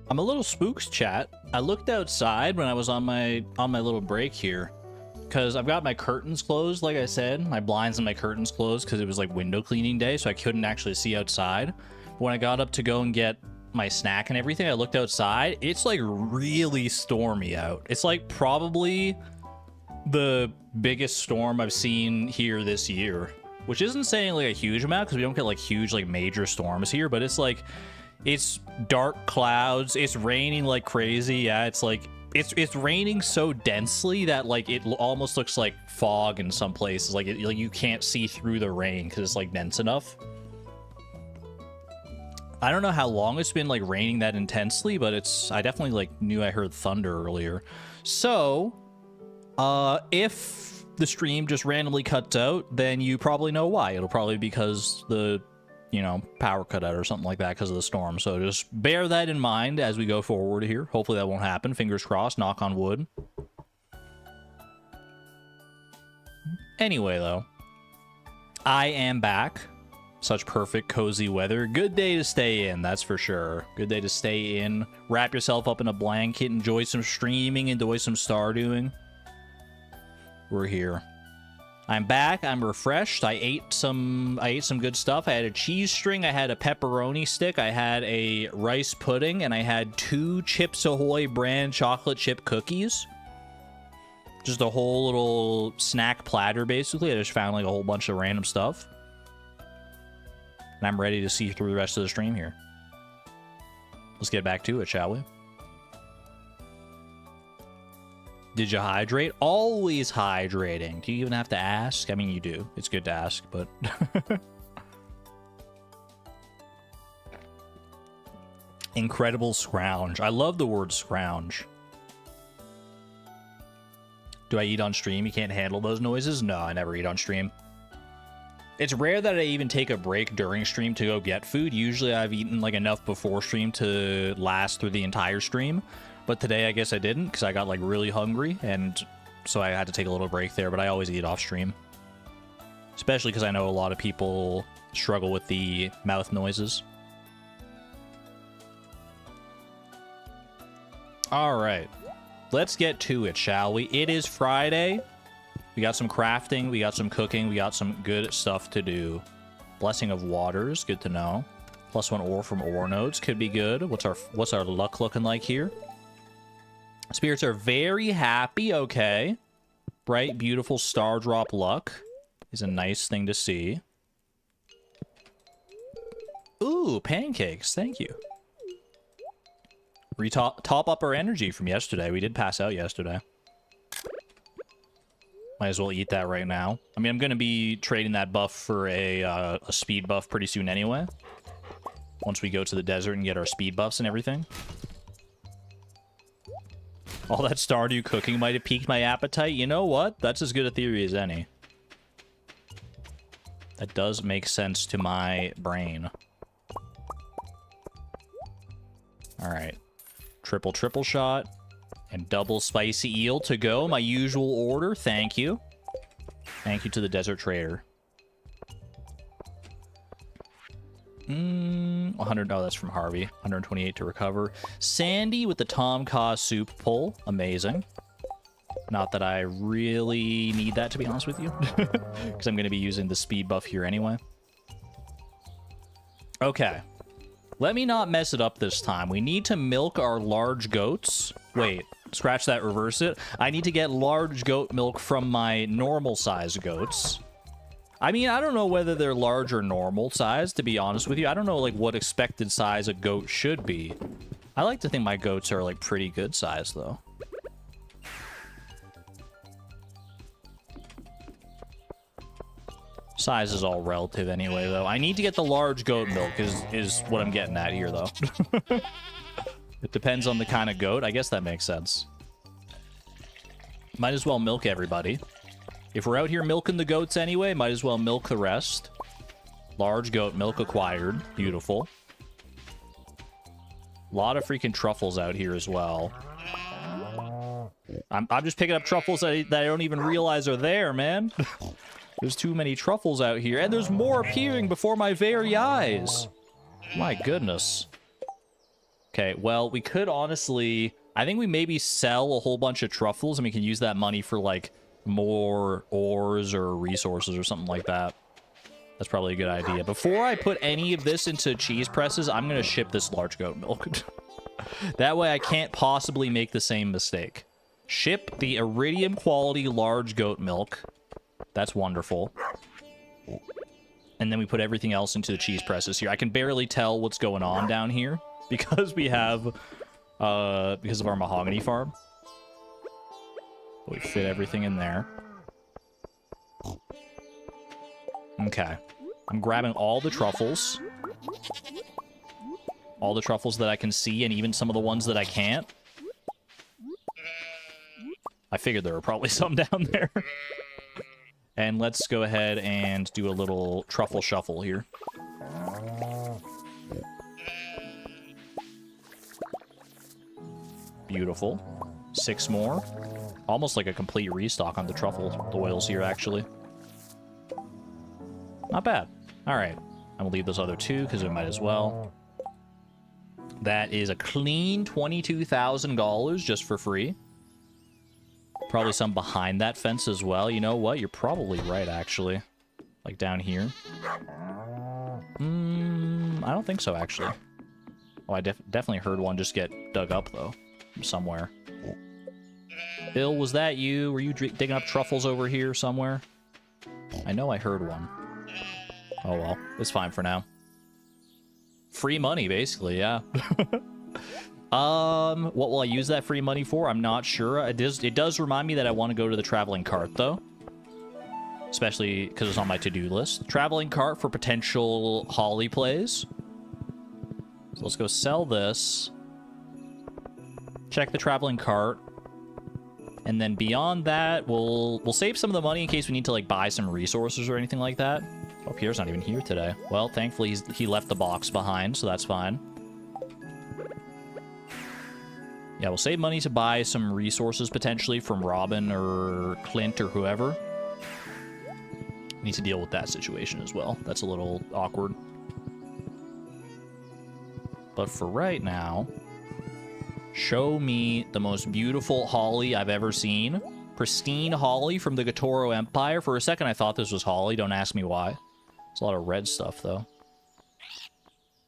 I'm a little spooked, chat. I looked outside when I was on my little break here, because I've got my curtains closed, like I said, my blinds and my curtains closed because it was like window cleaning day, so I couldn't actually see outside. But when I got up to go and get my snack and everything, I looked outside. It's like really stormy out. It's like probably the biggest storm I've seen here this year, which isn't saying like a huge amount because we don't get like huge like major storms here, but it's like it's dark clouds, it's raining like crazy. Yeah, it's like it's raining so densely that like it almost looks like fog in some places. Like you can't see through the rain because it's like dense enough. I don't know how long it's been like raining that intensely, but I definitely like knew I heard thunder earlier. So if the stream just randomly cuts out, then you probably know why. It'll probably be because the, you know, power cut out or something like that because of the storm. So just bear that in mind as we go forward here. Hopefully that won't happen. Fingers crossed, knock on wood. Anyway, though, I am back. Such perfect, cozy weather. Good day to stay in, that's for sure. Good day to stay in. Wrap yourself up in a blanket, enjoy some streaming, enjoy some Stardewing. We're here. I'm back. I'm refreshed. I ate some good stuff. I had a cheese string. I had a pepperoni stick. I had a rice pudding, and I had 2 Chips Ahoy brand chocolate chip cookies. Just a whole little snack platter, basically. I just found like a whole bunch of random stuff. And I'm ready to see through the rest of the stream here. Let's get back to it, shall we? Did you hydrate? Always hydrating. Do you even have to ask? I mean, you do. It's good to ask, but... Incredible scrounge. I love the word scrounge. Do I eat on stream? You can't handle those noises? No, I never eat on stream. It's rare that I even take a break during stream to go get food. Usually I've eaten like enough before stream to last through the entire stream. But today I guess I didn't because I got like really hungry, and so I had to take a little break there, but I always eat off stream. Especially because I know a lot of people struggle with the mouth noises. Alright. Let's get to it, shall we? It is Friday. We got some crafting, we got some cooking, we got some good stuff to do. Blessing of Waters, good to know. +1 ore from ore nodes could be good. What's our luck looking like here? Spirits are very happy, okay. Bright, beautiful star drop luck is a nice thing to see. Ooh, pancakes, thank you. Top up our energy from yesterday. We did pass out yesterday. Might as well eat that right now. I mean, I'm going to be trading that buff for a speed buff pretty soon anyway. Once we go to the desert and get our speed buffs and everything. All that Stardew cooking might have piqued my appetite. You know what? That's as good a theory as any. That does make sense to my brain. Alright. Triple shot. And double spicy eel to go. My usual order. Thank you. Thank you to the desert trader. 100. Oh, that's from Harvey. 128 to recover. Sandy with the Tom Kha soup pull. Amazing. Not that I really need that, to be honest with you. Because I'm going to be using the speed buff here anyway. Okay. Let me not mess it up this time. We need to milk our large goats. Wait. Scratch that, reverse it. I need to get large goat milk from my normal size goats. I mean, I don't know whether they're large or normal size, to be honest with you. I don't know, like, what expected size a goat should be. I like to think my goats are, like, pretty good size, though. Size is all relative anyway, though. I need to get the large goat milk is what I'm getting at here, though. It depends on the kind of goat. I guess that makes sense. Might as well milk everybody. If we're out here milking the goats anyway, might as well milk the rest. Large goat milk acquired. Beautiful. A lot of freaking truffles out here as well. I'm just picking up truffles that I don't even realize are there, man. There's too many truffles out here. And there's more appearing before my very eyes. My goodness. Okay, well, we could honestly... I think we maybe sell a whole bunch of truffles, and we can use that money for, like, more ores or resources or something like that. That's probably a good idea. Before I put any of this into cheese presses, I'm going to ship this large goat milk. That way I can't possibly make the same mistake. Ship the iridium quality large goat milk. That's wonderful. And then we put everything else into the cheese presses here. I can barely tell what's going on down here because we have, because of our mahogany farm. We fit everything in there. Okay. I'm grabbing all the truffles. All the truffles that I can see, and even some of the ones that I can't. I figured there were probably some down there. And let's go ahead and do a little truffle shuffle here. Beautiful. 6 more. Almost like a complete restock on the truffle oils here, actually. Not bad. All right. I'm going to leave those other 2 because we might as well. That is a clean $22,000 just for free. Probably some behind that fence as well. You know what? You're probably right, actually. Like down here. I don't think so, actually. Oh, I definitely heard one just get dug up, though. From somewhere. Bill, was that you? Were you digging up truffles over here somewhere? I know I heard one. Oh, well. It's fine for now. Free money, basically, yeah. What will I use that free money for? I'm not sure. It does remind me that I want to go to the traveling cart, though. Especially because it's on my to-do list. Traveling cart for potential Holly plays. So let's go sell this. Check the traveling cart. And then beyond that, we'll save some of the money in case we need to, like, buy some resources or anything like that. Oh, Pierre's not even here today. Well, thankfully, he left the box behind, so that's fine. Yeah, we'll save money to buy some resources, potentially, from Robin or Clint or whoever. Need to deal with that situation as well. That's a little awkward. But for right now, show me the most beautiful holly I've ever seen. Pristine holly from the Gatoro Empire. For a second, I thought this was holly. Don't ask me why. It's a lot of red stuff, though.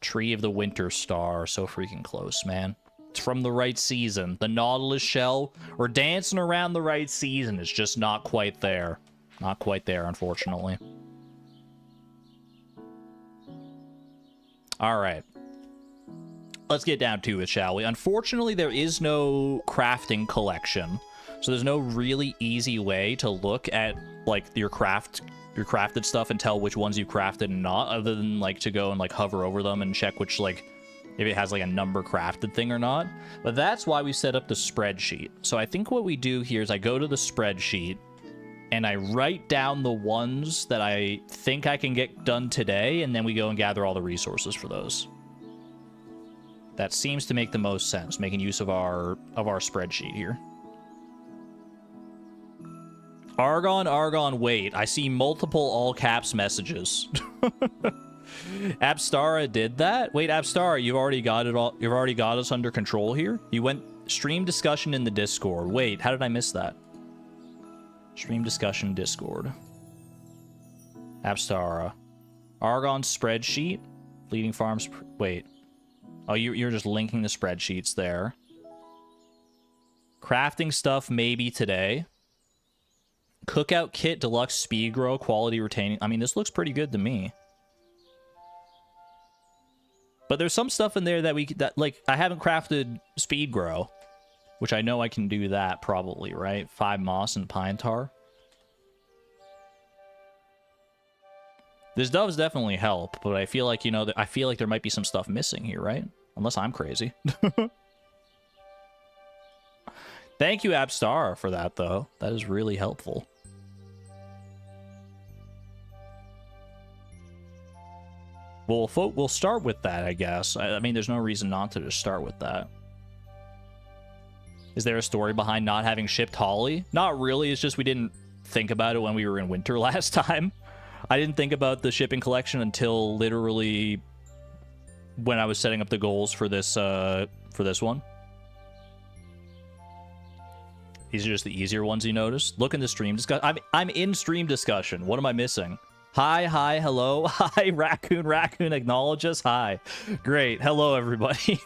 Tree of the Winter Star. So freaking close, man. It's from the right season. The Nautilus shell. We're dancing around the right season. It's just not quite there. Not quite there, unfortunately. Alright. Let's get down to it, shall we? Unfortunately, there is no crafting collection. So there's no really easy way to look at, like, your crafted stuff and tell which ones you crafted and not, other than, like, to go and, like, hover over them and check which, like, if it has, like, a number crafted thing or not. But that's why we set up the spreadsheet. So I think what we do here is I go to the spreadsheet and I write down the ones that I think I can get done today, and then we go and gather all the resources for those. That seems to make the most sense, making use of our spreadsheet here. Argon, wait. I see multiple all caps messages. Abstara did that? Wait, Abstara, you've already got it all. You've already got us under control here? You went stream discussion in the Discord. Wait, how did I miss that? Stream discussion Discord. Abstara. Argon spreadsheet. Fleeting Farms. Wait. Oh, you're just linking the spreadsheets there. Crafting stuff maybe today. Cookout kit, deluxe speed grow, quality retaining. I mean, this looks pretty good to me. But there's some stuff in there that like, I haven't crafted speed grow, which I know I can do that probably, right? 5 moss and pine tar. This does definitely help, but I feel like, you know, I feel like there might be some stuff missing here, right? Unless I'm crazy. Thank you, Abstar, for that, though. That is really helpful. Well, we'll start with that, I guess. I mean, there's no reason not to just start with that. Is there a story behind not having shipped Holly? Not really. It's just we didn't think about it when we were in winter last time. I didn't think about the shipping collection until literally when I was setting up the goals for this one. These are just the easier ones you noticed. Look in the stream discussion. I'm in stream discussion. What am I missing? Hi, hi, hello. Hi, Raccoon. Raccoon, acknowledge us. Hi. Great. Hello, everybody.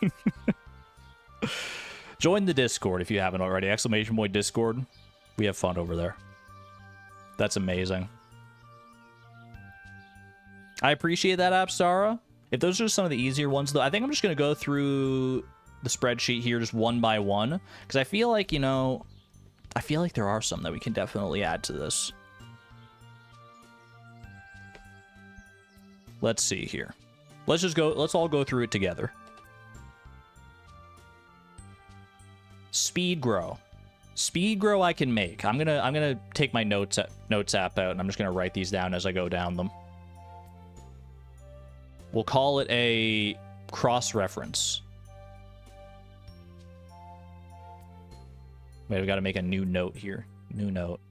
Join the Discord if you haven't already. Exclamation point Discord. We have fun over there. That's amazing. I appreciate that, Apsara. If those are some of the easier ones, though, I think I'm just going to go through the spreadsheet here just one by one. Because I feel like, you know, I feel like there are some that we can definitely add to this. Let's see here. Let's all go through it together. Speed grow. Speed grow I can make. I'm gonna take my notes app out and I'm just gonna write these down as I go down them. We'll call it a cross-reference. Wait, we gotta make a new note here. New note.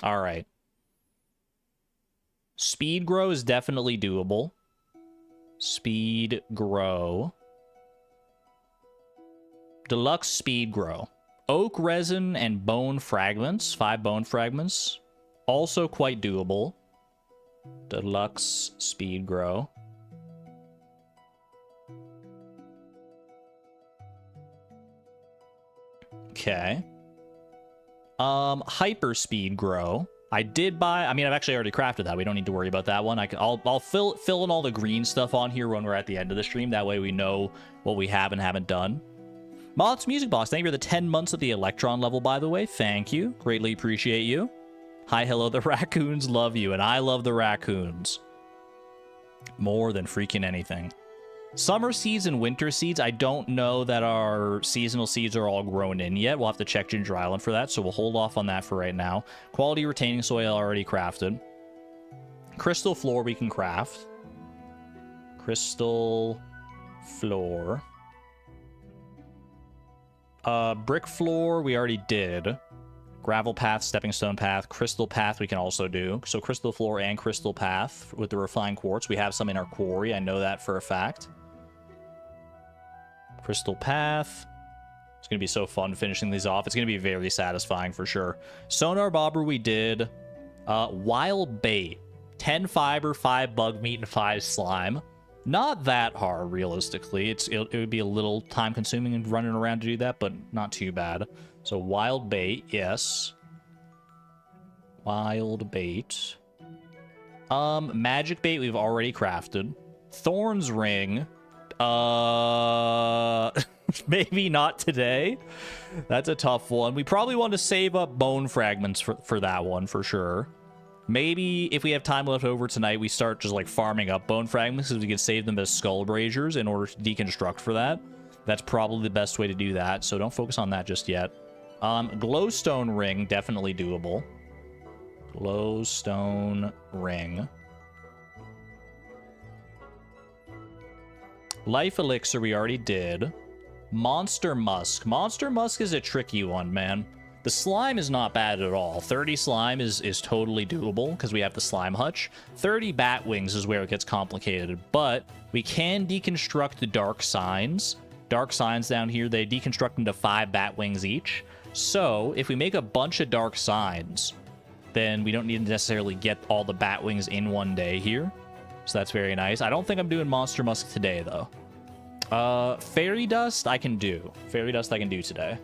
All right. Speed grow is definitely doable. Speed grow. Deluxe speed grow. Oak resin and bone fragments. 5 bone fragments. Also quite doable. Deluxe speed grow. Okay. Hyper speed grow. I did buy, I mean, I've actually already crafted that. We don't need to worry about that one. I'll fill in all the green stuff on here when we're at the end of the stream. That way we know what we have and haven't done. Moth's Music Box, thank you for the 10 months at the Electron level, by the way. Thank you. Greatly appreciate you. Hi, hello, the raccoons love you, and I love the raccoons. More than freaking anything. Summer seeds and winter seeds, I don't know that our seasonal seeds are all grown in yet. We'll have to check Ginger Island for that, so we'll hold off on that for right now. Quality retaining soil already crafted. Crystal floor we can craft. Crystal floor. Brick floor we already did. Gravel path, stepping stone path, crystal path we can also do. So crystal floor and crystal path with the refined quartz. We have some in our quarry, I know that for a fact. Crystal path. It's going to be so fun finishing these off. It's going to be very satisfying for sure. Sonar bobber we did. Wild bait. 10 fiber, 5 bug meat, and 5 slime. Not that hard, realistically. It would be a little time consuming and running around to do that, but not too bad. So wild bait, yes. Wild bait. Magic bait we've already crafted. Thorns ring. Maybe not today. That's a tough one. We probably want to save up bone fragments for that one for sure. Maybe if we have time left over tonight, we start just like farming up bone fragments because we can save them as skull braziers in order to deconstruct for that. That's probably the best way to do that, so don't focus on that just yet. Glowstone ring, definitely doable. Glowstone ring. Life elixir we already did. Monster musk. Monster musk is a tricky one, man. The slime is not bad at all. 30 slime is totally doable because we have the slime hutch. 30 bat wings is where it gets complicated, but we can deconstruct the dark signs. Dark signs down here, they deconstruct into 5 bat wings each. So if we make a bunch of dark signs, then we don't need to necessarily get all the bat wings in one day here. So that's very nice. I don't think I'm doing monster musk today though. Fairy dust I can do. Fairy dust I can do today.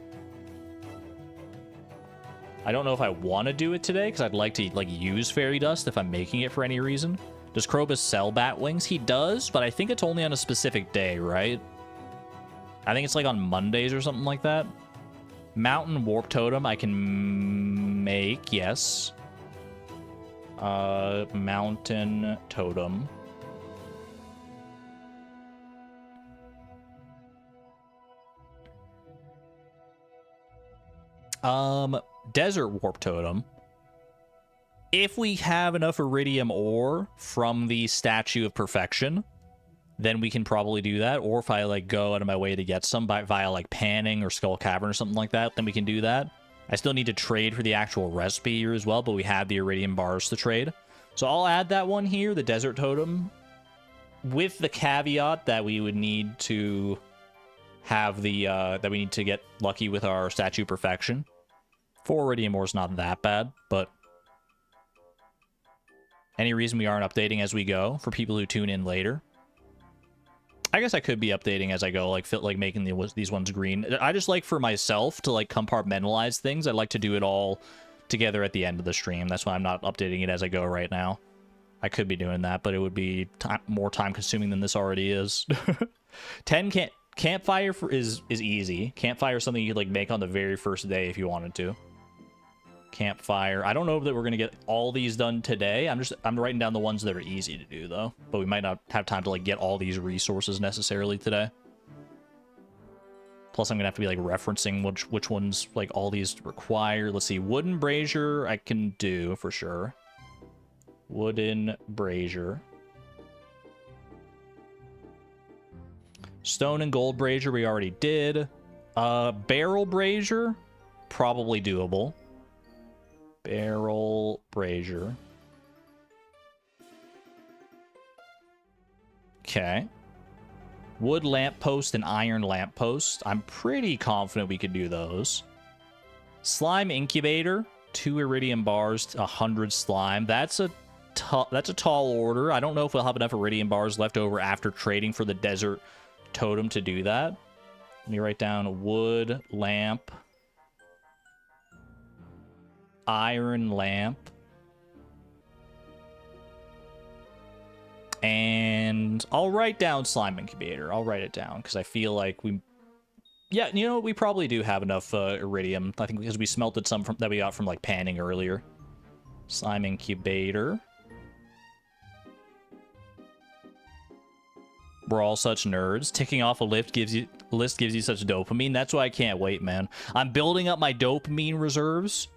I don't know if I want to do it today because I'd like to like use fairy dust if I'm making it for any reason. Does Krobus sell bat wings? He does, but I think it's only on a specific day, right? I think it's like on Mondays or something like that. Mountain warp totem I can make, yes. Mountain totem. Desert warp totem. If we have enough iridium ore from the Statue of Perfection, then we can probably do that. Or if I like go out of my way to get some via like panning or Skull Cavern or something like that, then we can do that. I still need to trade for the actual recipe here as well, but we have the iridium bars to trade. So I'll add that one here, the desert totem, with the caveat that we would need to have the, that we need to get lucky with our statue perfection. 4 iridium ore is not that bad, but any reason we aren't updating as we go for people who tune in later? I guess I could be updating as I go, like making these ones green. I just like for myself to like compartmentalize things. I like to do it all together at the end of the stream. That's why I'm not updating it as I go right now. I could be doing that, but it would be more time consuming than this already is. 10 campfire is easy. Campfire is something you could like make on the very first day if you wanted to. Campfire. I don't know that we're gonna get all these done today. I'm writing down the ones that are easy to do though, but we might not have time to like get all these resources necessarily today. Plus, I'm gonna have to be like referencing which ones like all these require. Let's see, wooden brazier I can do for sure. Wooden brazier. Stone and gold brazier we already did. Barrel brazier, probably doable. Barrel brazier. Okay. Wood lamppost and iron lamppost. I'm pretty confident we could do those. Slime incubator. 2 iridium bars, 100 slime. That's a tall order. I don't know if we'll have enough iridium bars left over after trading for the desert totem to do that. Let me write down wood lamp. Iron lamp. And I'll write down slime incubator. I'll write it down because I feel like we... Yeah, you know, we probably do have enough iridium. I think because we smelted some that we got from like panning earlier. Slime incubator. We're all such nerds. Ticking off a list gives you such dopamine. That's why I can't wait, man. I'm building up my dopamine reserves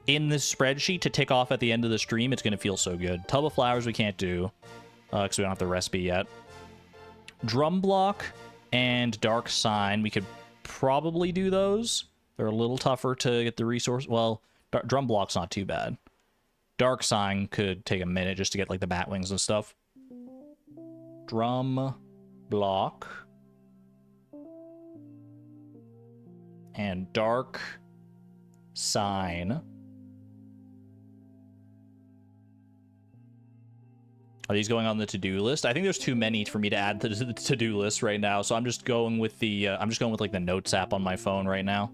in this spreadsheet to tick off at the end of the stream. It's going to feel so good. Tub of flowers we can't do because we don't have the recipe yet. Drum block and dark sign. We could probably do those. They're a little tougher to get the resource. Well, drum block's not too bad. Dark sign could take a minute just to get like the bat wings and stuff. Drum block and dark sign. Are these going on the to-do list? I think there's too many for me to add to the to-do list right now, so I'm just going with the like the notes app on my phone right now.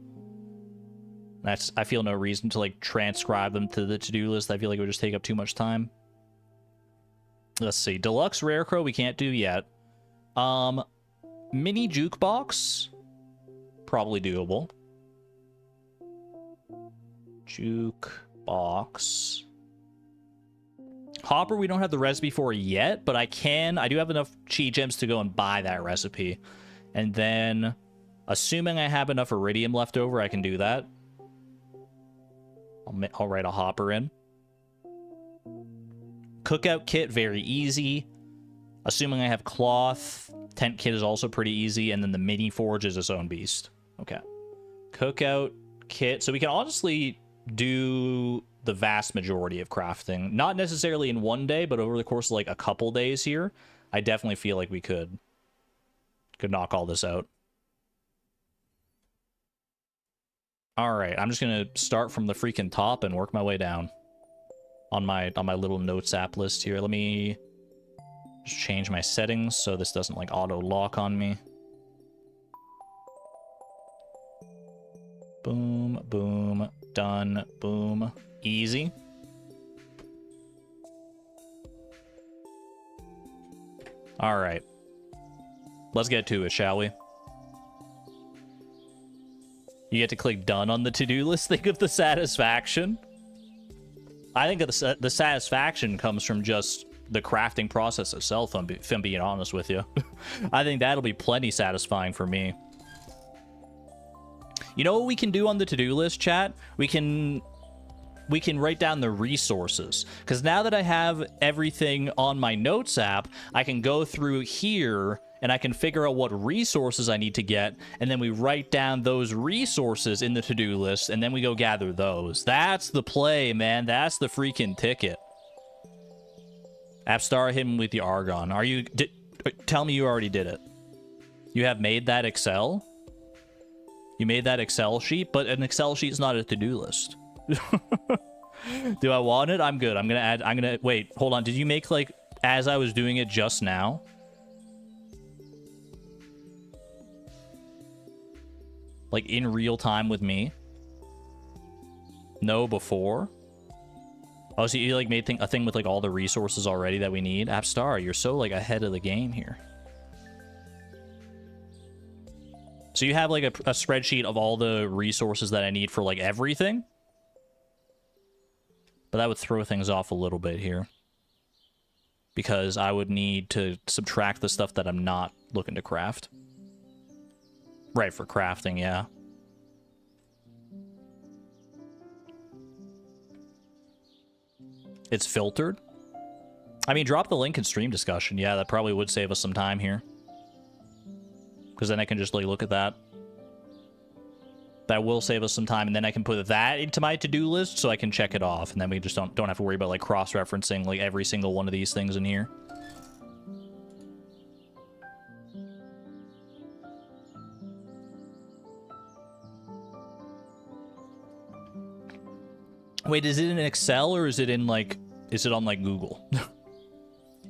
I feel no reason to like transcribe them to the to-do list. I feel like it would just take up too much time. Let's see. Deluxe Rarecrow we can't do yet. Mini jukebox, probably doable. Jukebox. Hopper we don't have the recipe for yet, but I do have enough chi gems to go and buy that recipe. And then, assuming I have enough iridium left over, I can do that. I'll write a hopper in. Cookout kit, very easy. Assuming I have cloth, tent kit is also pretty easy, and then the mini forge is its own beast. Okay. Cookout kit. So we can honestly do the vast majority of crafting. Not necessarily in one day, but over the course of like a couple days here, I definitely feel like we could knock all this out. Alright, I'm just gonna start from the freaking top and work my way down. On my little notes app list here. Let me just change my settings so this doesn't like auto lock on me. Boom, boom, done, boom. Easy. All right. Let's get to it, shall we? You get to click done on the to-do list. Think of the satisfaction. I think that the satisfaction comes from just the crafting process itself, if I'm being honest with you. I think that'll be plenty satisfying for me. You know what we can do on the to-do list, chat? We can write down the resources. Because now that I have everything on my notes app, I can go through here and I can figure out what resources I need to get, and then we write down those resources in the to-do list, and then we go gather those. That's the play, man. That's the freaking ticket. Appstar, hit him with the argon. Are you... tell me you already did it. You have made that Excel? You made that Excel sheet? But an Excel sheet is not a to-do list. Do I want it? I'm good. I'm gonna add... I'm gonna... Wait, hold on. Did you make, like, as I was doing it just now? Like, in real time with me? No, before? Oh, so you, like, made a thing with, like, all the resources already that we need? Appstar, you're so, like, ahead of the game here. So you have, like, a spreadsheet of all the resources that I need for, like, everything? But that would throw things off a little bit here. Because I would need to subtract the stuff that I'm not looking to craft. Right, for crafting, yeah. It's filtered? I mean, drop the link in stream discussion. Yeah, that probably would save us some time here. Because then I can just, like, look at that. That will save us some time, and then I can put that into my to-do list so I can check it off, and then we just don't have to worry about, like, cross-referencing, like, every single one of these things in here. Wait, is it in Excel, or is it in, like, is it on, like, Google?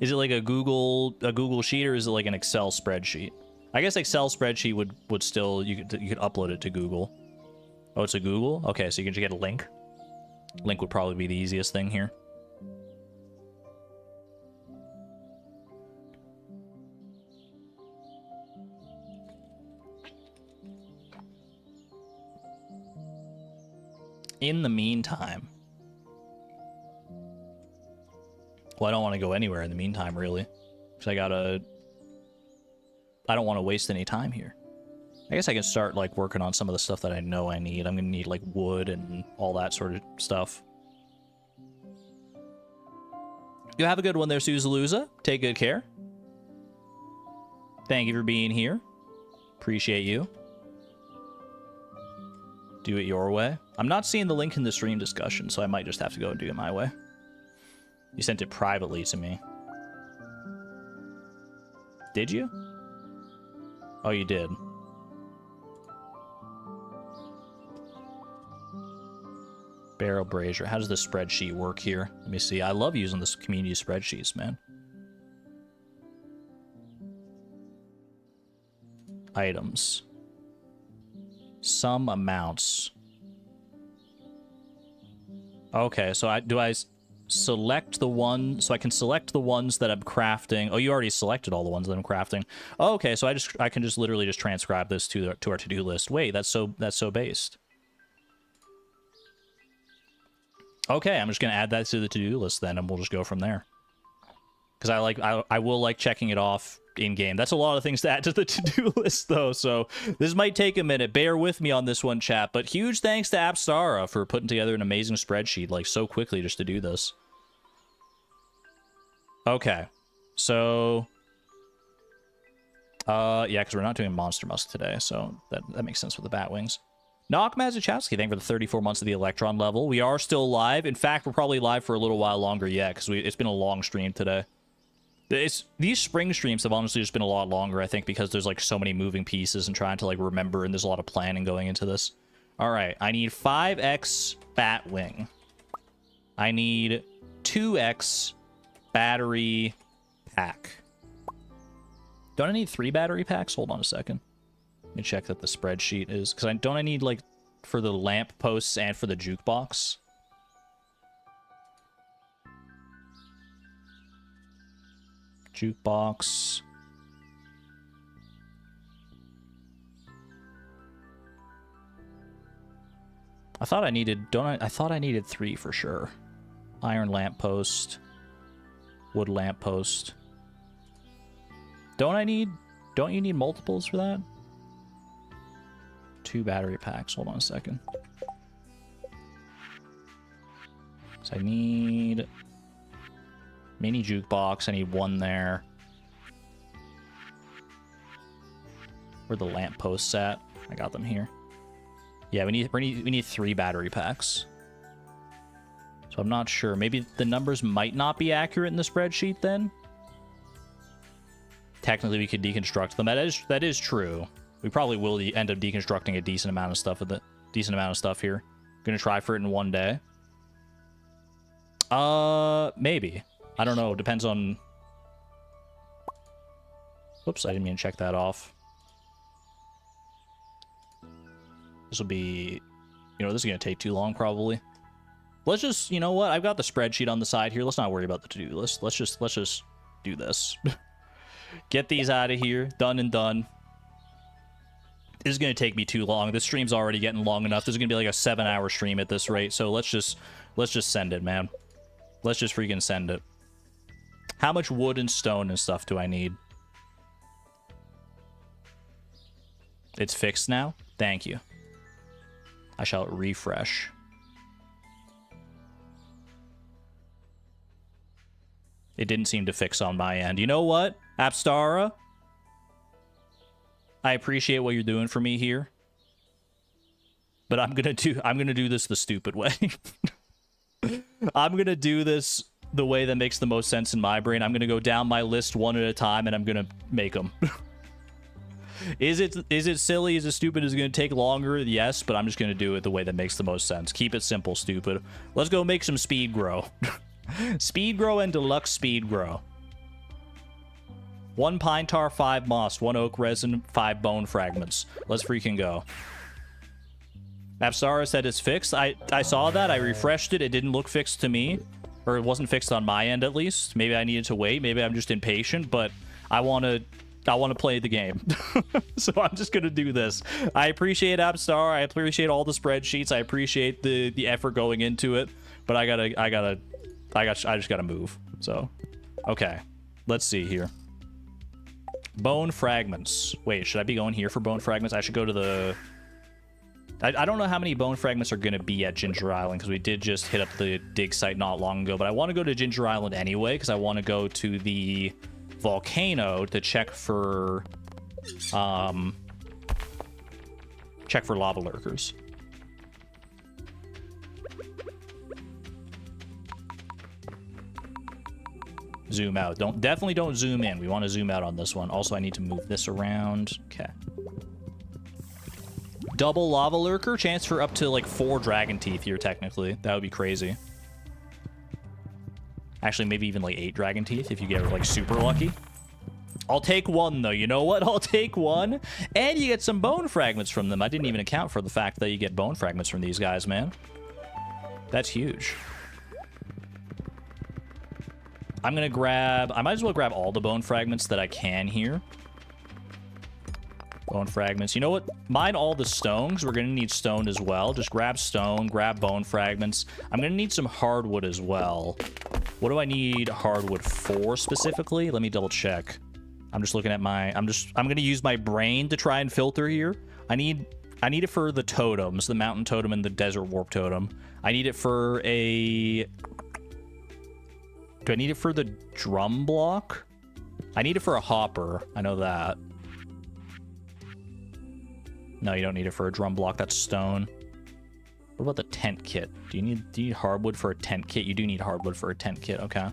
Is it, like, a Google sheet, or is it, like, an Excel spreadsheet? I guess Excel spreadsheet would still, you could upload it to Google. Oh, it's a Google? Okay, so you can just get a link. Link would probably be the easiest thing here. In the meantime... Well, I don't want to go anywhere in the meantime, really. Because I don't want to waste any time here. I guess I can start, like, working on some of the stuff that I know I need. I'm going to need, like, wood and all that sort of stuff. You have a good one there, Suzaluza. Take good care. Thank you for being here. Appreciate you. Do it your way. I'm not seeing the link in the stream discussion, so I might just have to go and do it my way. You sent it privately to me. Did you? Oh, you did. Barrel brazier. How does the spreadsheet work here? Let me see. I love using this community spreadsheets, man. Items. Some amounts. Okay, so I select the one, so I can select the ones that I'm crafting. Oh, you already selected all the ones that I'm crafting. Oh, okay, so I can just literally just transcribe this to our to-do list. Wait, that's so based. Okay, I'm just gonna add that to the to-do list then, and we'll just go from there. Because I will like checking it off in game. That's a lot of things to add to the to-do list though, so this might take a minute. Bear with me on this one, chat. But huge thanks to Appstara for putting together an amazing spreadsheet like so quickly just to do this. Okay, so yeah, because we're not doing Monster Musk today, so that makes sense with the bat wings. Knock Mazachowski, thank you for the 34 months of the Electron level. We are still live. In fact, we're probably live for a little while longer yet, because it's been a long stream today. These spring streams have honestly just been a lot longer, I think, because there's like so many moving pieces and trying to like remember, and there's a lot of planning going into this. All right, I need 5x bat wing. I need 2x battery pack. Don't I need 3 battery packs? Hold on a second. Let me check that the spreadsheet is, because don't I need like for the lamp posts and for the jukebox? Jukebox. I thought I needed, I thought I needed 3 for sure. Iron lamp post. Wood lamp post. Don't you need multiples for that? 2 battery packs. Hold on a second. So I need mini jukebox. I need 1 there. Where the lamp posts at? I got them here. Yeah, we need 3 battery packs. So So I'm not sure. Maybe the numbers might not be accurate in the spreadsheet then. Technically, we could deconstruct them. That is true. We probably will end up deconstructing a decent amount of stuff here. Gonna try for it in one day. Maybe. I don't know. Depends on... Whoops, I didn't mean to check that off. This will be... You know, this is gonna take too long, probably. Let's just... You know what? I've got the spreadsheet on the side here. Let's not worry about the to-do list. Let's just do this. Get these out of here. Done and done. This is going to take me too long. This stream's already getting long enough. This is going to be like a 7-hour stream at this rate. So let's just send it, man. Let's just freaking send it. How much wood and stone and stuff do I need? It's fixed now? Thank you. I shall refresh. It didn't seem to fix on my end. You know what, Apstara? I appreciate what you're doing for me here. But I'm gonna do this the stupid way. I'm gonna do this the way that makes the most sense in my brain. I'm gonna go down my list one at a time and I'm gonna make them. Is it silly? Is it stupid? Is it gonna take longer? Yes, but I'm just gonna do it the way that makes the most sense. Keep it simple, stupid. Let's go make some speed grow. Speed grow and deluxe speed grow. 1 pine tar, 5 moss, 1 oak resin, 5 bone fragments. Let's freaking go. Apsara said it's fixed. I saw that. I refreshed it. It didn't look fixed to me. Or it wasn't fixed on my end, at least. Maybe I needed to wait. Maybe I'm just impatient, but I want to play the game. So I'm just going to do this. I appreciate Apstar. I appreciate all the spreadsheets. I appreciate the effort going into it. But I just gotta move. So, okay. Let's see here. Bone fragments. Wait, should I be going here for bone fragments? I should go to the... I don't know how many bone fragments are going to be at Ginger Island, because we did just hit up the dig site not long ago, but I want to go to Ginger Island anyway, because I want to go to the volcano to check for lava lurkers. Zoom out. Definitely don't zoom in. We want to zoom out on this one. Also, I need to move this around. Okay. Double lava lurker. Chance for up to like 4 dragon teeth here, technically. That would be crazy. Actually, maybe even like 8 dragon teeth if you get like super lucky. I'll take 1 though. You know what? I'll take 1. And you get some bone fragments from them. I didn't even account for the fact that you get bone fragments from these guys, man. That's huge. I'm gonna grab... I might as well grab all the bone fragments that I can here. Bone fragments. You know what? Mine all the stones. We're gonna need stone as well. Just grab stone, grab bone fragments. I'm gonna need some hardwood as well. What do I need hardwood for specifically? Let me double check. I'm just looking at my... I'm gonna use my brain to try and filter here. I need it for the totems, the mountain totem and the desert warp totem. I need it for a... Do I need it for the drum block? I need it for a hopper. I know that. No, you don't need it for a drum block. That's stone. What about the tent kit? Do you need hardwood for a tent kit? You do need hardwood for a tent kit. Okay.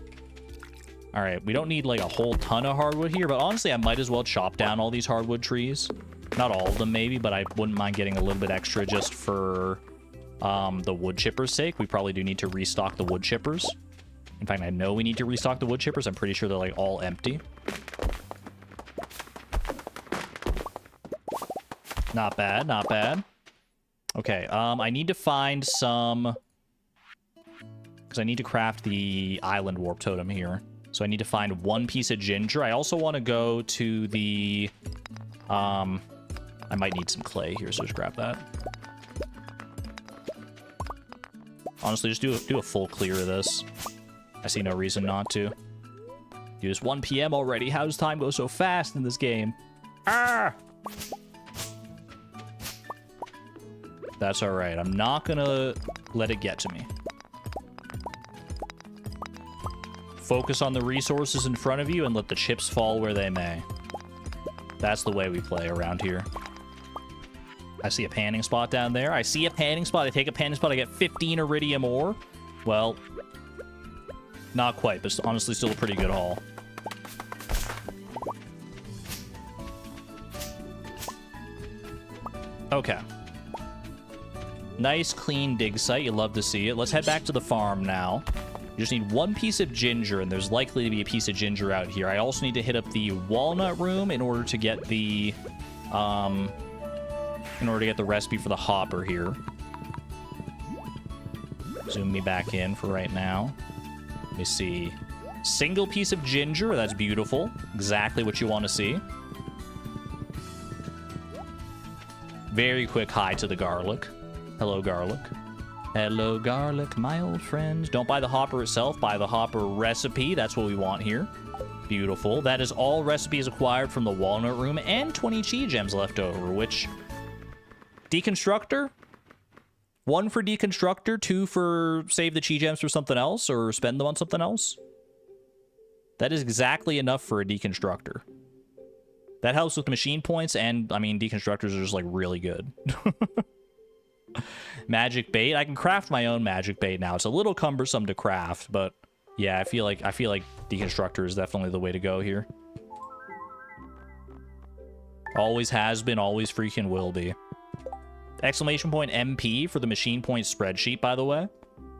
All right. We don't need like a whole ton of hardwood here, but honestly, I might as well chop down all these hardwood trees. Not all of them, maybe, but I wouldn't mind getting a little bit extra just for the wood chippers' sake. We probably do need to restock the wood chippers. In fact, I know we need to restock the wood chippers. I'm pretty sure they're like all empty. Not bad, not bad. Okay, I need to find some... Because I need to craft the island warp totem here. So I need to find 1 piece of ginger. I also want to go to the... I might need some clay here, so just grab that. Honestly, just do a full clear of this. I see no reason not to. Dude, it's 1 PM already. How does time go so fast in this game? Ah! That's alright. I'm not gonna let it get to me. Focus on the resources in front of you and let the chips fall where they may. That's the way we play around here. I see a panning spot down there. I see a panning spot. I take a panning spot. I get 15 iridium ore. Well, Not quite, but honestly still a pretty good haul. Okay. Nice, clean dig site. You love to see it. Let's head back to the farm now. You just need one piece of ginger, and there's likely to be a piece of ginger out here. I also need to hit up the walnut room in order to get the, recipe for the hopper here. Zoom me back in for right now. Let me see. Single piece of ginger. That's beautiful. Exactly what you want to see. Very quick hi to the garlic. Hello, garlic. Hello, garlic, my old friend. Don't buy the hopper itself. Buy the hopper recipe. That's what we want here. Beautiful. That is all recipes acquired from the walnut room and 20 chi gems left over, which... Deconstructor? 1 for deconstructor, 2 for save the chi gems for something else, or spend them on something else? That is exactly enough for a deconstructor. That helps with machine points, and, I mean, deconstructors are just, like, really good. Magic bait. I can craft my own magic bait now. It's a little cumbersome to craft, but yeah, I feel like deconstructor is definitely the way to go here. Always has been, always freaking will be. Exclamation point MP for the machine point spreadsheet, by the way.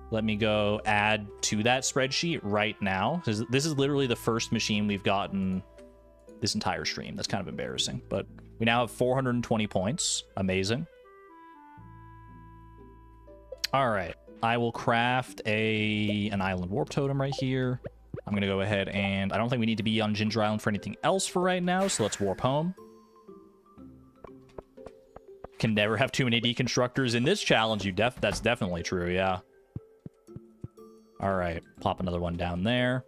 Let me go add to that spreadsheet right now. This is literally the first machine we've gotten this entire stream. That's kind of embarrassing, but we now have 420 points. Amazing. All right, I will craft an island warp totem right here. I'm going to go ahead and... I don't think we need to be on Ginger Island for anything else for right now, so let's warp home. Can never have too many deconstructors. In this challenge, that's definitely true, yeah. All right, plop another one down there.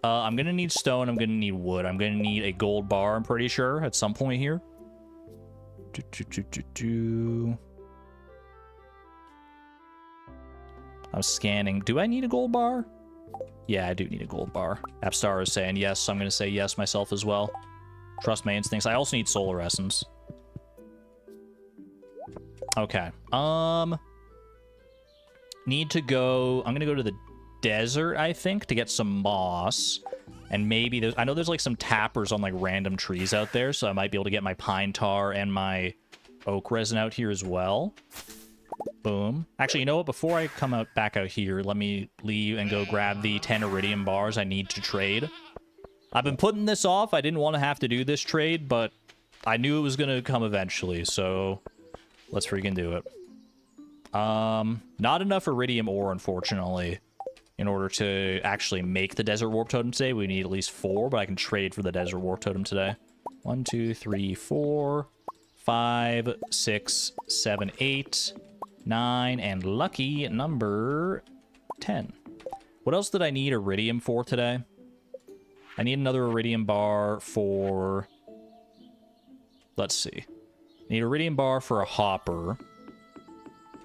I'm going to need stone. I'm going to need wood. I'm going to need a gold bar, I'm pretty sure, at some point here. I'm scanning. Do I need a gold bar? Yeah, I do need a gold bar. Appstar is saying yes, so I'm going to say yes myself as well. Trust my instincts. I also need solar essence. Okay. Need to go... I'm going to go to the desert, I think, to get some moss. And maybe there's... I know there's, like, some tappers on, like, random trees out there, so I might be able to get my pine tar and my oak resin out here as well. Boom. Actually, you know what? Before I come back out here, let me leave and go grab the 10 iridium bars I need to trade. I've been putting this off. I didn't want to have to do this trade, but I knew it was going to come eventually, so let's freaking do it. Not enough iridium ore, unfortunately, in order to actually make the desert warp totem today. We need at least 4, but I can trade for the desert warp totem today. 1, 2, 3, 4, 5, 6, 7, 8... 9, and lucky number 10. What else did I need iridium for today? I need another iridium bar for... Let's see. I need a iridium bar for a hopper.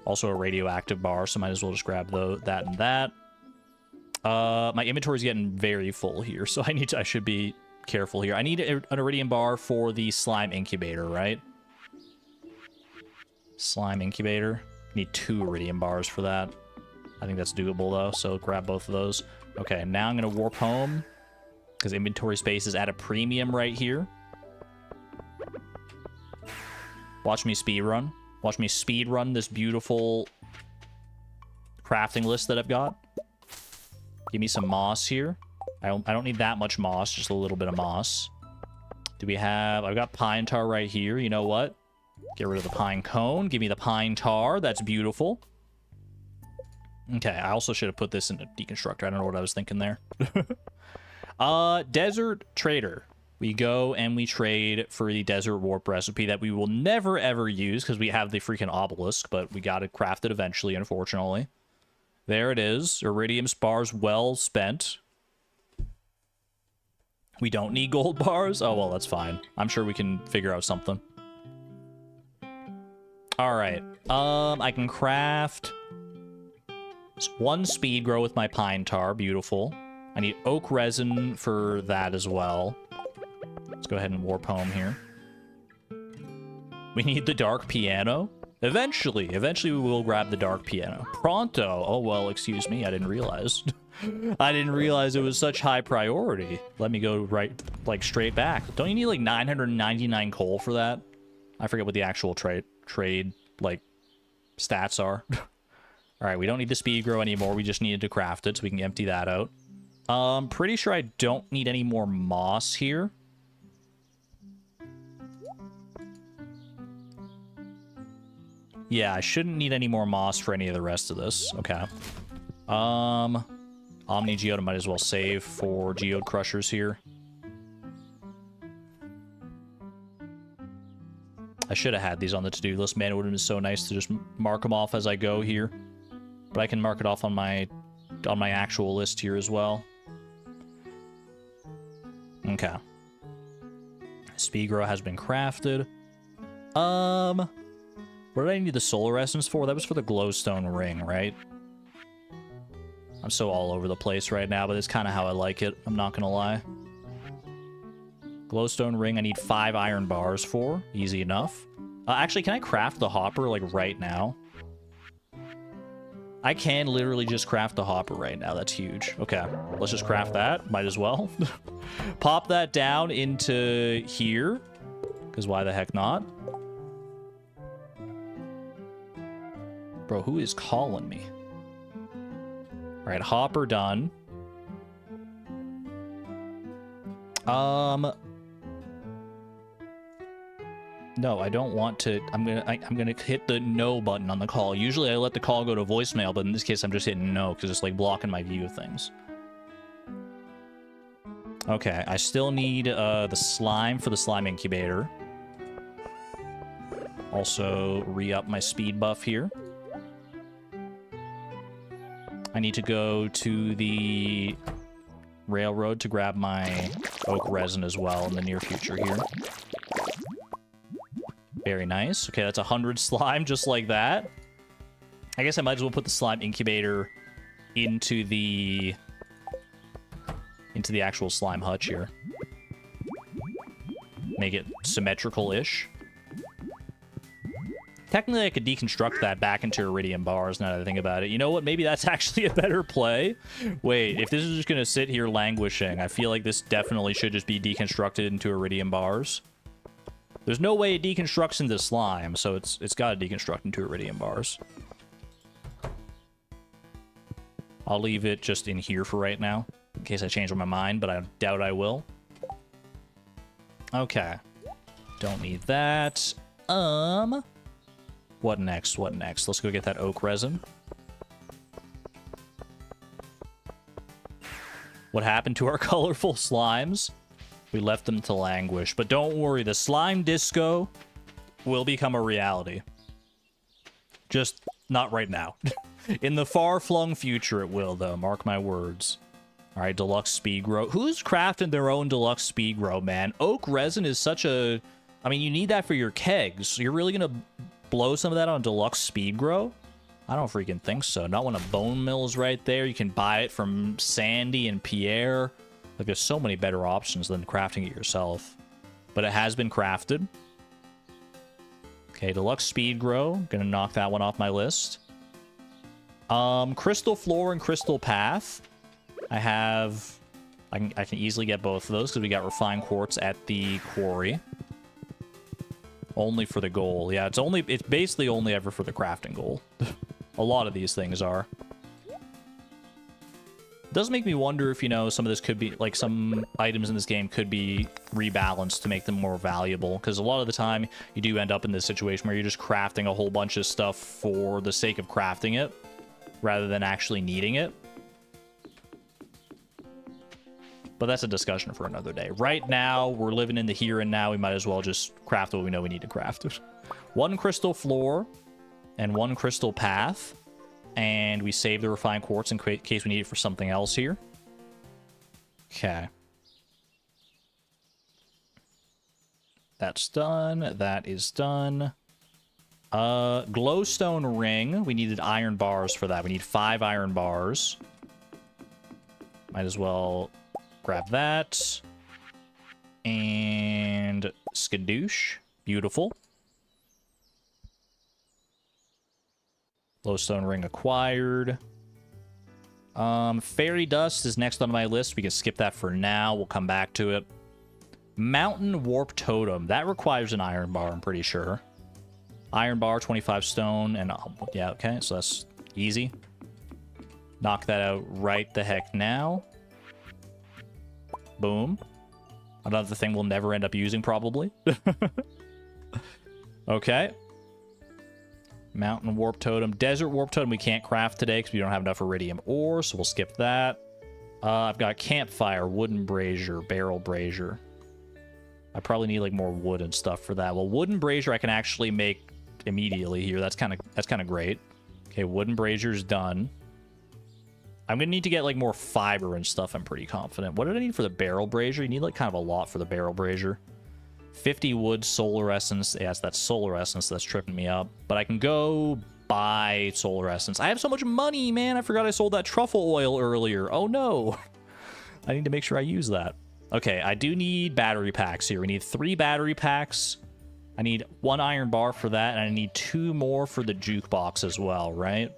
Also a radioactive bar, so might as well just grab that and that. My inventory's getting very full here, so I should be careful here. I need an iridium bar for the slime incubator, right? Slime incubator. Need 2 iridium bars for that. I think that's doable, though, so grab both of those. Okay, now I'm going to warp home, because inventory space is at a premium right here. Watch me speedrun. Watch me speedrun this beautiful crafting list that I've got. Give me some moss here. I don't need that much moss, just a little bit of moss. Do we have... I've got pine tar right here. You know what? Get rid of the pine cone. Give me the pine tar. That's beautiful. Okay, I also should have put this in a deconstructor. I don't know what I was thinking there. Desert trader. We go and we trade for the desert warp recipe that we will never, ever use because we have the freaking obelisk, but we got to craft it eventually, unfortunately. There it is. Iridium bars well spent. We don't need gold bars? Oh, well, that's fine. I'm sure we can figure out something. All right. I can craft 1 speed grow with my pine tar. Beautiful. I need oak resin for that as well. Let's go ahead and warp home here. We need the dark piano. Eventually we will grab the dark piano. Pronto. Oh, well, excuse me. I didn't realize. I didn't realize it was such high priority. Let me go right, like, straight back. Don't you need, like, 999 coal for that? I forget what the actual trade, like, stats are. Alright, we don't need the speed grow anymore. We just needed to craft it, so we can empty that out. Pretty sure I don't need any more moss here. Yeah, I shouldn't need any more moss for any of the rest of this. Okay. Omni Geode, I might as well save for Geode Crushers here. I should have had these on the to-do list. Man, it would have been so nice to just mark them off as I go here. But I can mark it off on my actual list here as well. Okay. Speed grow has been crafted. What did I need the solar essence for? That was for the glowstone ring, right? I'm so all over the place right now, but it's kind of how I like it. I'm not gonna lie. Glowstone ring, I need 5 iron bars for. Easy enough. Actually, can I craft the hopper, like, right now? I can literally just craft the hopper right now. That's huge. Okay, let's just craft that. Might as well. Pop that down into here. Because why the heck not? Bro, who is calling me? Alright, hopper done. No, I don't want to. I'm gonna hit the no button on the call. Usually I let the call go to voicemail, but in this case I'm just hitting no because it's like blocking my view of things. Okay, I still need the slime for the slime incubator. Also re-up my speed buff here. I need to go to the railroad to grab my oak resin as well in the near future here. Very nice. Okay, that's 100 slime just like that. I guess I might as well put the slime incubator into the actual slime hutch here. Make it symmetrical-ish. Technically, I could deconstruct that back into iridium bars now that I think about it. You know what? Maybe that's actually a better play. Wait, if this is just going to sit here languishing, I feel like this definitely should just be deconstructed into iridium bars. There's no way it deconstructs into slime, so it's got to deconstruct into iridium bars. I'll leave it just in here for right now, in case I change my mind, but I doubt I will. Okay. Don't need that. What next? What next? Let's go get that oak resin. What happened to our colorful slimes? We left them to languish. But don't worry, the slime disco will become a reality. Just not right now. In the far-flung future it will, though. Mark my words. Alright, deluxe speed grow. Who's crafting their own deluxe speed grow, man? Oak resin is such a... I mean, you need that for your kegs. You're really gonna blow some of that on deluxe speed grow? I don't freaking think so. Not when a bone mill is right there. You can buy it from Sandy and Pierre. Like, there's so many better options than crafting it yourself. But it has been crafted. Okay, deluxe speed grow. Gonna knock that one off my list. Crystal floor and crystal path. I can easily get both of those because we got refined quartz at the quarry. Only for the goal. Yeah, it's basically only ever for the crafting goal. A lot of these things are. It does make me wonder if, you know, some of this could be, like, some items in this game could be rebalanced to make them more valuable. Because a lot of the time, you do end up in this situation where you're just crafting a whole bunch of stuff for the sake of crafting it, rather than actually needing it. But that's a discussion for another day. Right now, we're living in the here and now. We might as well just craft what we know we need to craft. 1 crystal floor and 1 crystal path. And we save the refined quartz in case we need it for something else here. Okay. That's done. That is done. Glowstone ring. We needed iron bars for that. We need 5 iron bars. Might as well grab that. And skadoosh. Beautiful. Glowstone ring acquired. Fairy dust is next on my list. We can skip that for now. We'll come back to it. Mountain warp totem. That requires an iron bar, I'm pretty sure. Iron bar, 25 stone, and yeah, okay, so that's easy. Knock that out right the heck now. Boom. Another thing we'll never end up using, probably. Okay. Mountain warp totem. Desert warp totem we can't craft today because we don't have enough iridium ore, so we'll skip that. I've got campfire, wooden brazier, barrel brazier. I probably need like more wood and stuff for that. Well, wooden brazier I can actually make immediately here. That's kind of great. Okay, wooden brazier's done. I'm gonna need to get like more fiber and stuff. I'm pretty confident. What did I need for the barrel brazier? You need like kind of a lot for the barrel brazier. 50 wood, solar essence. Yes, that's solar essence. That's tripping me up. But I can go buy solar essence. I have so much money, man. I forgot I sold that truffle oil earlier. Oh no. I need to make sure I use that. Okay, I do need battery packs here. We need 3 battery packs. I need 1 iron bar for that, and I need 2 more for the jukebox as well, right?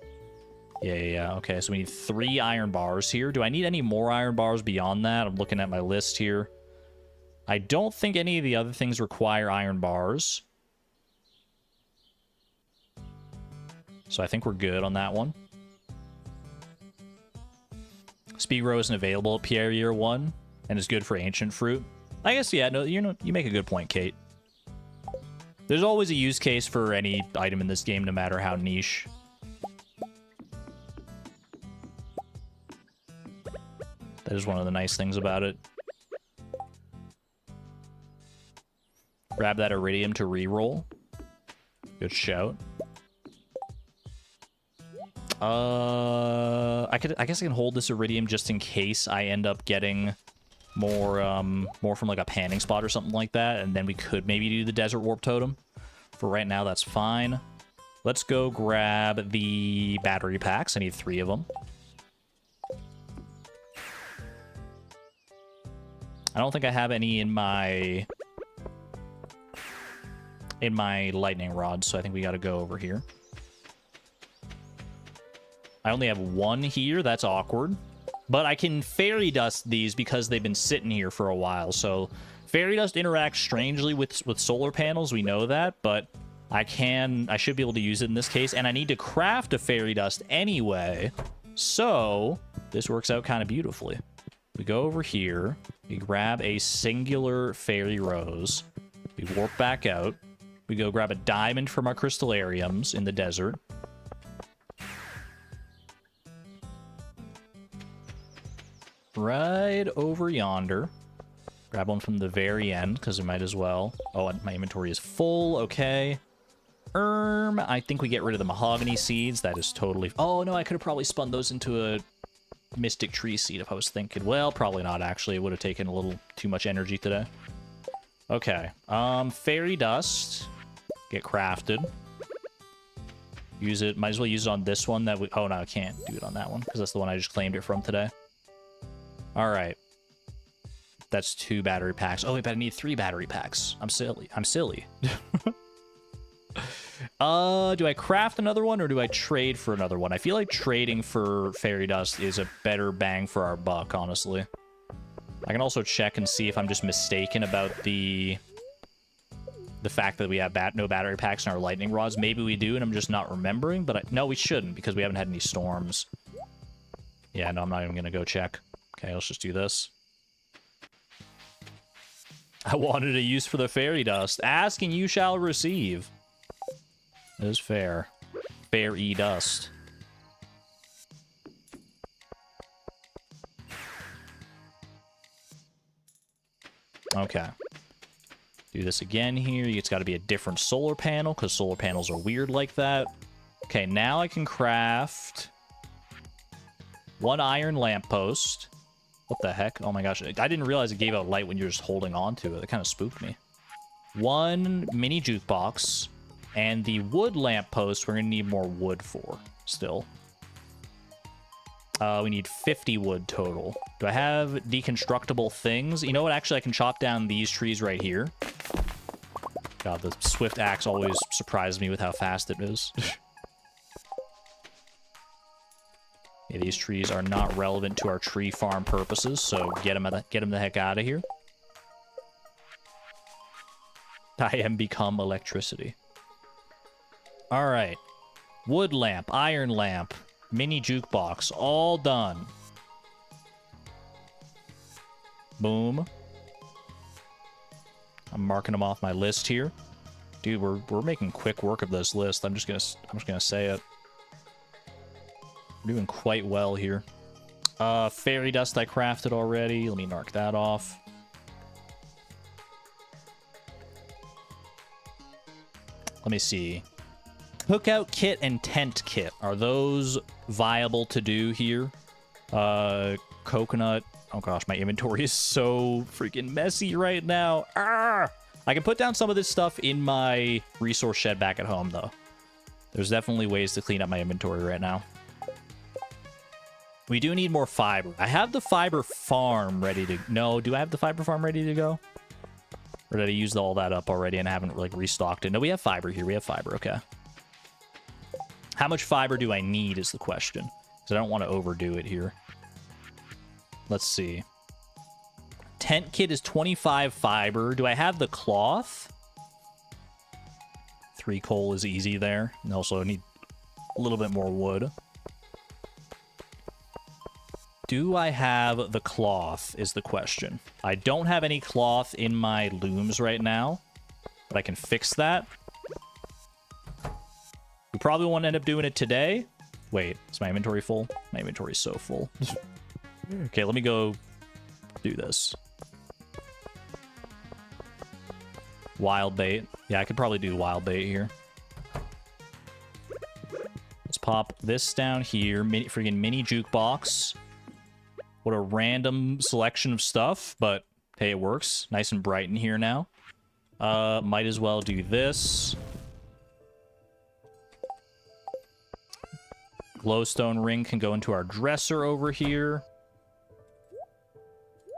Yeah. Okay, so we need 3 iron bars here. Do I need any more iron bars beyond that? I'm looking at my list here. I don't think any of the other things require iron bars. So I think we're good on that one. Speed Row isn't available at Pierre Year 1 and is good for ancient fruit. I guess, yeah, no, you make a good point, Kate. There's always a use case for any item in this game, no matter how niche. That is one of the nice things about it. Grab that iridium to reroll. Good shout. I guess I can hold this iridium just in case I end up getting more from like a panning spot or something like that, and then we could maybe do the desert warp totem. For right now, that's fine. Let's go grab the battery packs. I need 3 of them. I don't think I have any in my lightning rod, so I think we got to go over here. I only have 1 here. That's awkward. But I can fairy dust these because they've been sitting here for a while. So fairy dust interacts strangely with solar panels. We know that, but I should be able to use it in this case. And I need to craft a fairy dust anyway. So this works out kind of beautifully. We go over here. We grab a singular fairy rose. We warp back out. We go grab a diamond from our crystallariums in the desert. Right over yonder. Grab one from the very end, because we might as well. Oh, my inventory is full. Okay. I think we get rid of the mahogany seeds. That is totally... Oh, no, I could have probably spun those into a mystic tree seed if I was thinking. Well, probably not, actually. It would have taken a little too much energy today. Okay. Fairy dust. Get crafted. Use it. Might as well use it on this one that we... Oh, no, I can't do it on that one, because that's the one I just claimed it from today. All right. That's 2 battery packs. Oh, wait, but I need 3 battery packs. I'm silly. Do I craft another one or do I trade for another one? I feel like trading for fairy dust is a better bang for our buck, honestly. I can also check and see if I'm just mistaken about the fact that we have no battery packs in our lightning rods. Maybe we do and I'm just not remembering, but no, we shouldn't because we haven't had any storms. Yeah, no, I'm not even going to go check. Okay, let's just do this. I wanted a use for the fairy dust. Ask and you shall receive. That is fair. Fairy dust. Okay. Do this again here. It's got to be a different solar panel because solar panels are weird like that. Okay, now I can craft 1 iron lamppost. What the heck? Oh my gosh. I didn't realize it gave out light when you're just holding on to it. It kind of spooked me. 1 mini jukebox. And the wood lamppost, we're going to need more wood for still. We need 50 wood total. Do I have deconstructible things? You know what? Actually, I can chop down these trees right here. God, the swift axe always surprises me with how fast it is. Yeah, these trees are not relevant to our tree farm purposes, so get them the heck out of here. I am become electricity. All right. Wood lamp, iron lamp, mini jukebox, all done. Boom. I'm marking them off my list here. Dude, we're making quick work of this list. I'm just gonna say it. We're doing quite well here. Fairy dust I crafted already. Let me mark that off. Let me see. Cookout kit and tent kit. Are those viable to do here? Coconut. Oh gosh, my inventory is so freaking messy right now. Ah! I can put down some of this stuff in my resource shed back at home, though. There's definitely ways to clean up my inventory right now. We do need more fiber. I have the fiber farm ready to... No, do I have the fiber farm ready to go? Or did I use all that up already and I haven't, like, restocked it? No, we have fiber here. We have fiber. Okay. How much fiber do I need is the question. Because I don't want to overdo it here. Let's see. Tent kit is 25 fiber. Do I have the cloth? 3 coal is easy there. And also I need a little bit more wood. Do I have the cloth is the question. I don't have any cloth in my looms right now, but I can fix that. We probably won't end up doing it today. Wait, is my inventory full? My inventory is so full. Okay, let me go do this. Wild bait. Yeah, I could probably do wild bait here. Let's pop this down here. Freaking mini jukebox. What a random selection of stuff, but hey, it works. Nice and bright in here now. Might as well do this. Glowstone ring can go into our dresser over here.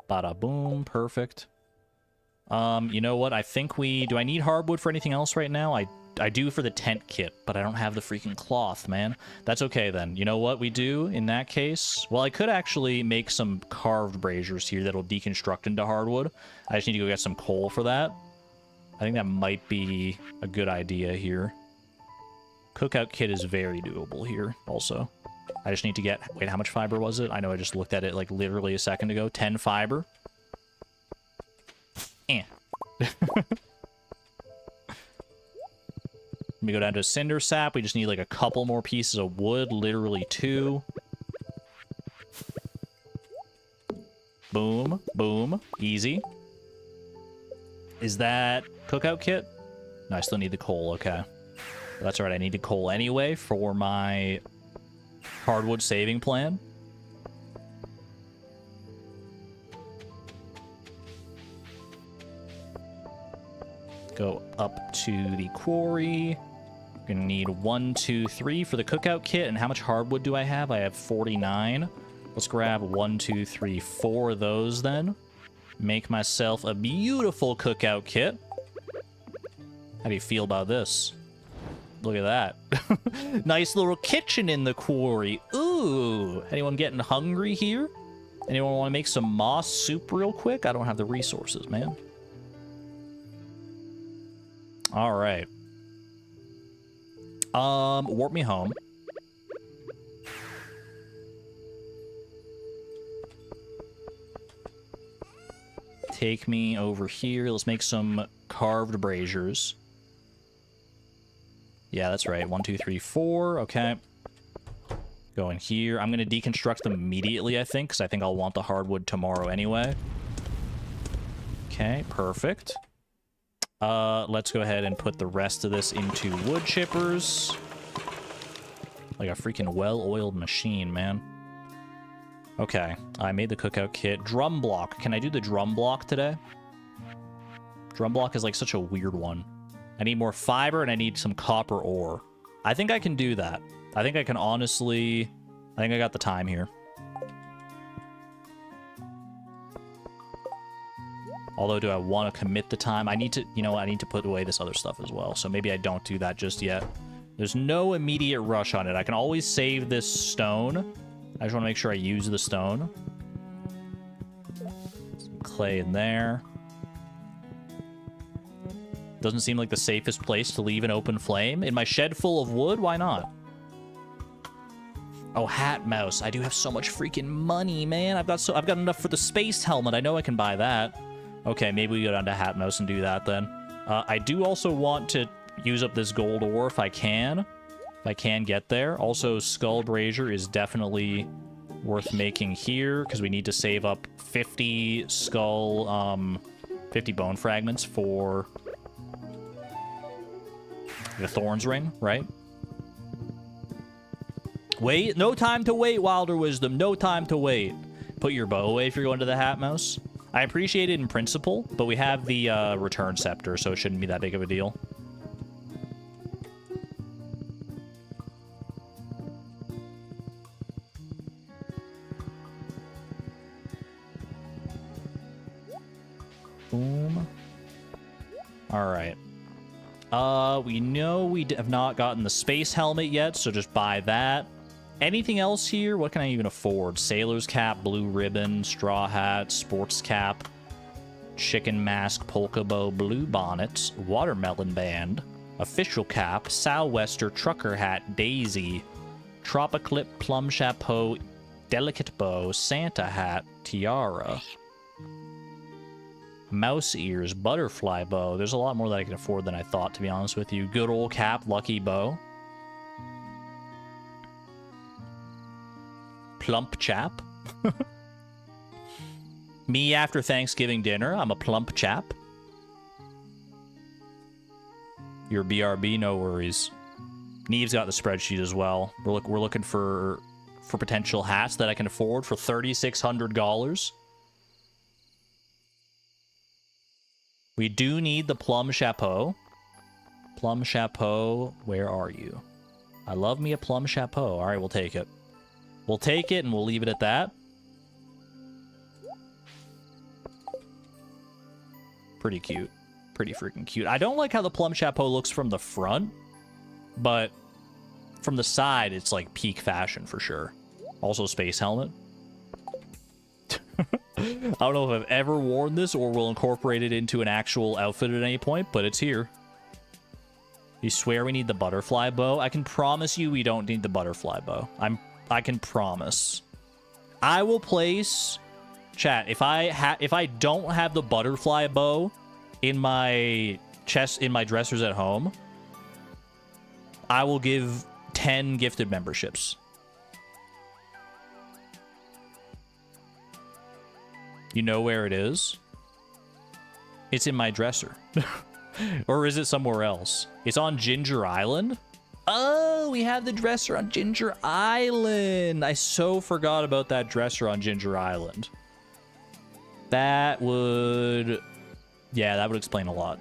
Bada boom, perfect. You know what? I think do I need hardwood for anything else right now? I do for the tent kit, but I don't have the freaking cloth, man. That's okay then. You know what we do in that case? Well, I could actually make some carved braziers here that'll deconstruct into hardwood. I just need to go get some coal for that. I think that might be a good idea here. Cookout kit is very doable here also. I just need to get... Wait, how much fiber was it? I know I just looked at it like literally a second ago. 10 fiber. Eh. Let me go down to cinder sap. We just need like a couple more pieces of wood. Literally 2. Boom. Boom. Easy. Is that cookout kit? No, I still need the coal. Okay. That's all right. I need the coal anyway for my hardwood saving plan. Go up to the quarry. We're gonna need 1, 2, 3 for the cookout kit. And how much hardwood do I have? I have 49. Let's grab 1, 2, 3, 4 of those then. Make myself a beautiful cookout kit. How do you feel about this? Look at that. Nice little kitchen in the quarry. Ooh. Anyone getting hungry here? Anyone want to make some moss soup real quick? I don't have the resources, man. All right. Warp me home. Take me over here. Let's make some carved braziers. Yeah, that's right. 1, 2, 3, 4. Okay. Go in here. I'm going to deconstruct them immediately, I think, because I think I'll want the hardwood tomorrow anyway. Okay, perfect. Let's go ahead and put the rest of this into wood chippers. Like a freaking well-oiled machine, man. Okay, I made the cookout kit. Drum block. Can I do the drum block today? Drum block is like such a weird one. I need more fiber and I need some copper ore. I think I can do that. I think I can honestly... I think I got the time here. Although, do I want to commit the time? I need to, you know, I need to put away this other stuff as well. So maybe I don't do that just yet. There's no immediate rush on it. I can always save this stone. I just want to make sure I use the stone. Some clay in there. Doesn't seem like the safest place to leave an open flame. In my shed full of wood, why not? Oh, hat mouse. I do have so much freaking money, man. I've got enough for the space helmet. I know I can buy that. Okay, maybe we go down to hat mouse and do that then. I do also want to use up this gold ore if I can. If I can get there. Also, skull brazier is definitely worth making here because we need to save up 50 skull, 50 bone fragments for the Thorns ring, right? Wait, no time to wait, Wilder Wisdom. No time to wait. Put your bow away if you're going to the Hat Mouse. I appreciate it in principle, but we have the return scepter, so it shouldn't be that big of a deal. Boom. All right. We know we have not gotten the space helmet yet, so just buy that. Anything else here? What can I even afford? Sailor's cap, blue ribbon, straw hat, sports cap, chicken mask, polka bow, blue bonnet, watermelon band, official cap, sou'wester, trucker hat, daisy, tropiclip, plum chapeau, delicate bow, Santa hat, tiara, mouse ears, butterfly bow. There's a lot more that I can afford than I thought, to be honest with you. Good old cap, lucky bow. Plump chap. Me after Thanksgiving dinner. I'm a plump chap. Your BRB, no worries. Neve's got the spreadsheet as well. We're looking for potential hats that I can afford for $3,600. We do need the plum chapeau. Plum chapeau, where are you? I love me a plum chapeau. All right, we'll take it. We'll take it and we'll leave it at that. Pretty cute. Pretty freaking cute. I don't like how the plum chapeau looks from the front, but from the side, it's like peak fashion for sure. Also, space helmet. I don't know if I've ever worn this or will incorporate it into an actual outfit at any point, but it's here. You swear we need the butterfly bow? I can promise you we don't need the butterfly bow. I can promise. I will place... Chat, if I don't have the butterfly bow in my chest, in my dressers at home, I will give 10 gifted memberships. You know where it is? It's in my dresser. Or is it somewhere else? It's on Ginger Island? Oh, we have the dresser on Ginger Island. I so forgot about that dresser on Ginger Island. That would... Yeah, that would explain a lot.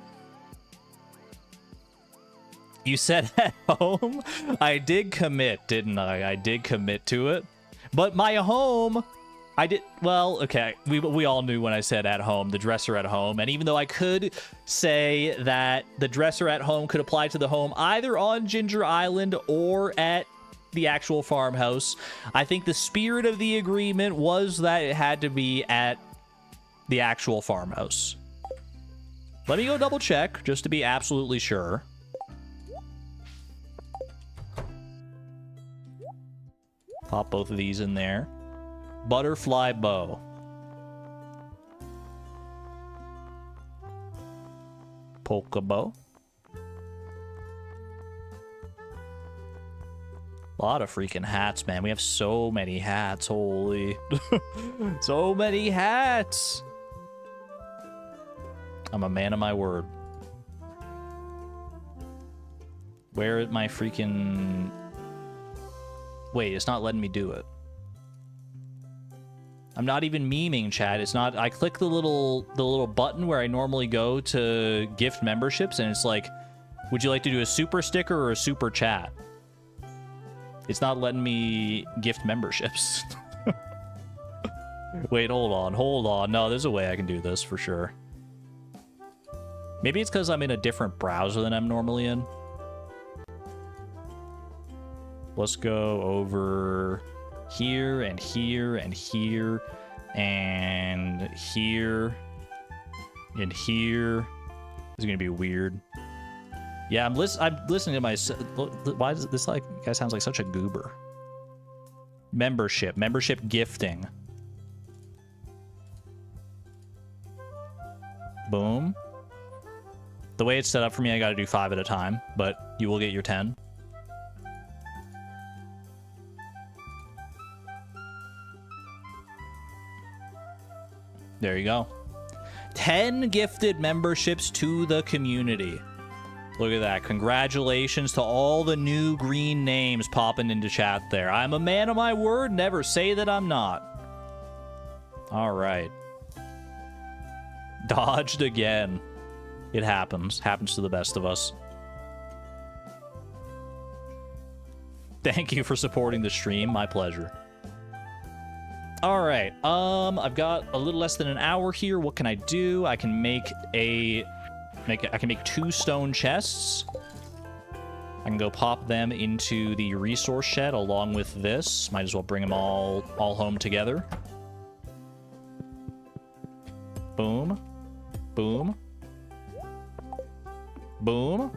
You said at home? I did commit, didn't I? I did commit to it. But my home... I did... Well, okay. We all knew when I said at home, the dresser at home. And even though I could say that the dresser at home could apply to the home either on Ginger Island or at the actual farmhouse, I think the spirit of the agreement was that it had to be at the actual farmhouse. Let me go double check just to be absolutely sure. Pop both of these in there. Butterfly bow. Polka bow. A lot of freaking hats, man. We have so many hats. Holy. So many hats. I'm a man of my word. Where is my freaking... Wait, it's not letting me do it. I'm not even memeing, chat. It's not... I click the little button where I normally go to gift memberships, and it's like, would you like to do a super sticker or a super chat? It's not letting me gift memberships. Wait, hold on. Hold on. No, there's a way I can do this for sure. Maybe it's because I'm in a different browser than I'm normally in. Let's go over here and here and here and here and here. This is gonna be weird. Yeah, I'm listening to my. Why does this guy sounds like such a goober? Membership gifting. Boom. The way it's set up for me, I gotta do 5 at a time, but you will get your 10. There you go. 10 gifted memberships to the community. Look at that. Congratulations to all the new green names popping into chat there. I'm a man of my word. Never say that I'm not. All right. Dodged again. It happens. Happens to the best of us. Thank you for supporting the stream. My pleasure. All right. I've got a little less than an hour here. What can I do? I can make I can make 2 stone chests. I can go pop them into the resource shed along with this. Might as well bring them all home together. Boom. Boom. Boom.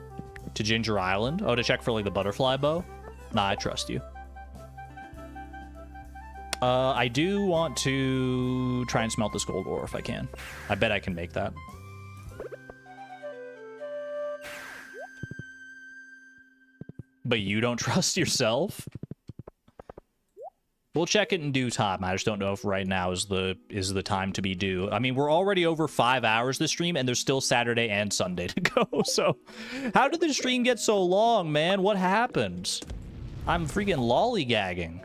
To Ginger Island. Oh, to check for like the butterfly bow? Nah, I trust you. I do want to try and smelt this gold ore if I can. I bet I can make that. But you don't trust yourself? We'll check it in due time. I just don't know if right now is the time to be due. I mean, we're already over 5 hours this stream, and there's still Saturday and Sunday to go. So, how did the stream get so long, man? What happened? I'm freaking lollygagging.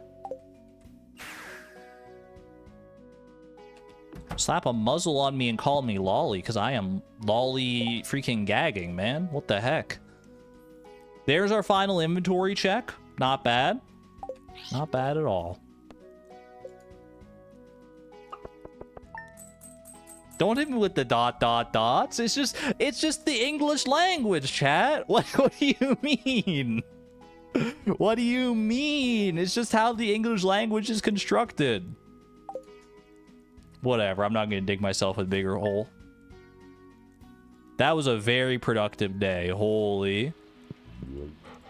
Slap a muzzle on me and call me lolly, because I am lolly freaking gagging, man. What the heck? There's our final inventory check. Not bad. Not bad at all. Don't hit me with the ... It's just the English language, chat. What do you mean? What do you mean? It's just how the English language is constructed. Whatever, I'm not gonna dig myself a bigger hole. That was a very productive day. Holy.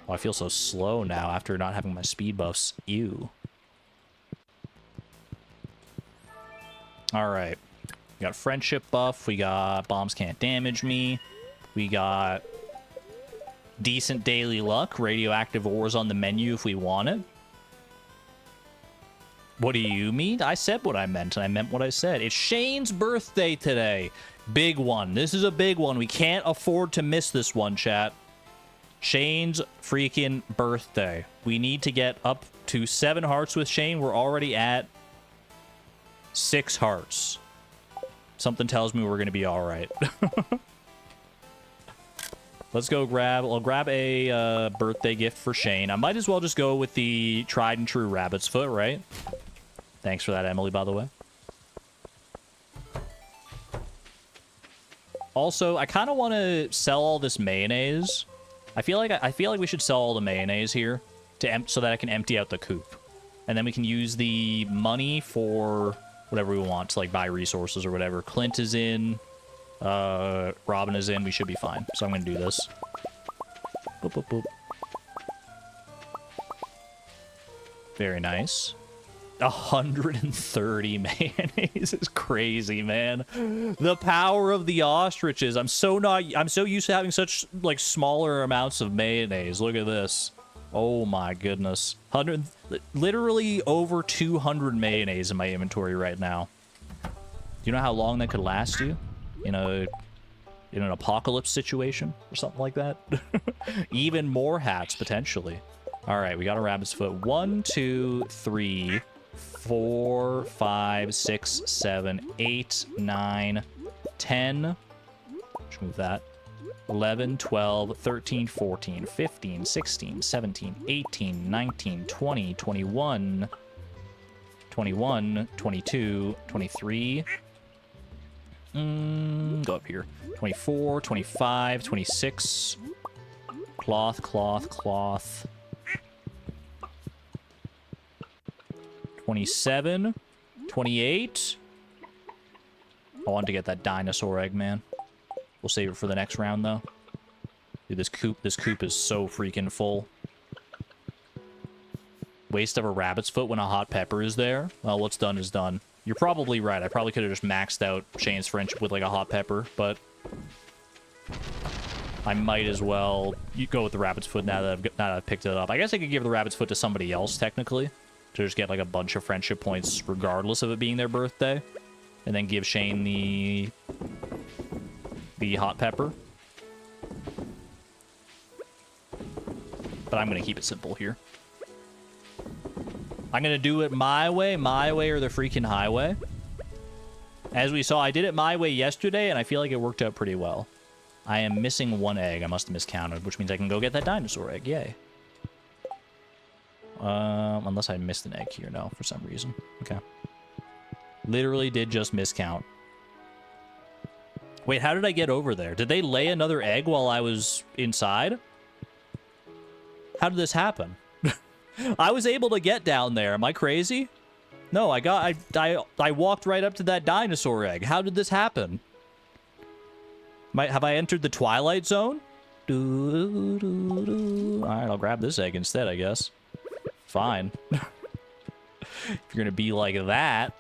Oh, I feel so slow now after not having my speed buffs. Ew. Alright. We got friendship buff. We got bombs can't damage me. We got decent daily luck. Radioactive ores on the menu if we want it. What do you mean? I said what I meant, and I meant what I said. It's Shane's birthday today. Big one. This is a big one. We can't afford to miss this one, chat. Shane's freaking birthday. We need to get up to 7 hearts with Shane. We're already at 6 hearts. Something tells me we're going to be all right. Let's go grab... I'll grab a birthday gift for Shane. I might as well just go with the tried and true rabbit's foot, right? Thanks for that, Emily, by the way. Also, I kind of want to sell all this mayonnaise. I feel like we should sell all the mayonnaise here so that I can empty out the coop. And then we can use the money for whatever we want to like buy resources or whatever. Clint is in. Robin is in. We should be fine. So I'm going to do this. Boop, boop, boop. Very nice. 130 mayonnaise is crazy, man. The power of the ostriches. I'm so used to having such like smaller amounts of mayonnaise. Look at this. Oh my goodness. Literally over 200 mayonnaise in my inventory right now. Do you know how long that could last you? In an apocalypse situation or something like that? Even more hats potentially. All right, we got a rabbit's foot. 1, 2, 3, 4, 5, 6, 7, 8, 9, 10. Let's move that. 11, 12, 13, 14, 15, 16, 17, 18, 19, 20, 21, 21, 22, 23. Go up here. 24, 25, 26. Cloth, cloth, cloth. 27, 28. I wanted to get that dinosaur egg, man. We'll save it for the next round, though. Dude, this coop is so freaking full. Waste of a rabbit's foot when a hot pepper is there. Well, what's done is done. You're probably right. I probably could have just maxed out Shane's friendship with, like, a hot pepper, but I might as well go with the rabbit's foot now that I've picked it up. I guess I could give the rabbit's foot to somebody else, technically, to just get, like, a bunch of friendship points regardless of it being their birthday, and then give Shane the hot pepper. But I'm going to keep it simple here. I'm going to do it my way or the freaking highway. As we saw, I did it my way yesterday, and I feel like it worked out pretty well. I am missing one egg. I must have miscounted, which means I can go get that dinosaur egg. Yay. Unless I missed an egg here. No, for some reason. Okay. Literally did just miscount. Wait, how did I get over there? Did they lay another egg while I was inside? How did this happen? I was able to get down there. Am I crazy? No, I walked right up to that dinosaur egg. How did this happen? Have I entered the Twilight Zone? Alright, I'll grab this egg instead, I guess. Fine. If you're gonna be like that.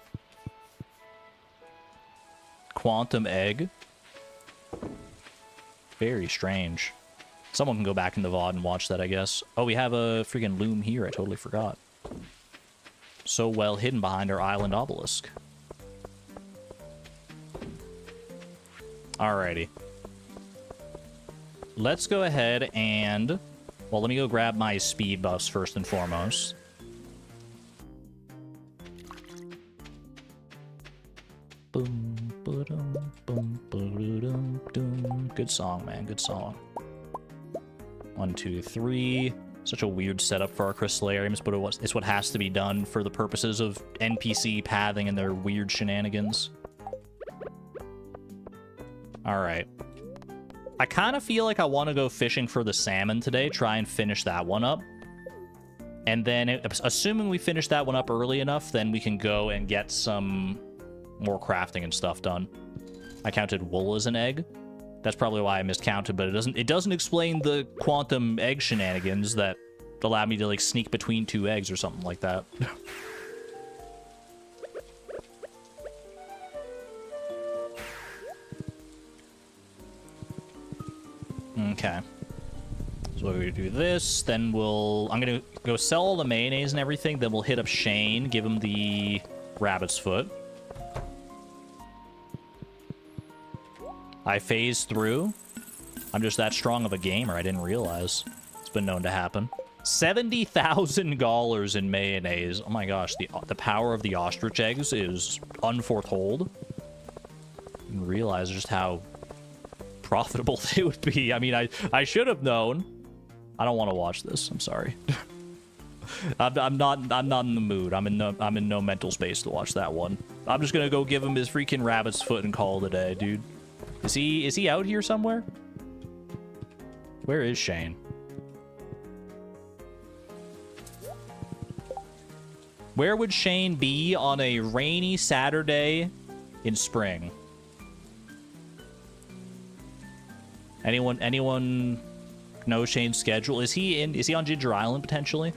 Quantum egg. Very strange. Someone can go back in the VOD and watch that, I guess. Oh, we have a freaking loom here. I totally forgot. So well hidden behind our island obelisk. Alrighty. Let's go ahead and... Well, let me go grab my speed buffs first and foremost. Boom, ba-dum, boom, ba-dum, dum. Good song, man. Good song. 1, 2, 3. Such a weird setup for our crystallariums, but it's what has to be done for the purposes of NPC pathing and their weird shenanigans. Alright. I kind of feel like I want to go fishing for the salmon today, try and finish that one up. And then, assuming we finish that one up early enough, then we can go and get some more crafting and stuff done. I counted wool as an egg. That's probably why I miscounted, but it doesn't explain the quantum egg shenanigans that allow me to, like, sneak between 2 eggs or something like that. Okay. So we're gonna do this, then I'm gonna go sell all the mayonnaise and everything, then we'll hit up Shane, give him the rabbit's foot. I phased through. I'm just that strong of a gamer. I didn't realize. It's been known to happen. $70,000 in mayonnaise. Oh my gosh, the power of the ostrich eggs is unforetold. I didn't realize just how profitable they would be. I mean, I should have known. I don't want to watch this. I'm sorry. I'm not in the mood. I'm in no mental space to watch that one. I'm just gonna go give him his freaking rabbit's foot and call it a day, dude. Is he out here somewhere? Where is Shane? Where would Shane be on a rainy Saturday in spring? Anyone know Shane's schedule? Is he on Ginger Island potentially?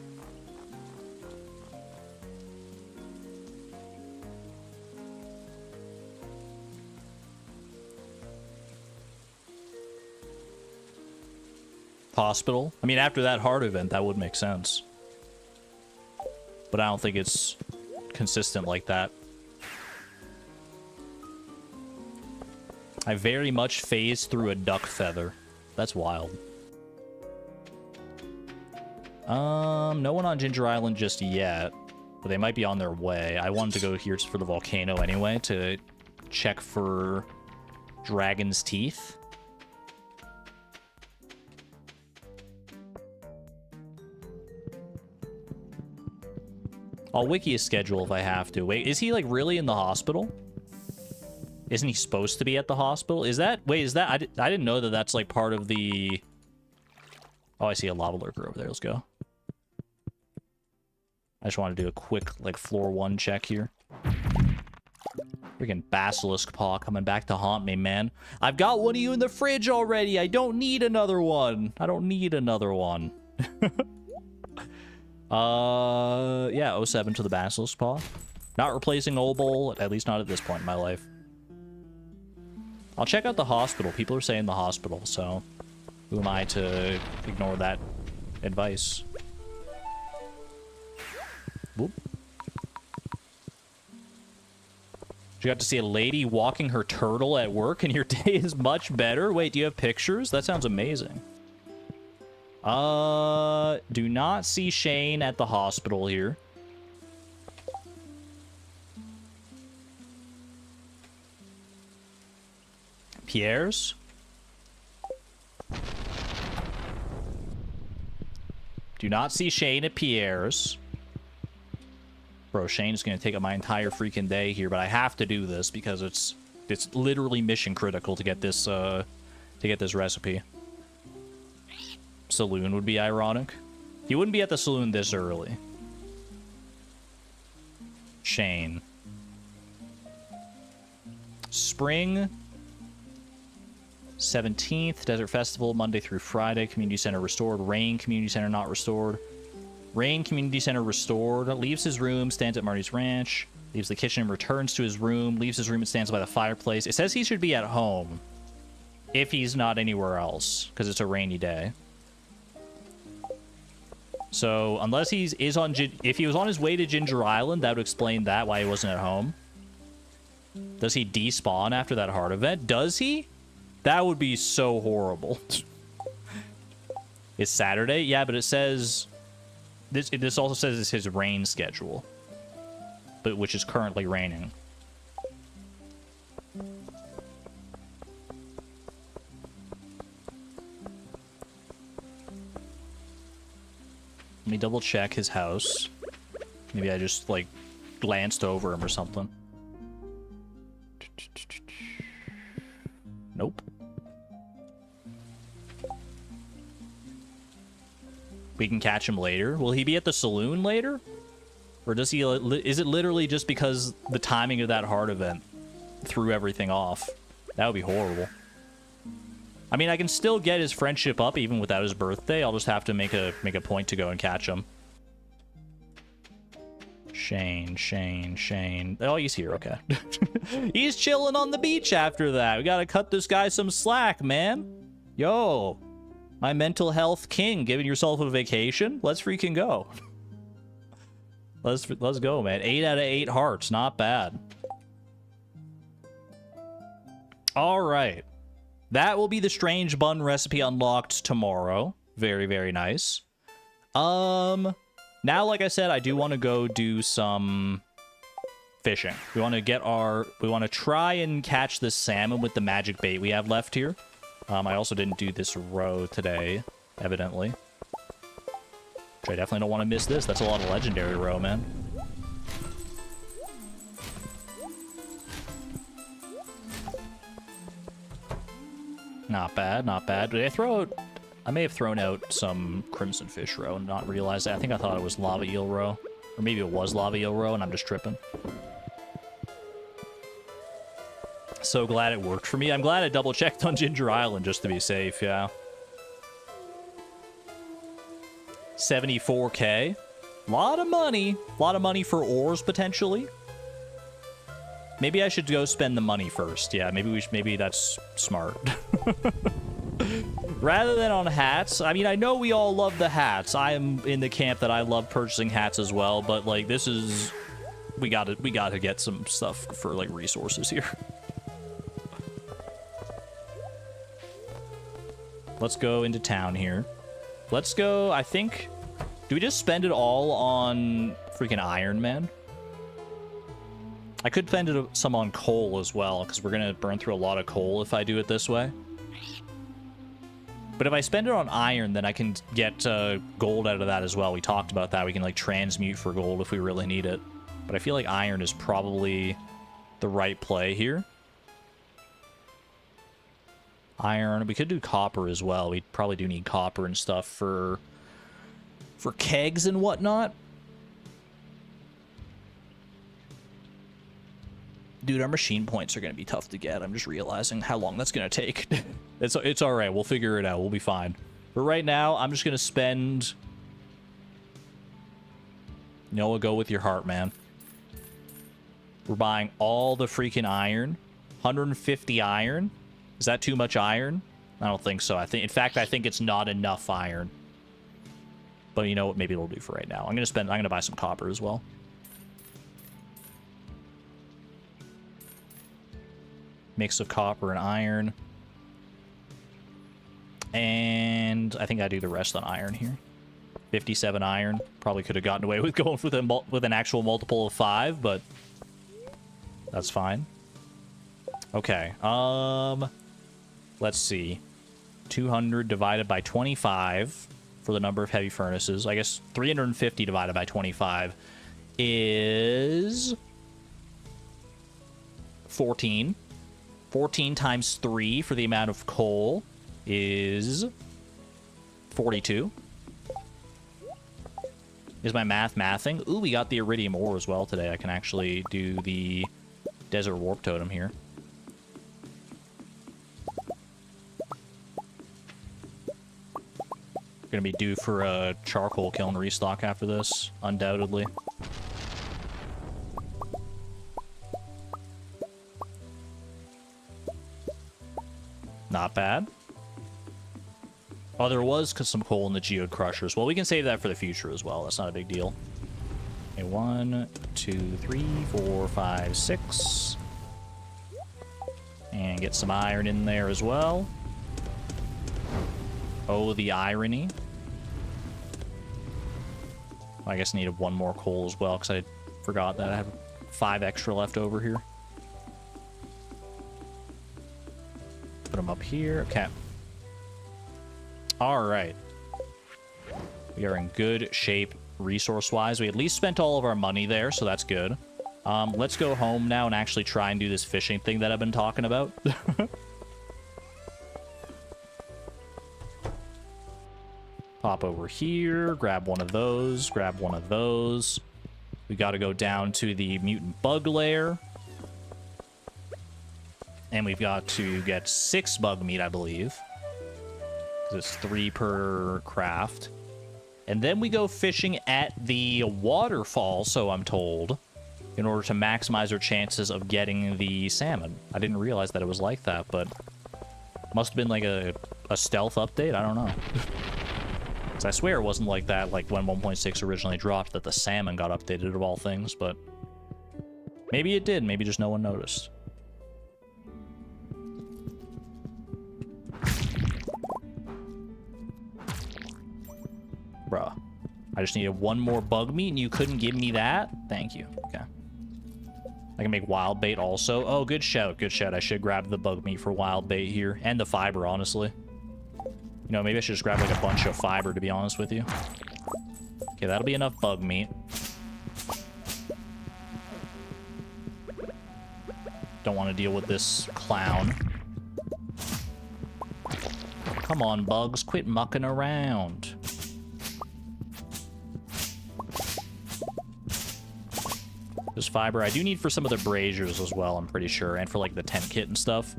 Hospital? I mean, after that heart event, that would make sense. But I don't think it's consistent like that. I very much phased through a duck feather. That's wild. No one on Ginger Island just yet. But they might be on their way. I wanted to go here for the volcano anyway, to check for dragon's teeth. I'll wiki his schedule if I have to. Wait, is he, like, really in the hospital? Isn't he supposed to be at the hospital? Is that... Wait, is that... I didn't know that that's, like, part of the... Oh, I see a lava lurker over there. Let's go. I just want to do a quick, like, floor 1 check here. Freaking basilisk paw coming back to haunt me, man. I've got one of you in the fridge already. I don't need another one. I don't need another one. Yeah, 07 to the basilisk paw. Not replacing Obol, at least not at this point in my life. I'll check out the hospital. People are saying the hospital, so who am I to ignore that advice? Whoop. You got to see a lady walking her turtle at work and your day is much better? Wait, do you have pictures? That sounds amazing. Do not see Shane at the hospital here. Pierre's? Do not see Shane at Pierre's. Bro, Shane's gonna take up my entire freaking day here, but I have to do this because it's literally mission critical to get this recipe. Saloon would be ironic. He wouldn't be at the saloon this early. Shane. Spring 17th, Desert Festival, Monday through Friday, Community Center restored. Rain, Community Center not restored. Rain, Community Center restored. Leaves his room, stands at Marty's Ranch. Leaves the kitchen, returns to his room. Leaves his room and stands by the fireplace. It says he should be at home if he's not anywhere else, because it's a rainy day. So, unless if he was on his way to Ginger Island, that would explain that, why he wasn't at home. Does he despawn after that heart event? Does he? That would be so horrible. It's Saturday? Yeah, but it says... This also says it's his rain schedule. But which is currently raining. Let me double check his house. Maybe I just, like, glanced over him or something. Nope. We can catch him later. Will he be at the saloon later? Or does he... Is it literally just because the timing of that heart event threw everything off? That would be horrible. I mean, I can still get his friendship up even without his birthday. I'll just have to make a point to go and catch him. Shane. Oh, he's here. Okay. He's chilling on the beach after that. We gotta cut this guy some slack, man. Yo. My mental health king, giving yourself a vacation? Let's freaking go. Let's go, man. 8 out of 8 hearts. Not bad. All right. That will be the strange bun recipe unlocked tomorrow. Very, very nice. Now, like I said, I do want to go do some fishing. We want to try and catch this salmon with the magic bait we have left here. I also didn't do this row today, evidently. Which I definitely don't want to miss this. That's a lot of legendary row, man. Not bad, not bad. Did I throw out... I may have thrown out some Crimson Fish row and not realized that. I think I thought it was Lava Eel row. Or maybe it was Lava Eel row and I'm just tripping. So glad it worked for me. I'm glad I double-checked on Ginger Island just to be safe, yeah. 74k. Lot of money. A lot of money for ores, potentially. Maybe I should go spend the money first. Yeah, maybe that's smart. Rather than on hats. I mean, I know we all love the hats. I am in the camp that I love purchasing hats as well, but, like, this is... We gotta get some stuff for, like, resources here. Let's go into town here. Let's go, I think... Do we just spend it all on freaking Iron Man? I could spend it some on coal as well, because we're going to burn through a lot of coal if I do it this way. But if I spend it on iron, then I can get gold out of that as well. We talked about that. We can, like, transmute for gold if we really need it. But I feel like iron is probably the right play here. Iron. We could do copper as well. We probably do need copper and stuff for kegs and whatnot. Dude, our machine points are going to be tough to get. I'm just realizing how long that's going to take. It's all right. We'll figure it out. We'll be fine. But right now, I'm just going to spend... Noah, go with your heart, man. We're buying all the freaking iron. 150 iron. Is that too much iron? I don't think so. In fact, I think it's not enough iron. But you know what? Maybe it'll do for right now. I'm going to buy some copper as well. Mix of copper and iron. And I think I do the rest on iron here. 57 iron. Probably could have gotten away with going with an actual multiple of 5, but that's fine. Okay. Let's see. 200 divided by 25 for the number of heavy furnaces. I guess 350 divided by 25 is 14. 14 times 3 for the amount of coal is 42. Is my mathing? Ooh, we got the iridium ore as well today. I can actually do the desert warp totem here. Gonna be due for a charcoal kiln restock after this, undoubtedly. Not bad. Oh, there was some coal in the geode crushers. Well, we can save that for the future as well. That's not a big deal. Okay, 1, 2, 3, 4, 5, 6. And get some iron in there as well. Oh, the irony. I guess I needed 1 more coal as well, because I forgot that I have 5 extra left over here. Put them up here. Okay. All right. We are in good shape resource-wise. We at least spent all of our money there, so that's good. Let's go home now and actually try and do this fishing thing that I've been talking about. Pop over here, grab one of those, grab one of those. We got to go down to the mutant bug lair. And we've got to get 6 bug meat, I believe. Because it's 3 per craft. And then we go fishing at the waterfall, so I'm told, in order to maximize our chances of getting the salmon. I didn't realize that it was like that, but must have been like a stealth update. I don't know. I swear it wasn't like that, like when 1.6 originally dropped, that the salmon got updated of all things, but maybe it did. Maybe just no one noticed. Bruh. I just needed 1 more bug meat and you couldn't give me that? Thank you. Okay. I can make wild bait also. Oh, good shout. Good shout. I should grab the bug meat for wild bait here. And the fiber, honestly. You know, maybe I should just grab like a bunch of fiber, to be honest with you. Okay, that'll be enough bug meat. Don't want to deal with this clown. Come on, bugs. Quit mucking around. This fiber I do need for some of the braziers as well, I'm pretty sure. And for like the tent kit and stuff.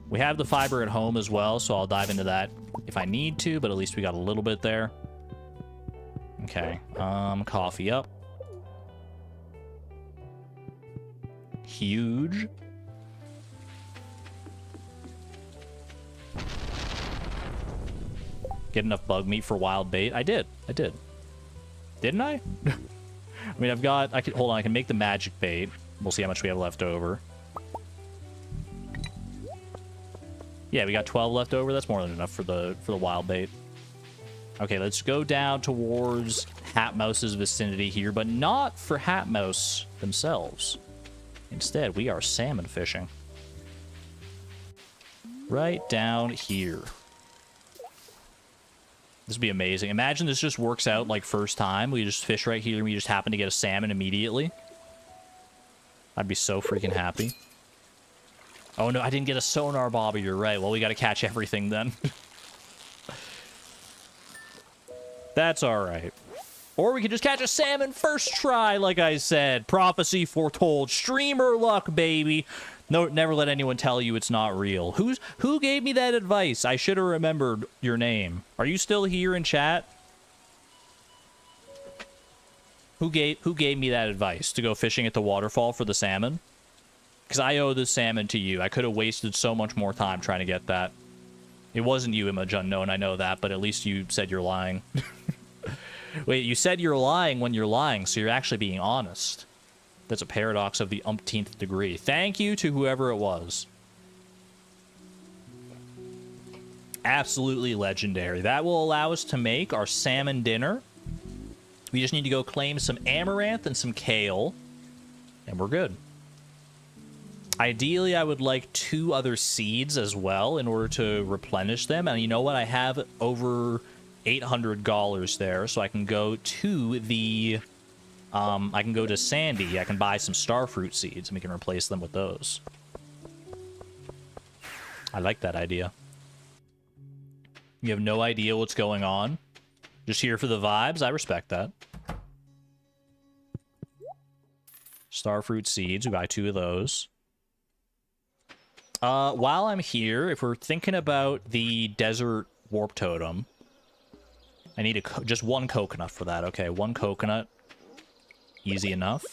We have the fiber at home as well, so I'll dive into that if I need to, but at least we got a little bit there. Okay, coffee up. Huge. Get enough bug meat for wild bait. I did. Didn't I? I mean, hold on, I can make the magic bait. We'll see how much we have left over. Yeah, we got 12 left over. That's more than enough for the wild bait. Okay, let's go down towards Hatmouse's vicinity here, but not for Hatmouse themselves. Instead, we are salmon fishing. Right down here. This would be amazing. Imagine this just works out like first time. We just fish right here and we just happen to get a salmon immediately. I'd be so freaking happy. Oh no, I didn't get a sonar bobber, you're right. Well, we gotta catch everything then. That's alright. Or we could just catch a salmon first try, like I said. Prophecy foretold. Streamer luck, baby. No, never let anyone tell you it's not real. Who gave me that advice? I should have remembered your name. Are you still here in chat? Who gave me that advice to go fishing at the waterfall for the salmon? Because I owe the salmon to you. I could have wasted so much more time trying to get that. It wasn't you, Image Unknown, I know that, but at least you said you're lying. Wait, you said you're lying when you're lying, so you're actually being honest. That's a paradox of the umpteenth degree. Thank you to whoever it was. Absolutely legendary. That will allow us to make our salmon dinner. We just need to go claim some amaranth and some kale, and we're good. Ideally, I would like 2 other seeds as well in order to replenish them. And you know what? I have over $800 there, so I can go to the... I can go to Sandy. I can buy some starfruit seeds, and we can replace them with those. I like that idea. You have no idea what's going on? Just here for the vibes? I respect that. Starfruit seeds. We buy 2 of those. While I'm here, if we're thinking about the desert warp totem, I need just 1 coconut for that. Okay, 1 coconut. Easy enough.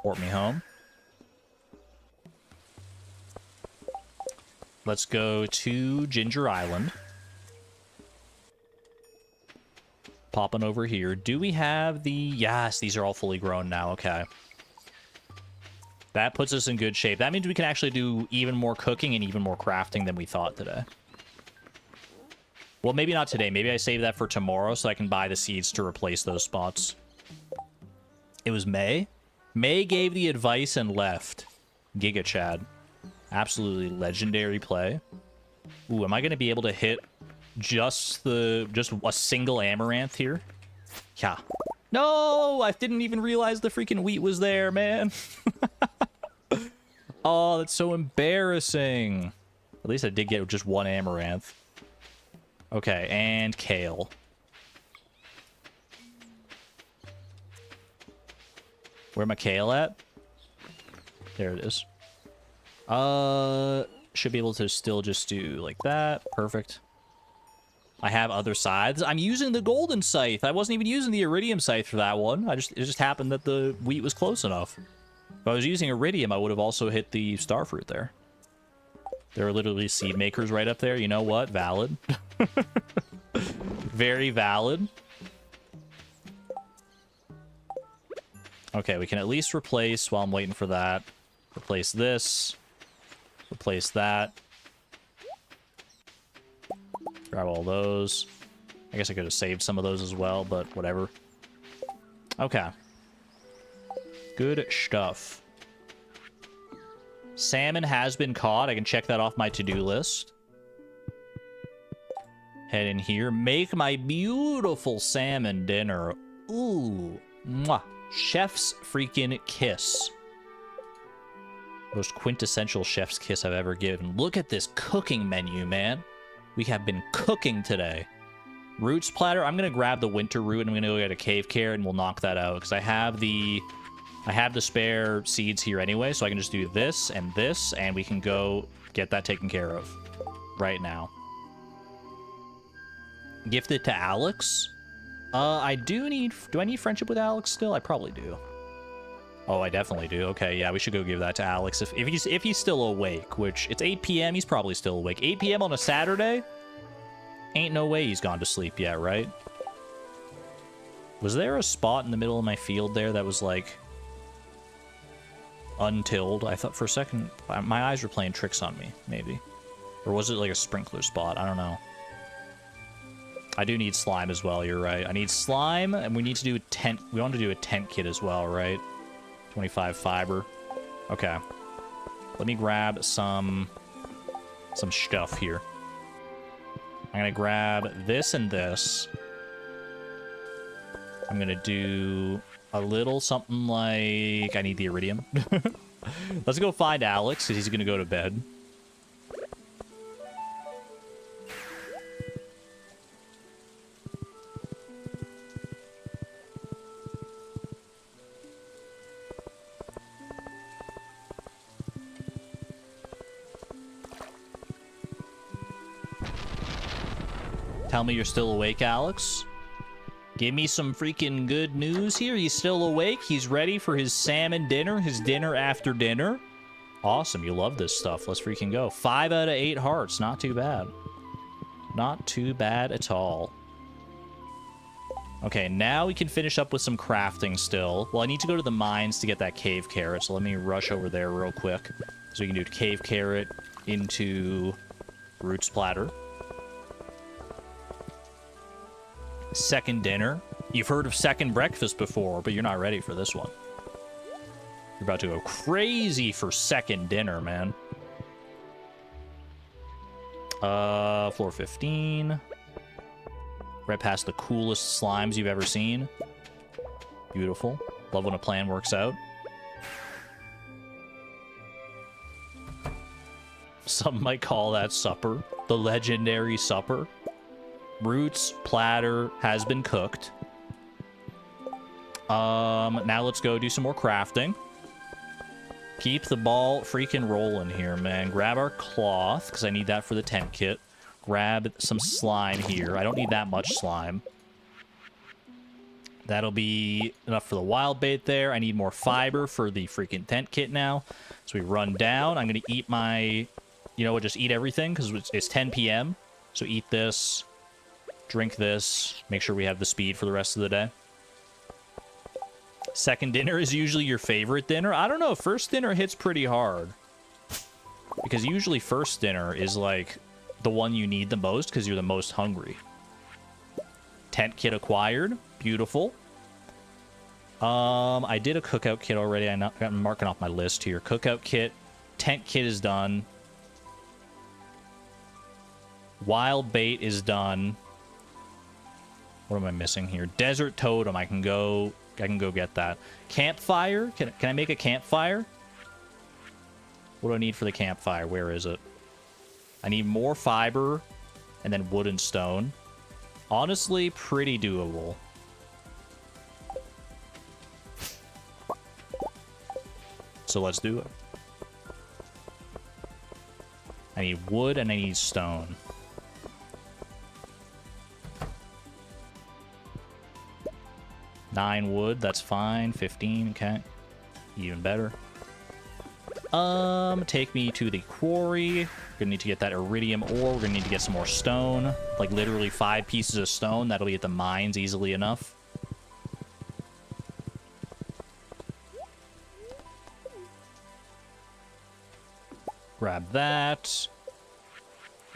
Warp me home. Let's go to Ginger Island. Popping over here. Do we have the... Yes, these are all fully grown now. Okay. That puts us in good shape. That means we can actually do even more cooking and even more crafting than we thought today. Well, maybe not today. Maybe I save that for tomorrow so I can buy the seeds to replace those spots. It was May? May gave the advice and left. Giga Chad. Absolutely legendary play. Ooh, am I going to be able to hit just a single amaranth here? Yeah. No! I didn't even realize the freaking wheat was there, man. Oh, that's so embarrassing. At least I did get just 1 amaranth. Okay, and kale. Where my kale at? There it is. Should be able to still just do like that. Perfect. I have other scythes. I'm using the golden scythe. I wasn't even using the iridium scythe for that one. It just happened that the wheat was close enough. If I was using iridium, I would have also hit the starfruit there. There are literally seed makers right up there. You know what? Valid. Very valid. Okay, we can at least replace, while I'm waiting for that, replace this, replace that. Grab all those. I guess I could have saved some of those as well, but whatever. Okay. Good stuff. Salmon has been caught. I can check that off my to-do list. Head in here. Make my beautiful salmon dinner. Ooh. Mwah. Chef's freaking kiss. Most quintessential chef's kiss I've ever given. Look at this cooking menu, man. We have been cooking today. Roots platter. I'm going to grab the winter root and I'm going to go get a cave carrot and we'll knock that out because I have the spare seeds here anyway, so I can just do this and we can go get that taken care of right now. Gift it to Alex. Do I need friendship with Alex still? I probably do. Oh, I definitely do. Okay, yeah, we should go give that to Alex. If he's still awake, which it's 8 p.m., he's probably still awake. 8 p.m. on a Saturday? Ain't no way he's gone to sleep yet, right? Was there a spot in the middle of my field there that was, like, untilled? I thought for a second, my eyes were playing tricks on me, maybe. Or was it, like, a sprinkler spot? I don't know. I do need slime as well, you're right. I need slime, and we need to do a tent. We want to do a tent kit as well, right? 25 fiber. Okay. Let me grab some stuff here. I'm going to grab this and this. I'm going to do a little something like... I need the iridium. Let's go find Alex, because he's going to go to bed. Tell me you're still awake, Alex. Give me some freaking good news here. He's still awake. He's ready for his salmon dinner, his dinner after dinner. Awesome. You love this stuff. Let's freaking go. 5 out of 8 hearts. Not too bad. Not too bad at all. Okay, now we can finish up with some crafting still. Well, I need to go to the mines to get that cave carrot, so let me rush over there real quick. So we can do cave carrot into roots platter. Second dinner. You've heard of second breakfast before, but you're not ready for this one. You're about to go crazy for second dinner, man. Floor 15. Right past the coolest slimes you've ever seen. Beautiful. Love when a plan works out. Some might call that supper. The legendary supper. Roots platter has been cooked. Now let's go do some more crafting. Keep the ball freaking rolling here, man. Grab our cloth, because I need that for the tent kit. Grab some slime here. I don't need that much slime. That'll be enough for the wild bait there. I need more fiber for the freaking tent kit now. So we run down. I'm going to eat my... You know what? Just eat everything, because it's 10 p.m. So eat this. Drink this. Make sure we have the speed for the rest of the day. Second dinner is usually your favorite dinner. I don't know. First dinner hits pretty hard. Because usually first dinner is like the one you need the most because you're the most hungry. Tent kit acquired. Beautiful. I did a cookout kit already. I'm marking off my list here. Cookout kit. Tent kit is done. Wild bait is done. What am I missing here? Desert totem. I can go get that. Campfire. Can I make a campfire? What do I need for the campfire? Where is it? I need more fiber and then wood and stone. Honestly, pretty doable. So let's do it. I need wood and I need stone. Nine wood, that's fine. 15, okay. Even better. Take me to the quarry. We're gonna need to get that iridium ore. We're gonna need to get some more stone. Like literally 5 pieces of stone. That'll be at the mines easily enough. Grab that.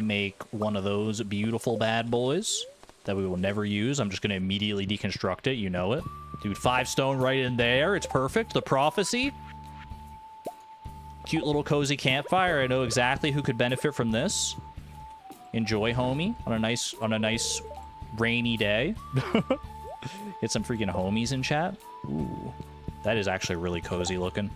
Make one of those beautiful bad boys that we will never use. I'm just gonna immediately deconstruct it. You know it. Dude, 5 stone right in there. It's perfect. The prophecy. Cute little cozy campfire. I know exactly who could benefit from this. Enjoy, homie, on a nice rainy day. Get some freaking homies in chat. Ooh, that is actually really cozy looking.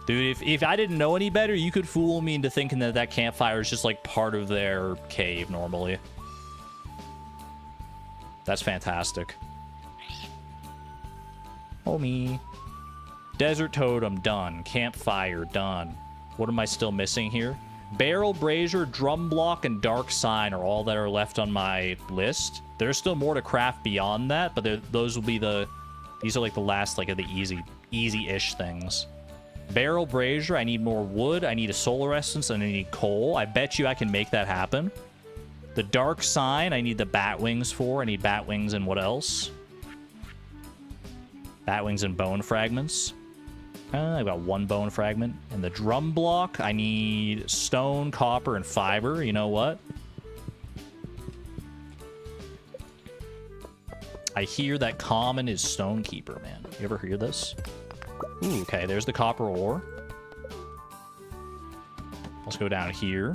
Dude, if I didn't know any better, you could fool me into thinking that that campfire is just like part of their cave normally. That's fantastic. Homie. Desert totem, done. Campfire, done. What am I still missing here? Barrel, brazier, drum block, and dark sign are all that are left on my list. There's still more to craft beyond that, but those will be the... These are like the last, like, of the easy-ish things. Barrel, brazier, I need more wood, I need a solar essence, and I need coal. I bet you I can make that happen. The dark sign, I need the bat wings for. I need bat wings and what else? Bat wings and bone fragments. I've got 1 bone fragment. And the drum block, I need stone, copper, and fiber. You know what? I hear that common is Stonekeeper, man. You ever hear this? Ooh, okay, there's the copper ore. Let's go down here.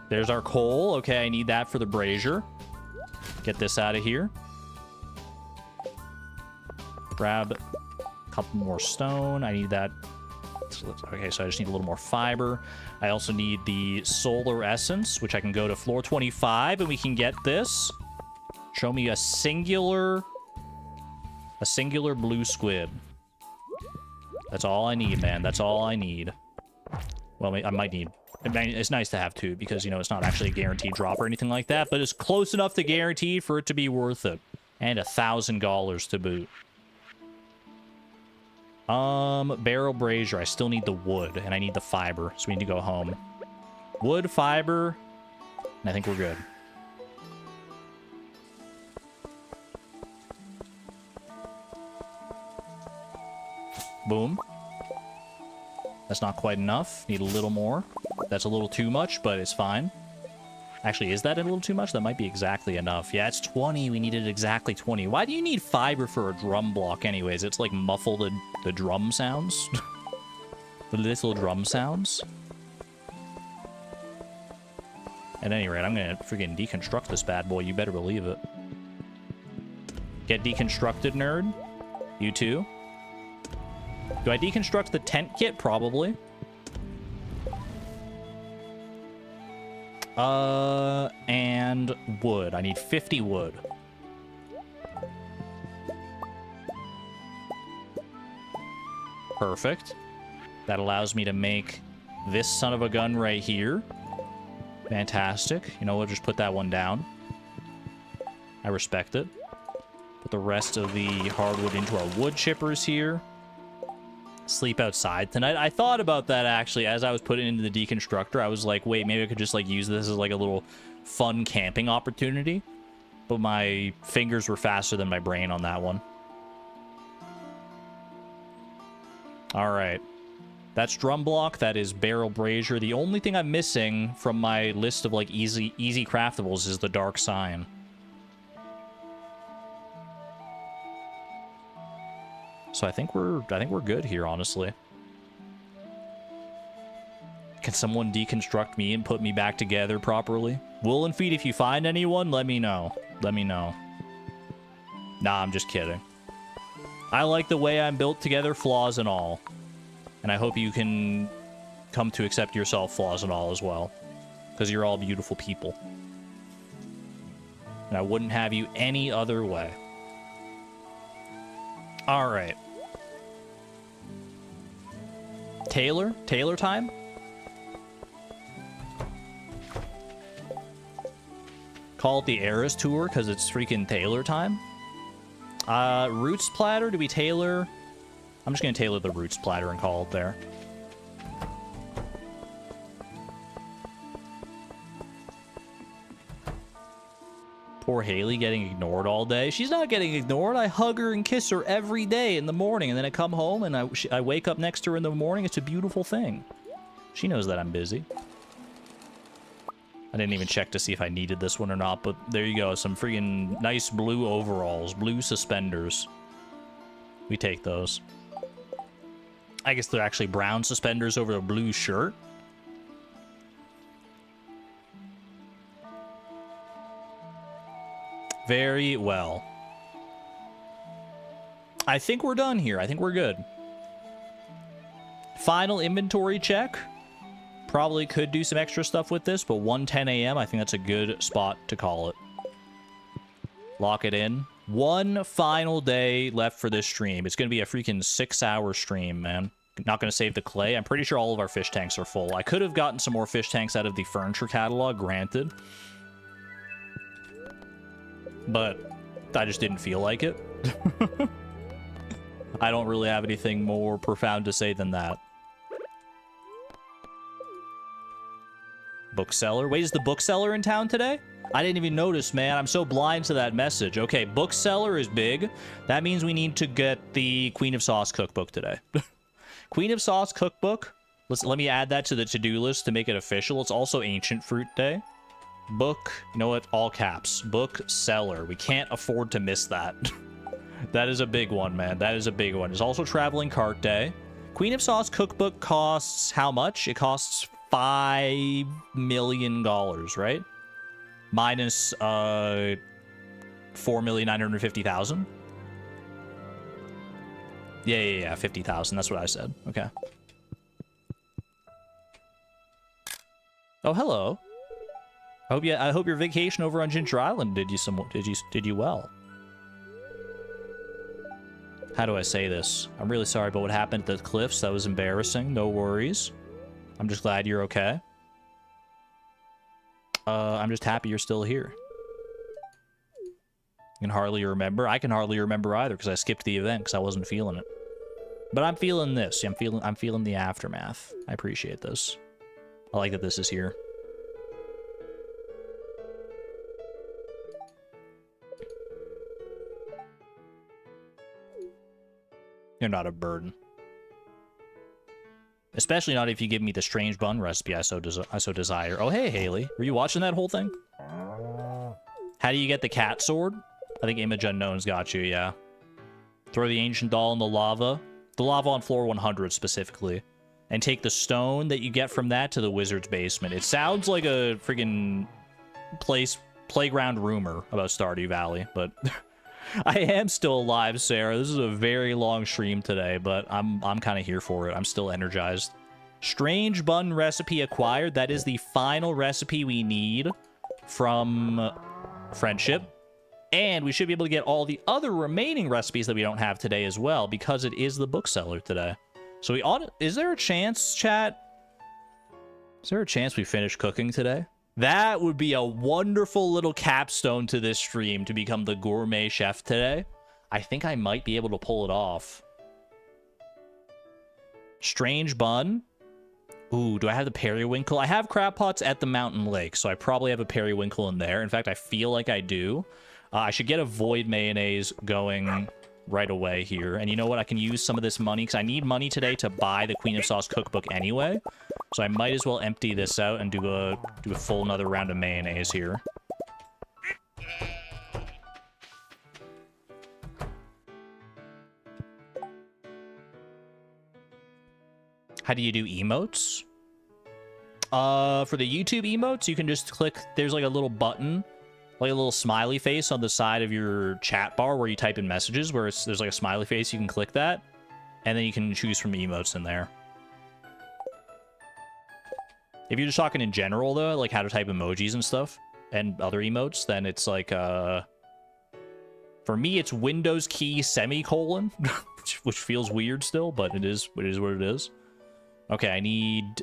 There's our coal. Okay, I need that for the brazier. Get this out of here. Grab a couple more stone. I need that. Okay, so I just need a little more fiber. I also need the solar essence, which I can go to floor 25 and we can get this. Show me a singular blue squid. That's all I need, man. That's all I need. Well, I might need It's nice to have two because, you know, it's not actually a guaranteed drop or anything like that, but it's close enough to guarantee for it to be worth it. And $1,000 to boot. Barrel brazier. I still need the wood, and I need the fiber, so we need to go home. Wood, fiber, and I think we're good. Boom. That's not quite enough. Need a little more. That's a little too much, but it's fine. Actually, is that a little too much? That might be exactly enough. Yeah, it's 20. We needed exactly 20. Why do you need fiber for a drum block anyways? It's like muffle the drum sounds. The little drum sounds. At any rate, I'm going to freaking deconstruct this bad boy. You better believe it. Get deconstructed, nerd. You too. Do I deconstruct the tent kit? Probably. And wood. I need 50 wood. Perfect. That allows me to make this son of a gun right here. Fantastic. You know, we'll just put that one down. I respect it. Put the rest of the hardwood into our wood chippers here. Sleep outside tonight. I thought about that actually as I was putting it into the deconstructor. I was like, wait, maybe I could just like use this as like a little fun camping opportunity. But my fingers were faster than my brain on that one. All right. That's drum block. That is barrel brazier. The only thing I'm missing from my list of like easy craftables is the dark sign. So I think we're good here, honestly. Can someone deconstruct me and put me back together properly? Wool and feet, if you find anyone, let me know. Let me know. Nah, I'm just kidding. I like the way I'm built together, flaws and all. And I hope you can come to accept yourself, flaws and all, as well. Because you're all beautiful people. And I wouldn't have you any other way. All right. Taylor time? Call it the Eras Tour because it's freaking Taylor time. Roots platter, do we tailor? I'm just going to tailor the roots platter and call it there. Poor Haley getting ignored all day. She's not getting ignored. I hug her and kiss her every day in the morning, and then I come home and I wake up next to her in the morning. It's a beautiful thing. She knows that I'm busy. I didn't even check to see if I needed this one or not, but there you go. Some freaking nice blue overalls, blue suspenders. We take those. I guess they're actually brown suspenders over a blue shirt. Very well. I think we're done here. I think we're good. Final inventory check. Probably could do some extra stuff with this, but 1:10 a.m. I think that's a good spot to call it. Lock it in. One final day left for this stream. It's going to be a freaking 6-hour stream, man. Not going to save the clay. I'm pretty sure all of our fish tanks are full. I could have gotten some more fish tanks out of the furniture catalog, granted. But I just didn't feel like it. I don't really have anything more profound to say than that. Bookseller? Wait, is the bookseller in town today? I didn't even notice, man. I'm so blind to that message. Okay, bookseller is big. That means we need to get the Queen of Sauce cookbook today. Queen of Sauce cookbook. Let me add that to the to-do list to make it official. It's also Ancient Fruit Day. Book, you know what? All caps. Bookseller. We can't afford to miss that. That is a big one, man. That is a big one. It's also Traveling Cart Day. Queen of Sauce cookbook costs how much? It costs $5 million, right? Minus 4,950,000. Yeah, 50,000. That's what I said. Okay. Oh, hello. I hope your vacation over on Ginger Island did you well. How do I say this? I'm really sorry about what happened at the cliffs. That was embarrassing. No worries. I'm just glad you're okay. I'm just happy you're still here. You can hardly remember. I can hardly remember either because I skipped the event because I wasn't feeling it. But I'm feeling this. I'm feeling the aftermath. I appreciate this. I like that this is here. You're not a burden. Especially not if you give me the strange bun recipe I so desire. Oh, hey, Haley. Were you watching that whole thing? How do you get the cat sword? I think Image Unknown's got you, yeah. Throw the ancient doll in the lava. The lava on floor 100 specifically. And take the stone that you get from that to the wizard's basement. It sounds like a freaking playground rumor about Stardew Valley, but... I am still alive, Sarah. This is a very long stream today, but I'm kind of here for it. I'm still energized. Strange bun recipe acquired. That is the final recipe we need from Friendship. And we should be able to get all the other remaining recipes that we don't have today as well, because it is the bookseller today. So we ought... Is there a chance, chat? Is there a chance we finish cooking today? That would be a wonderful little capstone to this stream to become the gourmet chef today. I think I might be able to pull it off. Strange bun. Ooh, do I have the periwinkle? I have crab pots at the mountain lake, so I probably have a periwinkle in there. In fact, I feel like I do. I should get a void mayonnaise going right away here. And you know what? I can use some of this money because I need money today to buy the Queen of Sauce cookbook anyway. So I might as well empty this out and do a full another round of mayonnaise here. How do you do emotes? For the YouTube emotes, you can just click, there's like a little button, like a little smiley face on the side of your chat bar where you type in messages, where there's like a smiley face, you can click that, and then you can choose from emotes in there. If you're just talking in general, though, like how to type emojis and stuff, and other emotes, then it's like, for me, it's Windows key semicolon, which feels weird still, but it is what it is. Okay, I need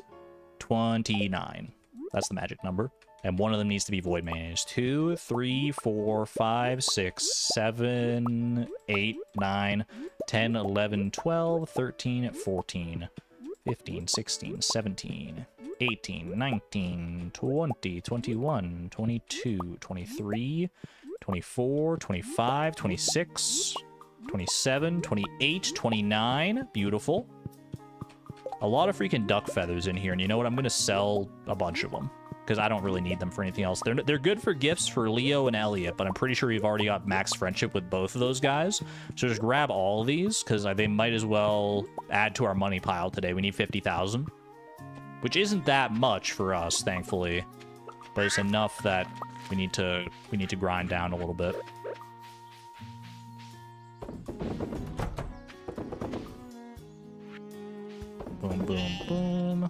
29. That's the magic number. And one of them needs to be void mayonnaise. 2, 3, 4, 5, 6, 7, 8, 9, 10, 11, 12, 13, 14, 15, 16, 17, 18, 19, 20, 21, 22, 23, 24, 25, 26, 27, 28, 29. Beautiful. A lot of freaking duck feathers in here, and you know what? I'm going to sell a bunch of them, because I don't really need them for anything else. They're good for gifts for Leo and Elliot, but I'm pretty sure we've already got max friendship with both of those guys. So just grab all of these, because they might as well add to our money pile today. We need 50,000, which isn't that much for us, thankfully, but it's enough that we need to grind down a little bit. Boom, boom, boom.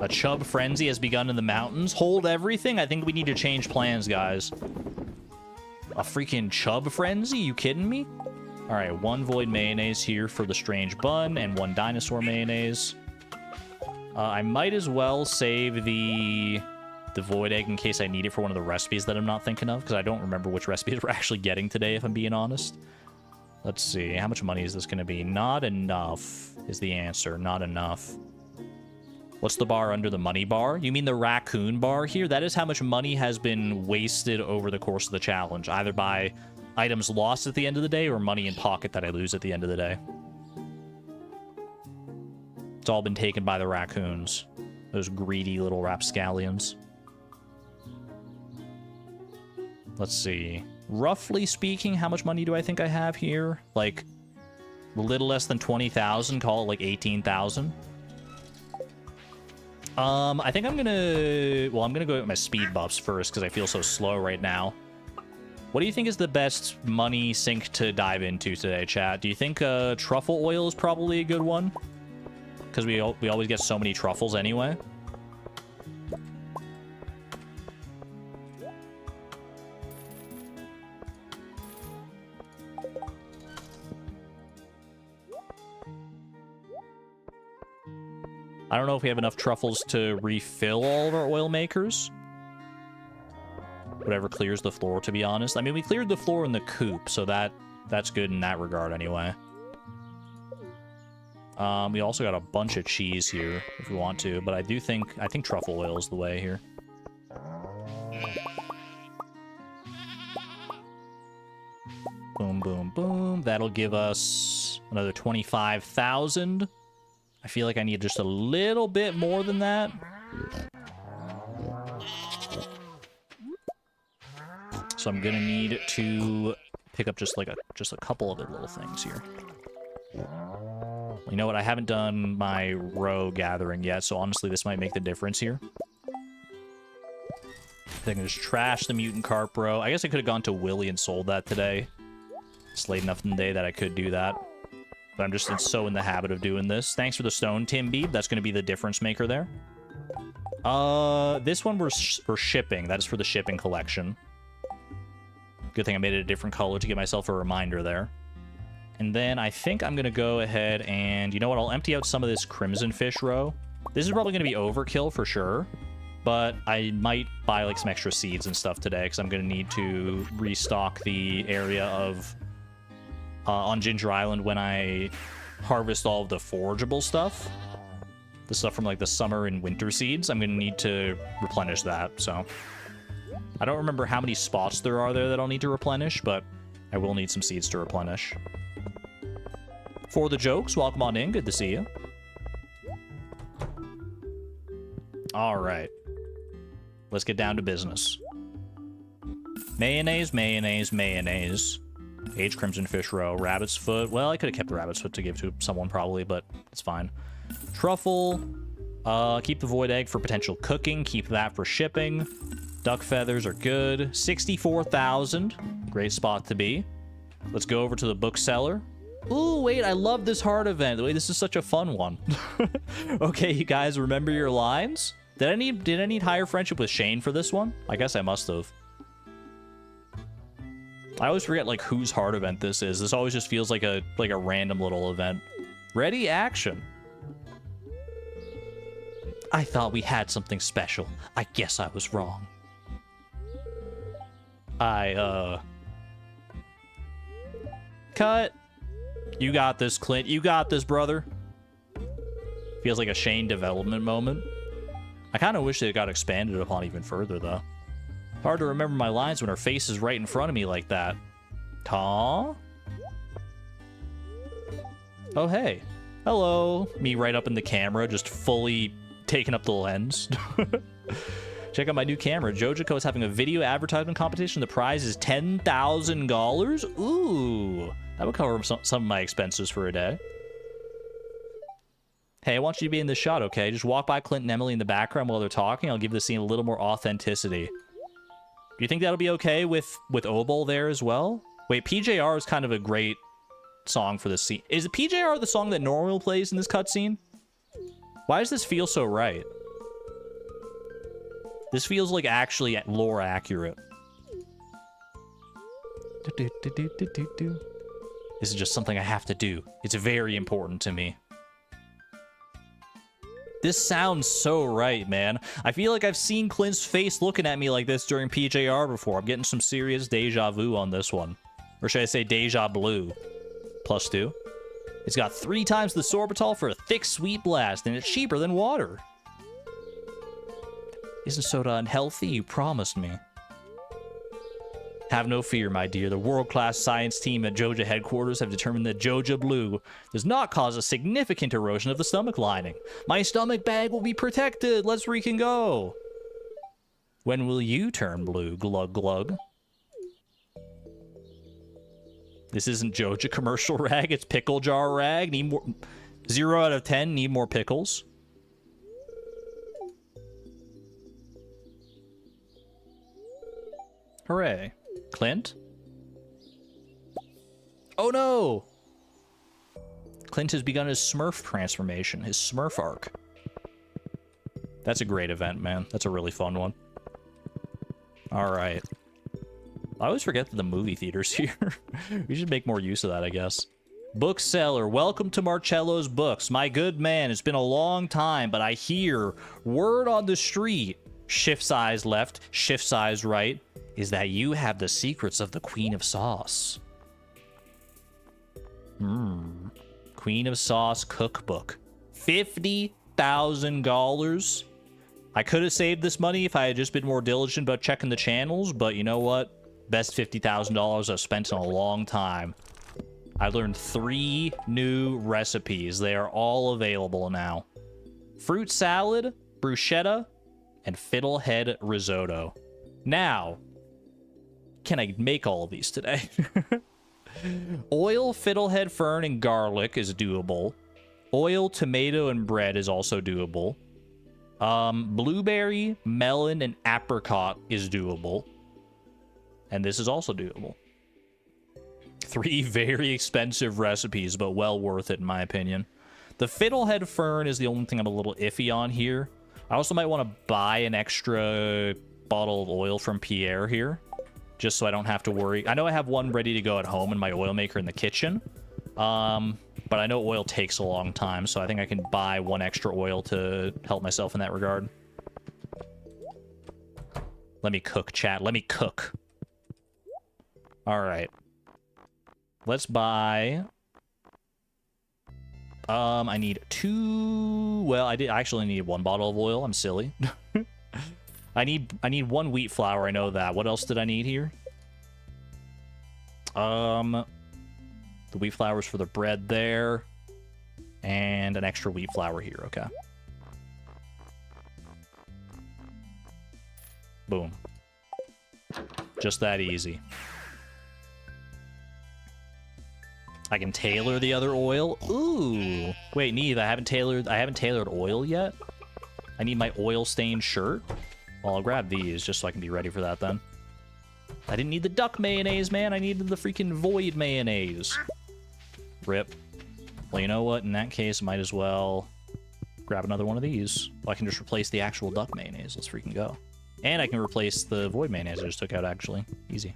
A chub frenzy has begun in the mountains. Hold everything? I think we need to change plans, guys. A freaking chub frenzy? You kidding me? All right, 1 void mayonnaise here for the strange bun and 1 dinosaur mayonnaise. I might as well save the void egg in case I need it for one of the recipes that I'm not thinking of, because I don't remember which recipes we're actually getting today, if I'm being honest. Let's see. How much money is this going to be? Not enough is the answer. Not enough. What's the bar under the money bar? You mean the raccoon bar here? That is how much money has been wasted over the course of the challenge, either by items lost at the end of the day or money in pocket that I lose at the end of the day. It's all been taken by the raccoons. Those greedy little rapscallions. Let's see. Roughly speaking, how much money do I think I have here? Like, a little less than 20,000. Call it like 18,000. I think I'm gonna... Well, I'm gonna go with my speed buffs first, because I feel so slow right now. What do you think is the best money sink to dive into today, chat? Do you think truffle oil is probably a good one? Because we always get so many truffles anyway. I don't know if we have enough truffles to refill all of our oil makers. Whatever clears the floor, to be honest. I mean, we cleared the floor in the coop, so that's good in that regard anyway. We also got a bunch of cheese here if we want to, but I think truffle oil is the way here. Boom, boom, boom. That'll give us another 25,000. I feel like I need just a little bit more than that. So I'm gonna need to pick up just a couple other little things here. You know what? I haven't done my row gathering yet, so honestly, this might make the difference here. I can just trash the mutant carp row. I guess I could have gone to Willy and sold that today. It's late enough in the day that I could do that. But I'm just so in the habit of doing this. Thanks for the stone, Tim Beeb. That's going to be the difference maker there. This one we're shipping. That is for the shipping collection. Good thing I made it a different color to give myself a reminder there. And then I think I'm going to go ahead and... You know what? I'll empty out some of this crimson fish row. This is probably going to be overkill for sure. But I might buy like some extra seeds and stuff today because I'm going to need to restock the area of... on Ginger Island when I harvest all of the forageable stuff. The stuff from like the summer and winter seeds. I'm going to need to replenish that, so... I don't remember how many spots there are there that I'll need to replenish, but I will need some seeds to replenish. For the jokes, welcome on in. Good to see you. All right. Let's get down to business. Mayonnaise, mayonnaise, mayonnaise. Aged crimson fish roe. Rabbit's foot. Well, I could have kept the rabbit's foot to give to someone probably, but it's fine. Truffle. Keep the void egg for potential cooking. Keep that for shipping. Duck feathers are good. 64,000. Great spot to be. Let's go over to the bookseller. Ooh, wait, I love this heart event. Wait, this is such a fun one. Okay, you guys, remember your lines? Did I need higher friendship with Shane for this one? I guess I must have. I always forget like whose heart event this is. This always just feels like a random little event. Ready, action. I thought we had something special. I guess I was wrong. Cut. You got this, Clint. You got this, brother. Feels like a Shane development moment. I kind of wish it got expanded upon even further, though. Hard to remember my lines when her face is right in front of me like that. Taw? Oh, hey. Hello. Me right up in the camera, just fully taking up the lens. Check out my new camera. Jojico is having a video advertisement competition. The prize is $10,000. Ooh. That would cover some of my expenses for a day. Hey, I want you to be in this shot, okay? Just walk by Clint and Emily in the background while they're talking. I'll give the scene a little more authenticity. Do you think that'll be okay with Obol there as well? Wait, PJR is kind of a great song for this scene. Is PJR the song that Normal plays in this cutscene? Why does this feel so right? This feels like actually lore accurate. This is just something I have to do. It's very important to me. This sounds so right, man. I feel like I've seen Clint's face looking at me like this during PJR before. I'm getting some serious deja vu on this one. Or should I say deja blue? +2. It's got 3 times the sorbitol for a thick, sweet blast, and it's cheaper than water. Isn't soda unhealthy? You promised me. Have no fear, my dear. The world-class science team at Joja headquarters have determined that Joja Blue does not cause a significant erosion of the stomach lining. My stomach bag will be protected. Let's reek and go. When will you turn blue? Glug glug. This isn't Joja commercial rag. It's pickle jar rag. Need more. 0 out of 10. Need more pickles. Hooray. Clint? Oh no! Clint has begun his Smurf transformation, his Smurf arc. That's a great event, man. That's a really fun one. Alright. I always forget that the movie theater's here. We should make more use of that, I guess. Bookseller, welcome to Marcello's Books. My good man, it's been a long time, but I hear word on the street, shift size left, shift size right, is that you have the secrets of the Queen of Sauce. Queen of Sauce cookbook. $50,000. I could have saved this money if I had just been more diligent about checking the channels, but you know what? Best $50,000 I've spent in a long time. I learned 3 new recipes. They are all available now. Fruit salad, bruschetta, and fiddlehead risotto. Now, can I make all of these today? Oil, fiddlehead fern, and garlic is doable. Oil, tomato, and bread is also doable. Blueberry, melon, and apricot is doable. And this is also doable. 3 very expensive recipes, but well worth it in my opinion. The fiddlehead fern is the only thing I'm a little iffy on here. I also might want to buy an extra bottle of oil from Pierre here, just so I don't have to worry. I know I have one ready to go at home in my oil maker in the kitchen, but I know oil takes a long time, so I think I can buy 1 extra oil to help myself in that regard. Let me cook, chat. Let me cook. All right. Let's buy... I need 2... Well, I actually need 1 bottle of oil. I'm silly. I need 1 wheat flour. I know that. What else did I need here? The wheat flour's for the bread there. And an extra wheat flour here. Okay. Boom. Just that easy. I can tailor the other oil. Ooh. Wait, Neve, I haven't tailored oil yet. I need my oil stained shirt. Well, I'll grab these just so I can be ready for that then. I didn't need the duck mayonnaise, man. I needed the freaking void mayonnaise. Rip. Well, you know what? In that case, I might as well grab another one of these. Well, I can just replace the actual duck mayonnaise. Let's freaking go. And I can replace the void mayonnaise I just took out, actually. Easy.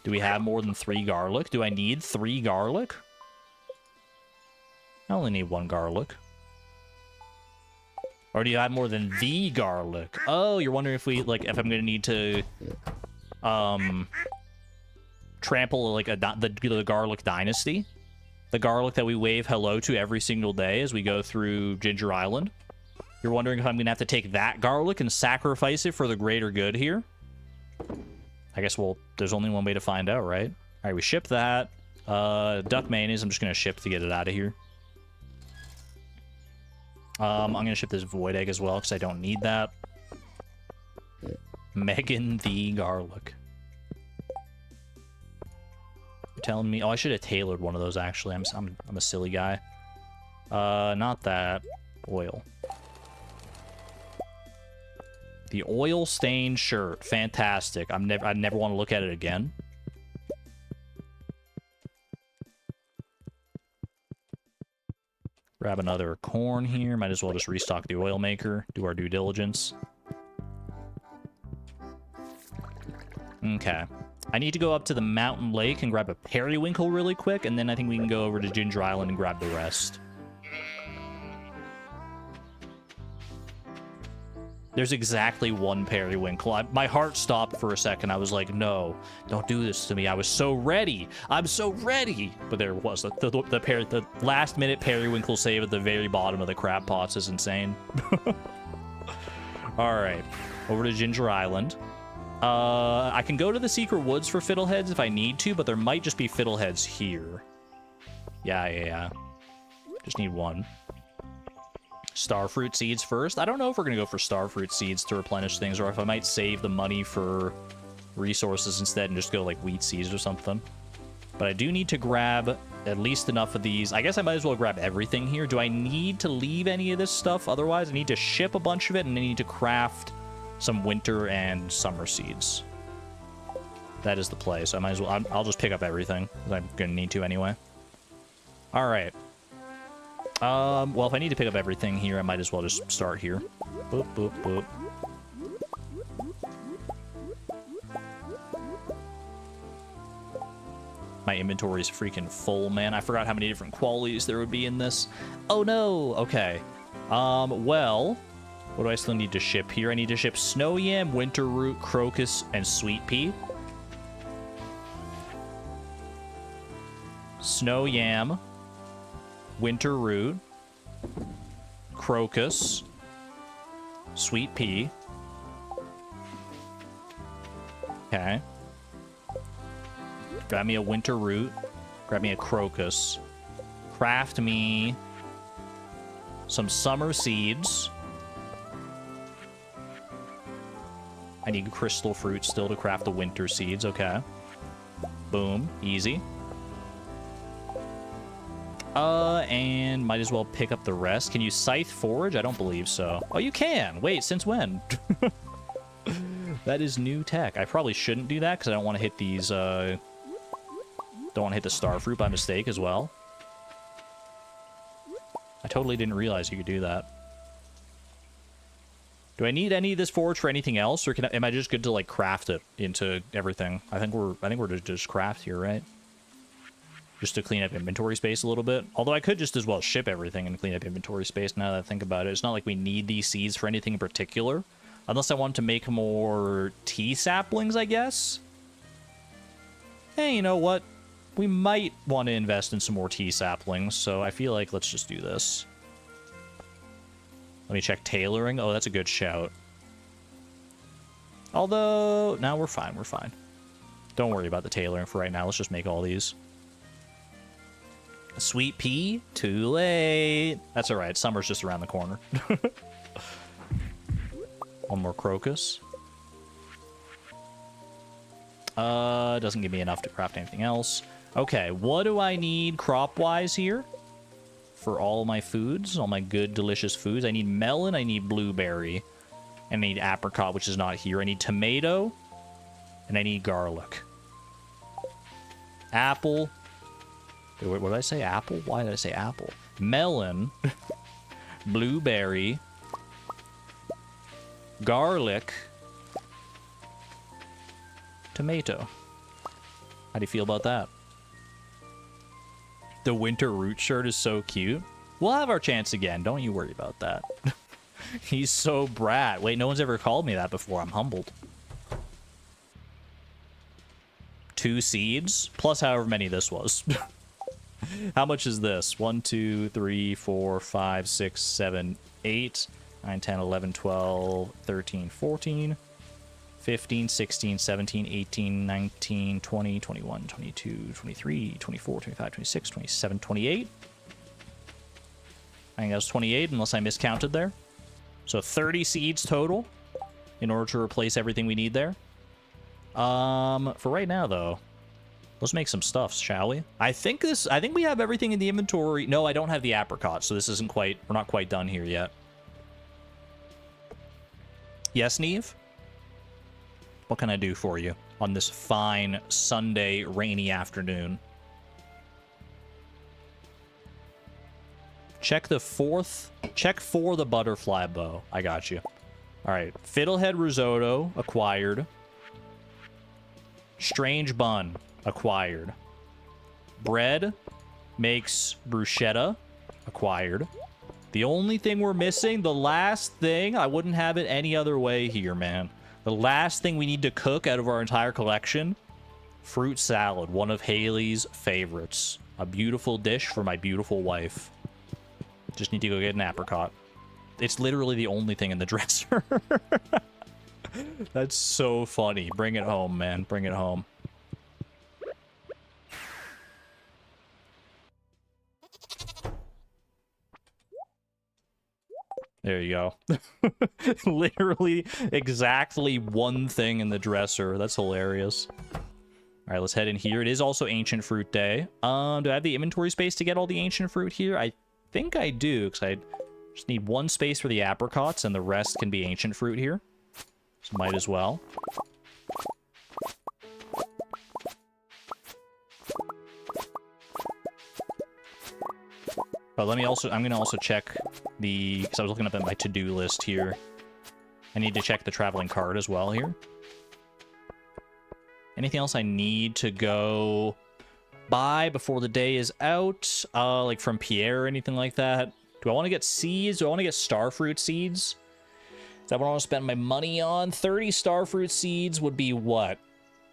Do we have more than 3 garlic? Do I need 3 garlic? I only need 1 garlic. Or do you have more than the garlic? Oh, you're wondering if we, like, if I'm gonna need to, trample, like, the garlic dynasty? The garlic that we wave hello to every single day as we go through Ginger Island? You're wondering if I'm gonna have to take that garlic and sacrifice it for the greater good here? I guess, well, there's only one way to find out, right? All right, we ship that. Duck mayonnaise, I'm just going to ship to get it out of here. I'm going to ship this void egg as well, because I don't need that. Megan the garlic. You're telling me... Oh, I should have tailored one of those, actually. I'm a silly guy. Not that. Oil. The oil-stained shirt. Fantastic. I never want to look at it again. Grab another corn here. Might as well just restock the oil maker. Do our due diligence. Okay. I need to go up to the mountain lake and grab a periwinkle really quick, and then I think we can go over to Ginger Island and grab the rest. There's exactly 1 periwinkle. My heart stopped for a second. I was like, no, don't do this to me. I was so ready. I'm so ready. But there was the last minute periwinkle save at the very bottom of the crab pots is insane. All right, over to Ginger Island. I can go to the secret woods for fiddleheads if I need to, but there might just be fiddleheads here. Yeah. Just need 1. Starfruit seeds first. I don't know if we're going to go for starfruit seeds to replenish things, or if I might save the money for resources instead and just go like wheat seeds or something. But I do need to grab at least enough of these. I guess I might as well grab everything here. Do I need to leave any of this stuff? Otherwise, I need to ship a bunch of it, and I need to craft some winter and summer seeds. That is the play, so I might as well... I'll just pick up everything, because I'm going to need to anyway. All right. Well, if I need to pick up everything here, I might as well just start here. Boop, boop, boop. My inventory is freaking full, man. I forgot how many different qualities there would be in this. Oh, no. Okay. Well, what do I still need to ship here? I need to ship snow yam, winter root, crocus, and sweet pea. Snow yam, winter root, crocus, sweet pea. Okay. Grab me a winter root. Grab me a crocus. Craft me some summer seeds. I need crystal fruit still to craft the winter seeds. Okay. Boom. Easy. And might as well pick up the rest. Can you scythe forage? I don't believe so. Oh, you can. Wait, since when? That is new tech. I probably shouldn't do that because I don't want to hit these, don't want to hit the star fruit by mistake as well. I totally didn't realize you could do that. Do I need any of this forage for anything else, or am I just good to like craft it into everything? I think we're to just craft here, right? Just to clean up inventory space a little bit. Although I could just as well ship everything and clean up inventory space now that I think about it. It's not like we need these seeds for anything in particular. Unless I want to make more tea saplings, I guess. Hey, you know what? We might want to invest in some more tea saplings, so I feel like let's just do this. Let me check tailoring. Oh, that's a good shout. Although, no, we're fine, we're fine. Don't worry about the tailoring for right now. Let's just make all these. Sweet pea? Too late. That's alright. Summer's just around the corner. One more crocus. Doesn't give me enough to craft anything else. Okay, what do I need crop-wise here? For all my foods, all my good, delicious foods. I need melon, I need blueberry, and I need apricot, which is not here. I need tomato, and I need garlic. Apple. Wait, what did I say? Apple? Why did I say apple? Melon, blueberry, garlic, tomato. How do you feel about that? The winter root shirt is so cute. We'll have our chance again. Don't you worry about that. He's so brat. Wait, no one's ever called me that before. I'm humbled. 2 seeds, plus however many this was. How much is this? 1, 2, 3, 4, 5, 6, 7, 8, 9, 10, 11, 12, 13, 14, 15, 16, 17, 18, 19, 20, 21, 22, 23, 24, 25, 26, 27, 28. I think that was 28, unless I miscounted there. So 30 seeds total in order to replace everything we need there. For right now, though, let's make some stuffs, shall we? I think we have everything in the inventory. No, I don't have the apricot, so this isn't quite... We're not quite done here yet. Yes, Neve? What can I do for you on this fine Sunday rainy afternoon? Check for the butterfly bow. I got you. All right. Fiddlehead risotto acquired. Strange bun acquired. Bread makes bruschetta acquired. The only thing we're missing, the last thing, I wouldn't have it any other way here, man. The last thing we need to cook out of our entire collection, fruit salad, one of Haley's favorites. A beautiful dish for my beautiful wife. Just need to go get an apricot. It's literally the only thing in the dresser. That's so funny. Bring it home, man. Bring it home. There you go. Literally exactly one thing in the dresser. That's hilarious. All right, let's head in here. It is also Ancient Fruit Day. Do I have the inventory space to get all the Ancient Fruit here? I think I do, because I just need one space for the apricots, and the rest can be Ancient Fruit here. So might as well. But let me also, I'm going to also check the, because I was looking up at my to-do list here. I need to check the traveling card as well here. Anything else I need to go buy before the day is out? Like from Pierre or anything like that? Do I want to get seeds? Do I want to get starfruit seeds? Is that what I want to spend my money on? 30 starfruit seeds would be what?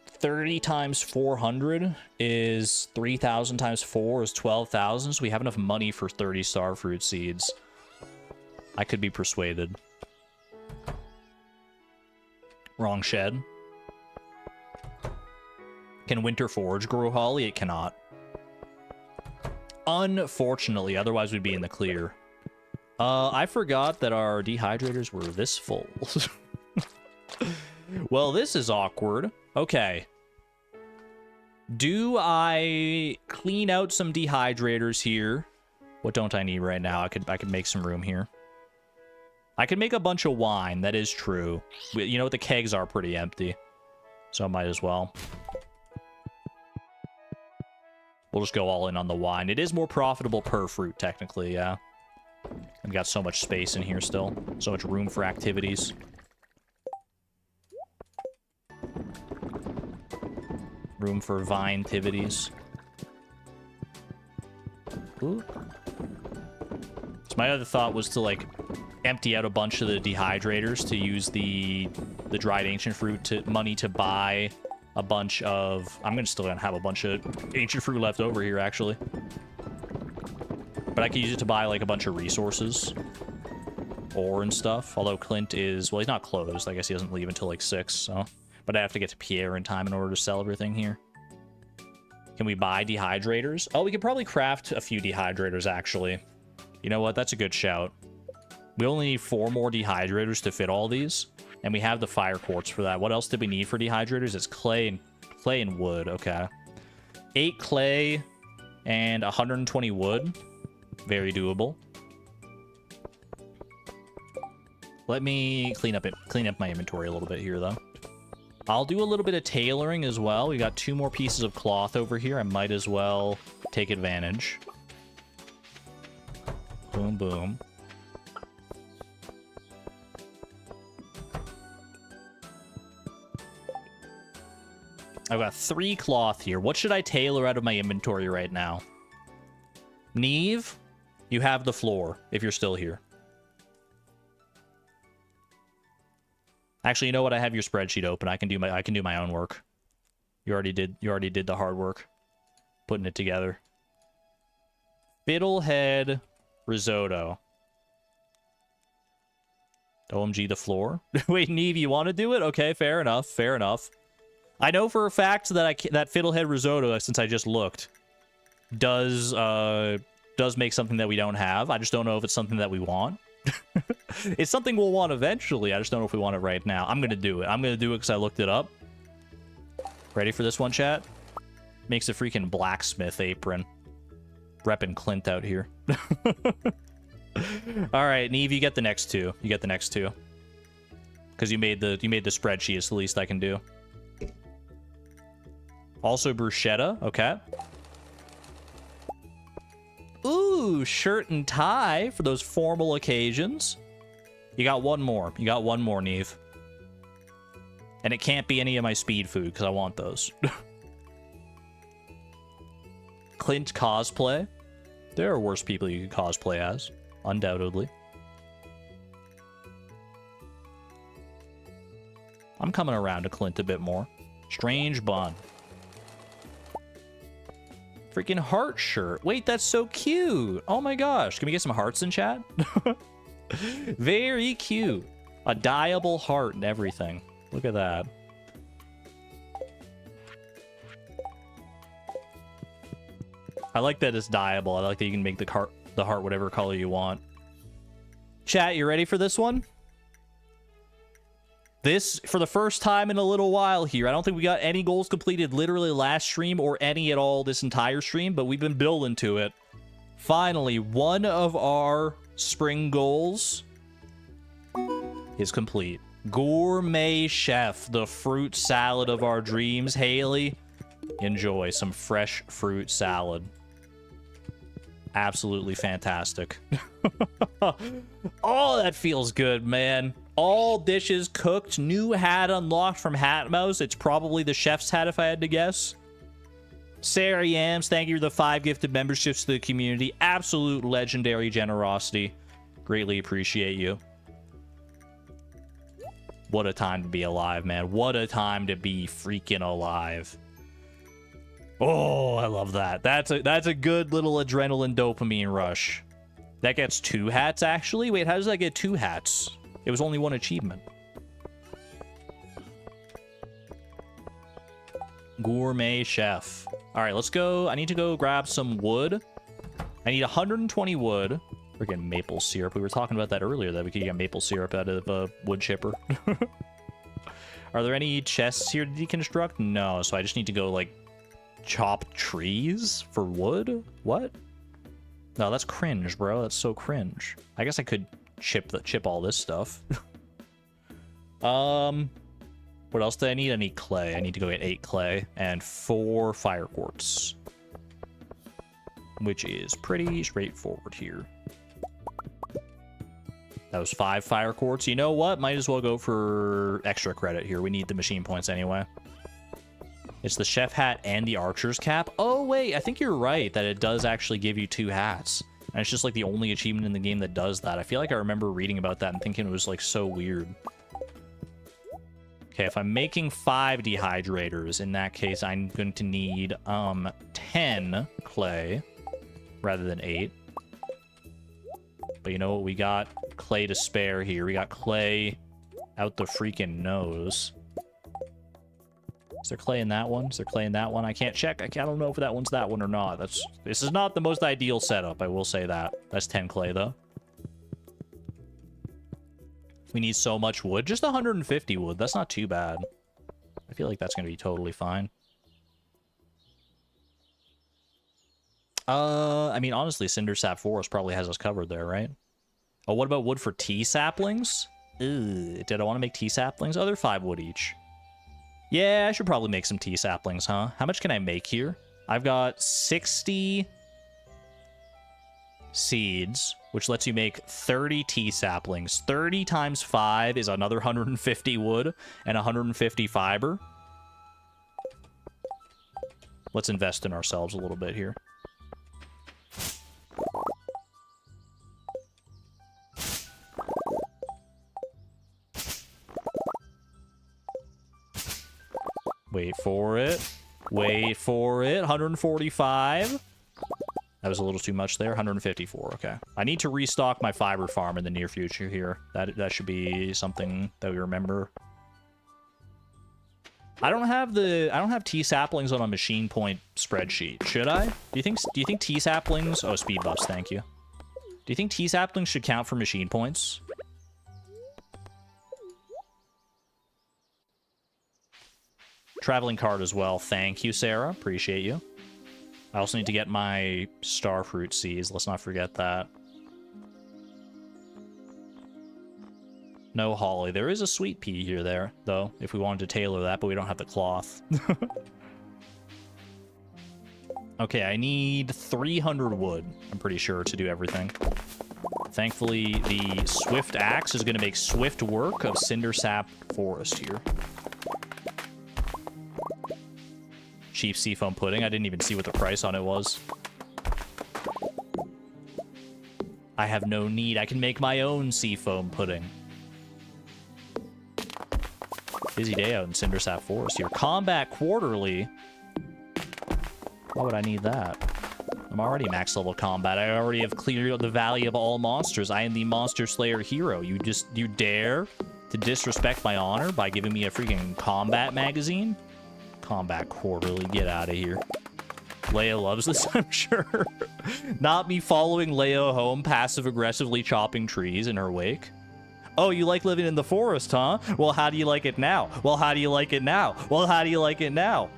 30 times 400 is 3,000 times 4 is 12,000. So we have enough money for 30 starfruit seeds. I could be persuaded. Wrong shed. Can Winter Forge grow holly? It cannot. Unfortunately, otherwise we'd be in the clear. I forgot that our dehydrators were this full. Well, this is awkward. Okay. Do I clean out some dehydrators here? What don't I need right now? I could make some room here. I could make a bunch of wine. That is true. You know what? The kegs are pretty empty. So I might as well. We'll just go all in on the wine. It is more profitable per fruit, technically, yeah. I've got so much space in here still. So much room for activities. Room for vine-tivities. Ooh. So my other thought was to, like, empty out a bunch of the dehydrators to use the dried ancient fruit money to buy a bunch of... I'm still gonna have a bunch of ancient fruit left over here, actually. But I could use it to buy, like, a bunch of resources. Ore and stuff. Although Clint is... Well, he's not closed. I guess he doesn't leave until, like, 6, so... But I have to get to Pierre in time in order to sell everything here. Can we buy dehydrators? Oh, we could probably craft a few dehydrators, actually. You know what? That's a good shout. We only need 4 more dehydrators to fit all these. And we have the fire quartz for that. What else did we need for dehydrators? It's clay and wood. Okay. 8 clay and 120 wood. Very doable. Let me clean up my inventory a little bit here, though. I'll do a little bit of tailoring as well. We got 2 more pieces of cloth over here. I might as well take advantage. Boom, boom. I've got 3 cloth here. What should I tailor out of my inventory right now? Neve, you have the floor if you're still here. Actually, you know what? I have your spreadsheet open. I can do my own work. You already did the hard work putting it together. Fiddlehead risotto. OMG, the floor. Wait, Neve, you want to do it? Okay, fair enough. Fair enough. I know for a fact that that fiddlehead risotto, since I just looked, does make something that we don't have. I just don't know if it's something that we want. It's something we'll want eventually. I just don't know if we want it right now. I'm gonna do it. I'm gonna do it because I looked it up. Ready for this one, chat? Makes a freaking blacksmith apron. Reppin' Clint out here. All right, Neve, you get the next 2. You get the next 2. Because you made the spreadsheet. It's the least I can do. Also bruschetta. Okay. Ooh, shirt and tie for those formal occasions. You got 1 more. You got 1 more, Neve. And it can't be any of my speed food, because I want those. Clint cosplay. There are worse people you could cosplay as. Undoubtedly. I'm coming around to Clint a bit more. Strange bun. Freaking heart shirt. Wait, that's so cute. Oh my gosh. Can we get some hearts in chat? Very cute. A dyeable heart and everything. Look at that. I like that it's dyeable. I like that you can make the heart whatever color you want. Chat, you ready for this one? This, for the first time in a little while here, I don't think we got any goals completed literally last stream or any at all this entire stream, but we've been building to it. Finally, one of our spring goals is complete. Gourmet Chef, the fruit salad of our dreams. Haley, enjoy some fresh fruit salad. Absolutely fantastic. Oh, that feels good, man. All dishes cooked. New hat unlocked from Hat Mouse. It's probably the chef's hat if I had to guess. Sarah Yams, thank you for the 5 gifted memberships to the community. Absolute legendary generosity. Greatly appreciate you. What a time to be alive, man. What a time to be freaking alive. Oh, I love that. That's a good little adrenaline dopamine rush. That gets 2 hats, actually? Wait, how does that get 2 hats? It was only 1 achievement. Gourmet chef. All right, let's go. I need to go grab some wood. I need 120 wood. Freaking maple syrup. We were talking about that earlier, that we could get maple syrup out of a wood chipper. Are there any chests here to deconstruct? No, so I just need to go, like, chop trees for wood? What? No, that's cringe, bro. That's so cringe. I guess I could chip all this stuff. What else do I need? I need clay. I need to go get 8 clay and 4 fire quartz, which is pretty straightforward here. That was 5 fire quartz. You know what? Might as well go for extra credit here. We need the machine points anyway. It's the chef hat and the archer's cap. Oh, wait. I think you're right that it does actually give you 2 hats. And it's just like the only achievement in the game that does that. I feel like I remember reading about that and thinking it was like so weird. Okay, if I'm making 5 dehydrators, in that case, I'm going to need 10 clay rather than 8. But you know what? We got clay to spare here. We got clay out the freaking nose. Is there clay in that one? Is there clay in that one? I can't check. I don't know if that one's that one or not. This is not the most ideal setup, I will say that. That's 10 clay, though. We need so much wood. Just 150 wood. That's not too bad. I feel like that's going to be totally fine. I mean, honestly, Cindersap Forest probably has us covered there, right? Oh, what about wood for tea saplings? Ugh, did I want to make tea saplings? Oh, they're 5 wood each. Yeah, I should probably make some tea saplings, huh? How much can I make here? I've got 60 seeds, which lets you make 30 tea saplings. 30 times 5 is another 150 wood and 150 fiber. Let's invest in ourselves a little bit here. Wait for it. Wait for it. 145. That was a little too much there. 154. Okay. I need to restock my fiber farm in the near future here. That should be something that we remember. I don't have tea saplings on a machine point spreadsheet. Should I? Do you think tea saplings? Oh, speed buffs. Thank you. Do you think tea saplings should count for machine points? Traveling card as well. Thank you, Sarah. Appreciate you. I also need to get my starfruit seeds. Let's not forget that. No holly. There is a sweet pea here, though, if we wanted to tailor that, but we don't have the cloth. Okay, I need 300 wood, I'm pretty sure, to do everything. Thankfully, the swift axe is going to make swift work of Cindersap Forest here. Cheap seafoam pudding. I didn't even see what the price on it was. I have no need. I can make my own seafoam pudding. Busy day out in Cindersap Forest here. Combat quarterly. Why would I need that? I'm already max level combat. I already have cleared the Valley of all monsters. I am the Monster Slayer hero. You dare to disrespect my honor by giving me a freaking combat magazine? Combat quarterly. Get out of here. Leia loves this, I'm sure. Not me following Leia home, passive-aggressively chopping trees in her wake. Oh, you like living in the forest, huh? Well, how do you like it now? Well, how do you like it now? Well, how do you like it now?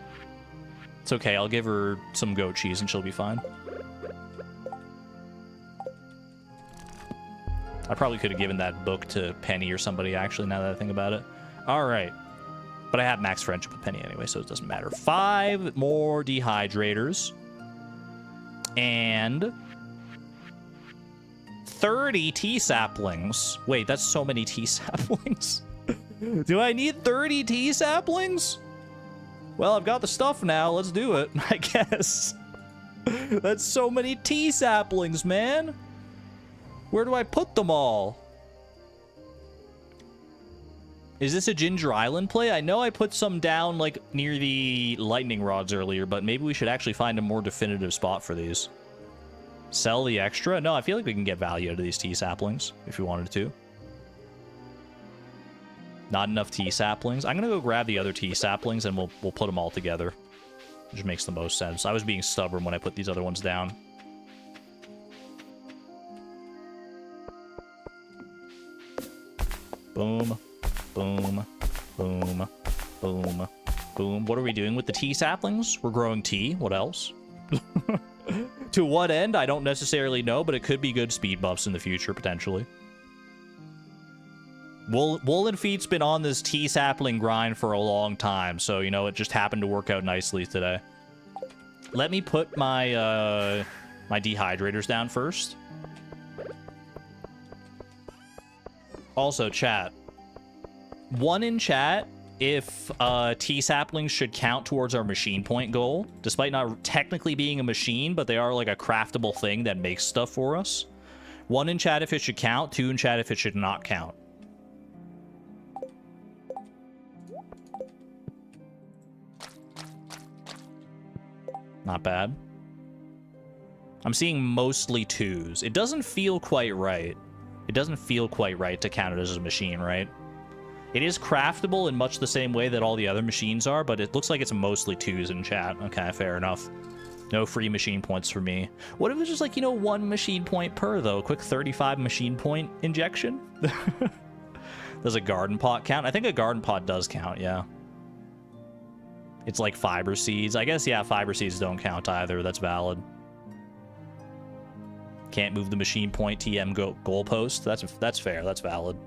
It's okay. I'll give her some goat cheese and she'll be fine. I probably could have given that book to Penny or somebody, actually, now that I think about it. All right. But I have max friendship with Penny anyway, so it doesn't matter. 5 more dehydrators. And 30 tea saplings. Wait, that's so many tea saplings. Do I need 30 tea saplings? Well, I've got the stuff now. Let's do it, I guess. That's so many tea saplings, man. Where do I put them all? Is this a Ginger Island play? I know I put some down, like, near the lightning rods earlier, but maybe we should actually find a more definitive spot for these. Sell the extra? No, I feel like we can get value out of these tea saplings, if we wanted to. Not enough tea saplings. I'm gonna go grab the other tea saplings, and we'll put them all together. Which makes the most sense. I was being stubborn when I put these other ones down. Boom. Boom, boom, boom, boom. What are we doing with the tea saplings? We're growing tea. What else? To what end? I don't necessarily know, but it could be good speed buffs in the future, potentially. Woolen Feet's been on this tea sapling grind for a long time, so, you know, it just happened to work out nicely today. Let me put my, my dehydrators down first. Also, chat. One in chat, if tea saplings should count towards our machine point goal, despite not technically being a machine, but they are like a craftable thing that makes stuff for us. One in chat if it should count, two in chat if it should not count. Not bad. I'm seeing mostly twos. It doesn't feel quite right. It doesn't feel quite right to count it as a machine, right? It is craftable in much the same way that all the other machines are, but it looks like it's mostly twos in chat. Okay, fair enough. No free machine points for me. What if it was just like, you know, one machine point per, though? A quick 35 machine point injection? Does a garden pot count? I think a garden pot does count, yeah. It's like fiber seeds. I guess, yeah, fiber seeds don't count either. That's valid. Can't move the machine point TM goalpost. That's fair. That's valid.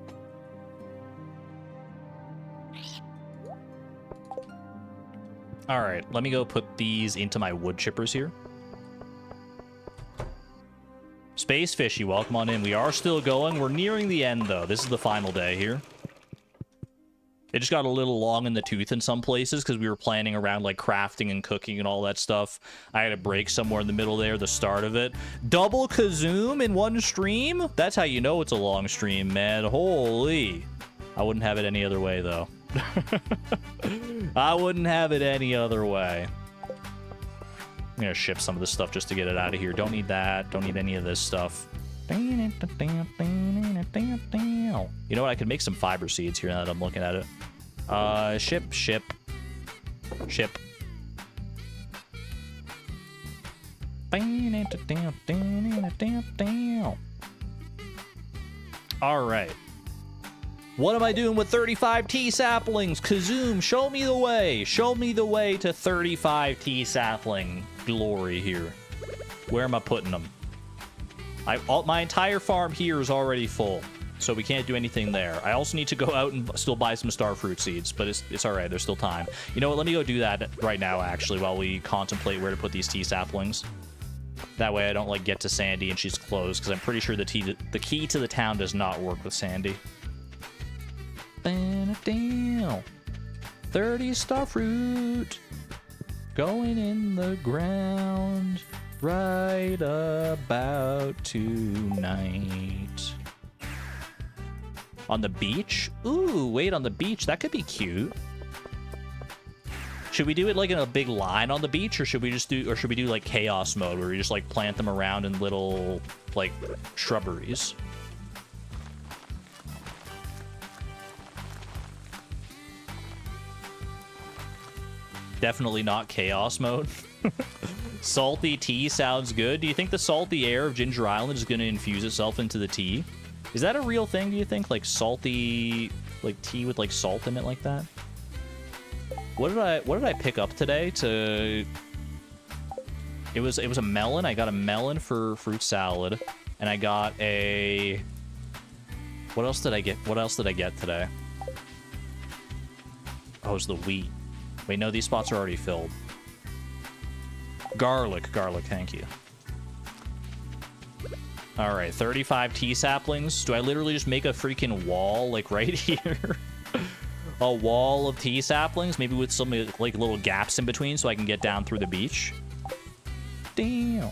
All right, let me go put these into my wood chippers here. Space Fishy, welcome on in. We are still going. We're nearing the end, though. This is the final day here. It just got a little long in the tooth in some places because we were planning around, like, crafting and cooking and all that stuff. I had a break somewhere in the middle there, the start of it. Double Kazoom in one stream? That's how you know it's a long stream, man. Holy. I wouldn't have it any other way, though. I wouldn't have it any other way. I'm gonna ship some of this stuff just to get it out of here. Don't need that. Don't need any of this stuff. You know what? I could make some fiber seeds here now that I'm looking at it. Ship. All right. What am I doing with 35 tea saplings? Kazoom, show me the way. Show me the way to 35 tea sapling glory here. Where am I putting them? My entire farm here is already full, so we can't do anything there. I also need to go out and still buy some starfruit seeds, but it's all right. There's still time. You know what? Let me go do that right now, actually, while we contemplate where to put these tea saplings. That way I don't, like, get to Sandy and she's closed, because I'm pretty sure the key to the town does not work with Sandy. 30 starfruit going in the ground right about tonight. On the beach? Ooh, wait, on the beach, that could be cute. Should we do it like in a big line on the beach, or should we do like chaos mode where we just like plant them around in little like shrubberies? Definitely not chaos mode. Salty tea sounds good. Do you think the salty air of Ginger Island is going to infuse itself into the tea? Is that a real thing, do you think? Like salty, like tea with like salt in it like that? What did I pick up today to... It was a melon. I got a melon for fruit salad, and I got a... What else did I get? What else did I get today? Oh, it was the wheat. Wait, no, these spots are already filled. Garlic, thank you. All right, 35 tea saplings. Do I literally just make a freaking wall, like, right here? a wall of tea saplings, maybe with some like little gaps in between so I can get down through the beach. Damn.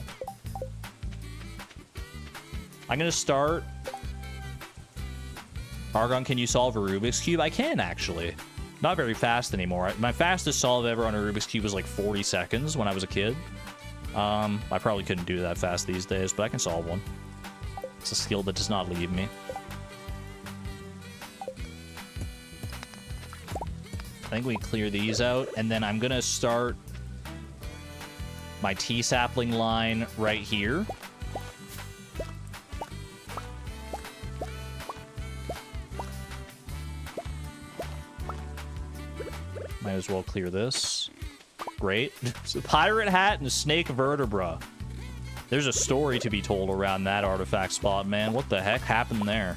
I'm gonna start. Argon, can you solve a Rubik's Cube? I can, actually. Not very fast anymore. My fastest solve ever on a Rubik's Cube was like 40 seconds when I was a kid. I probably couldn't do that fast these days, but I can solve one. It's a skill that does not leave me. I think we clear these out, and then I'm gonna start my tea sapling line right here. Might as well clear this. Great. So pirate hat and snake vertebra. There's a story to be told around that artifact spot, man. What the heck happened there?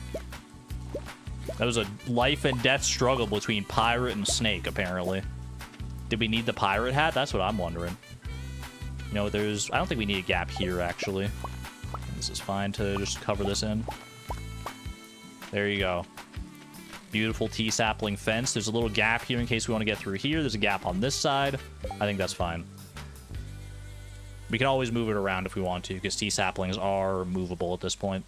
That was a life and death struggle between pirate and snake, apparently. Did we need the pirate hat? That's what I'm wondering. You know, there's... I don't think we need a gap here, actually. This is fine to just cover this in. There you go. Beautiful tea sapling fence. There's a little gap here in case we want to get through here. There's a gap on this side. I think that's fine. We can always move it around if we want to, because tea saplings are movable at this point.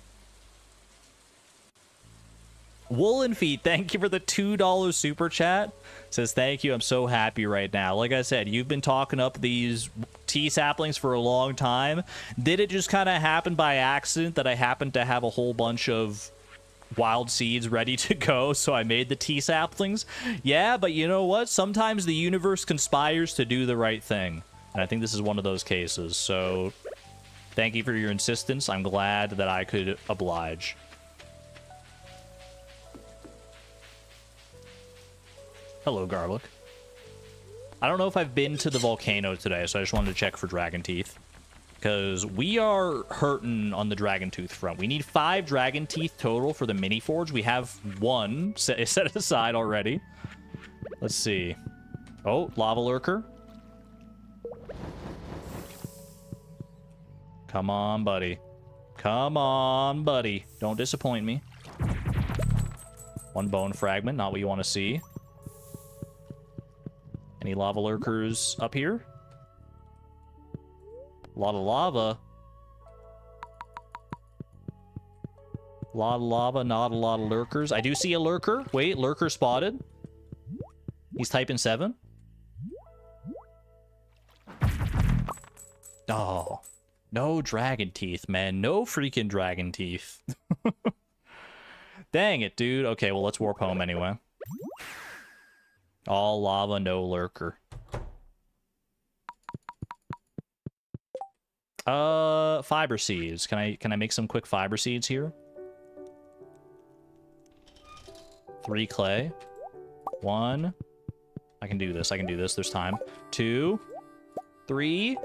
Woolen Feet, thank you for the $2 super chat. Says, thank you, I'm so happy right now. Like I said, you've been talking up these tea saplings for a long time. Did it just kind of happen by accident that I happened to have a whole bunch of wild seeds ready to go, so I made the tea saplings? Yeah, but you know what? Sometimes the universe conspires to do the right thing. And I think this is one of those cases. So thank you for your insistence. I'm glad that I could oblige. Hello, Garlic. I don't know if I've been to the volcano today, so I just wanted to check for dragon teeth. Because we are hurting on the dragon tooth front. We need 5 dragon teeth total for the mini forge. We have 1 set aside already. Let's see. Oh, lava lurker. Come on, buddy. Come on, buddy. Don't disappoint me. 1 bone fragment, not what you want to see. Any lava lurkers up here? A lot of lava. A lot of lava, not a lot of lurkers. I do see a lurker. Wait, lurker spotted. He's typing 7. Oh. No dragon teeth, man. No freaking dragon teeth. Dang it, dude. Okay, well, let's warp home anyway. All lava, no lurker. Fiber seeds. Can I make some quick fiber seeds here? 3 clay. 1. I can do this. I can do this. There's time. 2. 3.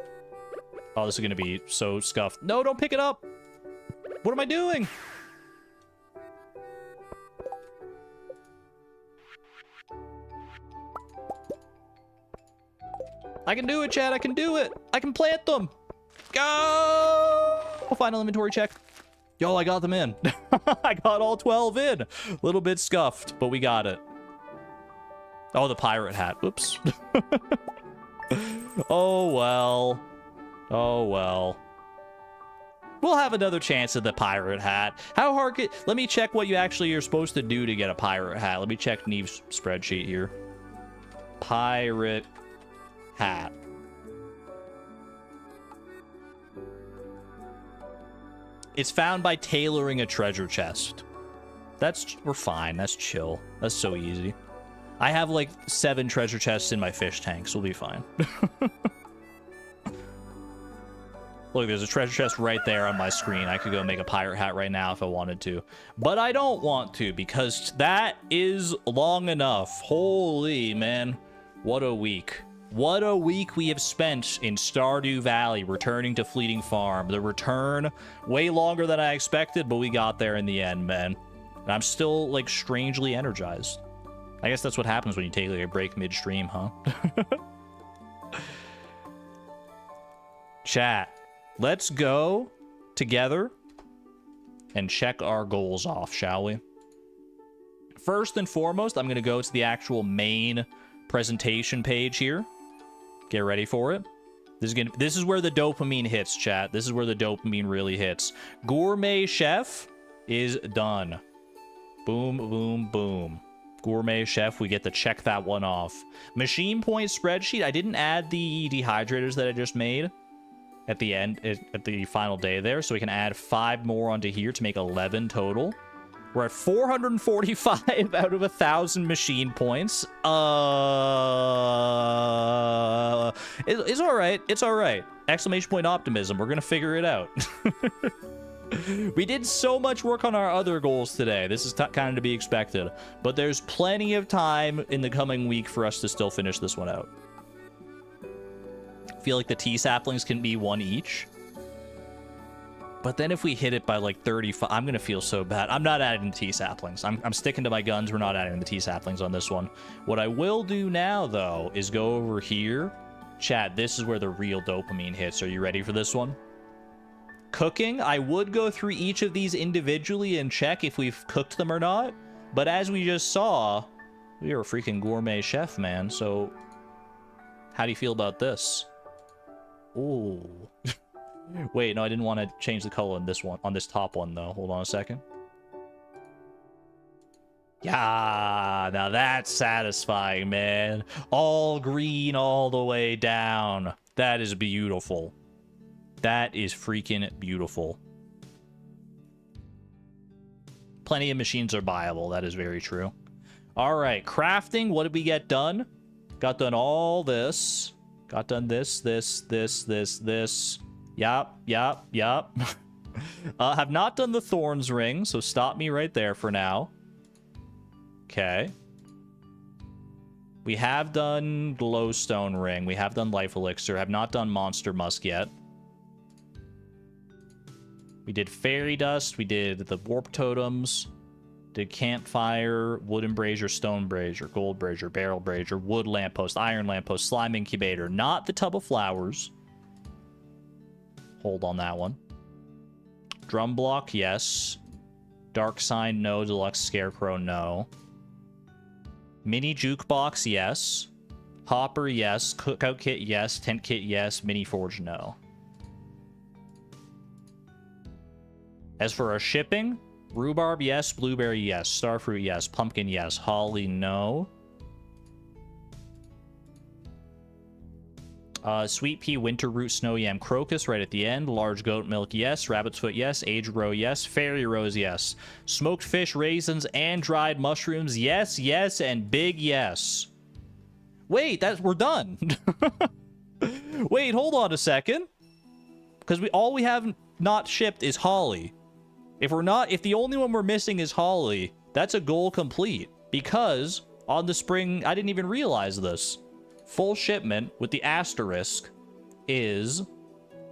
Oh, this is gonna be so scuffed. No, don't pick it up! What am I doing? I can do it, Chad. I can do it. I can plant them. Go! Final inventory check. Yo, I got them in. I got all 12 in. A little bit scuffed, but we got it. Oh, the pirate hat. Oops. Oh, well. Oh, well. We'll have another chance at the pirate hat. How hard could... Let me check what you actually are supposed to do to get a pirate hat. Let me check Neve's spreadsheet here. Pirate hat. It's found by tailoring a treasure chest. We're fine. That's chill. That's so easy. I have like 7 treasure chests in my fish tanks. We'll be fine. Look, there's a treasure chest right there on my screen. I could go make a pirate hat right now if I wanted to. But I don't want to, because that is long enough. Holy, man. What a week. What a week we have spent in Stardew Valley, returning to Fleeting Farm. The return, way longer than I expected, but we got there in the end, man. And I'm still, like, strangely energized. I guess that's what happens when you take, like, a break midstream, huh? Chat. Let's go together and check our goals off, shall we? first and foremost, I'm going to go to the actual main presentation page here. Get ready for it. This is where the dopamine hits, chat. This is where the dopamine really hits. Gourmet Chef is done. Boom, boom, boom. Gourmet Chef, we get to check that one off. Machine point spreadsheet. I didn't add the dehydrators that I just made at the end, at the final day there, so we can add 5 more onto here to make 11 total. We're at 445 out of 1,000 machine points. It's all right. It's all right. Exclamation point optimism. We're gonna figure it out. We did so much work on our other goals today. This is kind of to be expected, but there's plenty of time in the coming week for us to still finish this one out. I feel like the tea saplings can be 1 each. But then if we hit it by like 35, I'm going to feel so bad. I'm not adding the tea saplings. I'm sticking to my guns. We're not adding the tea saplings on this one. What I will do now, though, is go over here. Chat, this is where the real dopamine hits. Are you ready for this one? Cooking, I would go through each of these individually and check if we've cooked them or not. But as we just saw, we are a freaking gourmet chef, man. So how do you feel about this? Ooh. Wait, no, I didn't want to change the color on this one, on this top one, though. Hold on a second. Yeah, now that's satisfying, man. All green all the way down. That is beautiful. That is freaking beautiful. Plenty of machines are buyable. That is very true. All right, crafting. What did we get done? Got done all this. Got done this. Yup. Have not done the Thorns ring, so stop me right there for now. Okay. We have done glowstone ring. We have done life elixir. Have not done monster musk yet. We did fairy dust. We did the warp totems. Did campfire, wooden brazier, stone brazier, gold brazier, barrel brazier, wood lamppost, iron lamppost, slime incubator. Not the tub of flowers. Hold on that one. Drum block, yes. Dark sign, no. Deluxe scarecrow, no. Mini jukebox, yes. Hopper, yes. Cookout kit, yes. Tent kit, yes. Mini forge, no. As for our shipping, rhubarb, yes. Blueberry, yes. Starfruit, yes. Pumpkin, yes. Holly, no. Sweet pea, winter root, snow yam, crocus right at the end. Large goat milk, yes. Rabbit's foot, yes. Aged roe, yes. Fairy rose, yes. Smoked fish, raisins, and dried mushrooms, yes, yes, and big yes. Wait, we're done. Wait, hold on a second. Because all we have not shipped is holly. If the only one we're missing is holly, that's a goal complete. Because on the spring, I didn't even realize this. Full shipment with the asterisk is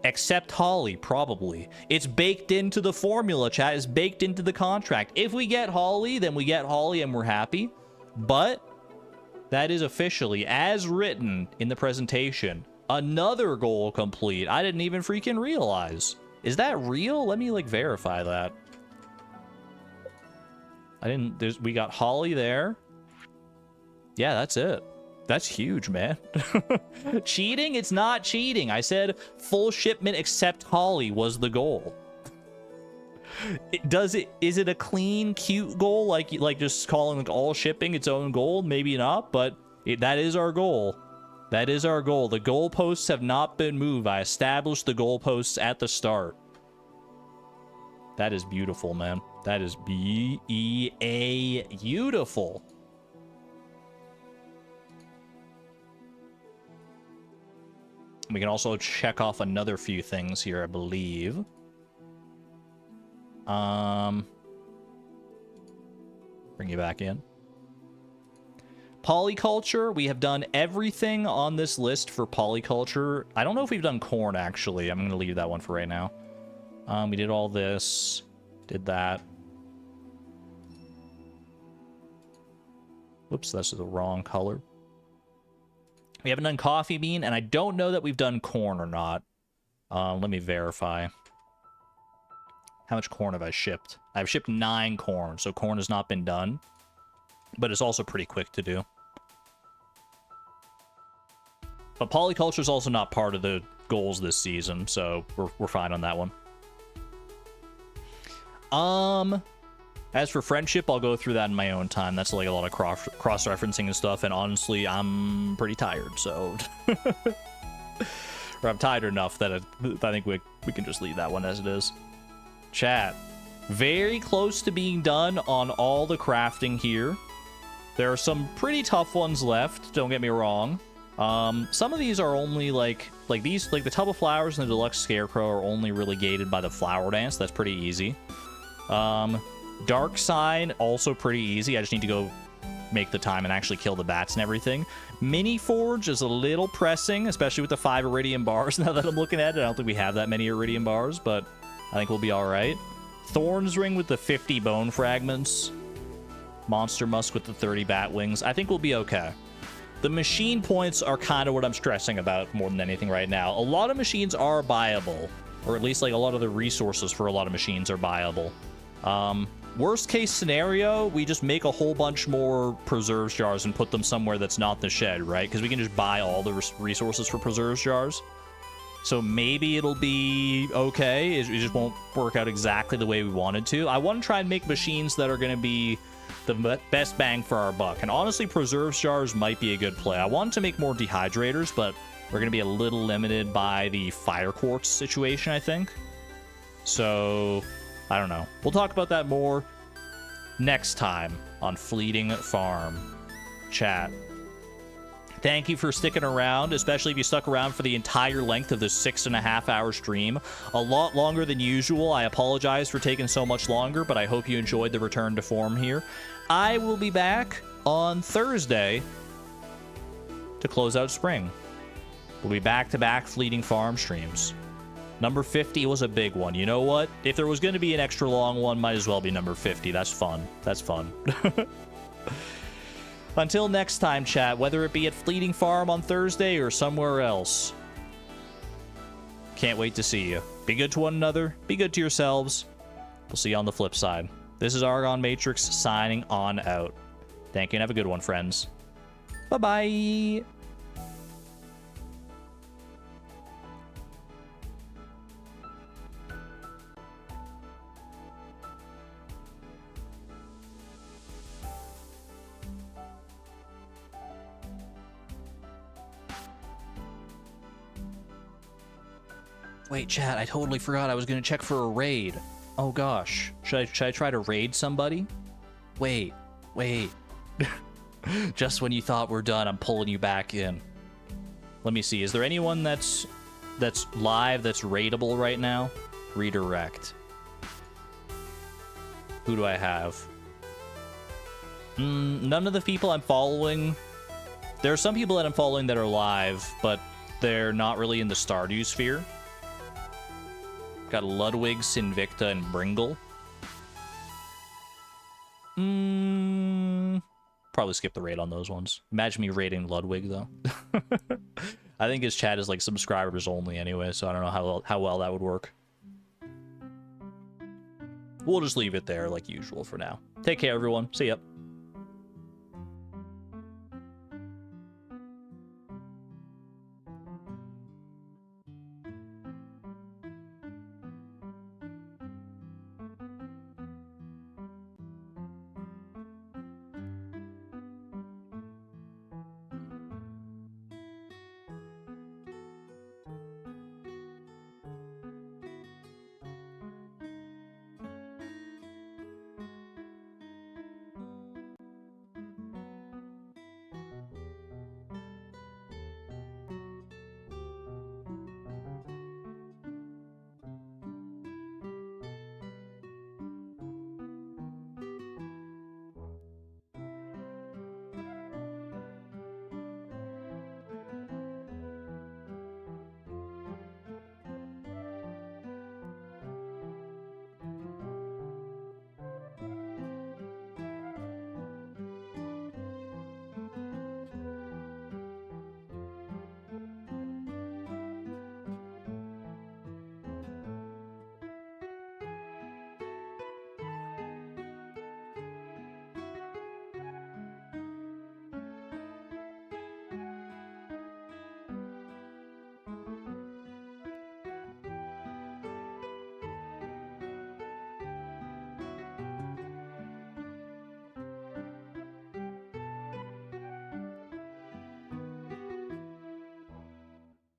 except holly, probably. It's baked into the formula, chat. It's baked into the contract. If we get holly, then we get holly and we're happy. But that is officially, as written in the presentation, another goal complete. I didn't even freaking realize. Is that real? Let me, like, verify that. We got holly there. Yeah, that's it. That's huge, man. Cheating? It's not cheating. I said full shipment except holly was the goal. Is it a clean, cute goal? Like just calling like all shipping its own goal? Maybe not, but that is our goal. That is our goal. The goalposts have not been moved. I established the goalposts at the start. That is beautiful, man. That is beautiful. We can also check off another few things here, I believe. Bring you back in. Polyculture, we have done everything on this list for polyculture. I don't know if we've done corn, actually. I'm going to leave that one for right now. We did all this. Did that. Whoops, that's the wrong color. We haven't done coffee bean, and I don't know that we've done corn or not. Let me verify. How much corn have I shipped? I've shipped 9 corn, so corn has not been done. but it's also pretty quick to do. But polyculture is also not part of the goals this season, so we're fine on that one. As for friendship, I'll go through that in my own time. That's like a lot of cross-referencing and stuff, and honestly, I'm pretty tired, so... or I'm tired enough that I think we can just leave that one as it is. Chat. Very close to being done on all the crafting here. There are some pretty tough ones left, don't get me wrong. Some of these are only like these, like the tub of flowers and the deluxe scarecrow are only really gated by the flower dance. That's pretty easy. Dark sign, also pretty easy. I just need to go make the time and actually kill the bats and everything. Mini forge is a little pressing, especially with the 5 iridium bars now that I'm looking at it. I don't think we have that many iridium bars, but I think we'll be all right. Thorns ring with the 50 bone fragments. Monster musk with the 30 bat wings. I think we'll be okay. The machine points are kind of what I'm stressing about more than anything right now. A lot of machines are buyable, or at least like a lot of the resources for a lot of machines are buyable. Worst case scenario, we just make a whole bunch more preserves jars and put them somewhere that's not the shed, right? Because we can just buy all the resources for preserves jars. So maybe it'll be okay. It just won't work out exactly the way we wanted to. I want to try and make machines that are going to be the best bang for our buck. And honestly, preserves jars might be a good play. I want to make more dehydrators, but we're going to be a little limited by the fire quartz situation, I think. So... I don't know. We'll talk about that more next time on Fleeting Farm. Chat. Thank you for sticking around, especially if you stuck around for the entire length of this 6.5-hour stream. A lot longer than usual. I apologize for taking so much longer, but I hope you enjoyed the return to form here. I will be back on Thursday to close out spring. We'll be back-to-back Fleeting Farm streams. Number 50 was a big one. You know what? If there was going to be an extra long one, might as well be number 50. That's fun. That's fun. Until next time, chat, whether it be at Fleeting Farm on Thursday or somewhere else. Can't wait to see you. Be good to one another. Be good to yourselves. We'll see you on the flip side. This is Argon Matrix signing on out. Thank you and have a good one, friends. Bye-bye. Wait, chat, I totally forgot I was going to check for a raid. Oh, gosh. Should I try to raid somebody? Wait. Just when you thought we're done, I'm pulling you back in. Let me see. Is there anyone that's live, that's raidable right now? Redirect. Who do I have? None of the people I'm following. There are some people that I'm following that are live, but they're not really in the Stardew sphere. Got Ludwig, Sinvicta, and Bringle. Probably skip the raid on those ones. Imagine me raiding Ludwig, though. I think his chat is like subscribers only anyway, so I don't know how well that would work. We'll just leave it there like usual for now. Take care, everyone. See ya.